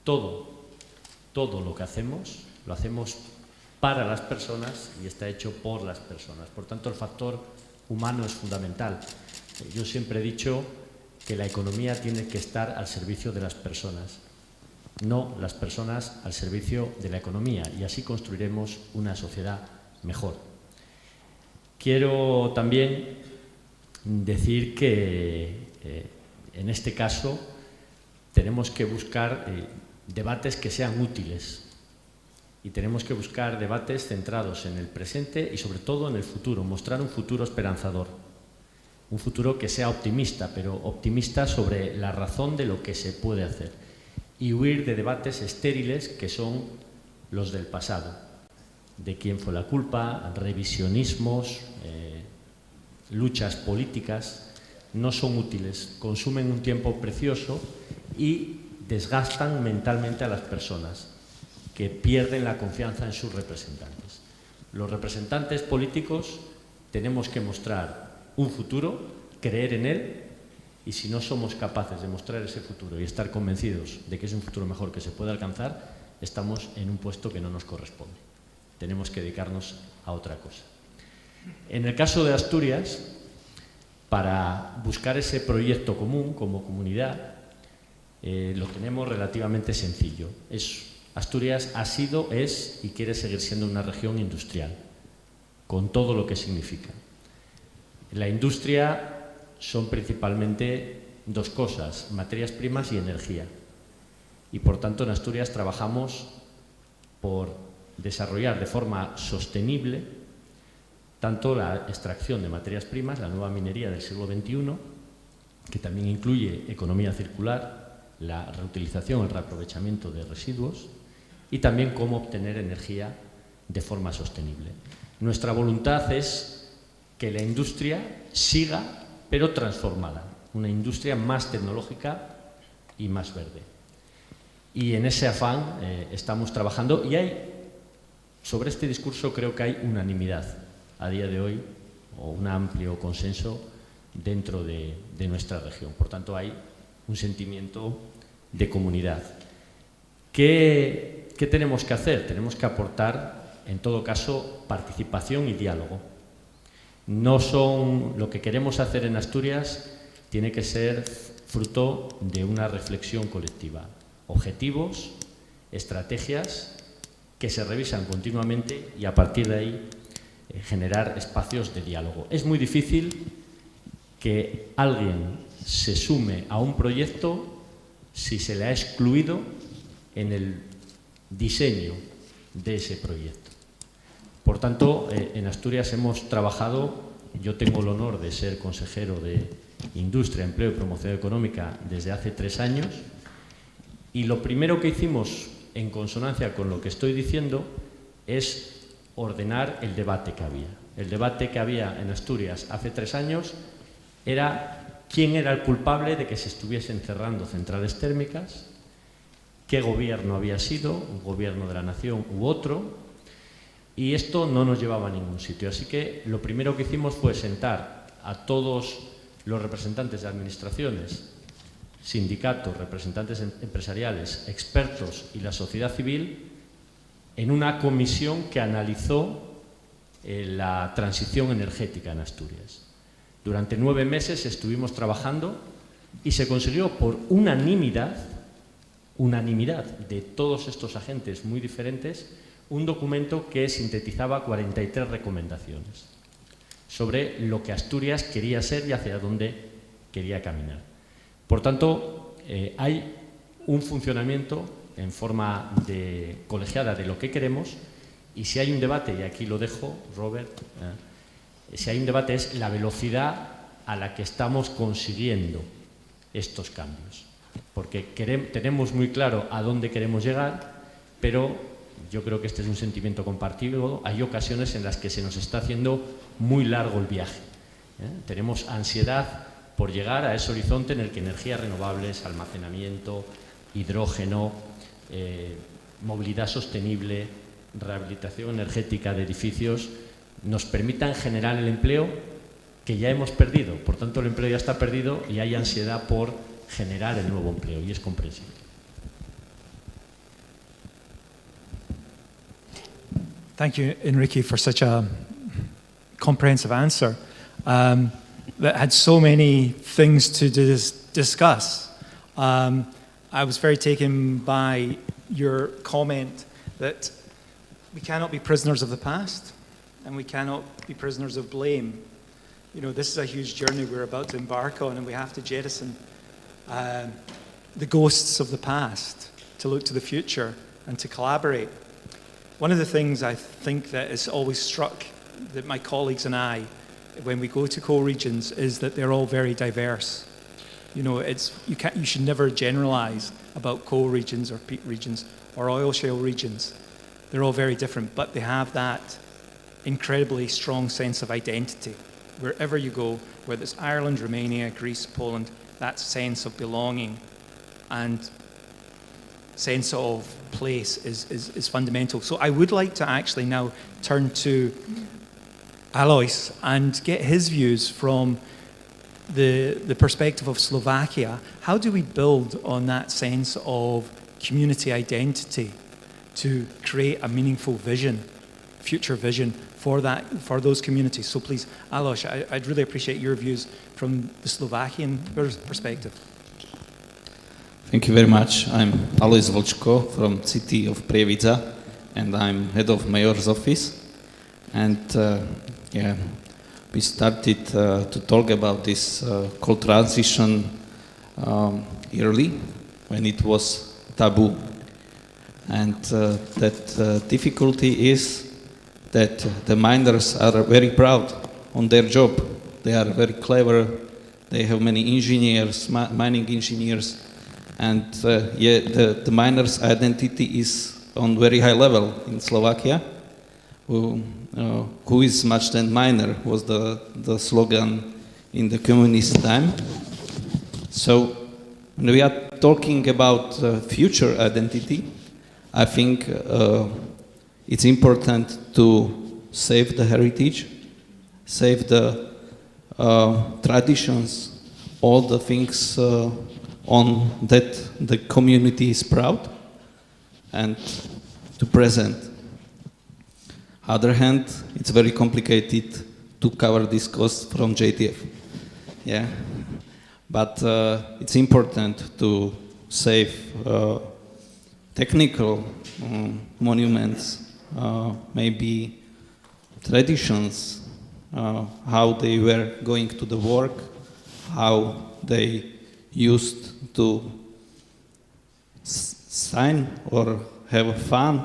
Todo lo que hacemos, lo hacemos para las personas y está hecho por las personas. Por tanto, el factor humano es fundamental. Yo siempre he dicho que la economía tiene que estar al servicio de las personas, no las personas al servicio de la economía, y así construiremos una sociedad mejor. Quiero también decir que en este caso tenemos que buscar debates que sean útiles y tenemos que buscar debates centrados en el presente y sobre todo en el futuro, mostrar un futuro esperanzador, un futuro que sea optimista, pero optimista sobre la razón de lo que se puede hacer y huir de debates estériles que son los del pasado. De quién fue la culpa, revisionismos, luchas políticas, no son útiles, consumen un tiempo precioso y desgastan mentalmente a las personas, que pierden la confianza en sus representantes. Los representantes políticos tenemos que mostrar un futuro, creer en él, y si no somos capaces de mostrar ese futuro y estar convencidos de que es un futuro mejor que se puede alcanzar, estamos en un puesto que no nos corresponde. tenemos que dedicarnos a otra cosa. En el caso de Asturias, para buscar ese proyecto común como comunidad, lo tenemos relativamente sencillo. Asturias ha sido, es y quiere seguir siendo una región industrial, con todo lo que significa. La industria son principalmente dos cosas, materias primas y energía. Y por tanto en Asturias trabajamos por desarrollar de forma sostenible tanto la extracción de materias primas, la nueva minería del siglo XXI, que también incluye economía circular, la reutilización, el reaprovechamiento de residuos, y también cómo obtener energía de forma sostenible. Nuestra voluntad es que la industria siga, pero transformada, una industria más tecnológica y más verde. Y en ese afán estamos trabajando, y sobre este discurso creo que hay unanimidad a día de hoy, o un amplio consenso dentro de nuestra región. Por tanto, hay un sentimiento de comunidad. ¿Qué tenemos que hacer? Tenemos que aportar, en todo caso, participación y diálogo. No son lo que queremos hacer en Asturias, tiene que ser fruto de una reflexión colectiva. Objetivos, estrategias que se revisan continuamente y a partir de ahí generar espacios de diálogo. Es muy difícil que alguien se sume a un proyecto si se le ha excluido en el diseño de ese proyecto. Por tanto, en Asturias hemos trabajado, yo tengo el honor de ser consejero de Industria, Empleo y Promoción Económica desde hace 3 años, y lo primero que hicimos, en consonancia con lo que estoy diciendo, es ordenar el debate que había. El debate que había en Asturias hace 3 años era quién era el culpable de que se estuviesen cerrando centrales térmicas, qué gobierno había sido, un gobierno de la nación u otro, y esto no nos llevaba a ningún sitio. Así que lo primero que hicimos fue sentar a todos los representantes de administraciones, sindicatos, representantes empresariales, expertos y la sociedad civil en una comisión que analizó la transición energética en Asturias. Durante 9 meses estuvimos trabajando y se consiguió por unanimidad de todos estos agentes muy diferentes, un documento que sintetizaba 43 recomendaciones sobre lo que Asturias quería ser y hacia dónde quería caminar. Por tanto, hay un funcionamiento en forma colegiada de lo que queremos, y si hay un debate, y aquí lo dejo, Robert, si hay un debate es la velocidad a la que estamos consiguiendo estos cambios. Porque tenemos muy claro a dónde queremos llegar, pero yo creo que este es un sentimiento compartido. Hay ocasiones en las que se nos está haciendo muy largo el viaje. Tenemos ansiedad por llegar a ese horizonte en el que energías renovables, almacenamiento, hidrógeno, movilidad sostenible, rehabilitación energética de edificios nos permitan generar el empleo que ya hemos perdido. Por tanto, el empleo ya está perdido y hay ansiedad por generar el nuevo empleo, y es comprensible. Thank you, Enrique, for such a comprehensive answer that had so many things to discuss. I was very taken by your comment that we cannot be prisoners of the past and we cannot be prisoners of blame. You know, this is a huge journey we're about to embark on, and we have to jettison the ghosts of the past to look to the future and to collaborate. One of the things I think that has always struck that my colleagues and I, when we go to co-regions, is that they're all very diverse. You know, you should never generalize about coal regions or peat regions or oil shale regions. They're all very different, but they have that incredibly strong sense of identity. Wherever you go, whether it's Ireland, Romania, Greece, Poland, that sense of belonging and sense of place is fundamental. So I would like to actually now turn to Alois and get his views from the perspective of Slovakia. How do we build on that sense of community identity to create a meaningful vision future vision for those communities. So please, Alois, I'd really appreciate your views from the Slovakian perspective. Thank you very much. I'm Alois Volčko from city of Prievidza, and I'm head of mayor's office. And we started to talk about this coal transition early, when it was taboo. And that difficulty is that the miners are very proud on their job. They are very clever. They have many engineers, mining engineers, and the miners' identity is on very high level in Slovakia. Who is much than miner was the slogan in the communist time. So when we are talking about future identity, I think it's important to save the heritage, save the traditions, all the things on that the community is proud, and to present. Other hand, it's very complicated to cover this cost from JTF. Yeah, but it's important to save technical monuments, maybe traditions, how they were going to the work, how they used to sign or have fun,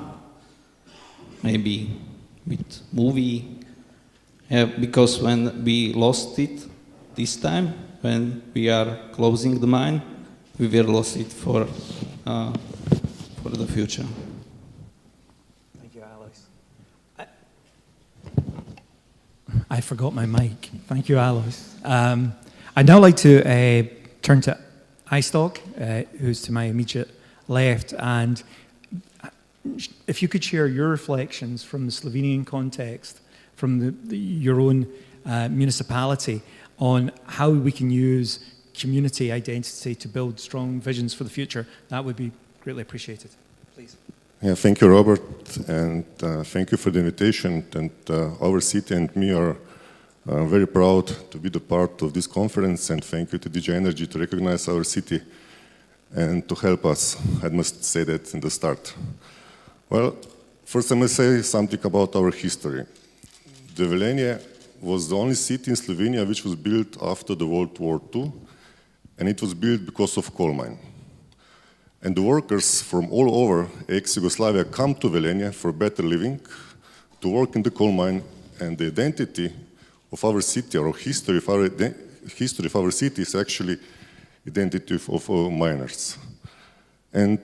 maybe with movie. Because when we lost it this time, when we are closing the mine, we will lose it for the future. Thank you, Alois. I forgot my mic. Thank you, Alois. I'd now like to turn to Aistog, who's to my immediate left, and if you could share your reflections from the Slovenian context, from your own municipality, on how we can use community identity to build strong visions for the future, that would be greatly appreciated. Please. Yeah, thank you, Robert, and thank you for the invitation. And our city and me are very proud to be the part of this conference, and thank you to DG Energy to recognize our city and to help us. I must say that in the start. Well, first I must say something about our history. The Velenje was the only city in Slovenia which was built after the World War II, and it was built because of coal mine. And the workers from all over ex-Yugoslavia come to Velenje for better living, to work in the coal mine, and the identity of our city, or history of our city, is actually identity of miners. And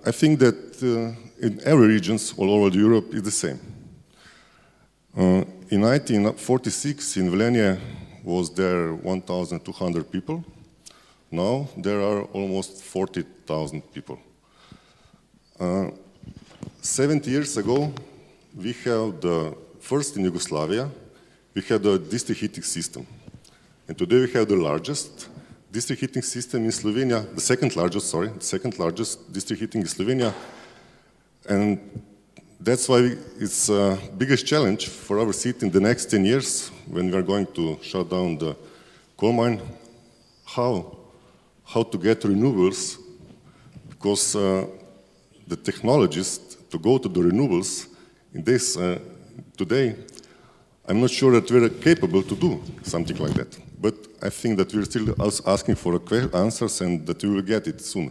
I think that in every regions all over Europe is the same. In 1946 in Velenje was there 1,200 people. Now there are almost 40,000 people. 70 years ago we have the first in Yugoslavia, we had a district heating system. And today we have the largest district heating system in Slovenia, the second largest district heating in Slovenia. And that's why it's the biggest challenge for our city in the next 10 years when we are going to shut down the coal mine, how to get renewables, because the technologies to go to the renewables in this today, I'm not sure that we're capable to do something like that. But I think that we're still asking for answers and that we will get it soon.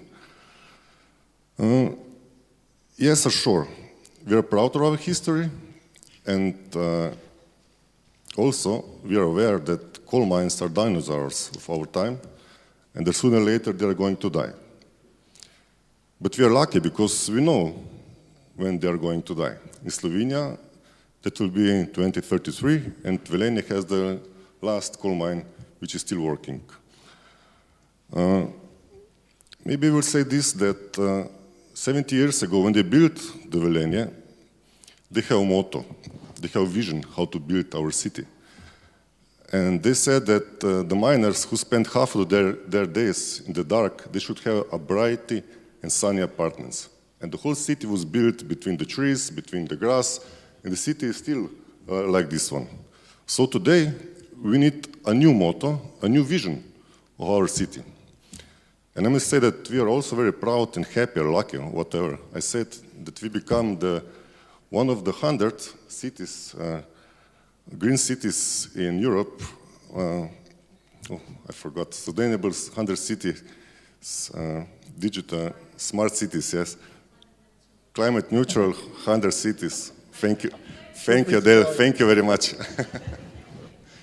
Yes, sure. We are proud of our history, and also we are aware that coal mines are dinosaurs of our time, and that sooner or later they are going to die. But we are lucky because we know when they are going to die. In Slovenia, that will be in 2033, and Velenje has the last coal mine which is still working. Maybe we'll say this, that 70 years ago when they built the Velenje, they have a motto, they have a vision how to build our city. And they said that the miners who spend half of their days in the dark, they should have a bright and sunny apartments. And the whole city was built between the trees, between the grass, and the city is still like this one. So today, we need a new motto, a new vision of our city. And I must say that we are also very proud and happy or lucky, whatever. I said that we become one of the 100 cities, green cities in Europe. I forgot, sustainable 100 cities, digital, smart cities, yes. Climate neutral 100 cities. Thank you. Thank you, Adele. Thank you very much.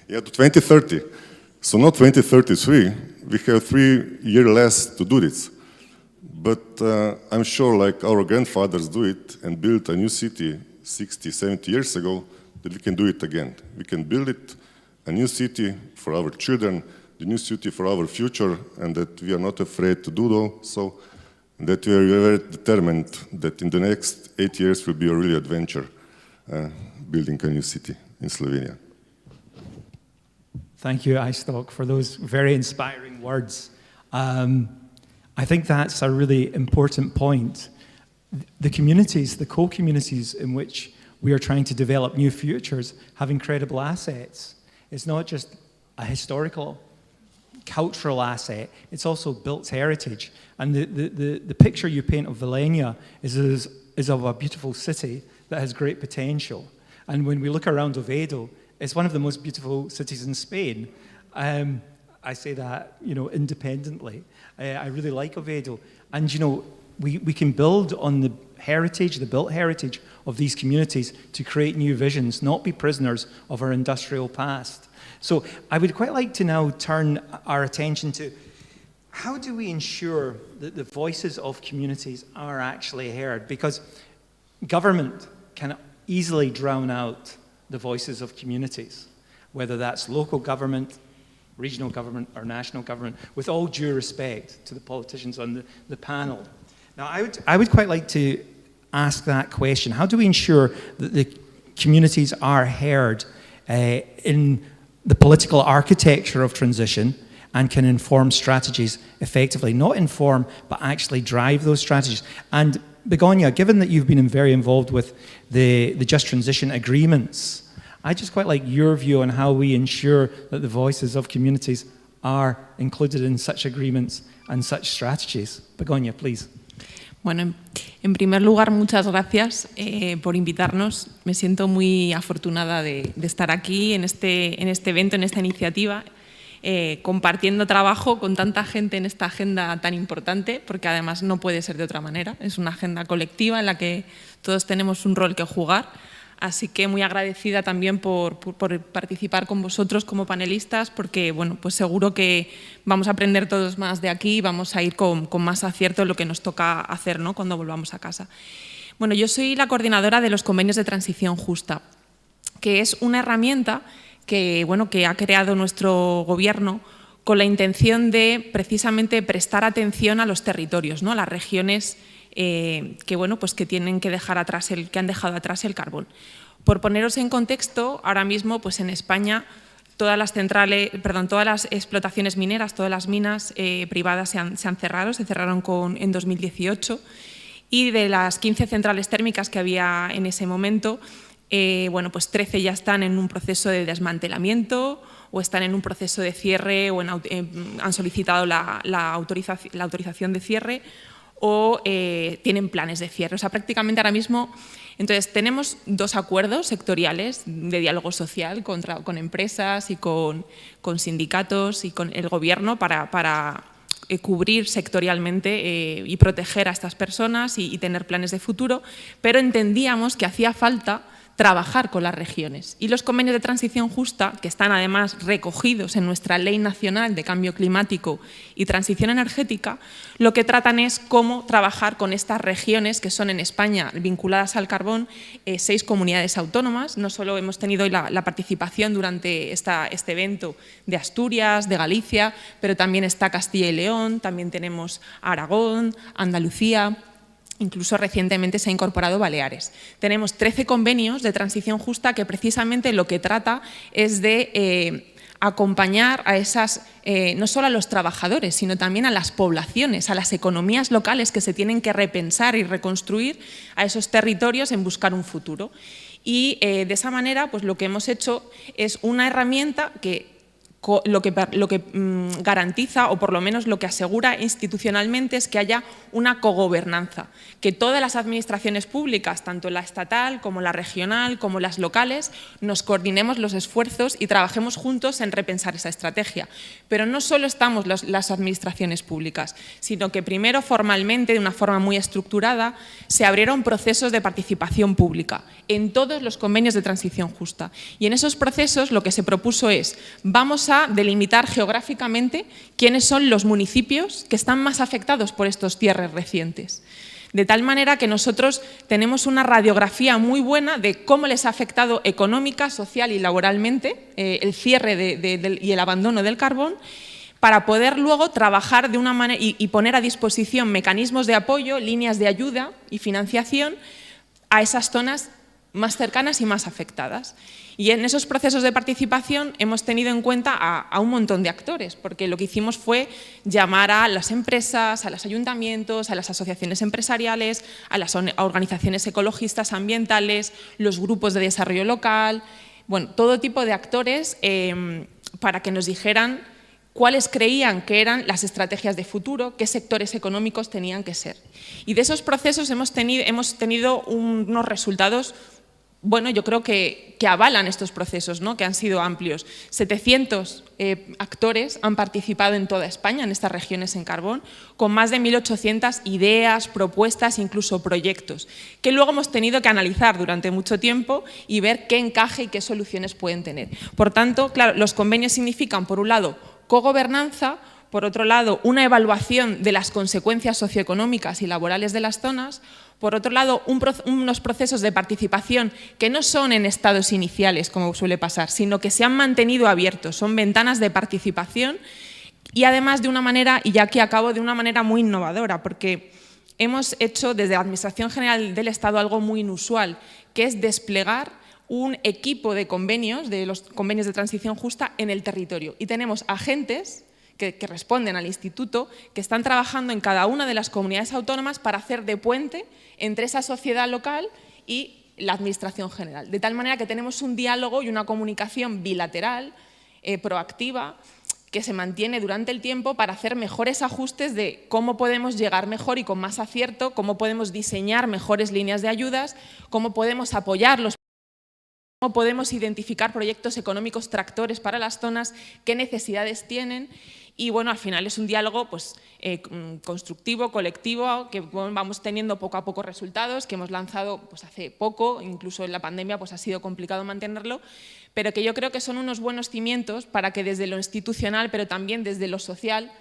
Yeah, to 2030. So not 2033. We have 3 years less to do this. But I'm sure, like our grandfathers do it and built a new city 60, 70 years ago, that we can do it again. We can build it, a new city for our children, the new city for our future, and that we are not afraid to do so, and that we are very determined that in the next 8 years will be a really adventure building a new city in Slovenia. Thank you, iStock, for those very inspiring words. I think that's a really important point. The communities, the co-communities in which we are trying to develop new futures have incredible assets. It's not just a historical, cultural asset, it's also built heritage. And the picture you paint of Vilenia is of a beautiful city that has great potential. And when we look around Oviedo, it's one of the most beautiful cities in Spain. I say that, independently. I really like Oviedo. And, we can build on the heritage, the built heritage of these communities to create new visions, not be prisoners of our industrial past. So I would quite like to now turn our attention to how do we ensure that the voices of communities are actually heard? Because government can easily drown out the voices of communities, whether that's local government, regional government, or national government, with all due respect to the politicians on the panel. Now, I would quite like to ask that question. How do we ensure that the communities are heard in the political architecture of transition and can inform strategies effectively? Not inform, but actually drive those strategies. And Begonia, given that you've been very involved with the Just Transition agreements, I'd just quite like your view on how we ensure that the voices of communities are included in such agreements and such strategies. Begonia, please. Bueno, en primer lugar, muchas gracias por invitarnos. Me siento muy afortunada de estar aquí en este evento, en esta iniciativa, compartiendo trabajo con tanta gente en esta agenda tan importante, porque además no puede ser de otra manera. Es una agenda colectiva en la que todos tenemos un rol que jugar. Así que muy agradecida también por participar con vosotros como panelistas, porque bueno, pues seguro que vamos a aprender todos más de aquí y vamos a ir con más acierto en lo que nos toca hacer, ¿no?, cuando volvamos a casa. Bueno, yo soy la coordinadora de los convenios de transición justa, que es una herramienta que ha creado nuestro gobierno con la intención de precisamente prestar atención a los territorios, ¿no?, a las regiones que tienen que dejar atrás que han dejado atrás el carbón. Por poneros en contexto, ahora mismo pues en España todas las explotaciones mineras, todas las minas privadas se cerraron en 2018, y de las 15 centrales térmicas que había en ese momento, pues 13 ya están en un proceso de desmantelamiento o están en un proceso de cierre o han solicitado la autorización de cierre o tienen planes de cierre. O sea, prácticamente ahora mismo, entonces tenemos 2 acuerdos sectoriales de diálogo social con empresas y con sindicatos y con el gobierno para cubrir sectorialmente y proteger a estas personas y tener planes de futuro, pero entendíamos que hacía falta trabajar con las regiones. Y los convenios de transición justa, que están además recogidos en nuestra Ley Nacional de Cambio Climático y Transición Energética, lo que tratan es cómo trabajar con estas regiones que son en España vinculadas al carbón, 6 comunidades autónomas. No solo hemos tenido la participación durante este evento de Asturias, de Galicia, pero también está Castilla y León, también tenemos Aragón, Andalucía. Incluso recientemente se ha incorporado Baleares. Tenemos 13 convenios de transición justa que precisamente lo que trata es de acompañar a no solo a los trabajadores, sino también a las poblaciones, a las economías locales que se tienen que repensar y reconstruir a esos territorios en buscar un futuro. Y de esa manera, pues lo que hemos hecho es una herramienta que lo que garantiza, o por lo menos lo que asegura institucionalmente, es que haya una cogobernanza, que todas las administraciones públicas, tanto la estatal como la regional como las locales, nos coordinemos los esfuerzos y trabajemos juntos en repensar esa estrategia. Pero no solo estamos las administraciones públicas, sino que primero formalmente, de una forma muy estructurada, se abrieron procesos de participación pública en todos los convenios de transición justa. Y en esos procesos lo que se propuso es, vamos a delimitar geográficamente quiénes son los municipios que están más afectados por estos cierres recientes. De tal manera que nosotros tenemos una radiografía muy buena de cómo les ha afectado económica, social y laboralmente el cierre y el abandono del carbón, para poder luego trabajar de una manera y poner a disposición mecanismos de apoyo, líneas de ayuda y financiación a esas zonas más cercanas y más afectadas. Y en esos procesos de participación hemos tenido en cuenta a un montón de actores, porque lo que hicimos fue llamar a las empresas, a los ayuntamientos, a las asociaciones empresariales, a las organizaciones ecologistas ambientales, los grupos de desarrollo local, bueno, todo tipo de actores para que nos dijeran cuáles creían que eran las estrategias de futuro, qué sectores económicos tenían que ser. Y de esos procesos hemos tenido unos resultados, bueno, yo creo que avalan estos procesos, ¿no?, que han sido amplios. 700 actores han participado en toda España, en estas regiones en carbón, con más de 1.800 ideas, propuestas, incluso proyectos, que luego hemos tenido que analizar durante mucho tiempo y ver qué encaje y qué soluciones pueden tener. Por tanto, claro, los convenios significan, por un lado, cogobernanza, por otro lado, una evaluación de las consecuencias socioeconómicas y laborales de las zonas, por otro lado, unos procesos de participación que no son en estados iniciales, como suele pasar, sino que se han mantenido abiertos, son ventanas de participación y además de una manera, y ya aquí acabo, de una manera muy innovadora, porque hemos hecho desde la Administración General del Estado algo muy inusual, que es desplegar un equipo de convenios, de los convenios de transición justa en el territorio. Y tenemos agentes que responden al instituto, que están trabajando en cada una de las comunidades autónomas para hacer de puente entre esa sociedad local y la Administración General. De tal manera que tenemos un diálogo y una comunicación bilateral, proactiva, que se mantiene durante el tiempo para hacer mejores ajustes de cómo podemos llegar mejor y con más acierto, cómo podemos diseñar mejores líneas de ayudas, cómo podemos apoyarlos, cómo podemos identificar proyectos económicos tractores para las zonas, qué necesidades tienen. Y bueno, al final es un diálogo pues, constructivo, colectivo, que vamos teniendo poco a poco resultados, que hemos lanzado pues, hace poco, incluso en la pandemia pues, ha sido complicado mantenerlo, pero que yo creo que son unos buenos cimientos para que desde lo institucional, pero también desde lo social,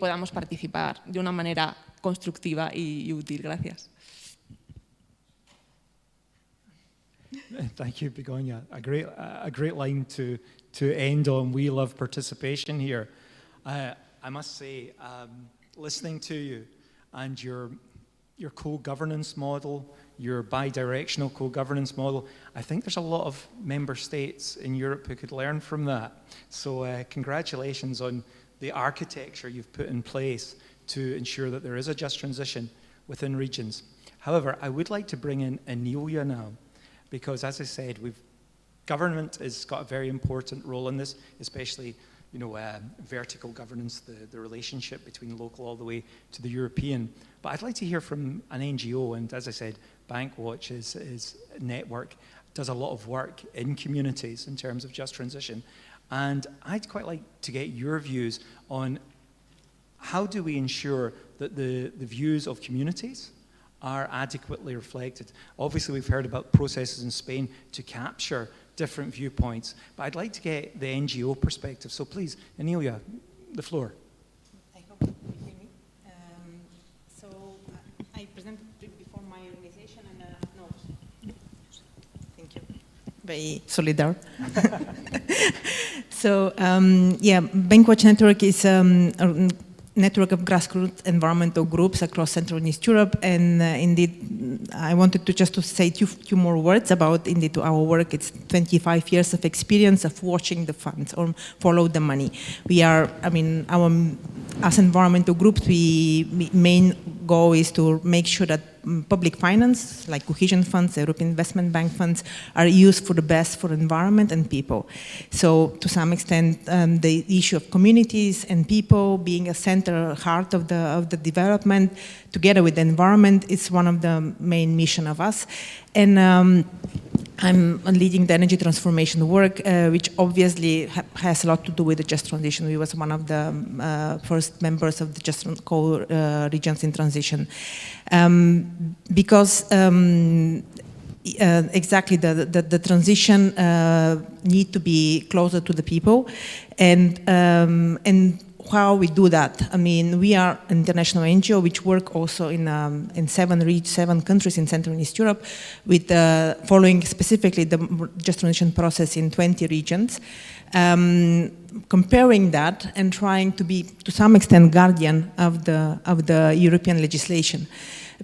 podamos participar de una manera constructiva y útil. Gracias. Thank you, Begonia. A great line to end on. We love participation here. I must say, listening to you and your co-governance model, your bi-directional co-governance model, I think there's a lot of member states in Europe who could learn from that. So congratulations on the architecture you've put in place to ensure that there is a just transition within regions. However, I would like to bring in Amelia now, because as I said, government has got a very important role in this, especially vertical governance, the relationship between local all the way to the European. But I'd like to hear from an NGO, and as I said, Bankwatch is a network, does a lot of work in communities in terms of just transition. And I'd quite like to get your views on how do we ensure that the views of communities are adequately reflected. Obviously, we've heard about processes in Spain to capture different viewpoints, but I'd like to get the NGO perspective. So please, Amelia, the floor. I hope you hear me. I presented before my organization and no. Thank you. Very solidar. So, Bankwatch Network is a network of grassroots environmental groups across Central and East Europe, and indeed, I wanted to say two more words about indeed our work. It's 25 years of experience of watching the funds or follow the money. We are, as environmental groups, we main goal is to make sure that public finance, like cohesion funds, European Investment Bank funds, are used for the best for environment and people. So to some extent, the issue of communities and people being a center, heart of the development, together with the environment, is one of the main mission of us. And I'm leading the energy transformation work, which obviously has a lot to do with the just transition. We was one of the first members of the just regions in transition. Because exactly the transition need to be closer to the people, and how we do that. I mean, we are an international NGO which work also in 7 countries in Central and East Europe, with following specifically the just transition process in 20 regions. Comparing that and trying to be, to some extent, guardian of the European legislation,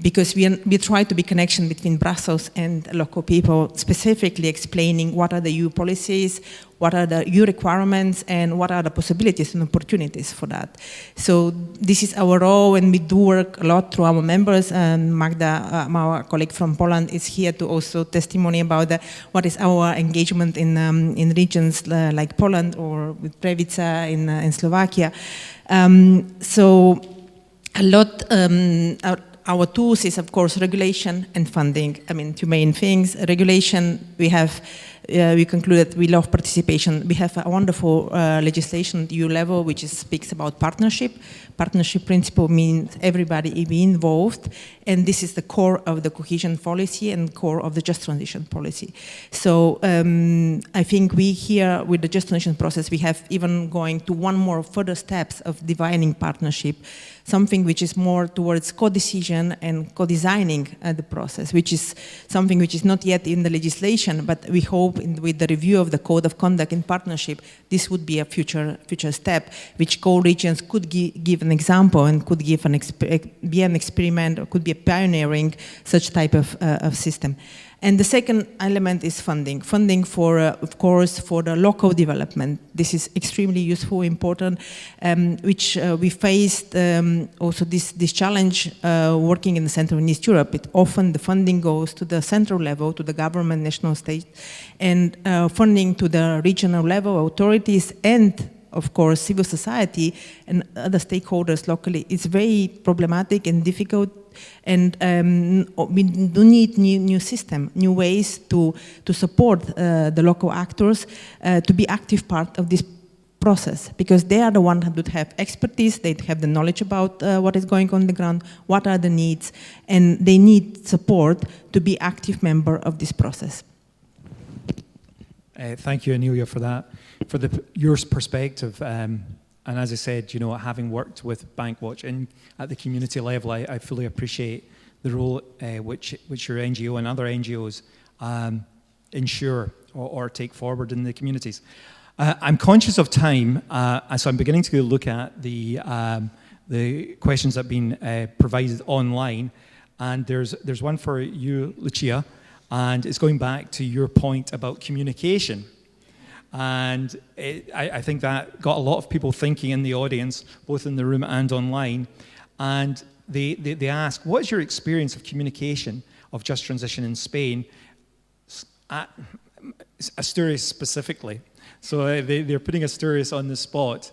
because we try to be connection between Brussels and local people, specifically explaining what are the EU policies, what are the EU requirements, and what are the possibilities and opportunities for that. So this is our role, and we do work a lot through our members. And Magda, our colleague from Poland, is here to also testimony about what is our engagement in regions like Poland or with Previta in Slovakia. So a lot. Our tools is, of course, regulation and funding. I mean, 2 main things. Regulation, we concluded we love participation. We have a wonderful legislation at EU level which speaks about partnership. Partnership principle means everybody be involved, and this is the core of the cohesion policy and core of the just transition policy. So I think we here with the just transition process, we have even going to one more further steps of defining partnership, something which is more towards co-decision and co-designing the process, which is something which is not yet in the legislation, but we hope with the review of the code of conduct in partnership, this would be a future step, which co-regions could give an example and could give be an experiment, or could be a pioneering such type of system. And the second element is funding. Funding for, of course, for the local development. This is extremely useful, important, which we faced also this challenge working in the Central and East Europe. Often the funding goes to the central level, to the government, national state, and funding to the regional level, authorities, and of course, civil society and other stakeholders locally. It's very problematic and difficult, and we do need new system, new ways to support the local actors to be active part of this process, because they are the ones who have expertise, they have the knowledge about what is going on the ground, what are the needs, and they need support to be active member of this process. Thank you, Anelia, for that. For your perspective, and as I said, you know, having worked with Bankwatch at the community level, I fully appreciate the role which your NGO and other NGOs ensure or take forward in the communities. I'm conscious of time, so I'm beginning to look at the questions that have been provided online, and there's one for you, Lucia, and it's going back to your point about communication. And I think that got a lot of people thinking in the audience, both in the room and online. And they ask, what's your experience of communication of just transition in Spain, at Asturias specifically? So they're putting Asturias on the spot.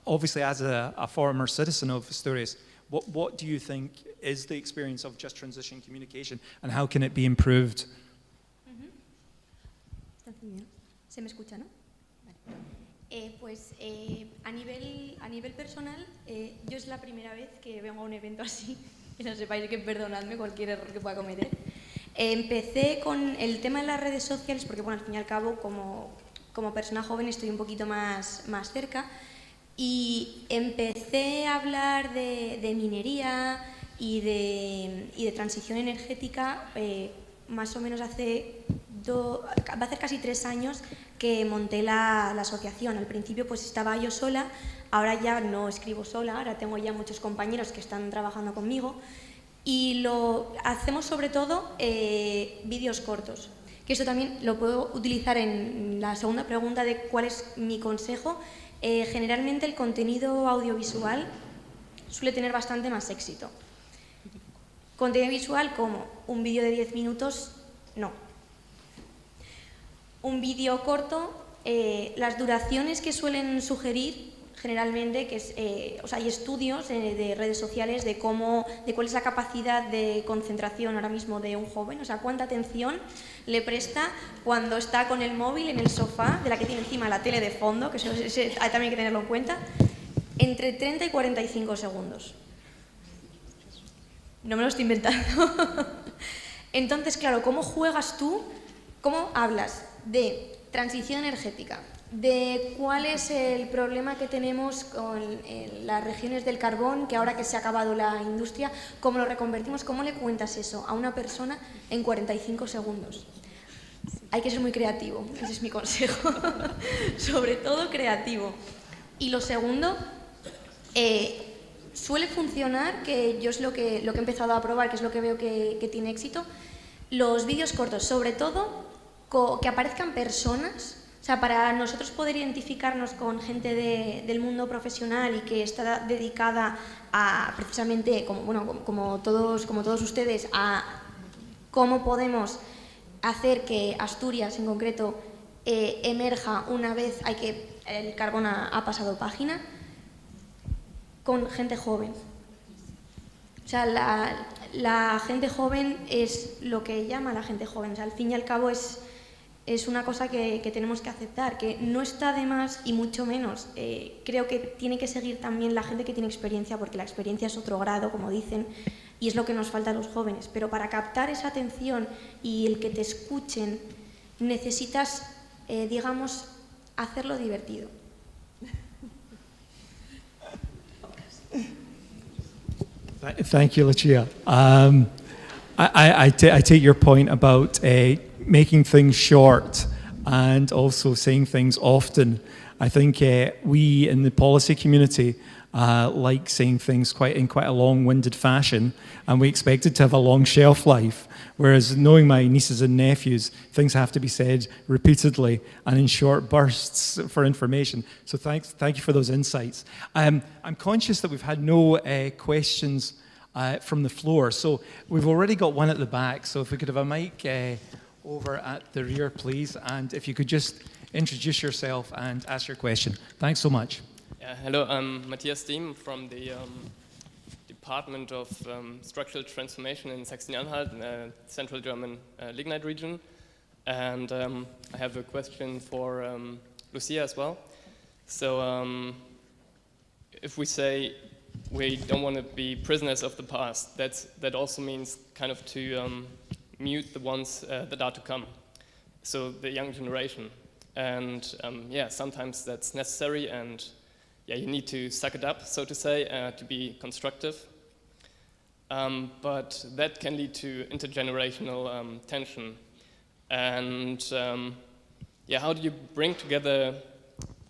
Obviously, as a former citizen of Asturias, what do you think is the experience of just transition communication, and how can it be improved? ¿Se me escucha, no? Vale. Pues a nivel personal, yo es la primera vez que vengo a un evento así, que no sepáis que perdonadme cualquier error que pueda cometer. Empecé con el tema de las redes sociales, porque bueno, al fin y al cabo, como persona joven estoy un poquito más cerca, y empecé a hablar de minería y de transición energética más o menos va a hacer casi 3 años que monté la asociación. Al principio pues estaba yo sola, ahora ya no escribo sola, ahora tengo ya muchos compañeros que están trabajando conmigo, y lo hacemos sobre todo vídeos cortos, que eso también lo puedo utilizar en la segunda pregunta de cuál es mi consejo. Generalmente el contenido audiovisual suele tener bastante más éxito. Contenido visual como un vídeo de 10 minutos, no. Un vídeo corto, las duraciones que suelen sugerir generalmente, que es, hay estudios de redes sociales de cuál es la capacidad de concentración ahora mismo de un joven, o sea, cuánta atención le presta cuando está con el móvil en el sofá, de la que tiene encima la tele de fondo, que eso también hay que tenerlo en cuenta, entre 30 y 45 segundos. No me lo estoy inventando. Entonces, claro, ¿cómo juegas tú? ¿Cómo hablas de transición energética? De cuál es el problema que tenemos con las regiones del carbón, que ahora que se ha acabado la industria, ¿cómo lo reconvertimos? ¿Cómo le cuentas eso a una persona en 45 segundos? Hay que ser muy creativo, ese es mi consejo. Sobre todo creativo. Y lo segundo, suele funcionar, que yo es lo que he empezado a probar, que es lo que veo que tiene éxito, los vídeos cortos, sobre todo que aparezcan personas. O sea, para nosotros poder identificarnos con gente del mundo profesional y que está dedicada a, precisamente, como todos ustedes, a cómo podemos hacer que Asturias, en concreto, emerja una vez el carbón ha pasado página, con gente joven. O sea, la gente joven es lo que llama a la gente joven. O sea, al fin y al cabo es una cosa que tenemos que aceptar, que no está de más y mucho menos. Creo que tiene que seguir también la gente que tiene experiencia, porque la experiencia es otro grado, como dicen, y es lo que nos falta a los jóvenes. Pero para captar esa atención y el que te escuchen, necesitas, digamos, hacerlo divertido. Thank you, Lucia. I take your point about making things short and also saying things often. I think we in the policy community like saying things in quite a long-winded fashion, and we expect it to have a long shelf life. Whereas knowing my nieces and nephews, things have to be said repeatedly and in short bursts for information. So thank you for those insights. I'm conscious that we've had no questions from the floor. So we've already got one at the back. So if we could have a mic over at the rear, please. And if you could just introduce yourself and ask your question. Thanks so much. Hello, I'm Matthias Diem from the Department of Structural Transformation in Saxony-Anhalt, Central German lignite region. And I have a question for Lucia as well. So if we say we don't want to be prisoners of the past, that also means kind of to mute the ones that are to come, so the young generation. And yeah, sometimes that's necessary, and yeah, you need to suck it up, so to say, to be constructive. But that can lead to intergenerational tension. And yeah, how do you bring together,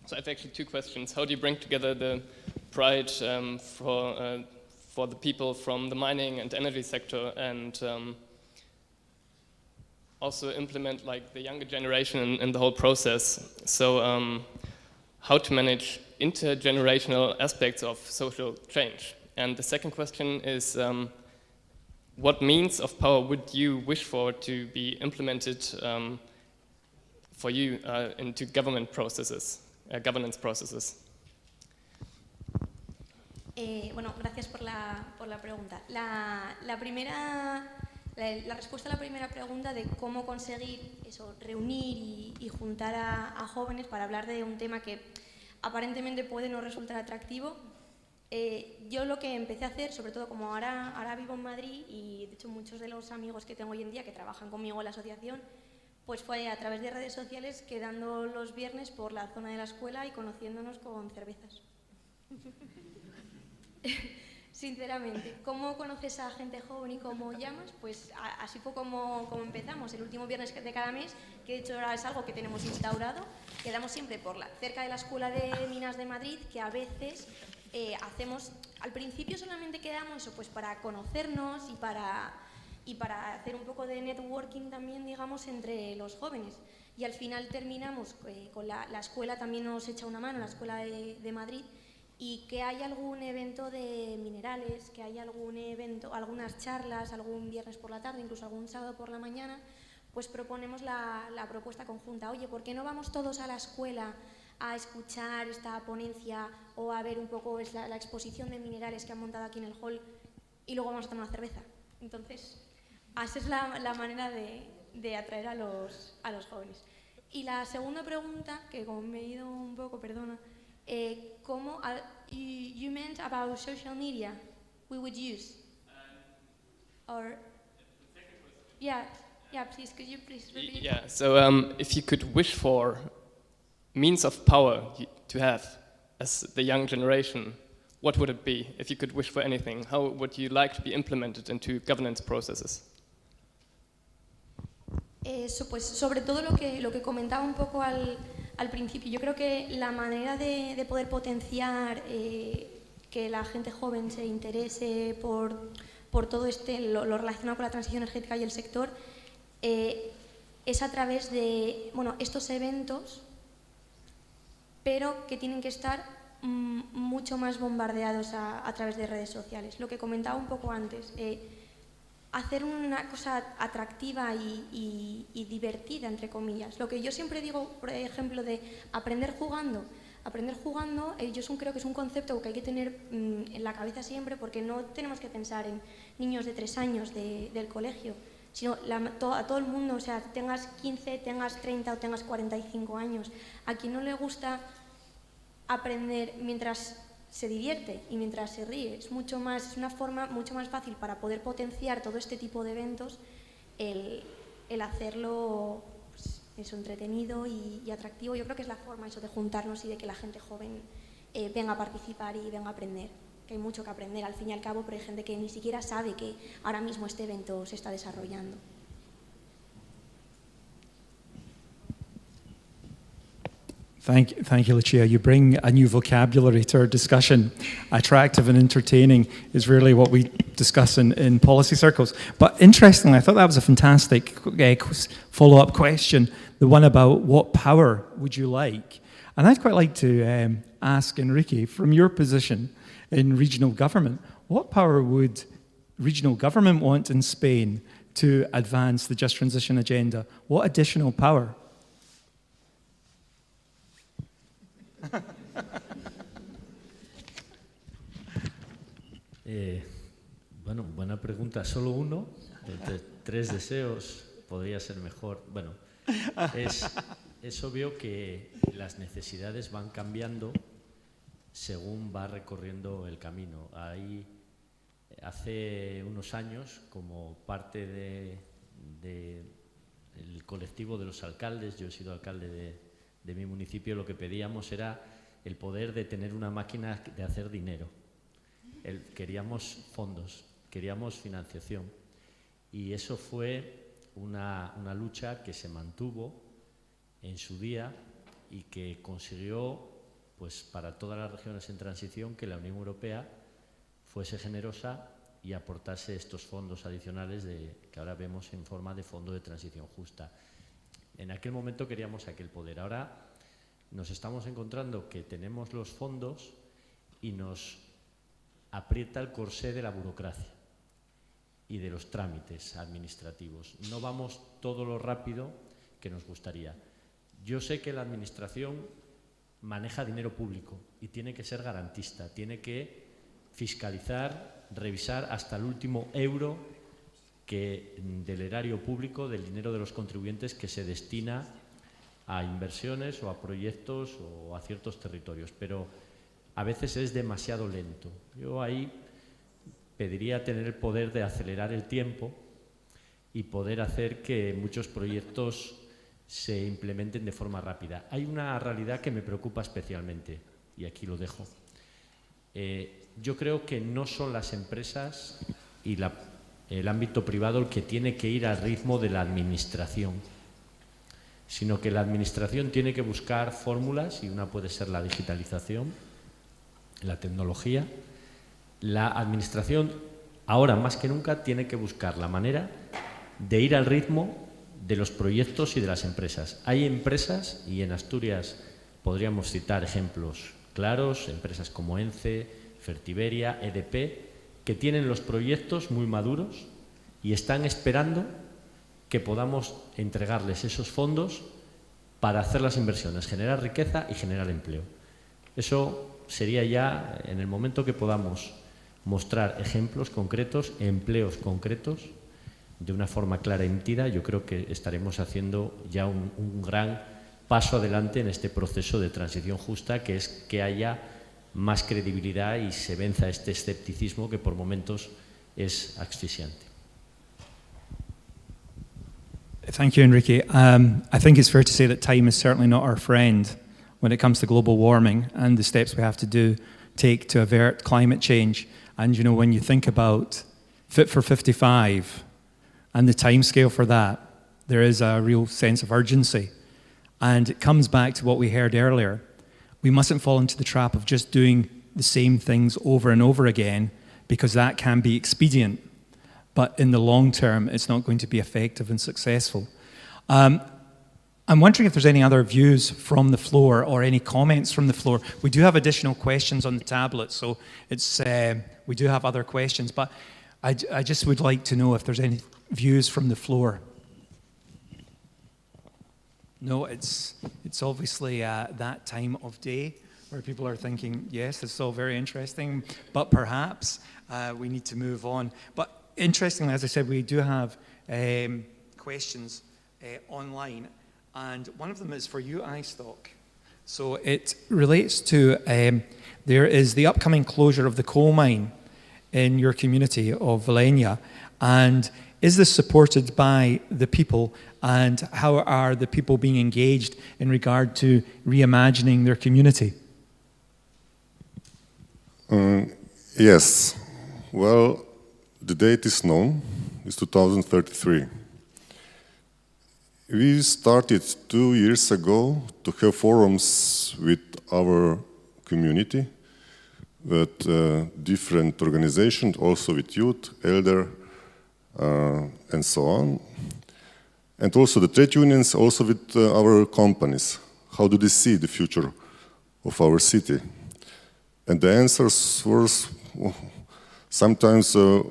so I have actually two questions. How do you bring together the pride for the people from the mining and energy sector, and also implement like the younger generation in the whole process? So how to manage intergenerational aspects of social change? And the second question is, what means of power would you wish for to be implemented for you into government processes, governance processes? Bueno, gracias por la pregunta. La respuesta a la primera pregunta de cómo conseguir eso, reunir y juntar a jóvenes para hablar de un tema que aparentemente puede no resultar atractivo. Yo lo que empecé a hacer, sobre todo como ahora vivo en Madrid, y de hecho muchos de los amigos que tengo hoy en día que trabajan conmigo en la asociación, pues fue a través de redes sociales, quedando los viernes por la zona de la escuela y conociéndonos con cervezas. Sinceramente, ¿cómo conoces a gente joven y cómo llamas? Pues así fue como empezamos, el último viernes de cada mes, que de hecho ahora es algo que tenemos instaurado. Quedamos siempre cerca de la Escuela de Minas de Madrid, que a veces hacemos, al principio solamente quedamos eso, pues para conocernos y para hacer un poco de networking también, digamos, entre los jóvenes. Y al final terminamos con la escuela, también nos echa una mano, la Escuela de Madrid, y que hay algún evento de minerales, que hay algún evento, algunas charlas, algún viernes por la tarde, incluso algún sábado por la mañana, pues proponemos la propuesta conjunta. Oye, ¿por qué no vamos todos a la escuela a escuchar esta ponencia o a ver un poco la exposición de minerales que han montado aquí en el hall y luego vamos a tomar una cerveza? Entonces, así es la manera de atraer a los jóvenes. Y la segunda pregunta, que como me he ido un poco, perdona, ¿cómo, you meant about social media we would use? Or, yeah, please, could you please repeat? Yeah, so if you could wish for means of power to have as the young generation, what would it be? If you could wish for anything, how would you like to be implemented into governance processes? Eso, pues sobre todo lo que comentaba un poco al principio. Yo creo que la manera de poder potenciar que la gente joven se interese por todo lo relacionado con la transición energética y el sector es a través de estos eventos, pero que tienen que estar mucho más bombardeados a través de redes sociales. Lo que comentaba un poco antes, hacer una cosa atractiva y divertida, entre comillas. Lo que yo siempre digo, por ejemplo, de aprender jugando, yo creo que es un concepto que hay que tener en la cabeza siempre, porque no tenemos que pensar en niños de 3 años del colegio, sino a todo el mundo, o sea, tengas 15, tengas 30 o tengas 45 años. A quien no le gusta aprender mientras se divierte y mientras se ríe, es una forma mucho más fácil para poder potenciar todo este tipo de eventos, el hacerlo pues, entretenido y atractivo. Yo creo que es la forma de juntarnos y de que la gente joven venga a participar y venga a aprender, que hay mucho que aprender al fin y al cabo, pero hay gente que ni siquiera sabe que ahora mismo este evento se está desarrollando. Thank you, Lucia. You bring a new vocabulary to our discussion. Attractive and entertaining is really what we discuss in policy circles. But interestingly, I thought that was a fantastic follow-up question, the one about what power would you like? And I'd quite like to ask Enrique, from your position in regional government, what power would regional government want in Spain to advance the Just Transition agenda? What additional power? Bueno, buena pregunta. ¿Solo uno? Entre 3 deseos podría ser mejor. Bueno, es obvio que las necesidades van cambiando según va recorriendo el camino. Hace unos años, como parte del colectivo de los alcaldes, yo he sido alcalde de mi municipio, lo que pedíamos era el poder de tener una máquina de hacer dinero. Queríamos fondos, queríamos financiación, y eso fue una lucha que se mantuvo en su día y que consiguió, pues, para todas las regiones en transición, que la Unión Europea fuese generosa y aportase estos fondos adicionales que ahora vemos en forma de Fondo de Transición Justa. En aquel momento queríamos aquel poder. Ahora nos estamos encontrando que tenemos los fondos y nos aprieta el corsé de la burocracia y de los trámites administrativos. No vamos todo lo rápido que nos gustaría. Yo sé que la administración maneja dinero público y tiene que ser garantista, tiene que fiscalizar, revisar hasta el último euro del erario público, del dinero de los contribuyentes que se destina a inversiones o a proyectos o a ciertos territorios, pero a veces es demasiado lento. Yo ahí pediría tener el poder de acelerar el tiempo y poder hacer que muchos proyectos se implementen de forma rápida. Hay una realidad que me preocupa especialmente, y aquí lo dejo. Yo creo que no son las empresas y el ámbito privado el que tiene que ir al ritmo de la administración, sino que la administración tiene que buscar fórmulas, y una puede ser la digitalización, la tecnología. La administración, ahora más que nunca, tiene que buscar la manera de ir al ritmo de los proyectos y de las empresas. Hay empresas, y en Asturias podríamos citar ejemplos claros, empresas como ENCE, Fertiberia, EDP, que tienen los proyectos muy maduros y están esperando que podamos entregarles esos fondos para hacer las inversiones, generar riqueza y generar empleo. Eso sería ya en el momento que podamos mostrar ejemplos concretos, empleos concretos, de una forma clara y nítida. Yo creo que estaremos haciendo ya un gran paso adelante en este proceso de transición justa, que es que haya más credibilidad y se venza este escepticismo que por momentos es asfixiante. Thank you, Enrique. I think it's fair to say that time is certainly not our friend when it comes to global warming and the steps we have to take to avert climate change. And you know, when you think about Fit for 55 and the timescale for that, there is a real sense of urgency. And it comes back to what we heard earlier. We mustn't fall into the trap of just doing the same things over and over again, because that can be expedient. But in the long term, it's not going to be effective and successful. I'm wondering if there's any other views from the floor or any comments from the floor. We do have additional questions on the tablet, so we do have other questions. But I just would like to know if there's any views from the floor. No, it's obviously that time of day where people are thinking, yes, it's all very interesting, but perhaps we need to move on. But interestingly, as I said, we do have questions online, and one of them is for you, iStock. So it relates to, there is the upcoming closure of the coal mine in your community of Vilenia, and is this supported by the people, and how are the people being engaged in regard to reimagining their community? Yes. Well, the date is known. It's 2033. We started 2 years ago to have forums with our community, with different organizations, also with youth, elder, and so on. And also the trade unions, also with our companies. How do they see the future of our city? And the answers were sometimes, I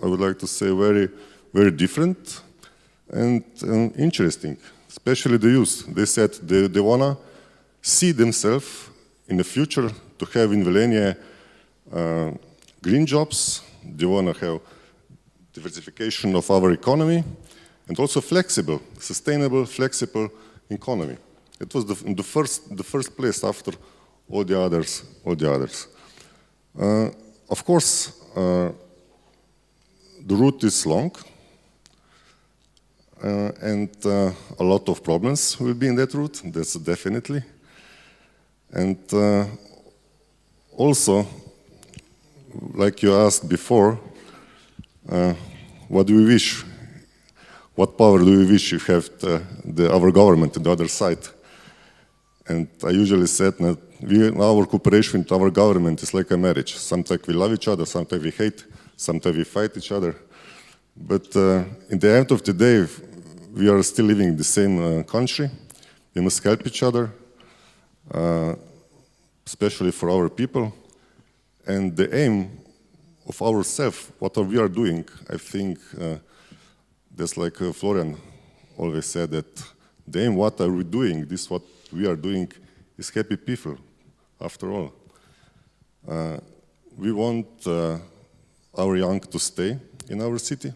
would like to say, very, very different and interesting, especially the youth. They said they want to see themselves in the future to have in Vilenia green jobs. They want to have diversification of our economy, and also flexible, sustainable, flexible economy. It was the first place after all the others. Of course, the route is long, and a lot of problems will be in that route. That's definitely. And also, like you asked before, what do we wish? What power do we wish you have our government on the other side? And I usually said that our cooperation with our government is like a marriage. Sometimes we love each other, sometimes we hate, sometimes we fight each other. But in the end of the day, we are still living in the same country. We must help each other, especially for our people. And the aim of ourselves, what we are doing, I think that's like Florian always said, that the aim, what are we doing, this what we are doing is happy people, after all. We want our young to stay in our city.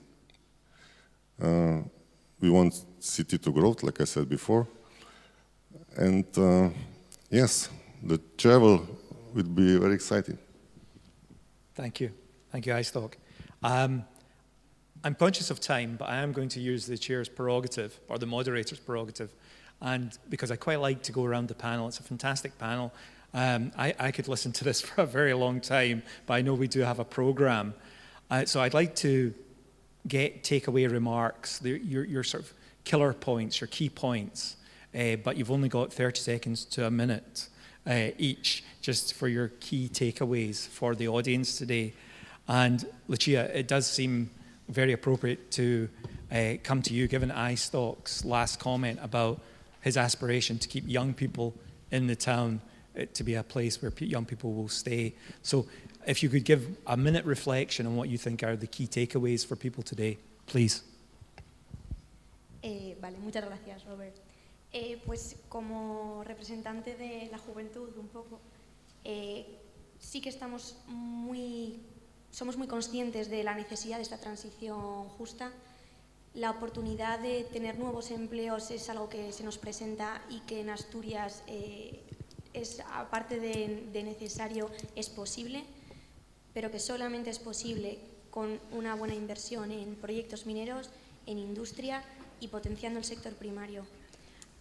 We want city to grow, like I said before. And yes, the travel would be very exciting. Thank you. Thank you, iStock. I'm conscious of time, but I am going to use the chair's prerogative, or the moderator's prerogative, and because I quite like to go around the panel. It's a fantastic panel. I could listen to this for a very long time, but I know we do have a program. So I'd like to get takeaway remarks, your sort of killer points, your key points, but you've only got 30 seconds to a minute each, just for your key takeaways for the audience today. And Lucia, it does seem very appropriate to come to you, given iStock's last comment about his aspiration to keep young people in the town it to be a place where young people will stay. So if you could give a minute reflection on what you think are the key takeaways for people today, please. Vale, muchas gracias, Robert. Pues como representante de la juventud un poco, sí que somos muy conscientes de la necesidad de esta transición justa. La oportunidad de tener nuevos empleos es algo que se nos presenta y que en Asturias es, aparte de necesario, es posible, pero que solamente es posible con una buena inversión en proyectos mineros, en industria y potenciando el sector primario.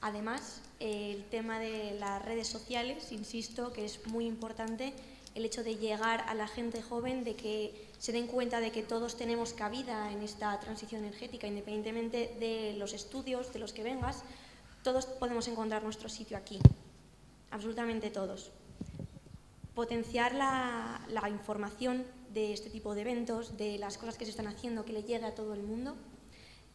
Además, el tema de las redes sociales, insisto, que es muy importante, el hecho de llegar a la gente joven, de que se den cuenta de que todos tenemos cabida en esta transición energética, independientemente de los estudios, de los que vengas, todos podemos encontrar nuestro sitio aquí, absolutamente todos. Potenciar la información de este tipo de eventos, de las cosas que se están haciendo, que le llegue a todo el mundo.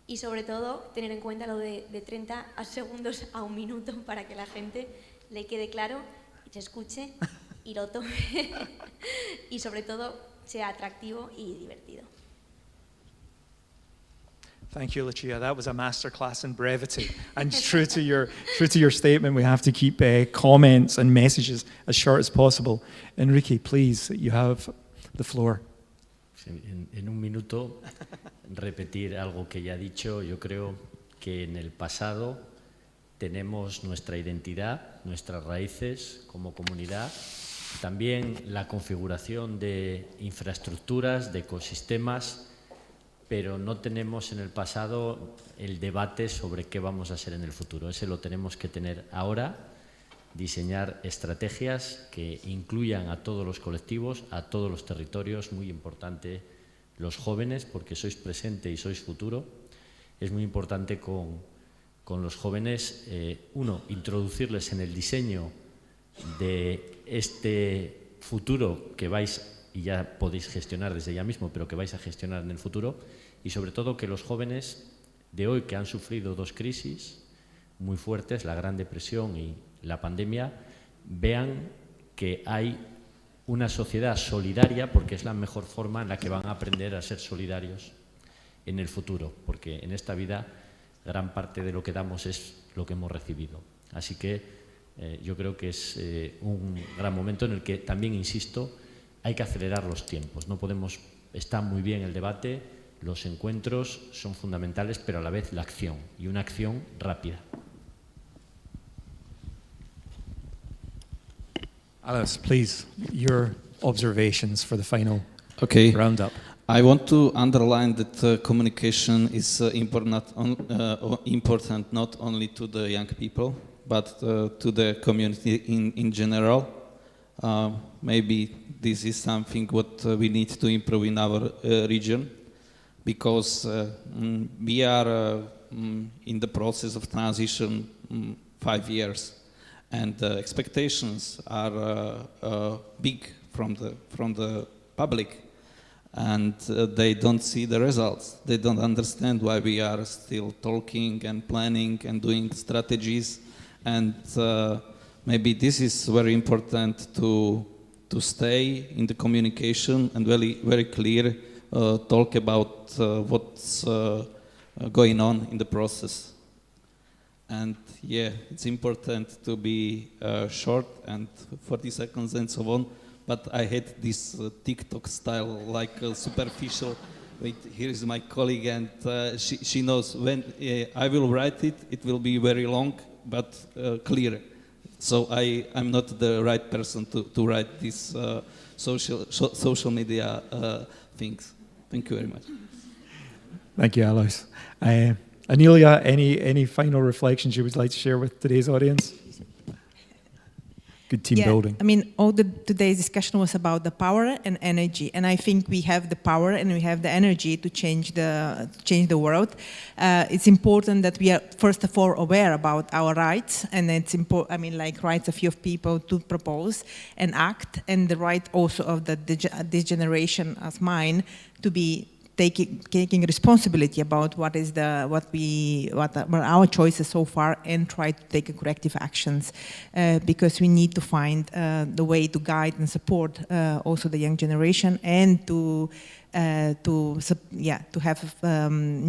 Y sobre todo, tener en cuenta lo de 30 segundos a un minuto para que la gente le quede claro y se escuche y lo tome y sobre todo sea atractivo y divertido. Thank you, Lucia. That was a masterclass in brevity. And true to your statement, we have to keep comments and messages as short as possible. Enrique, please, you have the floor. En un minuto, repetir algo que ya he dicho. Yo creo que en el pasado tenemos nuestra identidad, nuestras raíces como comunidad, también la configuración de infraestructuras, de ecosistemas, pero no tenemos en el pasado el debate sobre qué vamos a hacer en el futuro. Ese lo tenemos que tener ahora, diseñar estrategias que incluyan a todos los colectivos, a todos los territorios, muy importante los jóvenes, porque sois presente y sois futuro. Es muy importante con los jóvenes, introducirles en el diseño de este futuro que vais, y ya podéis gestionar desde ya mismo, pero que vais a gestionar en el futuro, y sobre todo que los jóvenes de hoy, que han sufrido dos crisis muy fuertes, la Gran Depresión y la pandemia, vean que hay una sociedad solidaria, porque es la mejor forma en la que van a aprender a ser solidarios en el futuro, porque en esta vida gran parte de lo que damos es lo que hemos recibido. Así que yo creo que es un gran momento en el que también, insisto, hay que acelerar los tiempos. No podemos, está muy bien el debate, los encuentros son fundamentales, pero a la vez la acción, y una acción rápida. Alice, please, your observations for the final roundup. I want to underline that communication is important not only to the young people, but to the community in general. Maybe this is something what we need to improve in our region, because we are in the process of transition 5 years. And the expectations are big from the public, and they don't see the results. They don't understand why we are still talking and planning and doing strategies, and maybe this is very important to stay in the communication and very clear talk about what's going on in the process. And yeah, it's important to be short and 40 seconds and so on. But I had this TikTok style, like superficial. Wait, here is my colleague, and she knows when I will write it. It will be very long, but clear. So I'm not the right person to write these social media things. Thank you very much. Thank you, Alois. Anelia, any final reflections you would like to share with today's audience? Good team building. I mean, all today's discussion was about the power and energy, and I think we have the power and we have the energy to change the world. It's important that we are first of all aware about our rights, and it's important. I mean, like rights of youth people to propose and act, and the right also of this generation as mine to taking responsibility about what our choices so far, and try to take corrective actions, because we need to find the way to guide and support also the young generation, and to have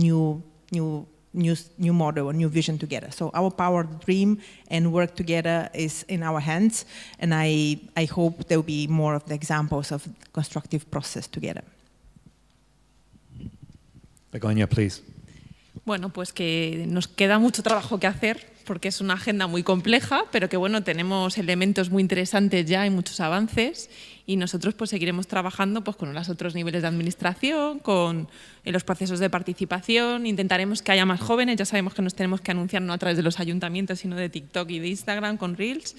new model, a new vision together. So our power to dream and work together is in our hands, and I hope there will be more of the examples of constructive process together. Begoña, please. Bueno, pues que nos queda mucho trabajo que hacer, porque es una agenda muy compleja, pero que bueno, tenemos elementos muy interesantes ya y muchos avances, y nosotros pues seguiremos trabajando pues con los otros niveles de administración, en los procesos de participación, intentaremos que haya más jóvenes, ya sabemos que nos tenemos que anunciar no a través de los ayuntamientos, sino de TikTok y de Instagram con Reels,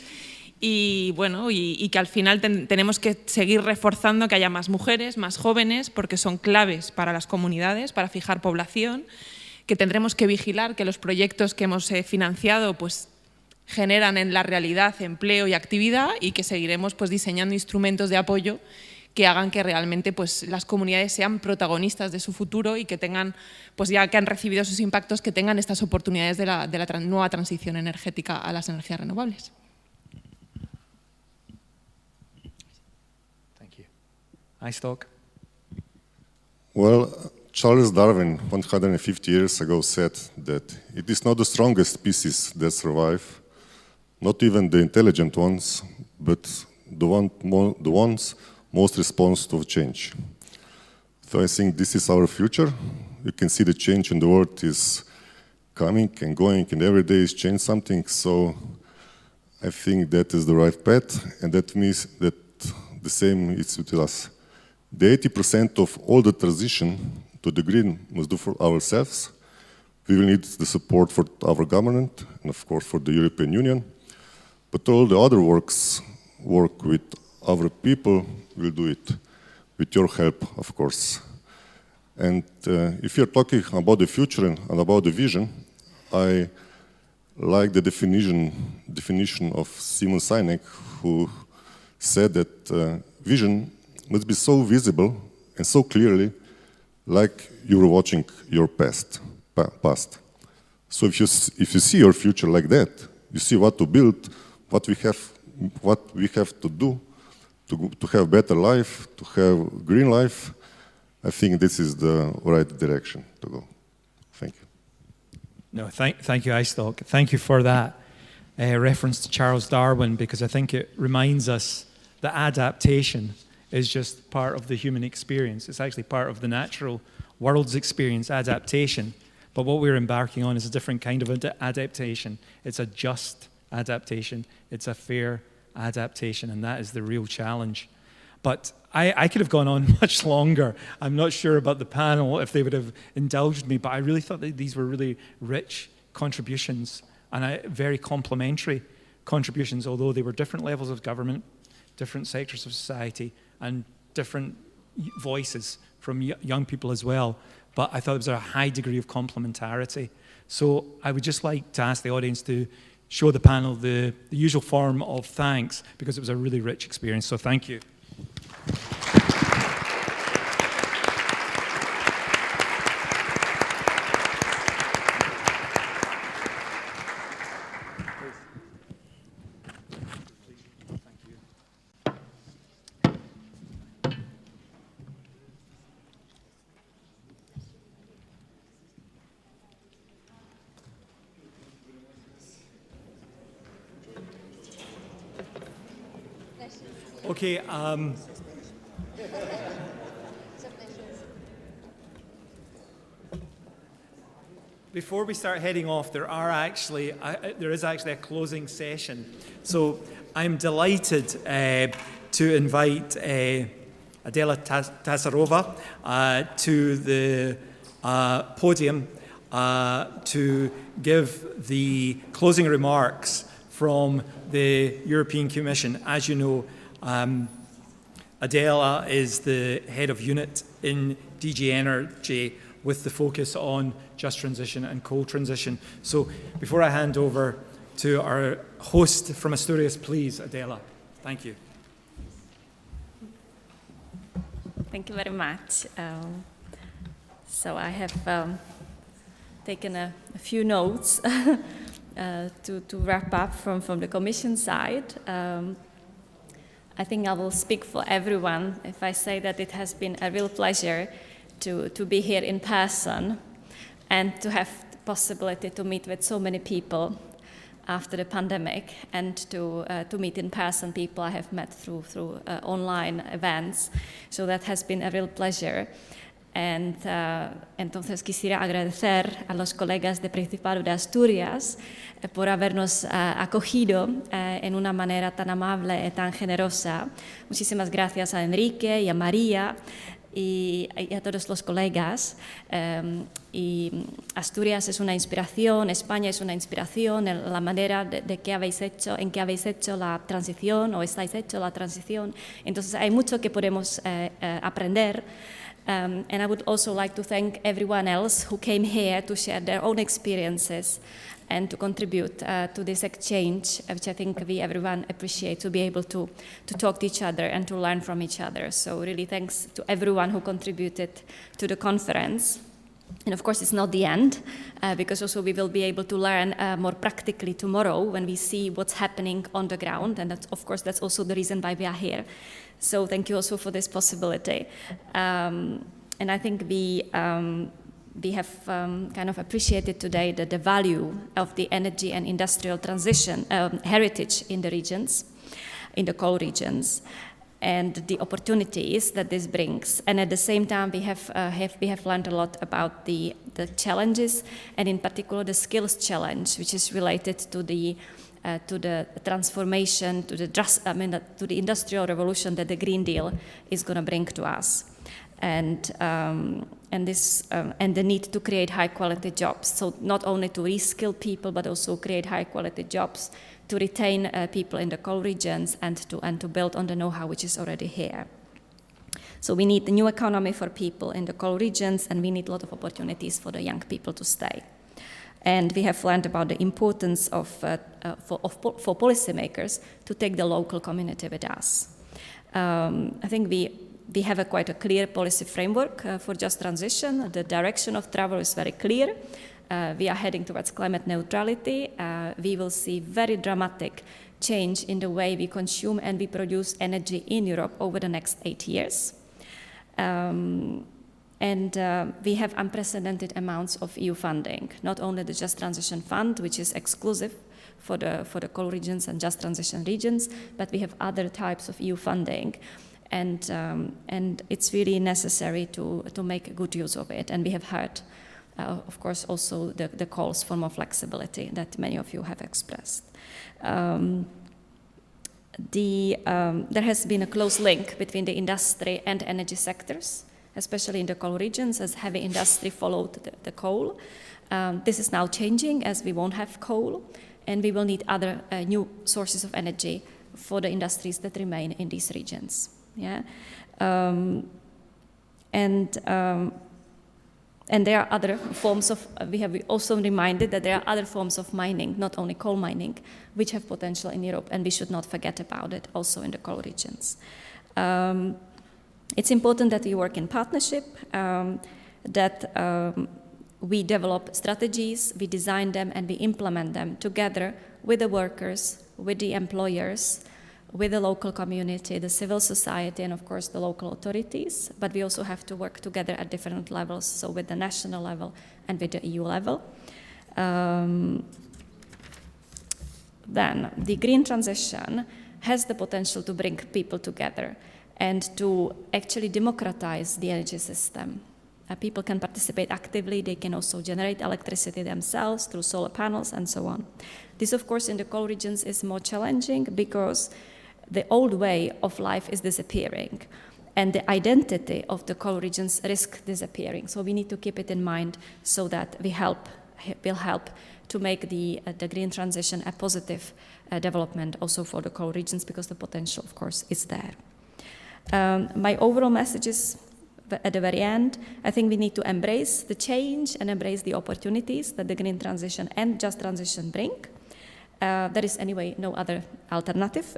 y bueno, y que al final tenemos que seguir reforzando que haya más mujeres, más jóvenes, porque son claves para las comunidades, para fijar población, que tendremos que vigilar que los proyectos que hemos financiado pues generan en la realidad empleo y actividad, y que seguiremos pues diseñando instrumentos de apoyo que hagan que realmente pues las comunidades sean protagonistas de su futuro, y que tengan, pues ya que han recibido sus impactos, que tengan estas oportunidades de la nueva transición energética a las energías renovables. Thank you. iStock. Well, Charles Darwin, 150 years ago, said that it is not the strongest species that survive, not even the intelligent ones, but the ones most responsive to change. So I think this is our future. You can see the change in the world is coming and going, and every day is change something. So I think that is the right path, and that means that the same is with us. The 80% of all the transition to the green must do for ourselves. We will need the support for our government and of course for the European Union. But all the other work with our people will do it with your help, of course. And if you're talking about the future and about the vision, I like the definition of Simon Sinek, who said that vision must be so visible and so clearly, like you were watching your past. So if you see your future like that, you see what to build, what we have to do to have better life, to have green life. I think this is the right direction to go. Thank you. No, thank you, iStock. Thank you for that reference to Charles Darwin, because I think it reminds us that adaptation is just part of the human experience. It's actually part of the natural world's experience, adaptation. But what we're embarking on is a different kind of adaptation. It's a just adaptation. It's a fair adaptation, and that is the real challenge. But I could have gone on much longer. I'm not sure about the panel, if they would have indulged me, but I really thought that these were really rich contributions and very complementary contributions, although they were different levels of government, different sectors of society, and different voices from young people as well. But I thought there was a high degree of complementarity. So I would just like to ask the audience to show the panel the usual form of thanks, because it was a really rich experience. So thank you. Okay, before we start heading off, there is actually a closing session. So I'm delighted to invite Adela Tasarova to the podium to give the closing remarks from the European Commission. As you know, Adela is the head of unit in DG Energy with the focus on just transition and coal transition. So before I hand over to our host from Asturias, please, Adela. Thank you. Thank you very much. So I have taken a few notes to wrap up from the Commission side. I think I will speak for everyone if I say that it has been a real pleasure to be here in person and to have the possibility to meet with so many people after the pandemic, and to meet in person people I have met through online events. So that has been a real pleasure. And entonces quisiera agradecer a los colegas del Principado de Asturias por habernos acogido en una manera tan amable y tan generosa. Muchísimas gracias a Enrique y a María y a todos los colegas. Y Asturias es una inspiración, España es una inspiración en la manera en que habéis hecho la transición o estáis hecho la transición. Entonces hay mucho que podemos aprender. And I would also like to thank everyone else who came here to share their own experiences and to contribute to this exchange, which I think everyone appreciates, to be able to talk to each other and to learn from each other. So really thanks to everyone who contributed to the conference. And of course, it's not the end, because also we will be able to learn more practically tomorrow when we see what's happening on the ground. And that's, of course, that's also the reason why we are here. So thank you also for this possibility. And I think we have kind of appreciated today the value of the energy and industrial transition heritage in the regions, in the coal regions, and the opportunities that this brings. And at the same time, we have learned a lot about the challenges, and in particular the skills challenge, which is related to the transformation, to the industrial revolution that the Green Deal is going to bring to us, and the need to create high-quality jobs. So not only to reskill people, but also create high-quality jobs to retain people in the coal regions and to build on the know-how which is already here. So we need a new economy for people in the coal regions, and we need a lot of opportunities for the young people to stay. And we have learned about the importance for policymakers to take the local community with us. I think we have quite a clear policy framework for just transition. The direction of travel is very clear. We are heading towards climate neutrality. We will see very dramatic change in the way we consume and we produce energy in Europe over the next 8 years. And we have unprecedented amounts of EU funding, not only the Just Transition Fund, which is exclusive for the coal regions and Just Transition regions, but we have other types of EU funding. And it's really necessary to make good use of it. And we have heard, of course, also the calls for more flexibility that many of you have expressed. There has been a close link between the industry and energy sectors, especially in the coal regions, as heavy industry followed the coal. This is now changing as we won't have coal, and we will need other new sources of energy for the industries that remain in these regions. Yeah, and there are other forms of, we have also reminded that there are other forms of mining, not only coal mining, which have potential in Europe, and we should not forget about it also in the coal regions. It's important that we work in partnership, that we develop strategies, we design them, and we implement them together with the workers, with the employers, with the local community, the civil society, and of course the local authorities. But we also have to work together at different levels, so with the national level and with the EU level. Then the green transition has the potential to bring people together and to actually democratize the energy system. People can participate actively, they can also generate electricity themselves through solar panels and so on. This, of course, in the coal regions is more challenging because the old way of life is disappearing and the identity of the coal regions risk disappearing. So we need to keep it in mind so that we will help to make the green transition a positive development also for the coal regions, because the potential, of course, is there. My overall message is, at the very end, I think we need to embrace the change and embrace the opportunities that the green transition and just transition bring. there is anyway no other alternative.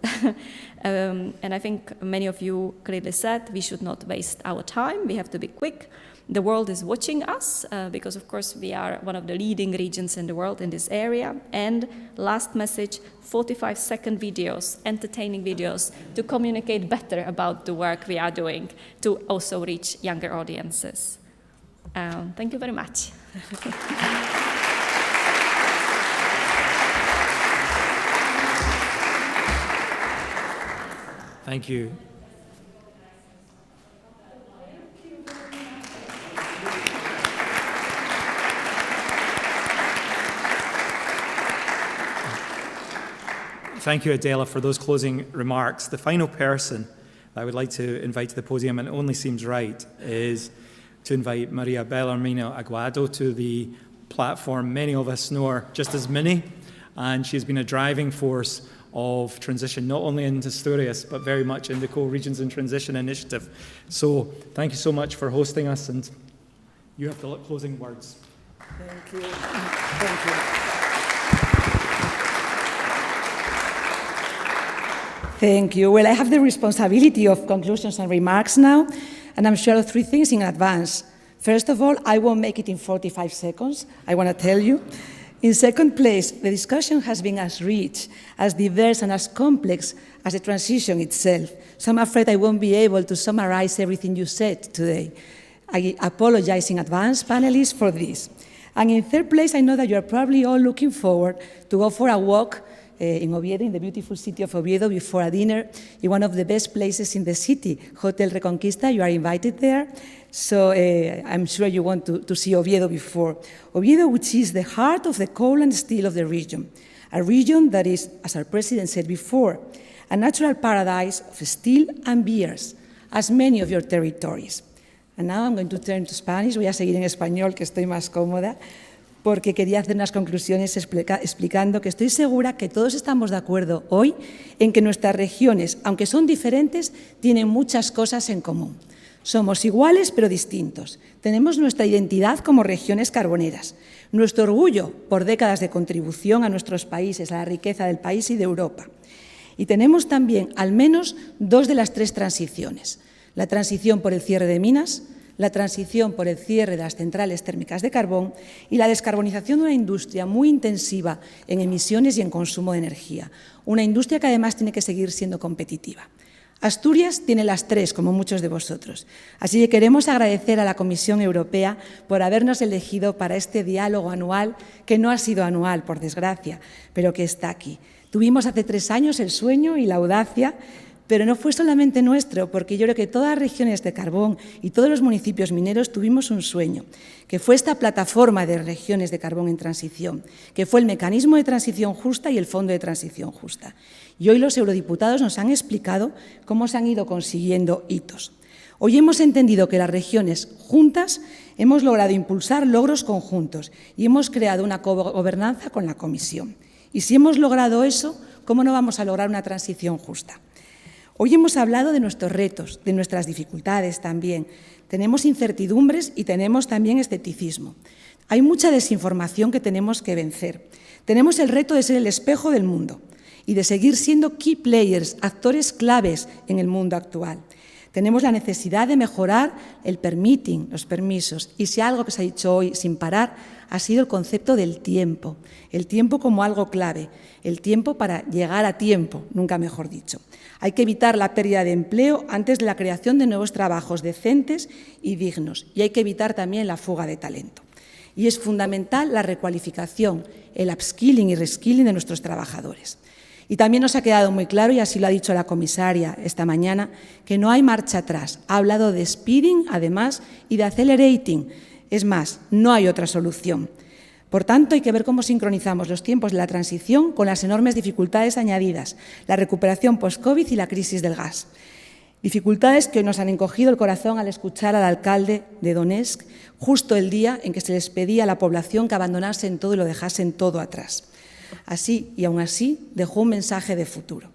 And I think many of you clearly said we should not waste our time, we have to be quick. The world is watching us because, of course, we are one of the leading regions in the world in this area. And last message, 45-second videos, entertaining videos, to communicate better about the work we are doing, to also reach younger audiences. Thank you very much. Thank you. Thank you, Adela, for those closing remarks. The final person I would like to invite to the podium, and it only seems right, is to invite Maria Bellarmino Aguado to the platform. Many of us know her just as Minnie, and she's been a driving force of transition, not only in Asturias, but very much in the Co-Regions in Transition initiative. So thank you so much for hosting us, and you have the closing words. Thank you. Thank you. Thank you. Well, I have the responsibility of conclusions and remarks now, and I'm sure of three things in advance. First of all, I won't make it in 45 seconds, I want to tell you. In second place, the discussion has been as rich, as diverse, and as complex as the transition itself. So I'm afraid I won't be able to summarize everything you said today. I apologize in advance, panelists, for this. And in third place, I know that you're probably all looking forward to go for a walk in Oviedo, in the beautiful city of Oviedo, before a dinner in one of the best places in the city, Hotel Reconquista. You are invited there. So I'm sure you want to see Oviedo before. Oviedo, which is the heart of the coal and steel of the region, a region that is, as our president said before, a natural paradise of steel and beers, as many of your territories. And now I'm going to turn to Spanish. Voy a seguir en español, que estoy más cómoda, porque quería hacer unas conclusiones explicando que estoy segura que todos estamos de acuerdo hoy en que nuestras regiones, aunque son diferentes, tienen muchas cosas en común. Somos iguales pero distintos. Tenemos nuestra identidad como regiones carboneras, nuestro orgullo por décadas de contribución a nuestros países, a la riqueza del país y de Europa. Y tenemos también al menos dos de las tres transiciones. La transición por el cierre de minas, la transición por el cierre de las centrales térmicas de carbón y la descarbonización de una industria muy intensiva en emisiones y en consumo de energía. Una industria que además tiene que seguir siendo competitiva. Asturias tiene las tres, como muchos de vosotros. Así que queremos agradecer a la Comisión Europea por habernos elegido para este diálogo anual, que no ha sido anual, por desgracia, pero que está aquí. Tuvimos hace 3 años el sueño y la audacia, pero no fue solamente nuestro, porque yo creo que todas las regiones de carbón y todos los municipios mineros tuvimos un sueño, que fue esta plataforma de regiones de carbón en transición, que fue el mecanismo de transición justa y el fondo de transición justa. Y hoy los eurodiputados nos han explicado cómo se han ido consiguiendo hitos. Hoy hemos entendido que las regiones juntas hemos logrado impulsar logros conjuntos y hemos creado una cogobernanza con la Comisión. Y si hemos logrado eso, ¿cómo no vamos a lograr una transición justa? Hoy hemos hablado de nuestros retos, de nuestras dificultades también. Tenemos incertidumbres y tenemos también escepticismo. Hay mucha desinformación que tenemos que vencer. Tenemos el reto de ser el espejo del mundo y de seguir siendo key players, actores claves en el mundo actual. Tenemos la necesidad de mejorar el permitting, los permisos, y si algo que se ha dicho hoy sin parar ha sido el concepto del tiempo. El tiempo como algo clave, el tiempo para llegar a tiempo, nunca mejor dicho. Hay que evitar la pérdida de empleo antes de la creación de nuevos trabajos decentes y dignos, y hay que evitar también la fuga de talento. Y es fundamental la recualificación, el upskilling y reskilling de nuestros trabajadores. Y también nos ha quedado muy claro, y así lo ha dicho la comisaria esta mañana, que no hay marcha atrás. Ha hablado de speeding, además, y de accelerating. Es más, no hay otra solución. Por tanto, hay que ver cómo sincronizamos los tiempos de la transición con las enormes dificultades añadidas, la recuperación post-COVID y la crisis del gas. Dificultades que nos han encogido el corazón al escuchar al alcalde de Donetsk justo el día en que se les pedía a la población que abandonasen todo y lo dejasen todo atrás. Así, y aún así, dejó un mensaje de futuro.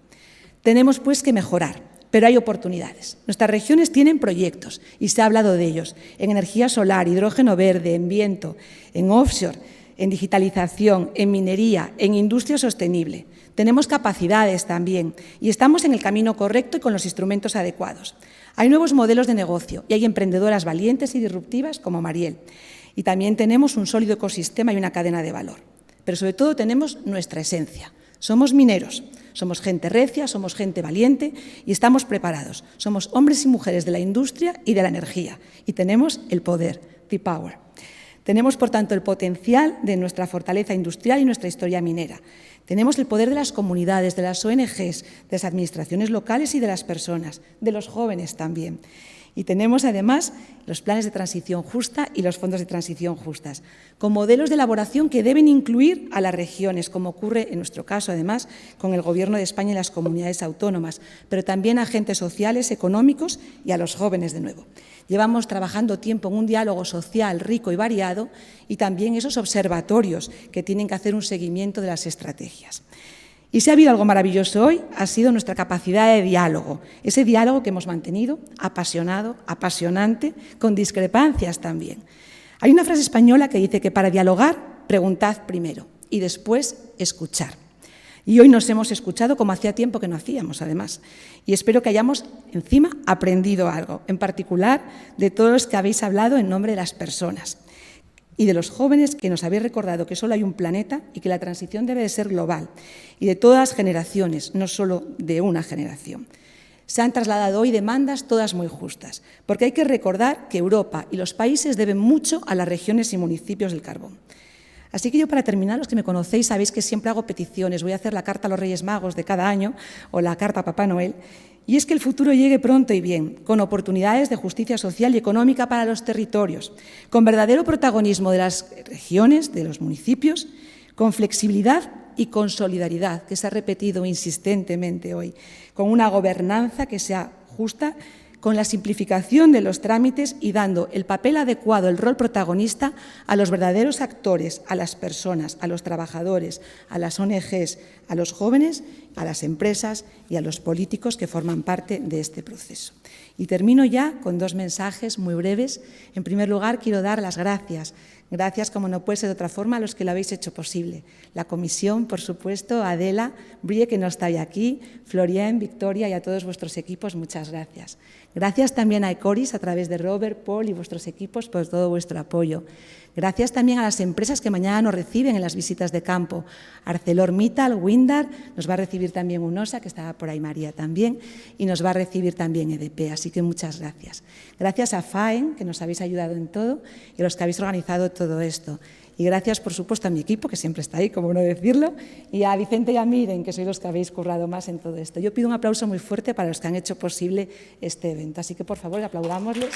Tenemos, pues, que mejorar, pero hay oportunidades. Nuestras regiones tienen proyectos, y se ha hablado de ellos, en energía solar, hidrógeno verde, en viento, en offshore, en digitalización, en minería, en industria sostenible. Tenemos capacidades también y estamos en el camino correcto y con los instrumentos adecuados. Hay nuevos modelos de negocio y hay emprendedoras valientes y disruptivas como Mariel. Y también tenemos un sólido ecosistema y una cadena de valor. Pero sobre todo tenemos nuestra esencia. Somos mineros, somos gente recia, somos gente valiente y estamos preparados. Somos hombres y mujeres de la industria y de la energía y tenemos el poder, the power. Tenemos, por tanto, el potencial de nuestra fortaleza industrial y nuestra historia minera. Tenemos el poder de las comunidades, de las ONGs, de las administraciones locales y de las personas, de los jóvenes también. Y tenemos, además, los planes de transición justa y los fondos de transición justas, con modelos de elaboración que deben incluir a las regiones, como ocurre en nuestro caso, además, con el Gobierno de España y las comunidades autónomas, pero también a agentes sociales, económicos y a los jóvenes de nuevo. Llevamos trabajando tiempo en un diálogo social rico y variado y también esos observatorios que tienen que hacer un seguimiento de las estrategias. Y si ha habido algo maravilloso hoy, ha sido nuestra capacidad de diálogo, ese diálogo que hemos mantenido, apasionado, apasionante, con discrepancias también. Hay una frase española que dice que para dialogar, preguntad primero y después escuchar. Y hoy nos hemos escuchado como hacía tiempo que no hacíamos, además. Y espero que hayamos, encima, aprendido algo, en particular de todos los que habéis hablado en nombre de las personas y de los jóvenes que nos habéis recordado que solo hay un planeta y que la transición debe de ser global y de todas las generaciones, no solo de una generación. Se han trasladado hoy demandas todas muy justas, porque hay que recordar que Europa y los países deben mucho a las regiones y municipios del carbón. Así que yo, para terminar, los que me conocéis sabéis que siempre hago peticiones. Voy a hacer la carta a los Reyes Magos de cada año o la carta a Papá Noel. Y es que el futuro llegue pronto y bien, con oportunidades de justicia social y económica para los territorios, con verdadero protagonismo de las regiones, de los municipios, con flexibilidad y con solidaridad, que se ha repetido insistentemente hoy, con una gobernanza que sea justa, con la simplificación de los trámites y dando el papel adecuado, el rol protagonista a los verdaderos actores, a las personas, a los trabajadores, a las ONGs, a los jóvenes, a las empresas y a los políticos que forman parte de este proceso. Y termino ya con dos mensajes muy breves. En primer lugar, quiero dar las gracias. Gracias, como no puede ser de otra forma, a los que lo habéis hecho posible. La comisión, por supuesto, a Adela, Brie, que no está hoy aquí, Florian, Victoria y a todos vuestros equipos, muchas gracias. Gracias también a Ecoris, a través de Robert, Paul y vuestros equipos, por todo vuestro apoyo. Gracias también a las empresas que mañana nos reciben en las visitas de campo. ArcelorMittal, Windar, nos va a recibir también UNOSA, que estaba por ahí María también, y nos va a recibir también EDP, así que muchas gracias. Gracias a FAEN, que nos habéis ayudado en todo, y a los que habéis organizado todo esto. Y gracias, por supuesto, a mi equipo, que siempre está ahí, como no decirlo, y a Vicente y a Miren, que sois los que habéis currado más en todo esto. Yo pido un aplauso muy fuerte para los que han hecho posible este evento, así que, por favor, aplaudámosles.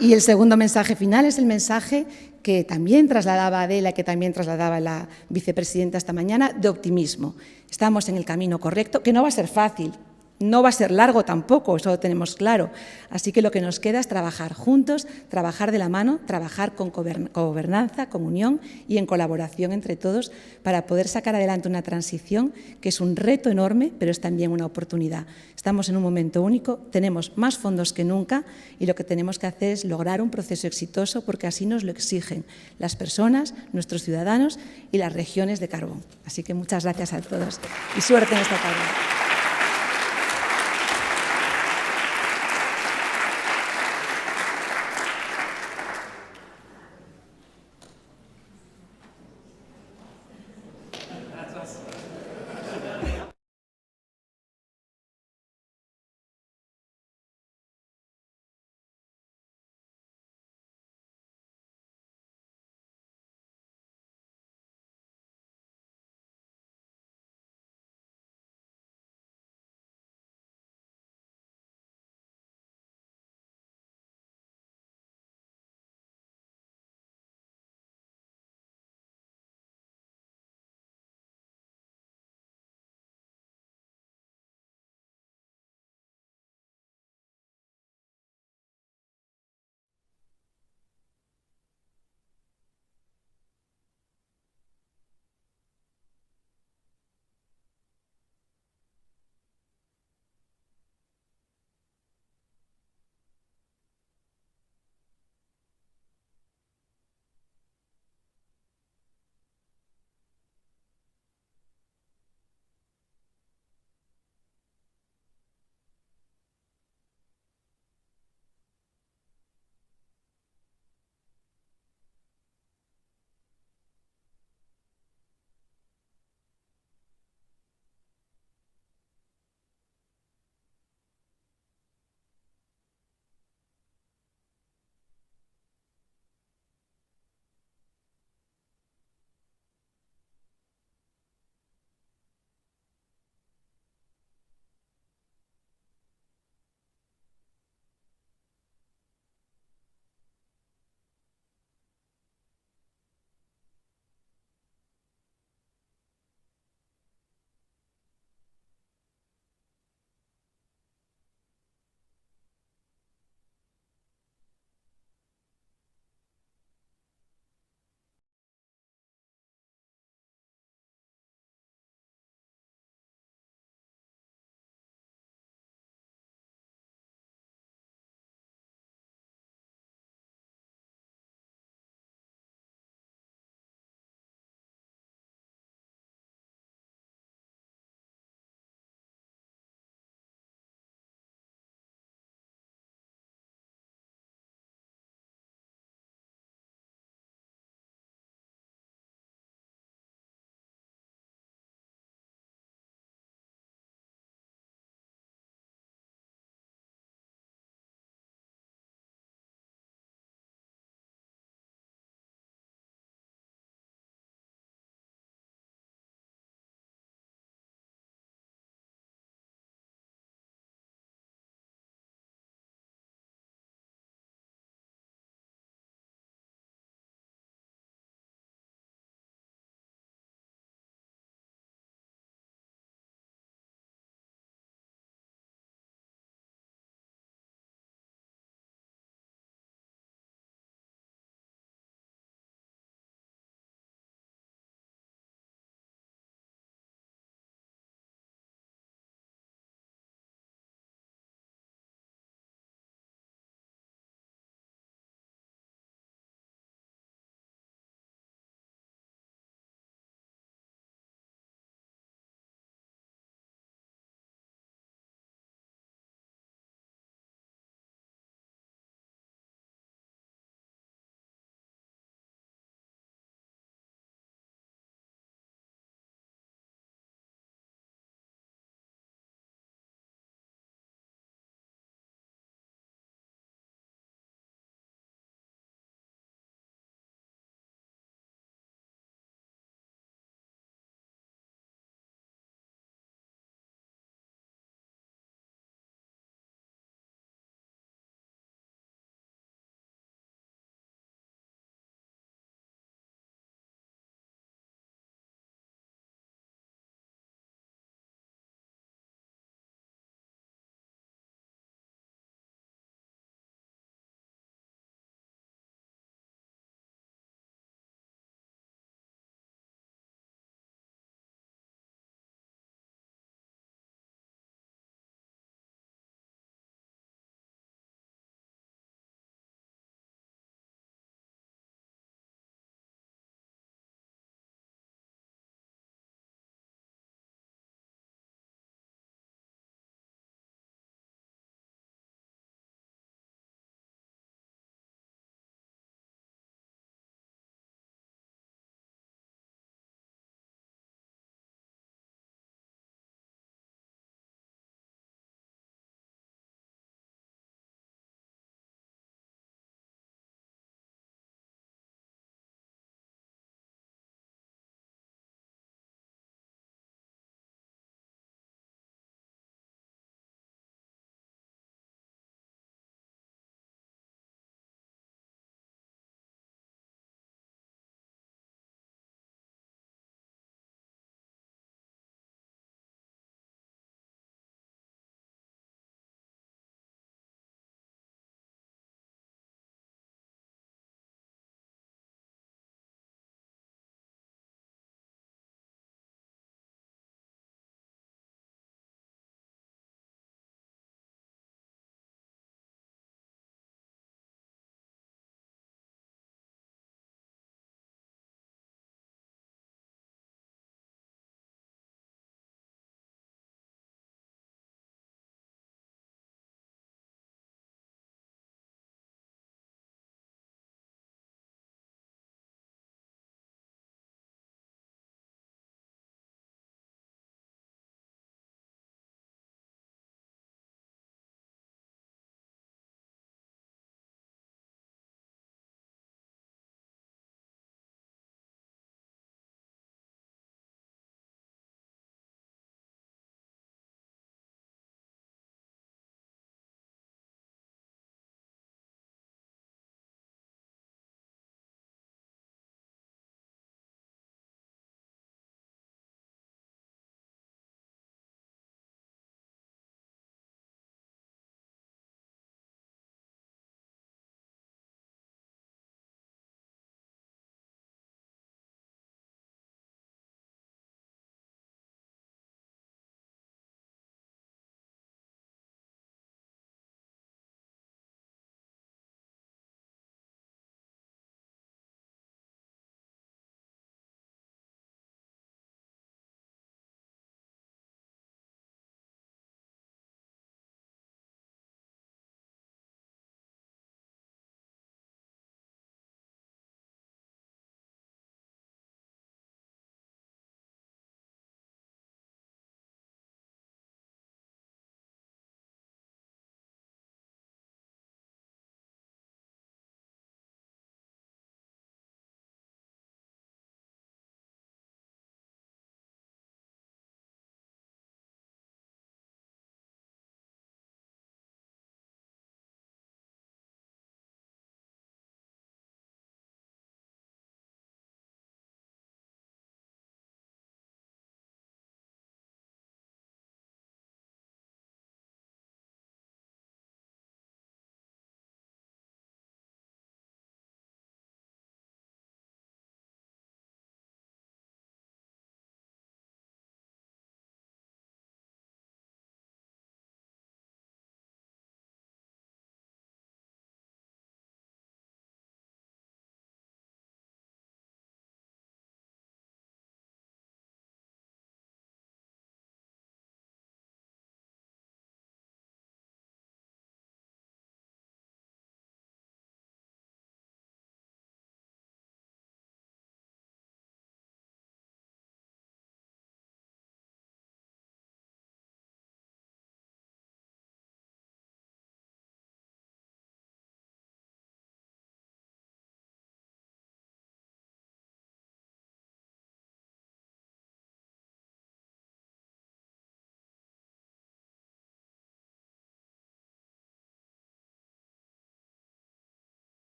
Y el segundo mensaje final es el mensaje que también trasladaba Adela, que también trasladaba la vicepresidenta esta mañana, de optimismo. Estamos en el camino correcto, que no va a ser fácil, no va a ser largo tampoco, eso lo tenemos claro. Así que lo que nos queda es trabajar juntos, trabajar de la mano, trabajar con gobernanza, con unión y en colaboración entre todos para poder sacar adelante una transición que es un reto enorme, pero es también una oportunidad. Estamos en un momento único, tenemos más fondos que nunca y lo que tenemos que hacer es lograr un proceso exitoso porque así nos lo exigen las personas, nuestros ciudadanos y las regiones de carbón. Así que muchas gracias a todos y suerte en esta tarde.